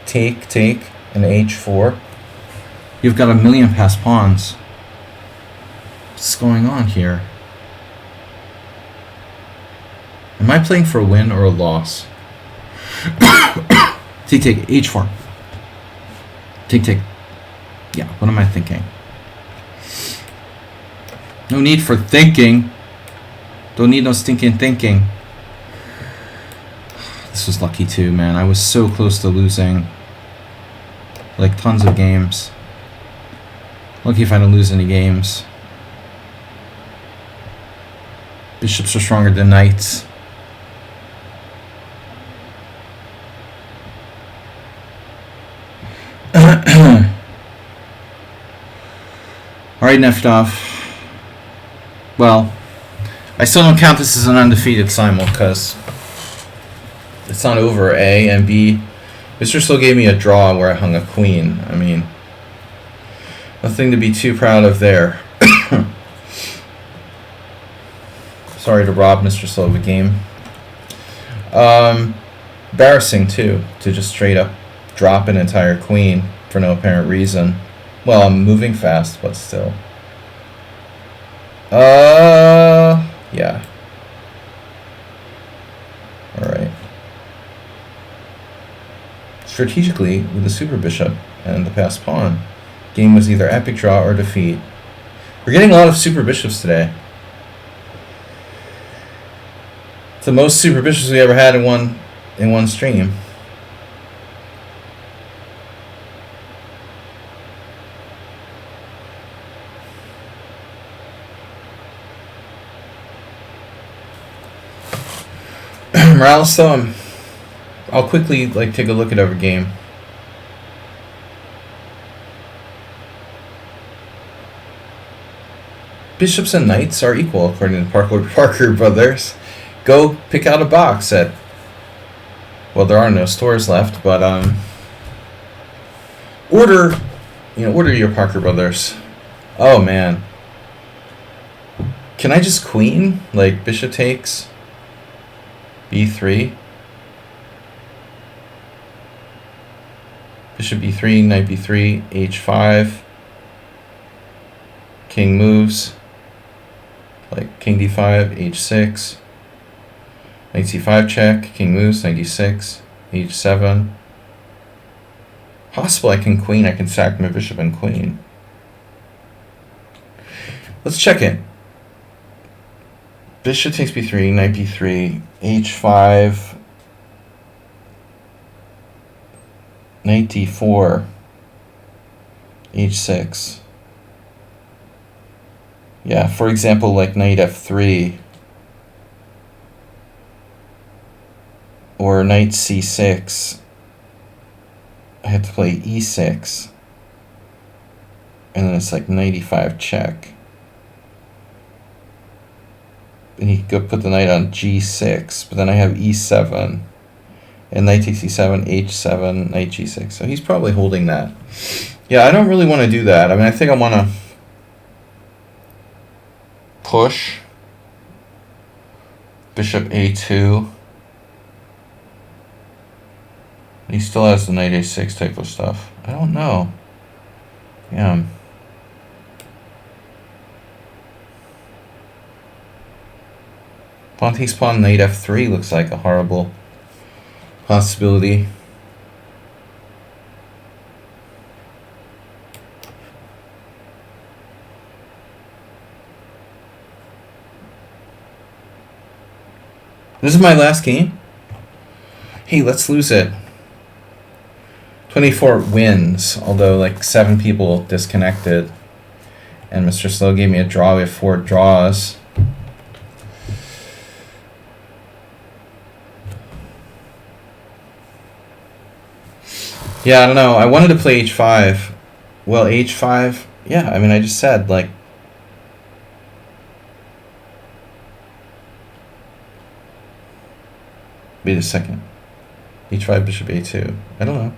Take, an h4. You've got a million passed pawns. What's going on here? Am I playing for a win or a loss? Take, h4. Take. Yeah, what am I thinking? No need for thinking. Don't need no stinking thinking. This was lucky too, man. I was so close to losing. Like, tons of games. Lucky if I don't lose any games. Bishops are stronger than knights. Alright, Neftov. Well, I still don't count this as an undefeated Simul because it's not over, A, and B, Mr. still gave me a draw where I hung a queen. I mean, nothing to be too proud of there. Sorry to rob Mr. Slow of a game. Embarrassing, too, to just straight up drop an entire queen for no apparent reason. Well, I'm moving fast, but still. Yeah. Alright. Strategically, with the super bishop and the passed pawn, game was either epic draw or defeat. We're getting a lot of super bishops today. It's the most super bishops we ever had in one stream. Morales, though, I'll quickly take a look at every game. Bishops and knights are equal, according to Parker Brothers. Go pick out a box at... Well, there are no stores left, but order your Parker Brothers. Oh man, can I just queen? Like bishop takes b3, bishop b3, knight b3, h5, king moves, like king d5, h6, knight c5 check, king moves, knight d6, h7. Possible I can queen, I can sack my bishop and queen. Let's check it. Bishop takes b3, knight b3, h5, knight d4, h6. Yeah, for example, like knight f3 or knight c6. I have to play e6, and then it's like knight e5 check. And you can go put the knight on g6, but then I have e7, and knight takes e7, h7, knight g6. So he's probably holding that. Yeah, I don't really want to do that. I mean, I think I want to push bishop a2. He still has the knight a6 type of stuff. I don't know. Yeah. Pawn takes pawn, knight f3 looks like a horrible possibility. This is my last game. Hey, let's lose it. 24 wins, although like 7 people disconnected. And Mr. Slow gave me a draw. We have 4 draws. Yeah, I don't know. I wanted to play h5. Well, h5, yeah, I mean, I just said, like, wait a second. h5, bishop a2. I don't know.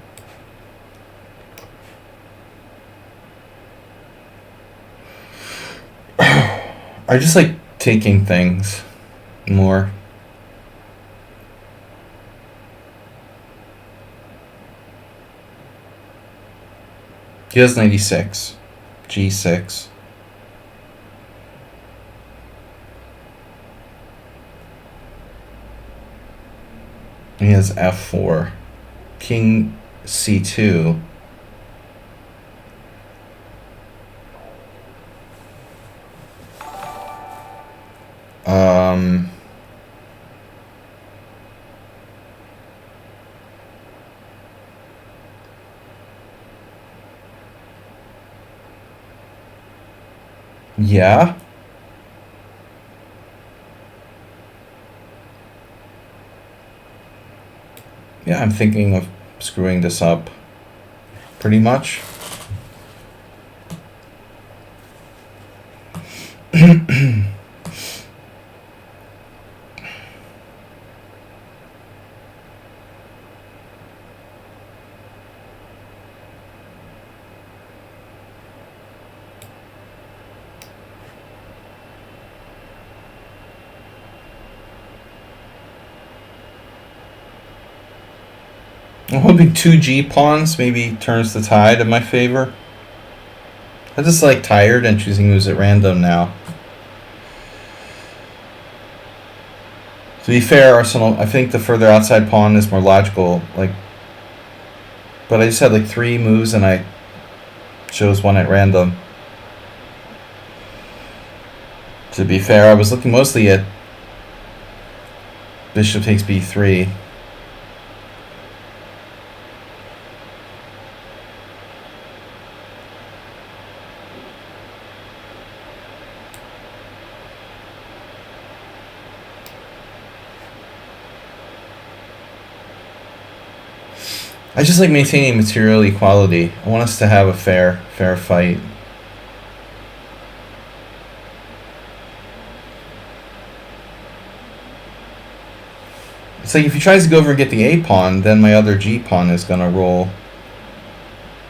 I just like taking things more. He has 96. G6. He has F4. king c2. Yeah. Yeah, I'm thinking of screwing this up pretty much. I'm hoping 2G pawns maybe turns the tide in my favor. I'm just like tired and choosing moves at random now. To be fair, Arsenal, I think the further outside pawn is more logical. Like, but I just had like 3 moves and I chose one at random. To be fair, I was looking mostly at bishop takes b3. I just like maintaining material equality. I want us to have a fair fight. It's like if he tries to go over and get the A pawn, then my other G pawn is gonna roll.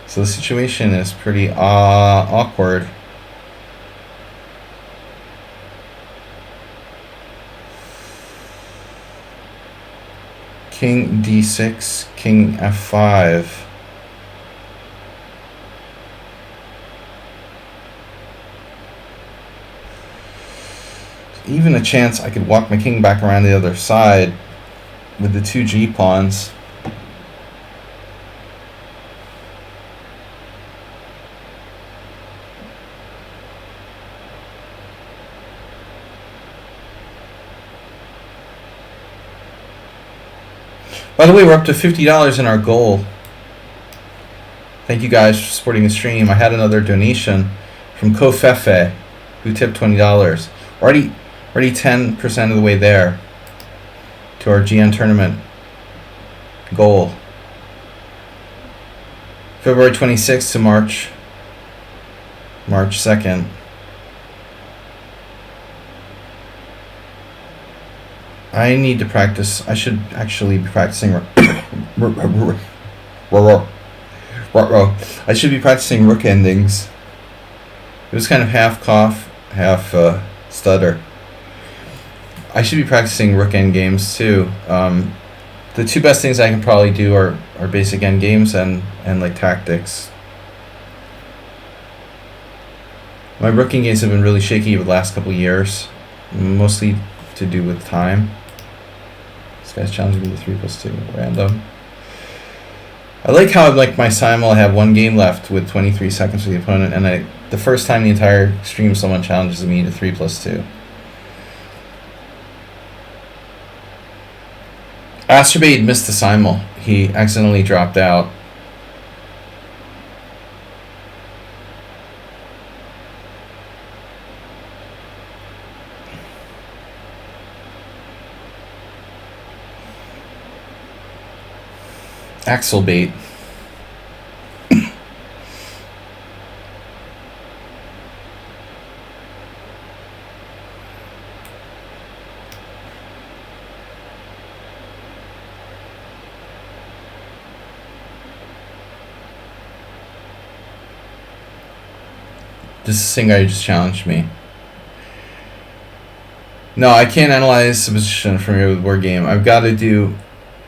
So the situation is pretty awkward. King d6, king f5. Even a chance I could walk my king back around the other side with the 2 G pawns. By the way, we're up to $50 in our goal. Thank you guys for supporting the stream. I had another donation from Kofefe, who tipped $20. Already 10% of the way there to our GN tournament goal. February 26th to March 2nd. I need to practice. I should actually be practicing. I should be practicing rook endings. It was kind of half cough, half stutter. I should be practicing rook end games too. The 2 best things I can probably do are basic end games and like tactics. My rook end games have been really shaky over the last couple of years, mostly to do with time. This guy's challenging me to 3+2 random. I like how like my Simul, I have 1 game left with 23 seconds for the opponent, and the first time the entire stream someone challenges me to 3+2. Astrobade missed the Simul. He accidentally dropped out. Axelbait. This is the same guy who just challenged me. No, I can't analyze the position from your word game. I've got to do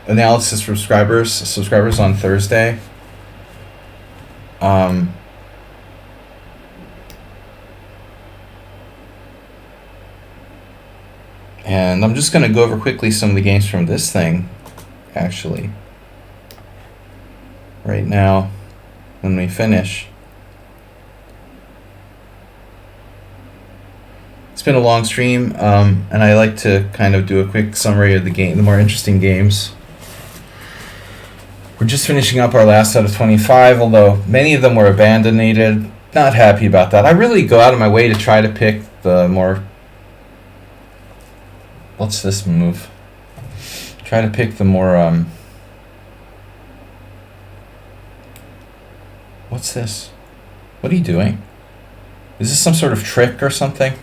analysis for subscribers on Thursday. And I'm just going to go over quickly some of the games from this thing, actually. right now when we finish. It's been a long stream, and I like to kind of do a quick summary of the more interesting games. We're just finishing up our last out of 25, although many of them were abandonated. Not happy about that. I really go out of my way to try to pick the more... What's this move? Try to pick the more... What's this? What are you doing? Is this some sort of trick or something?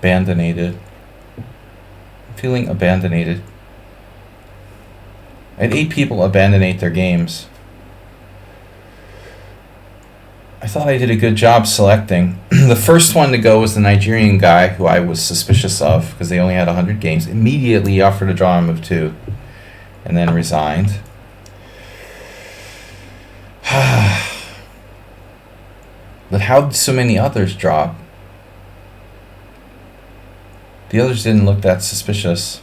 Abandonated. I'm feeling abandonated. I had 8 people abandonate their games. I thought I did a good job selecting. The first one to go was the Nigerian guy who I was suspicious of because they only had 100 games. Immediately offered a draw on move 2 and then resigned. But how did so many others drop? The others didn't look that suspicious.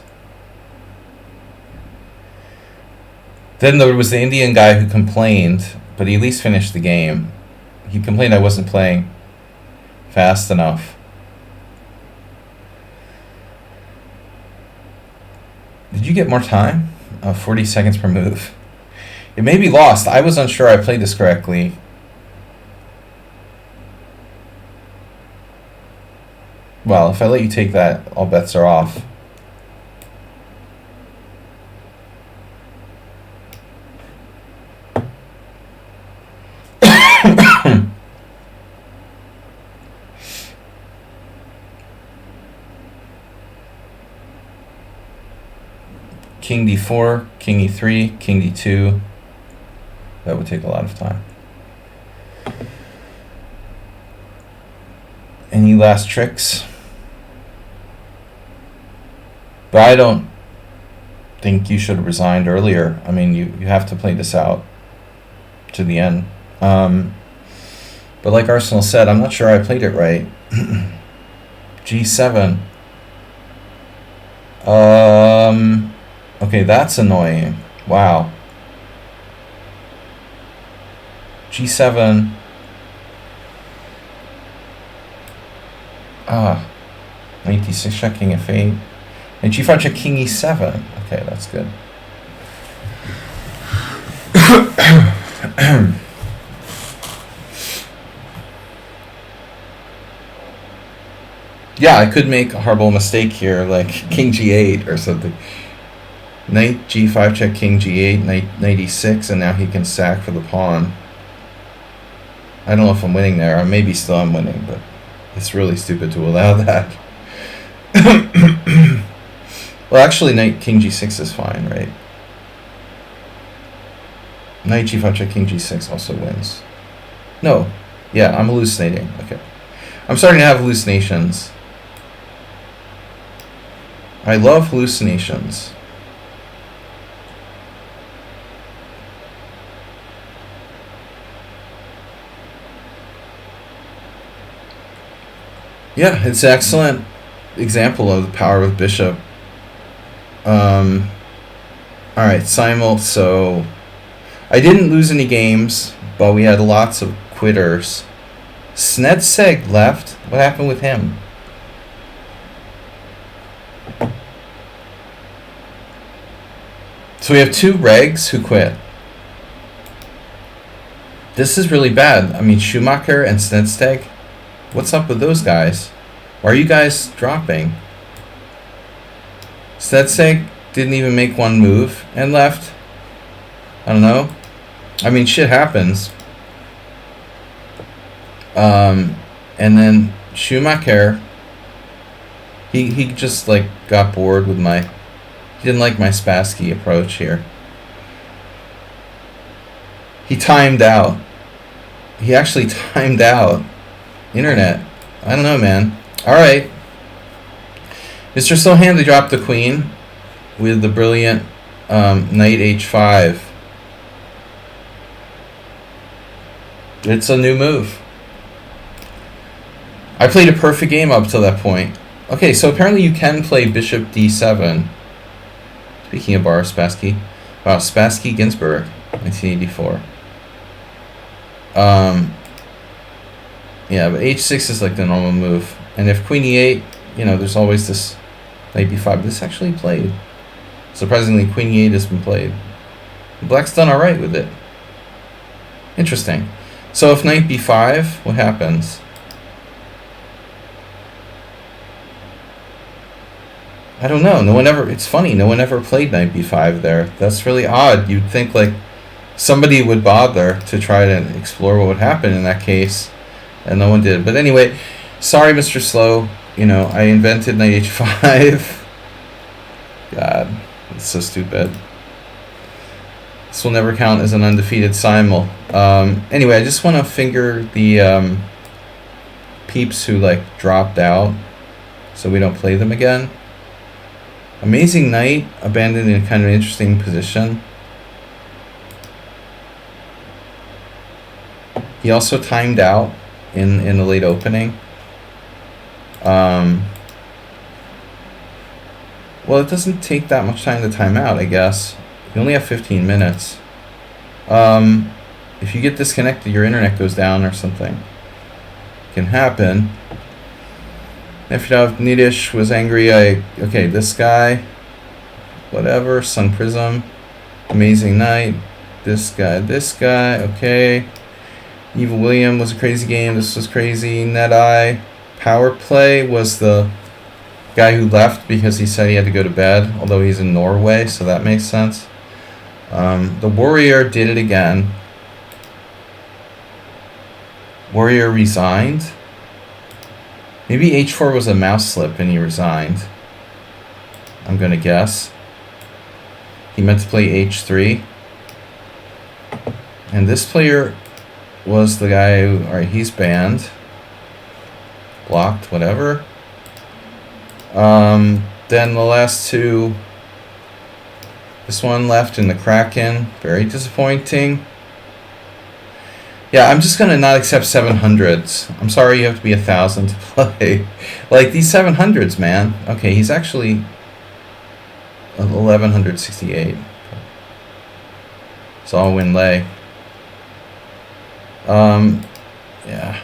Then there was the Indian guy who complained, but he at least finished the game. He complained I wasn't playing fast enough. Did you get more time? 40 seconds per move. It may be lost. I was unsure I played this correctly. Well, if I let you take that, all bets are off. King d4, king e3, king d2. That would take a lot of time. Any last tricks? But I don't think you should have resigned earlier. I mean, you have to play this out to the end. But like Arsenal said, I'm not sure I played it right. G7. Okay, that's annoying. Wow. G7. Knight d6 check, king f8. And g5 check, king e7. Okay, that's good. Yeah, I could make a horrible mistake here, like king g8 or something. Knight g5 check, king g8, knight e6, and now he can sack for the pawn. I don't know if I'm winning there. Maybe still I'm winning, but it's really stupid to allow that. Well, actually, knight king g6 is fine, right? Knight g5 check, king g6 also wins. No. Yeah, I'm hallucinating. Okay. I'm starting to have hallucinations. I love hallucinations. Yeah, it's an excellent example of the power of bishop. Alright, Simul, so I didn't lose any games, but we had lots of quitters. Snedsteg left. What happened with him? So we have 2 regs who quit. This is really bad. I mean, Schumacher and Snedsteg. What's up with those guys? Why are you guys dropping? Snedsteg didn't even make one move and left. I don't know. I mean, shit happens. And then Schumacher, he just like got bored with my... He didn't like my Spassky approach here. He timed out. He actually timed out. Internet. I don't know, man. Alright. Mr. Sohan to drop the queen with the brilliant knight h5. It's a new move. I played a perfect game up to that point. Okay, so apparently you can play bishop d7. Speaking of Boris Spassky. Wow, Spassky Ginsburg, 1984. Yeah, but h6 is like the normal move. And if queen e8, you know, there's always this knight b5. This actually played. Surprisingly, queen e8 has been played. Black's done alright with it. Interesting. So if knight b5, what happens? I don't know. No one ever. It's funny. No one ever played knight b5 there. That's really odd. You'd think like somebody would bother to try to explore what would happen in that case, and no one did. But anyway, sorry, Mr. Slow. You know, I invented knight h5. God, it's so stupid. This will never count as an undefeated Simul. Anyway, I just want to finger the peeps who like dropped out, so we don't play them again. Amazing Knight abandoned in a kind of interesting position. He also timed out in the late opening. Well, it doesn't take that much time to time out, I guess. You only have 15 minutes. If you get disconnected, your internet goes down or something. It can happen. Nefedov Nidish was angry. Okay, this guy, whatever, Sun Prism, Amazing Knight, this guy, okay. Evil William was a crazy game. This was crazy. NetEye, Power Play was the guy who left because he said he had to go to bed, although he's in Norway, so that makes sense. The Warrior did it again. Warrior resigned. Maybe h4 was a mouse slip and he resigned. I'm gonna guess. He meant to play h3. And this player was the guy who, alright, he's banned. Blocked, whatever. Then the last two. This one left in the Kraken. Very disappointing. Yeah, I'm just gonna not accept 700s. I'm sorry you have to be 1,000 to play. Like these 700s, man. Okay, he's actually 1168. So I'll win lay. Yeah.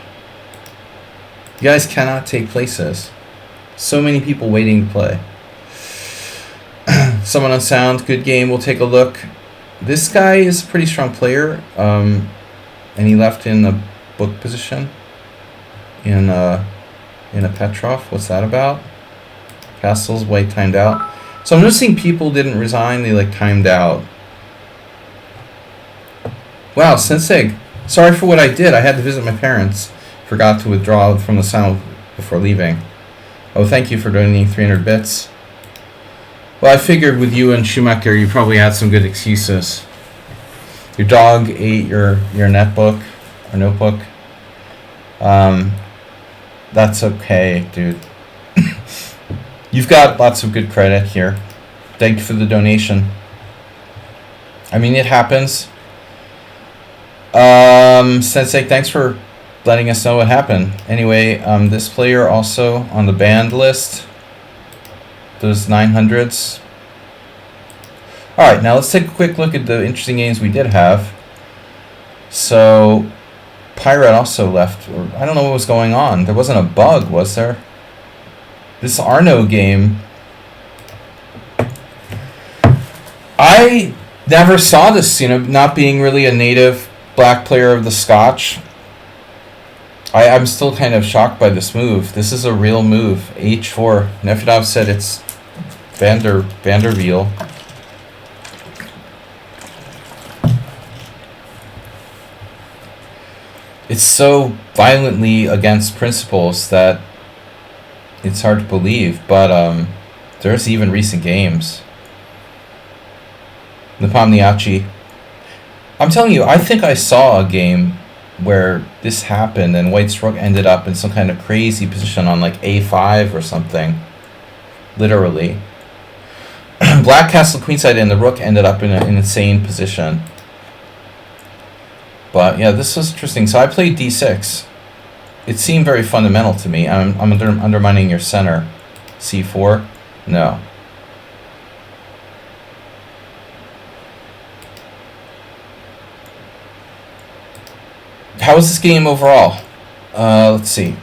You guys cannot take places. So many people waiting to play. Someone on sound, good game. We'll take a look. This guy is a pretty strong player. And he left in the book position in a Petrov. What's that about? Castles, white timed out. So I'm noticing people didn't resign, they like timed out. Wow, Sensei, sorry for what I did. I had to visit my parents. Forgot to withdraw from the sound before leaving. Oh, thank you for donating 300 bits. Well, I figured with you and Schumacher, you probably had some good excuses. Your dog ate your netbook or notebook. That's okay, dude. You've got lots of good credit here. Thank you for the donation. I mean, it happens. Sensei, thanks for letting us know what happened. Anyway, this player also on the banned list. Those 900s. Alright, now let's take a quick look at the interesting games we did have. So, Pirate also left. I don't know what was going on. There wasn't a bug, was there? This Arno game. I never saw this, you know, not being really a native black player of the Scotch. I'm still kind of shocked by this move. This is a real move. H4. Nefedov said it's Vanderveel. It's so violently against principles that it's hard to believe, but there's even recent games. Nepomniachtchi. I'm telling you, I think I saw a game where this happened and White's rook ended up in some kind of crazy position on like a5 or something. Literally. Black castle queenside and the rook ended up in an insane position. But yeah, this was interesting. So I played d6. It seemed very fundamental to me. I'm undermining your center. c4? No. How was this game overall? Let's see.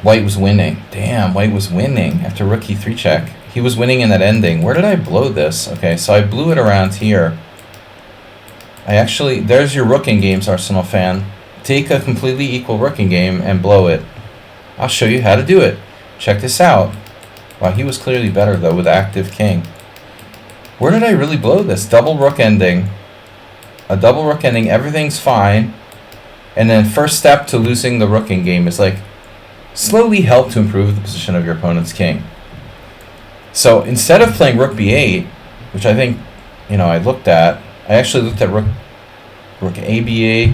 White was winning. Damn, White was winning after rook e3 check. He was winning in that ending. Where did I blow this? Okay, so I blew it around here. There's your rook in games, Arsenal fan. Take a completely equal rook in game and blow it. I'll show you how to do it. Check this out. Wow, he was clearly better though with active king. Where did I really blow this? Double rook ending. A double rook ending, everything's fine. And then first step to losing the rook in game is like slowly help to improve the position of your opponent's king. So instead of playing rook b8, which I think, I looked at, I actually looked at rook a b8,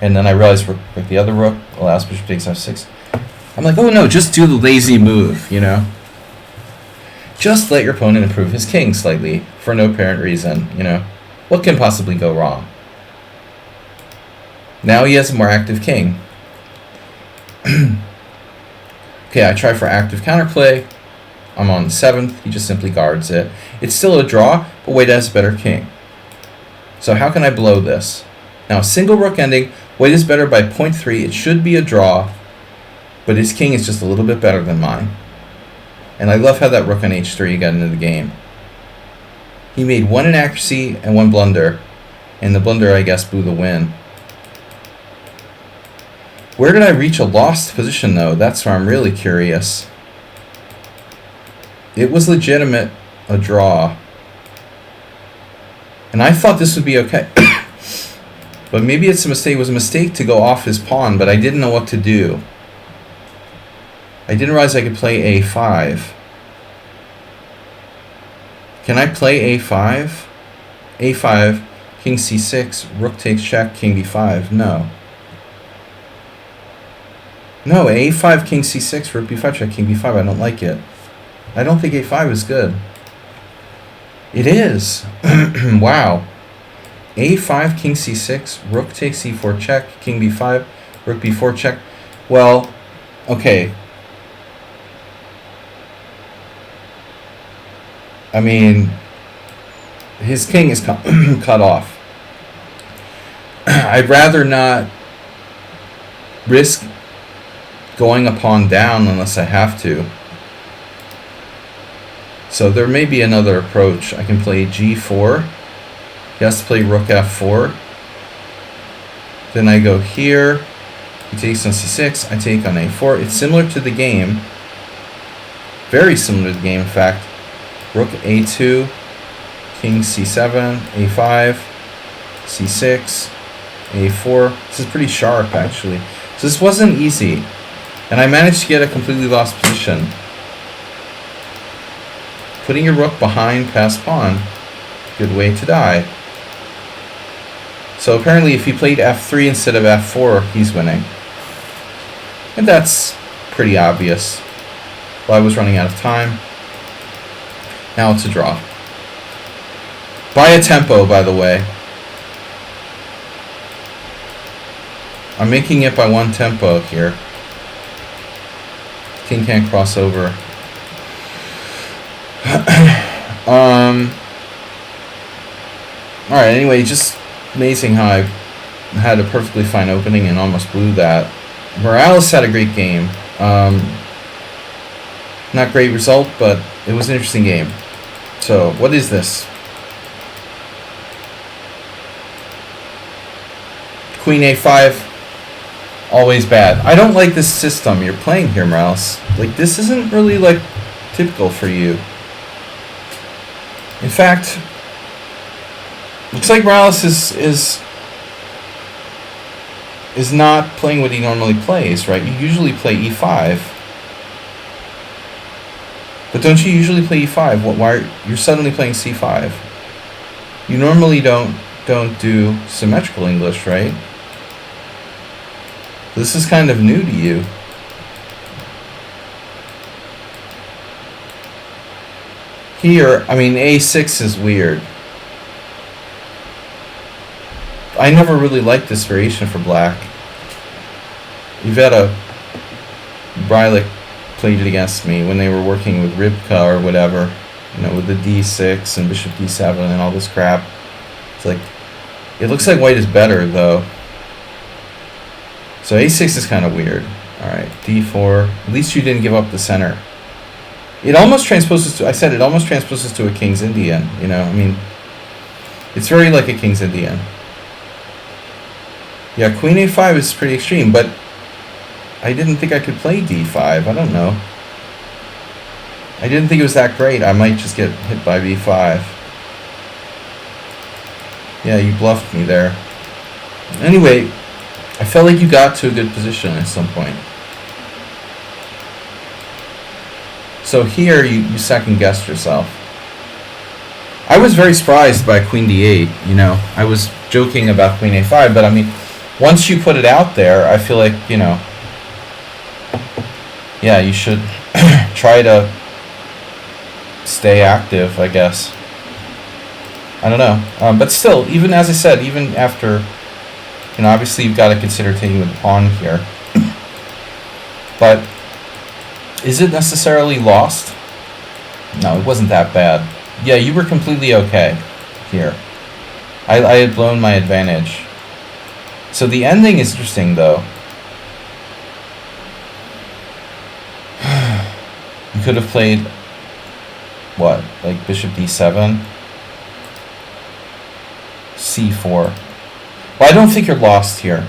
and then I realized rook the other rook allows bishop takes f6. I'm like, oh no, just do the lazy move, Just let your opponent improve his king slightly for no apparent reason, What can possibly go wrong? Now he has a more active king. Okay, I try for active counterplay. I'm on 7th. He just simply guards it. It's still a draw, but White has a better king. So how can I blow this? Now, single rook ending. White is better by 0.3. It should be a draw, but his king is just a little bit better than mine. And I love how that rook on h3 got into the game. He made one inaccuracy and one blunder, and the blunder, I guess, blew the win. Where did I reach a lost position, though? That's where I'm really curious. It was legitimate a draw. And I thought this would be okay. But maybe it's a mistake. It was a mistake to go off his pawn, but I didn't know what to do. I didn't realize I could play a5. Can I play a5? a5, king c6, rook takes check, king d5. No. No, a5, king c6, rook b5 check, king b5. I don't like it. I don't think a5 is good. It is. Wow. a5, king c6, rook takes c4 check, king b5, rook b4 check. Well, okay. I mean, his king is cut off. I'd rather not risk going a pawn down unless I have to. So there may be another approach. I can play g4. He has to play rook f4. Then I go here. He takes on c6. I take on a4. It's similar to the game. Very similar to the game, in fact. Rook a2, king c7, a5, c6, a4. This is pretty sharp, actually. So this wasn't easy. And I managed to get a completely lost position. Putting your rook behind past pawn, good way to die. So apparently if he played f3 instead of f4, he's winning. And that's pretty obvious. Well, I was running out of time. Now it's a draw. By a tempo, by the way. I'm making it by one tempo here. King can't cross over. Alright, anyway, just amazing how I had a perfectly fine opening and almost blew that. Morales had a great game. Not great result, but it was an interesting game. So, what is this? Queen a5. Always bad. I don't like this system you're playing here, Morales. Like, this isn't really, like, typical for you. In fact, looks like Morales is not playing what he normally plays, right? You usually play e5. But don't you usually play e5? Why you're suddenly playing c5? You normally don't do symmetrical English, right? This is kind of new to you. Here, I mean, a6 is weird. I never really liked this variation for black. Iveta Breilich played it against me when they were working with Ribka or whatever, with the d6 and bishop d7 and all this crap. It's like, it looks like white is better though. So a6 is kind of weird. All right, d4. At least you didn't give up the center. It almost transposes to, I said it almost transposes to a King's Indian, I mean, it's very like a King's Indian. Yeah, Queen a5 is pretty extreme, but I didn't think I could play d5. I don't know. I didn't think it was that great. I might just get hit by b5. Yeah, you bluffed me there. Anyway, I felt like you got to a good position at some point. So here you second guessed yourself. I was very surprised by Queen d8. I was joking about Queen a5, but I mean, once you put it out there, I feel like, yeah, you should try to stay active, I guess. I don't know. But still, even as I said, even after, obviously you've got to consider taking the pawn here. But is it necessarily lost? No, it wasn't that bad. Yeah, you were completely okay here. I had blown my advantage. So the ending is interesting, though. You could have played, what, like bishop d7? c4. Well, I don't think you're lost here.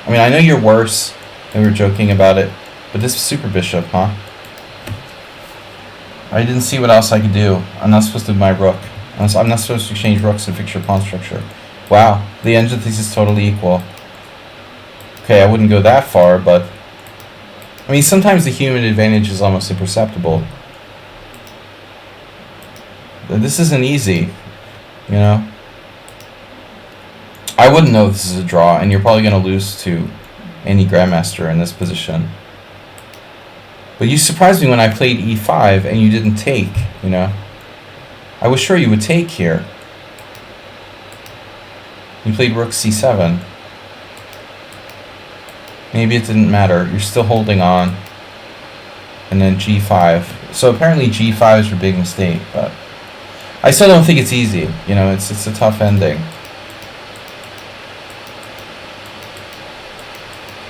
I mean, I know you're worse, and we were joking about it, but this is super bishop, huh? I didn't see what else I could do. I'm not supposed to do my rook. I'm not supposed to exchange rooks and fix your pawn structure. Wow, the engine thesis is totally equal. Okay, I wouldn't go that far, but I mean, sometimes the human advantage is almost imperceptible. This isn't easy, I wouldn't know this is a draw, and you're probably going to lose to any grandmaster in this position. But you surprised me when I played e5 and you didn't take, I was sure you would take here. You played rook c7. Maybe it didn't matter. You're still holding on. And then g5. So apparently g5 is your big mistake, but I still don't think it's easy. It's a tough ending.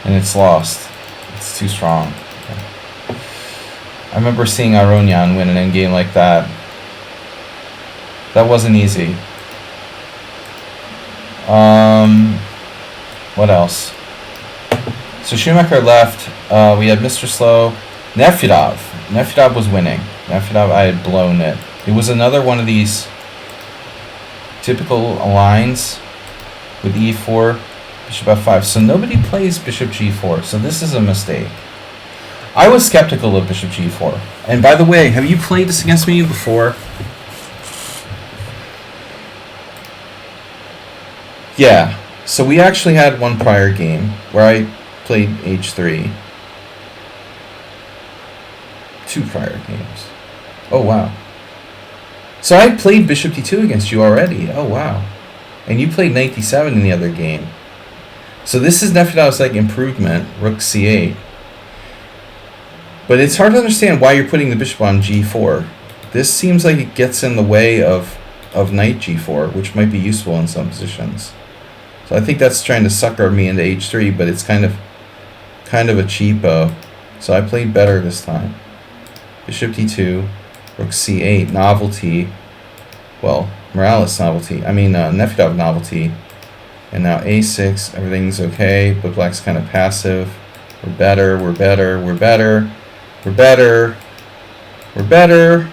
And it's lost. It's too strong. I remember seeing Aronyan win an endgame like that. That wasn't easy. What else? So Schumacher left. We had Mr. Slow. Nefedov. Nefedov was winning. Nefedov, I had blown it. It was another one of these typical lines with e4, bishop f5. So nobody plays bishop g4. So this is a mistake. I was skeptical of bishop g4. And by the way, have you played this against me before? Yeah. So we actually had one prior game where I played h3. 2 prior games. Oh, wow. So I played bishop d2 against you already. Oh, wow. And you played knight d7 in the other game. So this is Nefedov's like improvement, rook c8. But it's hard to understand why you're putting the bishop on g4. This seems like it gets in the way of knight g4, which might be useful in some positions. So I think that's trying to sucker me into h3, but it's kind of a cheapo. So I played better this time. Bishop d2, rook c8, novelty. Well, Morales novelty. I mean, Nefedov novelty. And now a6, everything's okay, but black's kind of passive. We're better, we're better, we're better, we're better, we're better,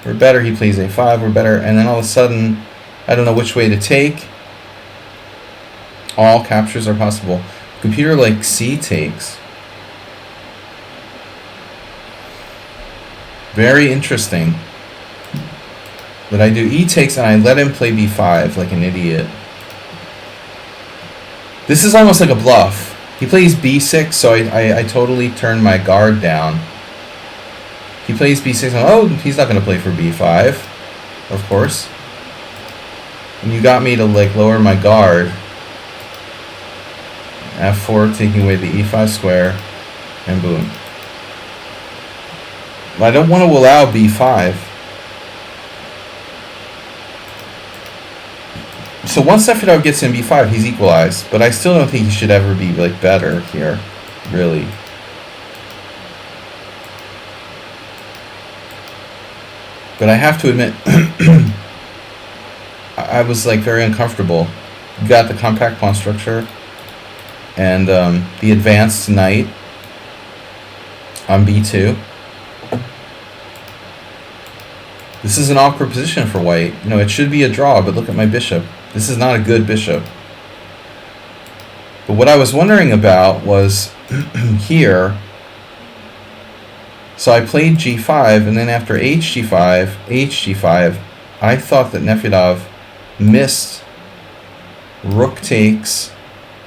we're better. He plays a5, we're better. And then all of a sudden, I don't know which way to take. All captures are possible. Computer like C takes. Very interesting. That I do E takes and I let him play b5 like an idiot. This is almost like a bluff. He plays b6, so I totally turned my guard down. He plays b6, and oh, he's not going to play for b5, of course. And you got me to like lower my guard. f4 taking away the e5 square, and boom. I don't want to allow b5. So once Nefedov gets in b5, he's equalized, but I still don't think he should ever be like better here, really. But I have to admit, I was like very uncomfortable. You got the compact pawn structure and the advanced knight on b2. This is an awkward position for white. You know, it should be a draw, but look at my bishop. This is not a good bishop. But what I was wondering about was here. So I played g5, and then after hg5, I thought that Nefedov missed rook takes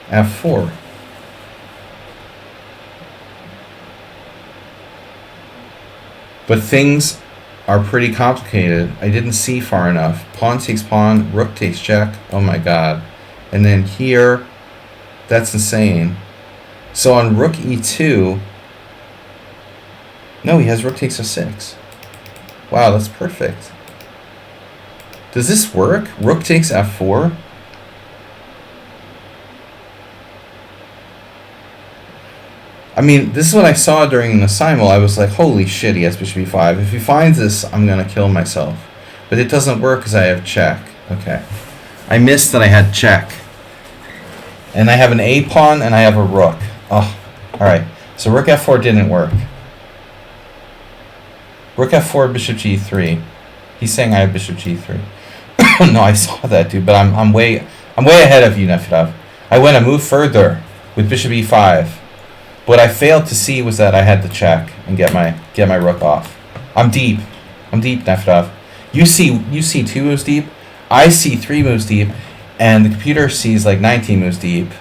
f4. But things are pretty complicated. I didn't see far enough. Pawn takes pawn, rook takes check. Oh my god. And then here, that's insane. So on rook e2, no, he has rook takes f6. Wow, that's perfect. Does this work? Rook takes f4? I mean, this is what I saw during the Simul. I was like, holy shit, he has bishop e5. If he finds this, I'm going to kill myself. But it doesn't work because I have check. Okay. I missed that I had check. And I have an a pawn and I have a rook. Oh, alright. So rook f4 didn't work. Rook f4, bishop g3. He's saying I have bishop g3. No, I saw that, dude. But I'm way ahead of you, Nefedov. I went a move further with bishop e5. What I failed to see was that I had to check and get my rook off. I'm deep, Nefedov. You see 2 moves deep. I see 3 moves deep, and the computer sees like 19 moves deep.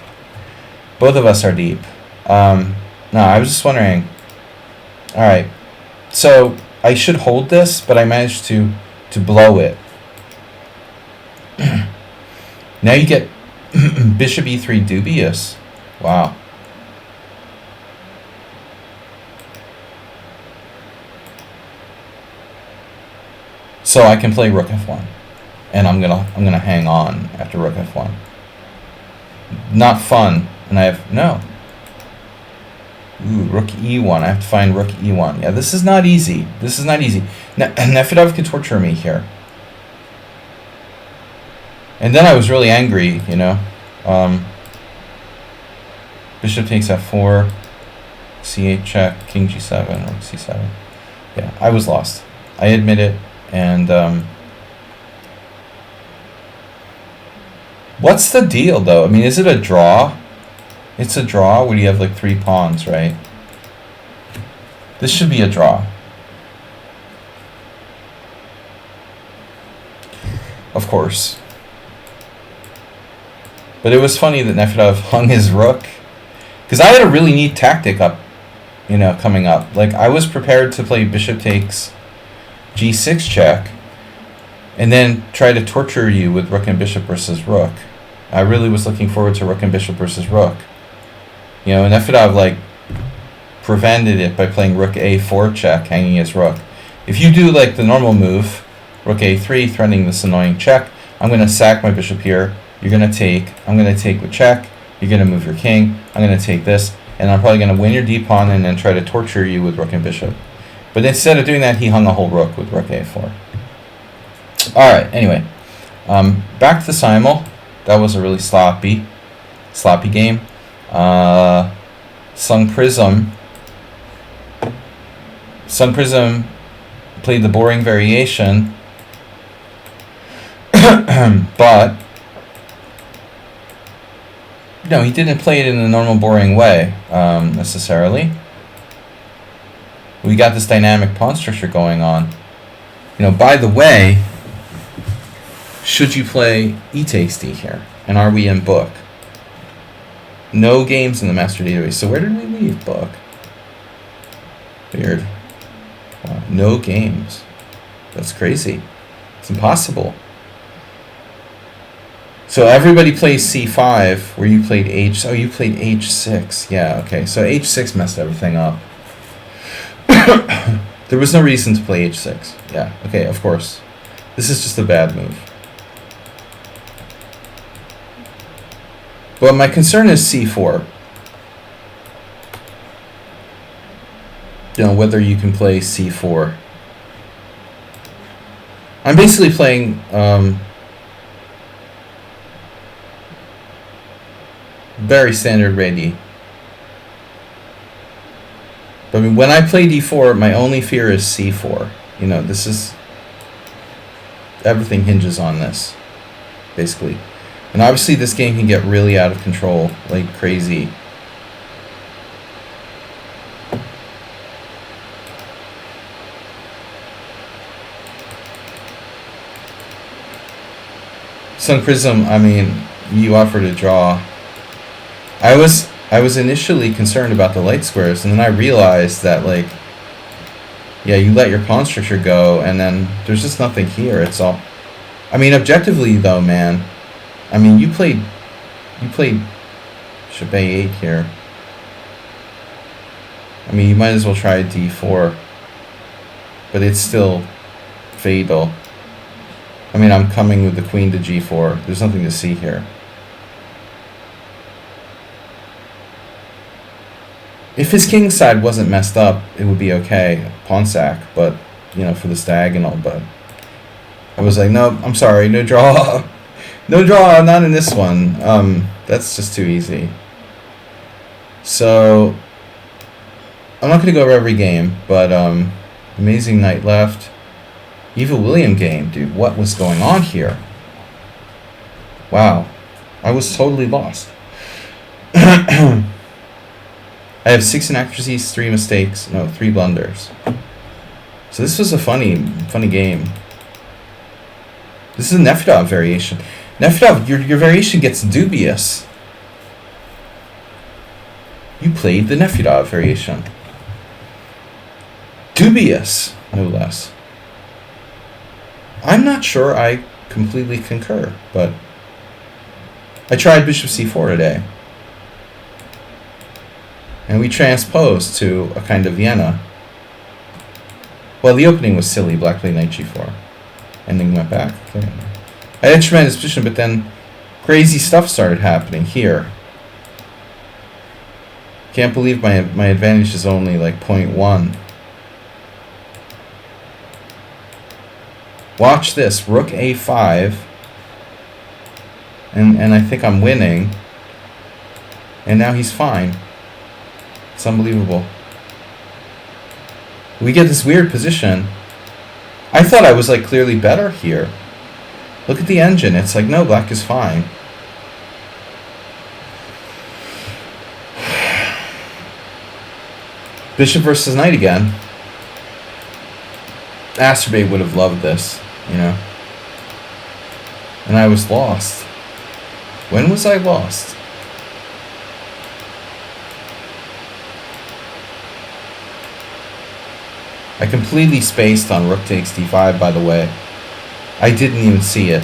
Both of us are deep. No, I was just wondering. All right, so I should hold this, but I managed to blow it. Now you get bishop e3 dubious. Wow. So I can play rook f1, and I'm gonna hang on after rook f1. Not fun, and I have no. Ooh, rook e1. I have to find rook e1. Yeah, this is not easy. This is not easy. Nefedov can torture me here. And then I was really angry, you know. Bishop takes f4, c8 check, king g7, rook c7. Yeah, I was lost. I admit it. And what's the deal, though? I mean, is it a draw? It's a draw where you have like 3 pawns, right? This should be a draw. Of course. But it was funny that Nefedov hung his rook. Because I had a really neat tactic up, you know, coming up. Like, I was prepared to play bishop takes g6 check, and then try to torture you with rook and bishop versus rook. I really was looking forward to rook and bishop versus rook. You know, and Nefedov like prevented it by playing rook a4 check, hanging his rook. If you do like the normal move, rook a3, threatening this annoying check, I'm going to sack my bishop here. You're going to take. I'm going to take with check. You're going to move your king. I'm going to take this, and I'm probably going to win your d pawn and then try to torture you with rook and bishop. But instead of doing that, he hung a whole rook with rook a4. All right. Anyway, back to the Simul. That was a really sloppy game. Sun Prism played the boring variation, but no, he didn't play it in the normal boring way necessarily. We got this dynamic pawn structure going on. You know, by the way, should you play e takes d here? And are we in book? No games in the master database. So where did we leave book? Weird. Wow, no games. That's crazy. It's impossible. So everybody plays c5, where you played h. Oh, you played h6. Yeah, okay. So h6 messed everything up. There was no reason to play h6. Yeah, okay, of course. This is just a bad move. But my concern is c4. You know, whether you can play c4. I'm basically playing very standard ready. But I mean, when I play d4, my only fear is c4. You know, this is... Everything hinges on this, basically. And obviously this game can get really out of control, like crazy. Sun Prism, I mean, you offered a draw. I was initially concerned about the light squares, and then I realized that, like, yeah, you let your pawn structure go, and then there's just nothing here. It's all... I mean, objectively, though, man, I mean, you played bishop a8 here. I mean, you might as well try d4, but it's still fatal. I mean, I'm coming with the queen to g4. There's nothing to see here. If his king side wasn't messed up, it would be okay, pawn sack, but, you know, for this diagonal, but I was like, no, I'm sorry, no draw. No draw, not in this one. That's just too easy. So, I'm not going to go over every game, but amazing knight left. Eva William game, dude, what was going on here? Wow, I was totally lost. I have 6 inaccuracies, 3 mistakes, no, 3 blunders. So this was a funny game. This is a Nefedov variation. Nefedov, your variation gets dubious. You played the Nefedov variation. Dubious, no less. I'm not sure I completely concur, but I tried bishop c4 today. And we transposed to a kind of Vienna. Well, the opening was silly. Black played knight g4. And then went back. Okay. I had a tremendous position, but then crazy stuff started happening here. Can't believe my advantage is only like 0.1. Watch this. Rook a5. And I think I'm winning. And now he's fine. It's unbelievable. We get this weird position. I thought I was like clearly better here. Look at the engine. It's like, no, black is fine. Bishop versus knight again. Asterbate would have loved this, you know. And I was lost. When was I lost? I completely spaced on rook takes d5, by the way. I didn't even see it.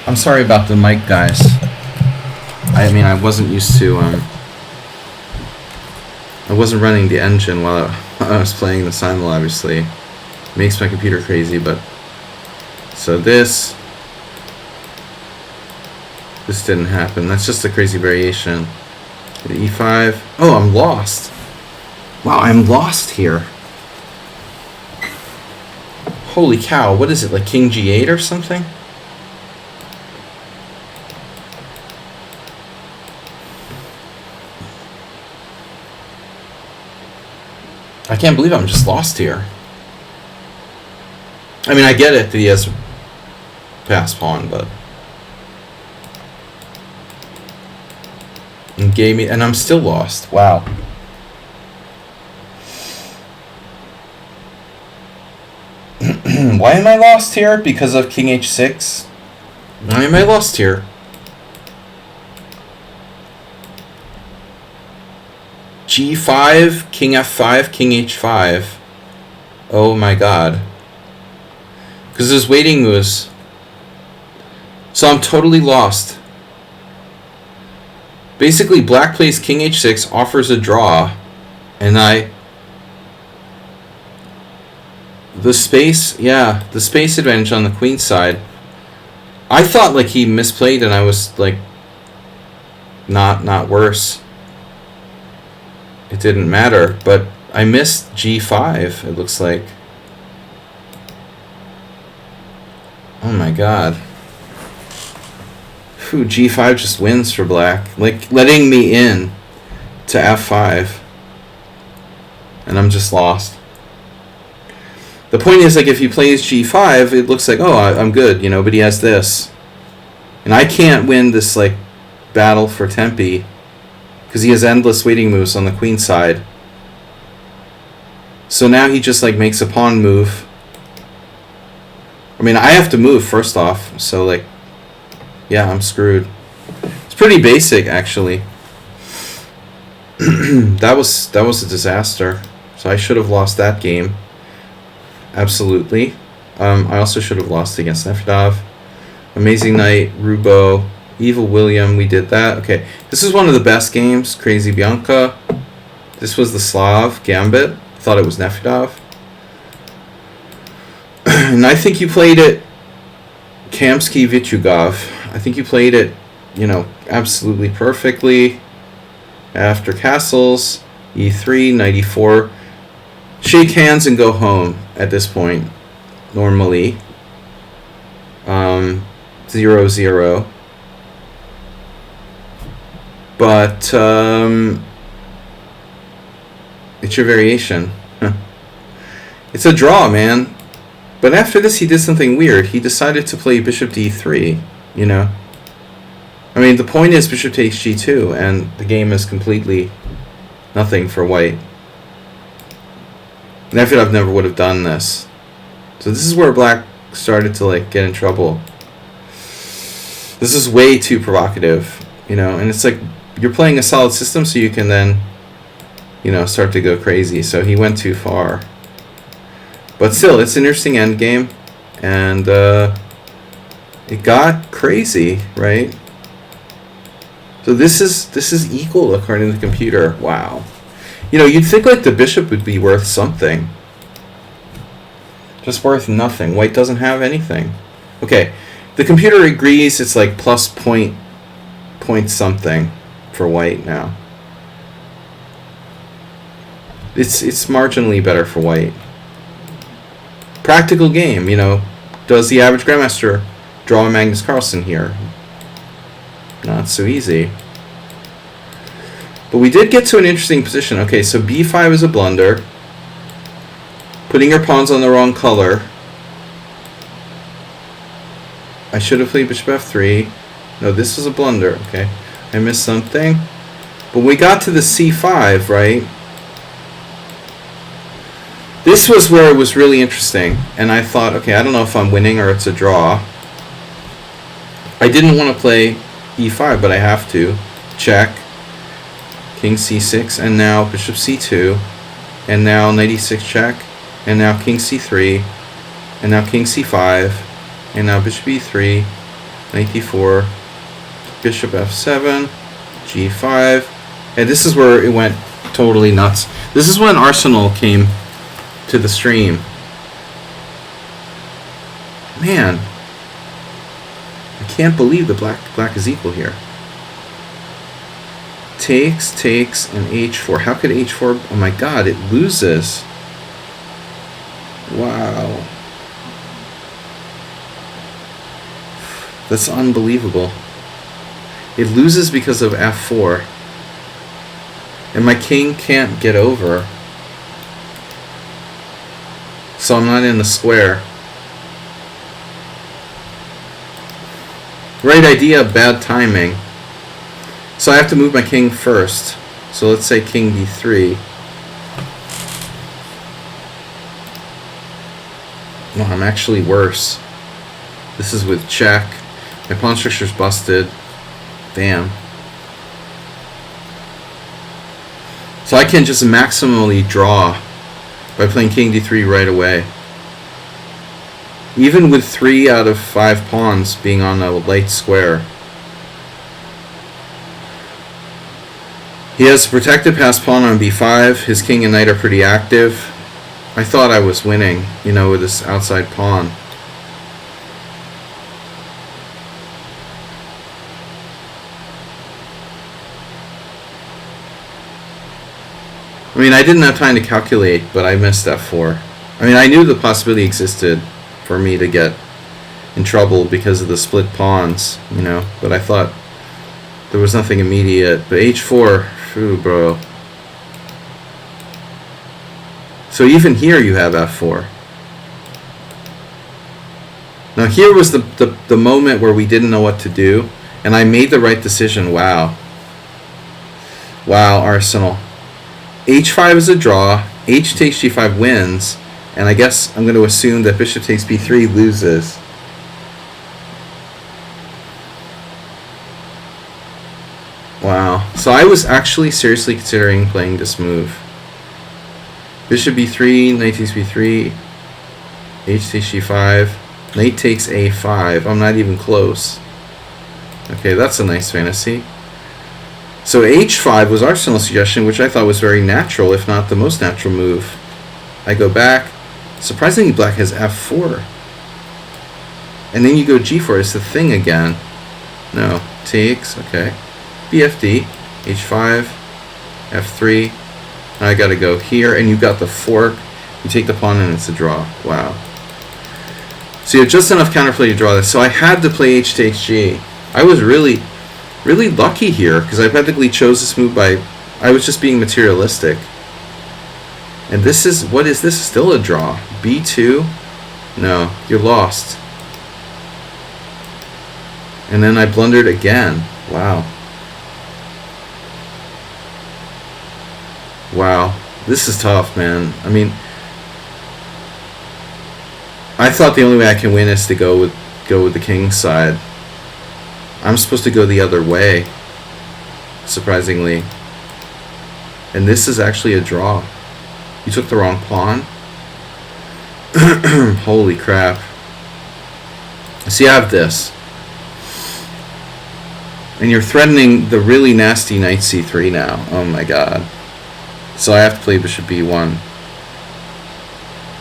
I'm sorry about the mic, guys. I mean, I wasn't used to, I wasn't running the engine while I was playing the Simul, obviously. It makes my computer crazy, but... So this didn't happen. That's just a crazy variation. e5. Oh, I'm lost. Wow, I'm lost here. Holy cow, what is it, like king g8 or something? I can't believe I'm just lost here. I mean, I get it that he has passed pawn, but... And gave me, and I'm still lost. Wow. Why am I lost here? Because of king h6? Why am I lost here? g5, king f5, king h5. Oh my god. Because there's waiting moves. So I'm totally lost. Basically, black plays king h6, offers a draw, and I The space, yeah, the space advantage on the queen side. I thought like he misplayed and I was like not worse. It didn't matter, but I missed g5, it looks like. Oh my god. Phew, g5 just wins for black. Like, letting me in to f5. And I'm just lost. The point is, like, if he plays g5, it looks like, oh, I'm good, you know, but he has this. And I can't win this, like, battle for Tempe because he has endless waiting moves on the queen side. So now he just, like, makes a pawn move. I mean, I have to move first off, so, like, yeah, I'm screwed. It's pretty basic, actually. that was a disaster. So I should have lost that game. Absolutely. I also should have lost against Nefedov. Amazing Knight, Rubo, Evil William, we did that. Okay, this is one of the best games. Crazy Bianca. This was the Slav Gambit. I thought it was Nefedov. And I think you played it Kamsky Vichugov. I think you played it, you know, absolutely perfectly. After castles, e3, knight e4. Shake hands and go home at this point, normally. 0-0. But it's your variation. It's a draw, man. But after this, he did something weird. He decided to play bishop d3, you know. I mean, the point is bishop takes g2, and the game is completely nothing for white. Nefedov never would have done this. So this is where black started to, like, get in trouble. This is way too provocative, you know, and it's like you're playing a solid system so you can then, you know, start to go crazy. So he went too far. But still, it's an interesting endgame, and it got crazy, right? So this is equal according to the computer. Wow. You know, you'd think like the bishop would be worth something. Just worth nothing. White doesn't have anything. Okay, the computer agrees it's like plus point something for white now. It's marginally better for white. Practical game, you know. Does the average grandmaster draw a Magnus Carlsen here? Not so easy. But we did get to an interesting position. Okay, so b5 is a blunder. Putting your pawns on the wrong color. I should have played bishop f3. No, this was a blunder. Okay, I missed something. But we got to the c5, right? This was where it was really interesting. And I thought, okay, I don't know if I'm winning or it's a draw. I didn't want to play e5, but I have to. Check. King c6, and now bishop c2, and now knight e6 check, and now king c3, and now king c5, and now bishop e3, knight d4, bishop f7, g5, and this is where it went totally nuts. This is when Arsenal came to the stream. Man, I can't believe the black is equal here. Takes, and h4. How could h4... Oh my god, it loses. Wow. That's unbelievable. It loses because of f4. And my king can't get over. So I'm not in the square. Right idea, bad timing. So I have to move my king first. So let's say king d3. No, I'm actually worse. This is with check. My pawn structure's busted. Damn. So I can just maximally draw by playing king d3 right away. Even with 3 out of 5 pawns being on a light square. He has a protected pass pawn on b5. His king and knight are pretty active. I thought I was winning, you know, with this outside pawn. I mean, I didn't have time to calculate, but I missed f4. I mean, I knew the possibility existed for me to get in trouble because of the split pawns, you know, but I thought there was nothing immediate. But h4, phew, bro. So even here you have f4. Now here was the moment where we didn't know what to do, and I made the right decision. Wow. Wow, Arsenal. h5 is a draw, h takes g5 wins, and I guess I'm going to assume that bishop takes b3 loses. Wow. So I was actually seriously considering playing this move. Bishop b3, knight takes b3, h takes g5, knight takes a5. I'm not even close. Okay, that's a nice fantasy. So h5 was Arsenal's suggestion, which I thought was very natural, if not the most natural move. I go back. Surprisingly, black has f4. And then you go g4. It's the thing again. No. Takes. Okay. bfd. h5. f3. Now I gotta go here, and you got the fork. You take the pawn, and it's a draw. Wow. So you have just enough counterplay to draw this. So I had to play h takes g. I was really lucky here, because I practically chose this move by... I was just being materialistic. And this is... What is this? Still a draw. b2? No, you're lost. And then I blundered again. Wow. Wow. This is tough, man. I mean... I thought the only way I can win is to go with the king's side. I'm supposed to go the other way, surprisingly. And this is actually a draw. You took the wrong pawn? Holy crap. So you have this. And you're threatening the really nasty knight c3 now. Oh my god. So I have to play bishop b1.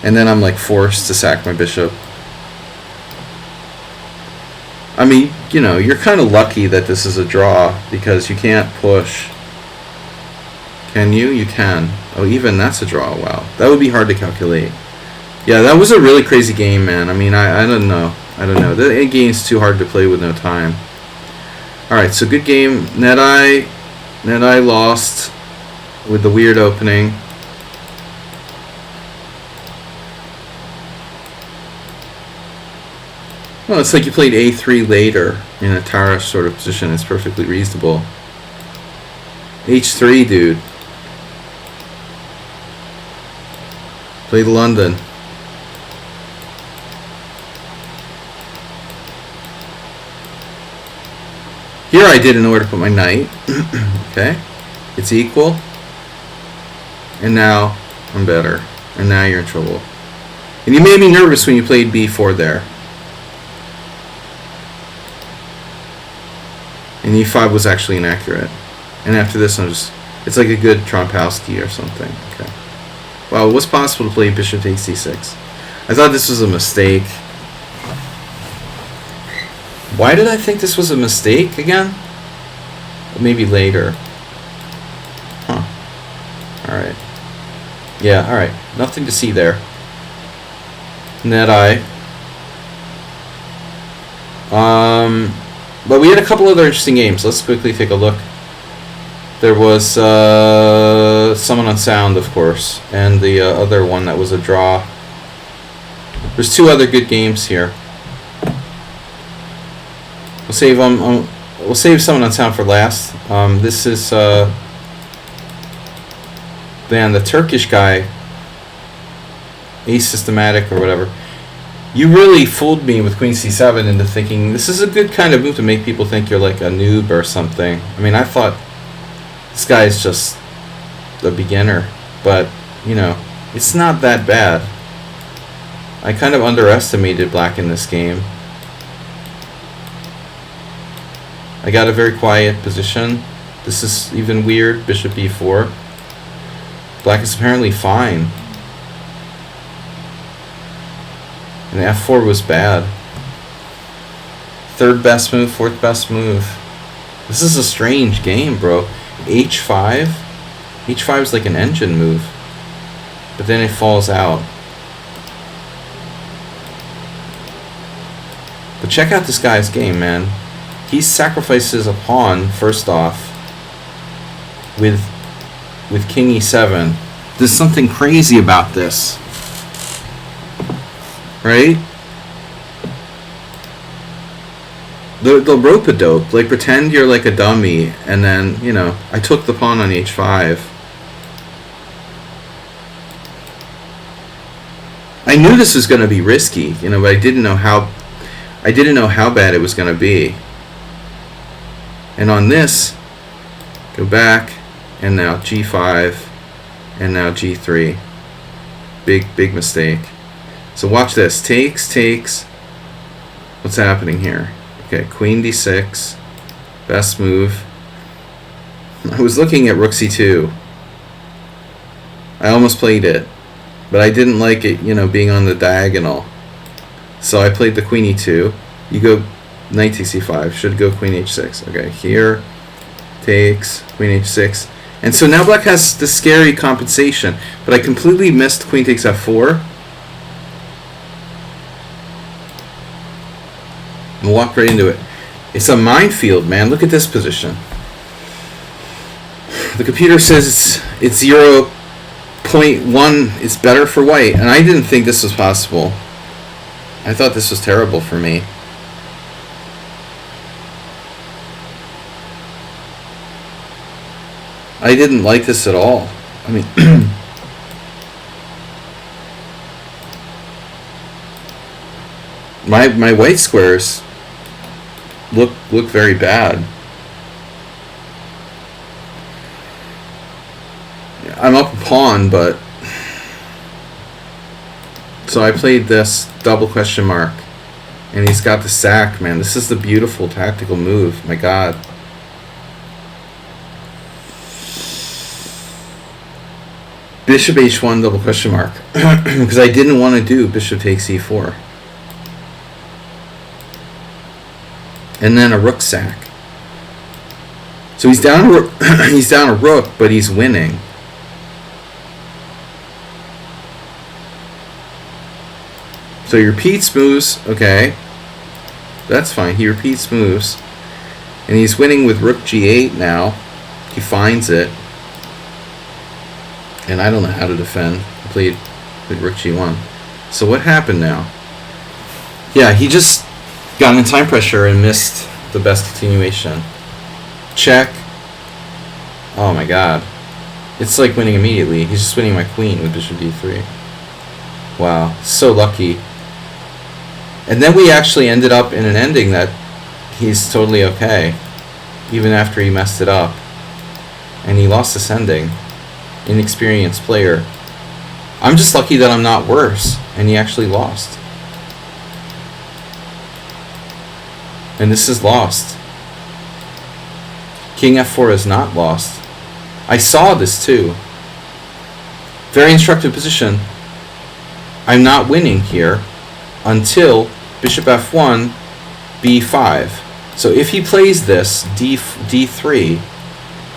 And then I'm like forced to sack my bishop. I mean, you know, you're kind of lucky that this is a draw because you can't push. Can you? You can. Oh, even that's a draw. Wow. That would be hard to calculate. Yeah, that was a really crazy game, man. I mean, I don't know. I don't know. The game's too hard to play with no time. Alright, so good game. Net-Eye lost with the weird opening. Well, it's like you played a3 later in a Tara sort of position. It's perfectly reasonable. h3, dude. Played London. Here I did in order to put my knight. Okay. It's equal. And now I'm better. And now you're in trouble. And you made me nervous when you played b4 there. And e5 was actually inaccurate. And after this, it's like a good Trompowsky or something. Okay. Well, it was possible to play bishop takes c6. I thought this was a mistake. Why did I think this was a mistake again? Maybe later. Huh. Alright. Yeah, alright. Nothing to see there. Net-Eye. But we had a couple other interesting games. Let's quickly take a look. There was Someone on Sound, of course, and the other one that was a draw. There's two other good games here. We'll save Someone on Sound for last. This is man, the Turkish guy, Asystematic or whatever. You really fooled me with Queen c7 into thinking this is a good kind of move to make people think you're like a noob or something. I mean, I thought this guy is just a beginner, but you know, it's not that bad. I kind of underestimated black in this game. I got a very quiet position. This is even weird. Bishop e4. Black is apparently fine. And f4 was bad. Third best move, fourth best move. This is a strange game, bro. h5. h5 is like an engine move. But then it falls out. But check out this guy's game, man. He sacrifices a pawn, first off, with king e7. There's something crazy about this. Right? The rope-a-dope. Like, pretend you're like a dummy, and then, you know, I took the pawn on h5. I knew this was going to be risky, you know, but I didn't know how bad it was going to be. And on this, go back, and now g5, and now g3. Big mistake. So watch this. Takes. What's happening here? Okay, queen d6. Best move. I was looking at rook c2. I almost played it, but I didn't like it, you know, being on the diagonal. So I played the queen e2. You go knight takes e5. Should go queen h6. Okay, here. Takes. Queen h6. And so now black has the scary compensation. But I completely missed queen takes f4. And walk right into it. It's a minefield, man. Look at this position. The computer says it's 0.1 is better for white. And I didn't think this was possible. I thought this was terrible for me. I didn't like this at all. I mean, my white squares look very bad. I'm up a pawn, but so I played this double question mark, and he's got the sack, man. This is the beautiful tactical move. My God. Bishop h1 double question mark because I didn't want to do bishop takes e4 and then a rook sack. So he's down a rook, he's down a rook, but he's winning. So he repeats moves. Okay, that's fine. He repeats moves, and he's winning with rook g8 now. He finds it. And I don't know how to defend. I played with rook g1. So what happened now? Yeah, he just got in time pressure and missed the best continuation. Check. Oh my God. It's like winning immediately. He's just winning my queen with bishop d3. Wow, so lucky. And then we actually ended up in an ending that he's totally okay, even after he messed it up. And he lost this ending. Inexperienced player. I'm just lucky that I'm not worse, and he actually lost. And this is lost. King f4 is not lost. I saw this too. Very instructive position. I'm not winning here until bishop f1, b5. So if he plays this d3,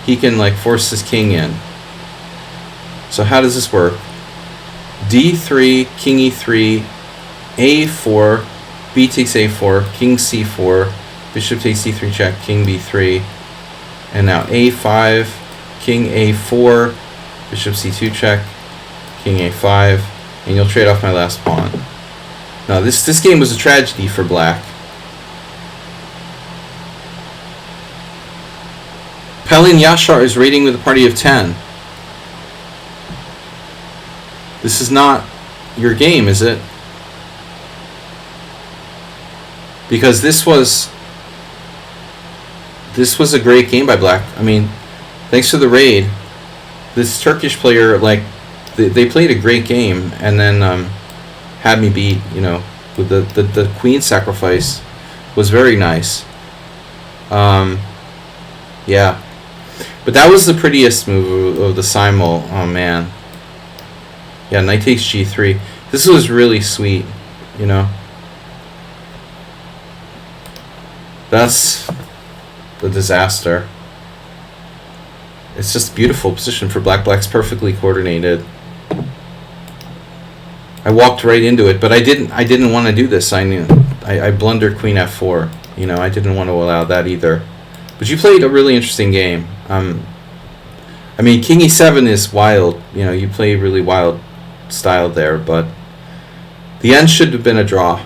he can like force his king in. So how does this work? d3, king e3, a4, b takes a4, king c4, bishop takes c3 check, king b3, and now a5, king a4, bishop c2 check, king a5, and you'll trade off my last pawn. Now this game was a tragedy for black. Pelin Yashar is rating with a party of 10. This is not your game, is it? Because this was a great game by black. I mean, thanks to the raid, this Turkish player, like, they played a great game and then had me beat, you know, with the queen sacrifice was very nice. Yeah. But that was the prettiest move of the Simul. Oh, man. Yeah, knight takes g3. This was really sweet. you know. That's the disaster. It's just a beautiful position for black. Black's perfectly coordinated. I walked right into it, but I didn't want to do this. I blundered queen f4. You know, I didn't want to allow that either. But you played a really interesting game. I mean, king e7 is wild. You know, you play really wild style there, but the end should have been a draw.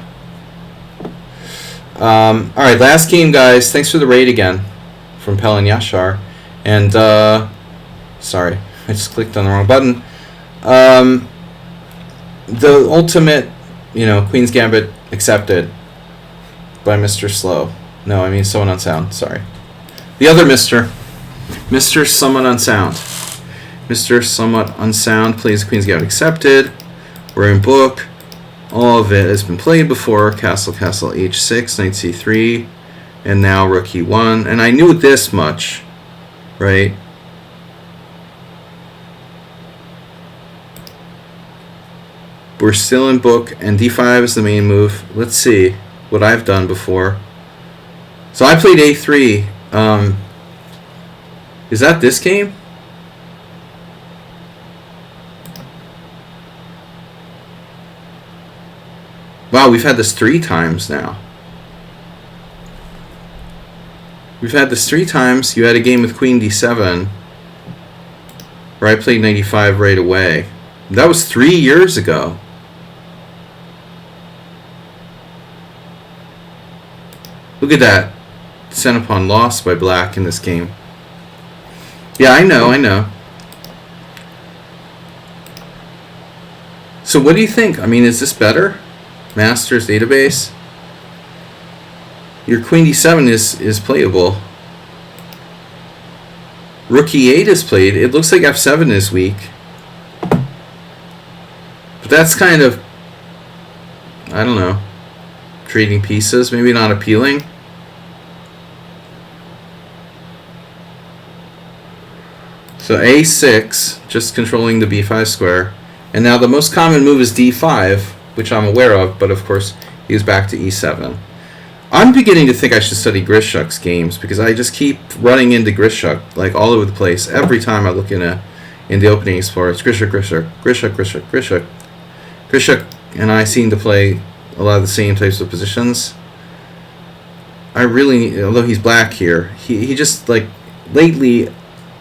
All right, last game, guys. Thanks for the raid again from Pel and Yashar. And sorry, I just clicked on the wrong button. The ultimate, you know, Queen's Gambit accepted by Mr. Slow. No, I mean someone on sound. Sorry, the other Mr. Somewhat Unsound. Mr. Somewhat Unsound plays Queen's Gambit accepted. We're in book. All of it has been played before. Castle, castle, h6, knight c3, and now rook e1. And I knew this much, right? We're still in book, and d5 is the main move. Let's see what I've done before. So I played a3. Is that this game? Wow, we've had this 3 times now. We've had this 3 times. You had a game with Queen d7, where I played 95 right away. That was 3 years ago. Look at that. Descent upon loss by black in this game. Yeah, I know. So what do you think? I mean, is this better? Masters database. Your Queen d7 is playable. Rook e8 is played. It looks like f7 is weak. But that's kind of, I don't know, trading pieces, maybe not appealing. So a6, just controlling the b5 square. And now the most common move is d5, which I'm aware of, but of course he is back to e7. I'm beginning to think I should study Grishuk's games, because I just keep running into Grishuk like all over the place. Every time I look in the opening explorer, it's Grishuk, and I seem to play a lot of the same types of positions. I really, although he's black here, he just, like, lately,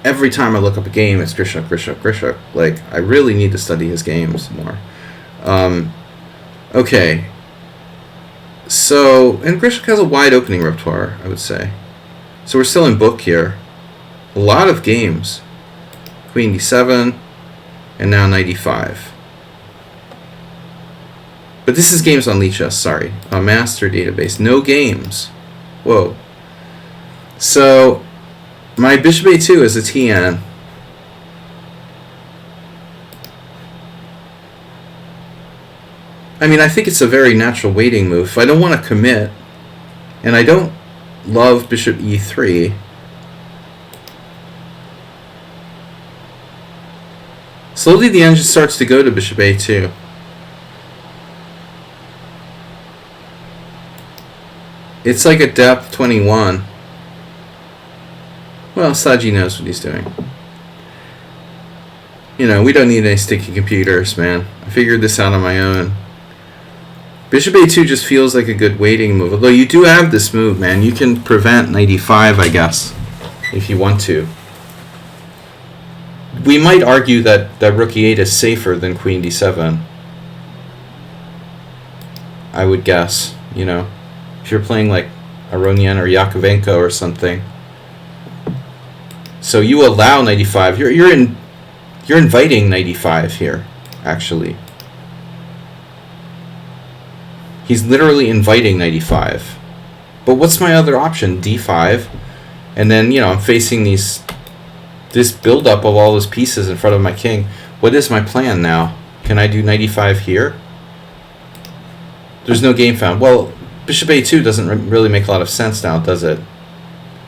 every time I look up a game, it's Grishuk. Like, I really need to study his games more. Okay. So, and Grishuk has a wide opening repertoire, I would say. So we're still in book here. A lot of games. Queen d7, and now knight e5. But this is games on Lichess, sorry. A master database. No games. Whoa. So, my bishop a2 is a TN. I mean, I think it's a very natural waiting move. If I don't want to commit, and I don't love bishop e3, slowly the engine starts to go to bishop a2. It's like a depth 21. Well, Saji knows what he's doing. You know, we don't need any sticky computers, man. I figured this out on my own. Bishop a2 just feels like a good waiting move. Although you do have this move, man. You can prevent knight e5, I guess, if you want to. We might argue that rook e8 is safer than queen d7. I would guess, you know. If you're playing like Aronian or Yakovenko or something. So you allow knight e5. You're inviting knight e5 here, actually. He's literally inviting knight e5. But what's my other option? d5. And then, you know, I'm facing this buildup of all those pieces in front of my king. What is my plan now? Can I do knight e5 here? There's no game found. Well, bishop a2 doesn't really make a lot of sense now, does it?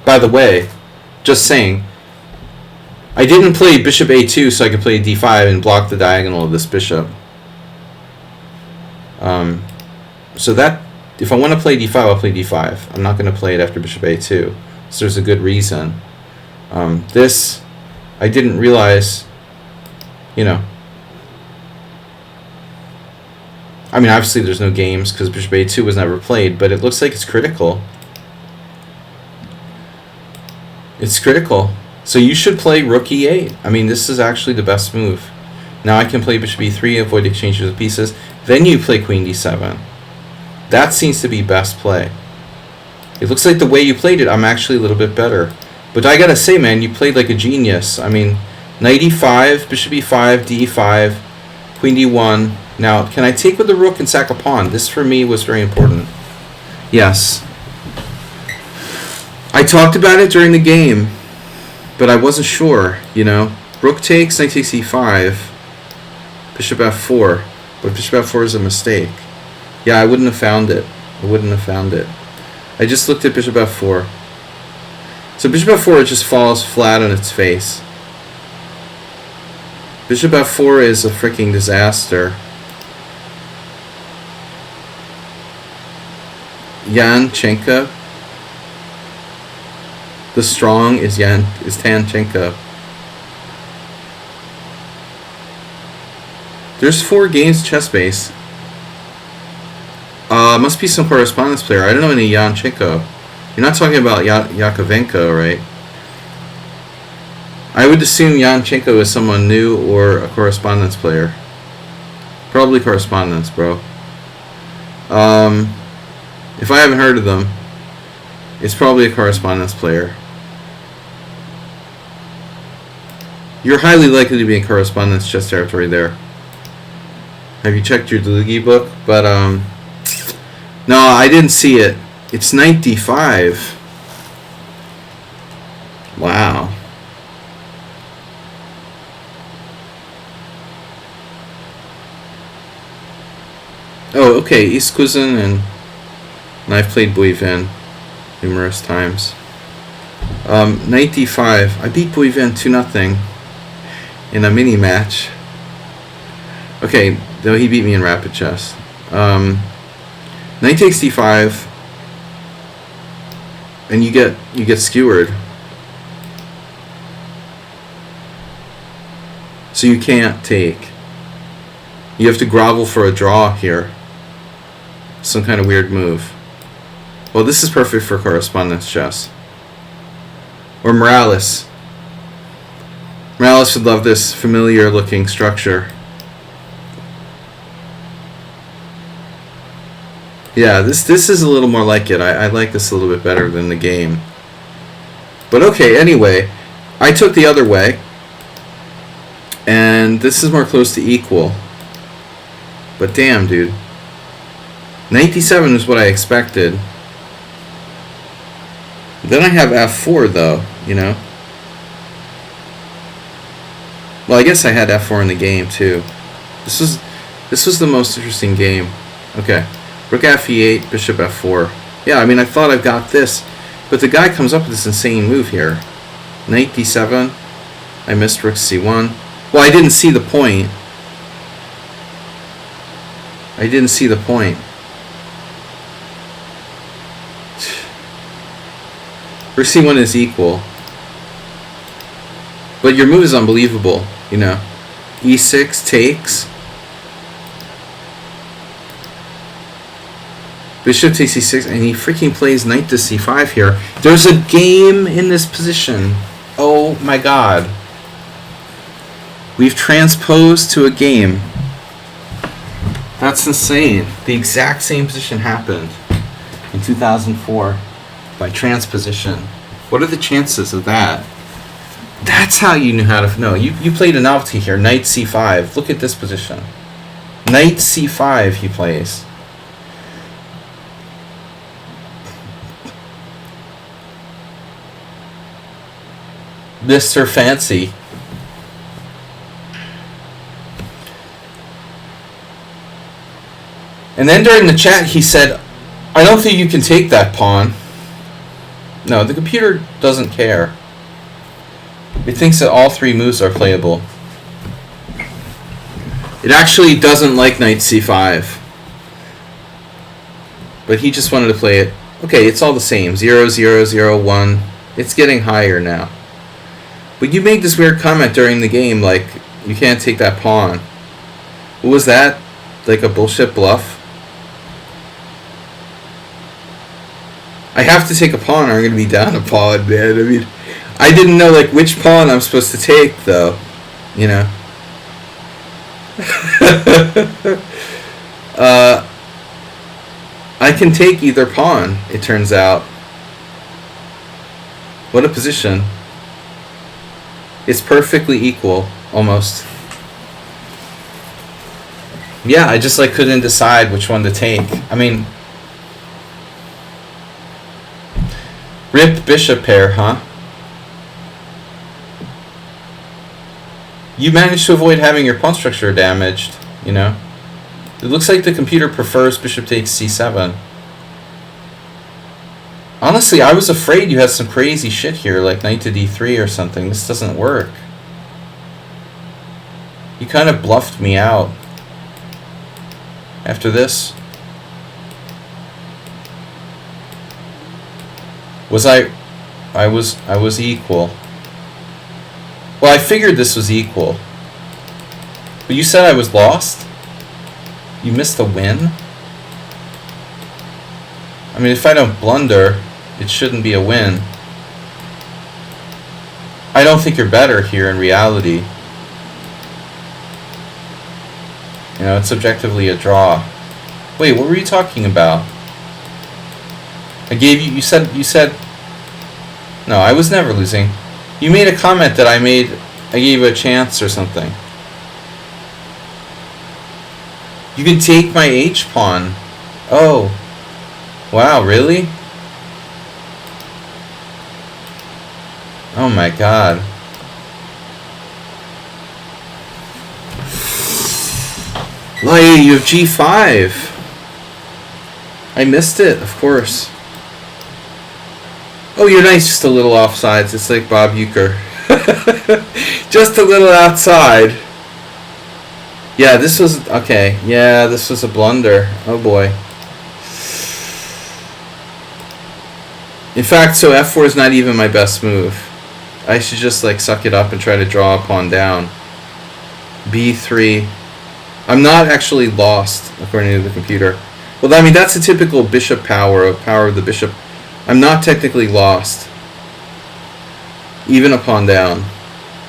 By the way, just saying, I didn't play bishop a2 so I could play d5 and block the diagonal of this bishop. So that, if I want to play d5, I'll play d5. I'm not going to play it after bishop a2. So there's a good reason. This, I didn't realize, you know. I mean, obviously there's no games because bishop a2 was never played, but it looks like it's critical. It's critical. So you should play rook e8. I mean, this is actually the best move. Now I can play bishop e3, avoid exchanges of pieces. Then you play queen d7. That seems to be best play. It looks like the way you played it, I'm actually a little bit better. But I gotta say, man, you played like a genius. I mean, knight e5, bishop e5, d5, queen d1. Now, can I take with the rook and sack a pawn? This for me was very important. Yes. I talked about it during the game, but I wasn't sure, you know. Rook takes, knight takes e5, bishop f4. But bishop f4 is a mistake. Yeah, I wouldn't have found it. I wouldn't have found it. I just looked at bishop f4. So bishop f4 just falls flat on its face. Bishop f4 is a freaking disaster. Yanchenko. The strong is Tanchenko. There's 4 games chess base. Must be some correspondence player. I don't know any Yanchenko. You're not talking about Yakovenko, right? I would assume Yanchenko is someone new or a correspondence player. Probably correspondence, bro. If I haven't heard of them, it's probably a correspondence player. You're highly likely to be in correspondence chess territory there. Have you checked your Dlugi book? But, no, I didn't see it. It's knight d5. Wow. Oh, okay, East Cousin, and I've played Boivin numerous times. Knight d5. I beat Boivin 2-0 in a mini match. Okay, though he beat me in rapid chess. Knight takes d5, and you get skewered. So you can't take. You have to grovel for a draw here. Some kind of weird move. Well, this is perfect for correspondence chess. Or Morales. Morales would love this familiar looking structure. Yeah, this is a little more like it. I like this a little bit better than the game. But okay, anyway, I took the other way. And this is more close to equal. But damn, dude. Knight d7 is what I expected. Then I have f4, though, you know. Well, I guess I had f4 in the game, too. This was the most interesting game. Okay. Rook f8, bishop f4. Yeah, I mean, I thought I've got this. But the guy comes up with this insane move here. Knight d7. I missed rook c1. Well, I didn't see the point. I didn't see the point. Rook c1 is equal. But your move is unbelievable, you know. e6 takes. Bishop takes e6, and he freaking plays knight to c5 here. There's a game in this position. Oh my god. We've transposed to a game. That's insane. The exact same position happened in 2004 by transposition. What are the chances of that? That's how you knew how to... No, you played a novelty here. Knight c5. Look at this position. Knight c5 he plays. Mr. Fancy. And then during the chat he said, I don't think you can take that pawn. No, the computer doesn't care. It thinks that all 3 moves are playable. It actually doesn't like knight c5. But he just wanted to play it. Okay, it's all the same. 0, 0, 0, 1. It's getting higher now. But you made this weird comment during the game, like, you can't take that pawn. What was that? Like a bullshit bluff? I have to take a pawn or I'm going to be down a pawn, man. I mean, I didn't know, like, which pawn I'm supposed to take, though. You know? I can take either pawn, it turns out. What a position. It's perfectly equal, almost. Yeah, I just like couldn't decide which one to take. I mean, rip bishop pair, huh? You managed to avoid having your pawn structure damaged, you know? It looks like the computer prefers bishop takes c7. Honestly, I was afraid you had some crazy shit here, like knight to d3 or something. This doesn't work. You kind of bluffed me out. After this. Was I was equal. Well, I figured this was equal. But you said I was lost? You missed a win? I mean, if I don't blunder, it shouldn't be a win. I don't think you're better here in reality. You know, it's objectively a draw. Wait, what were you talking about? I gave you, you said, no, I was never losing. You made a comment that I gave you a chance or something. You can take my h-pawn. Oh. Wow, really? Oh my god. Lai, you have g5. I missed it, of course. Oh, you're nice, just a little offsides. It's like Bob Euchre. Just a little outside. Yeah, this was... Okay, yeah, this was a blunder. Oh boy. In fact, so f4 is not even my best move. I should just like suck it up and try to draw a pawn down. b3. I'm not actually lost, according to the computer. Well, I mean, that's a typical bishop power of the bishop. I'm not technically lost. Even a pawn down.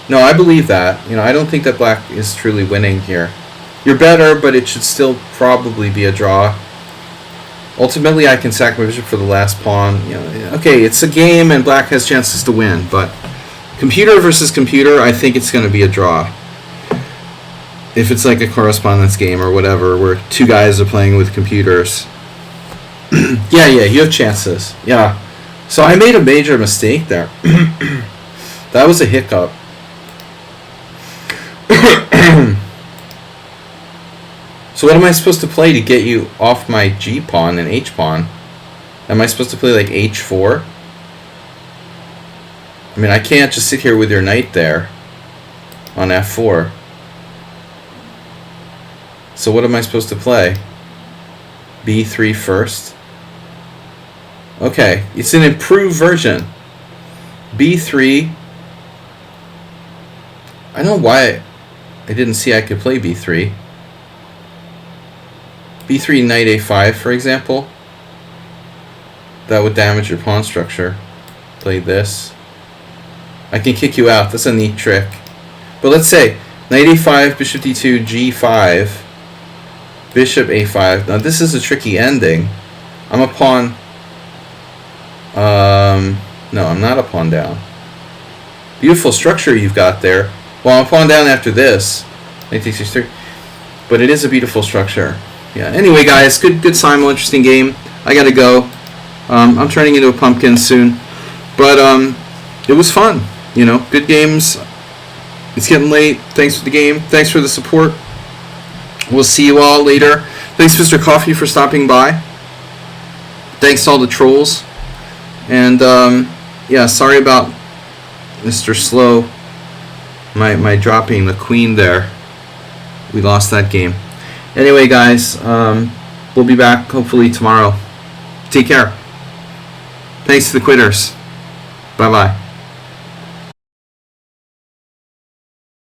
No, I believe that. You know, I don't think that black is truly winning here. You're better, but it should still probably be a draw. Ultimately, I can sack my bishop for the last pawn. You know, okay, it's a game and black has chances to win, but computer versus computer, I think it's going to be a draw. If it's like a correspondence game or whatever, where two guys are playing with computers. Yeah, you have chances. Yeah. So I made a major mistake there. That was a hiccup. So what am I supposed to play to get you off my g-pawn and h-pawn? Am I supposed to play like h4? I mean, I can't just sit here with your knight there on f4. So what am I supposed to play? b3 first? Okay, it's an improved version. b3. I don't know why I didn't see I could play b3. b3 knight a5, for example. That would damage your pawn structure. Play this. I can kick you out. That's a neat trick. But let's say knight a5, bishop d2, g5, bishop a5. Now this is a tricky ending. I'm a pawn. No, I'm not a pawn down. Beautiful structure you've got there. Well, I'm a pawn down after this. Knight takes h3. But it is a beautiful structure. Yeah. Anyway, guys, good Simul, interesting game. I gotta go. I'm turning into a pumpkin soon, but it was fun. You know, good games. It's getting late. Thanks for the game. Thanks for the support. We'll see you all later. Thanks, Mr. Coffee, for stopping by. Thanks to all the trolls. And yeah, sorry about Mr. Slow. My dropping the queen there. We lost that game. Anyway, guys, we'll be back hopefully tomorrow. Take care. Thanks to the quitters. Bye-bye.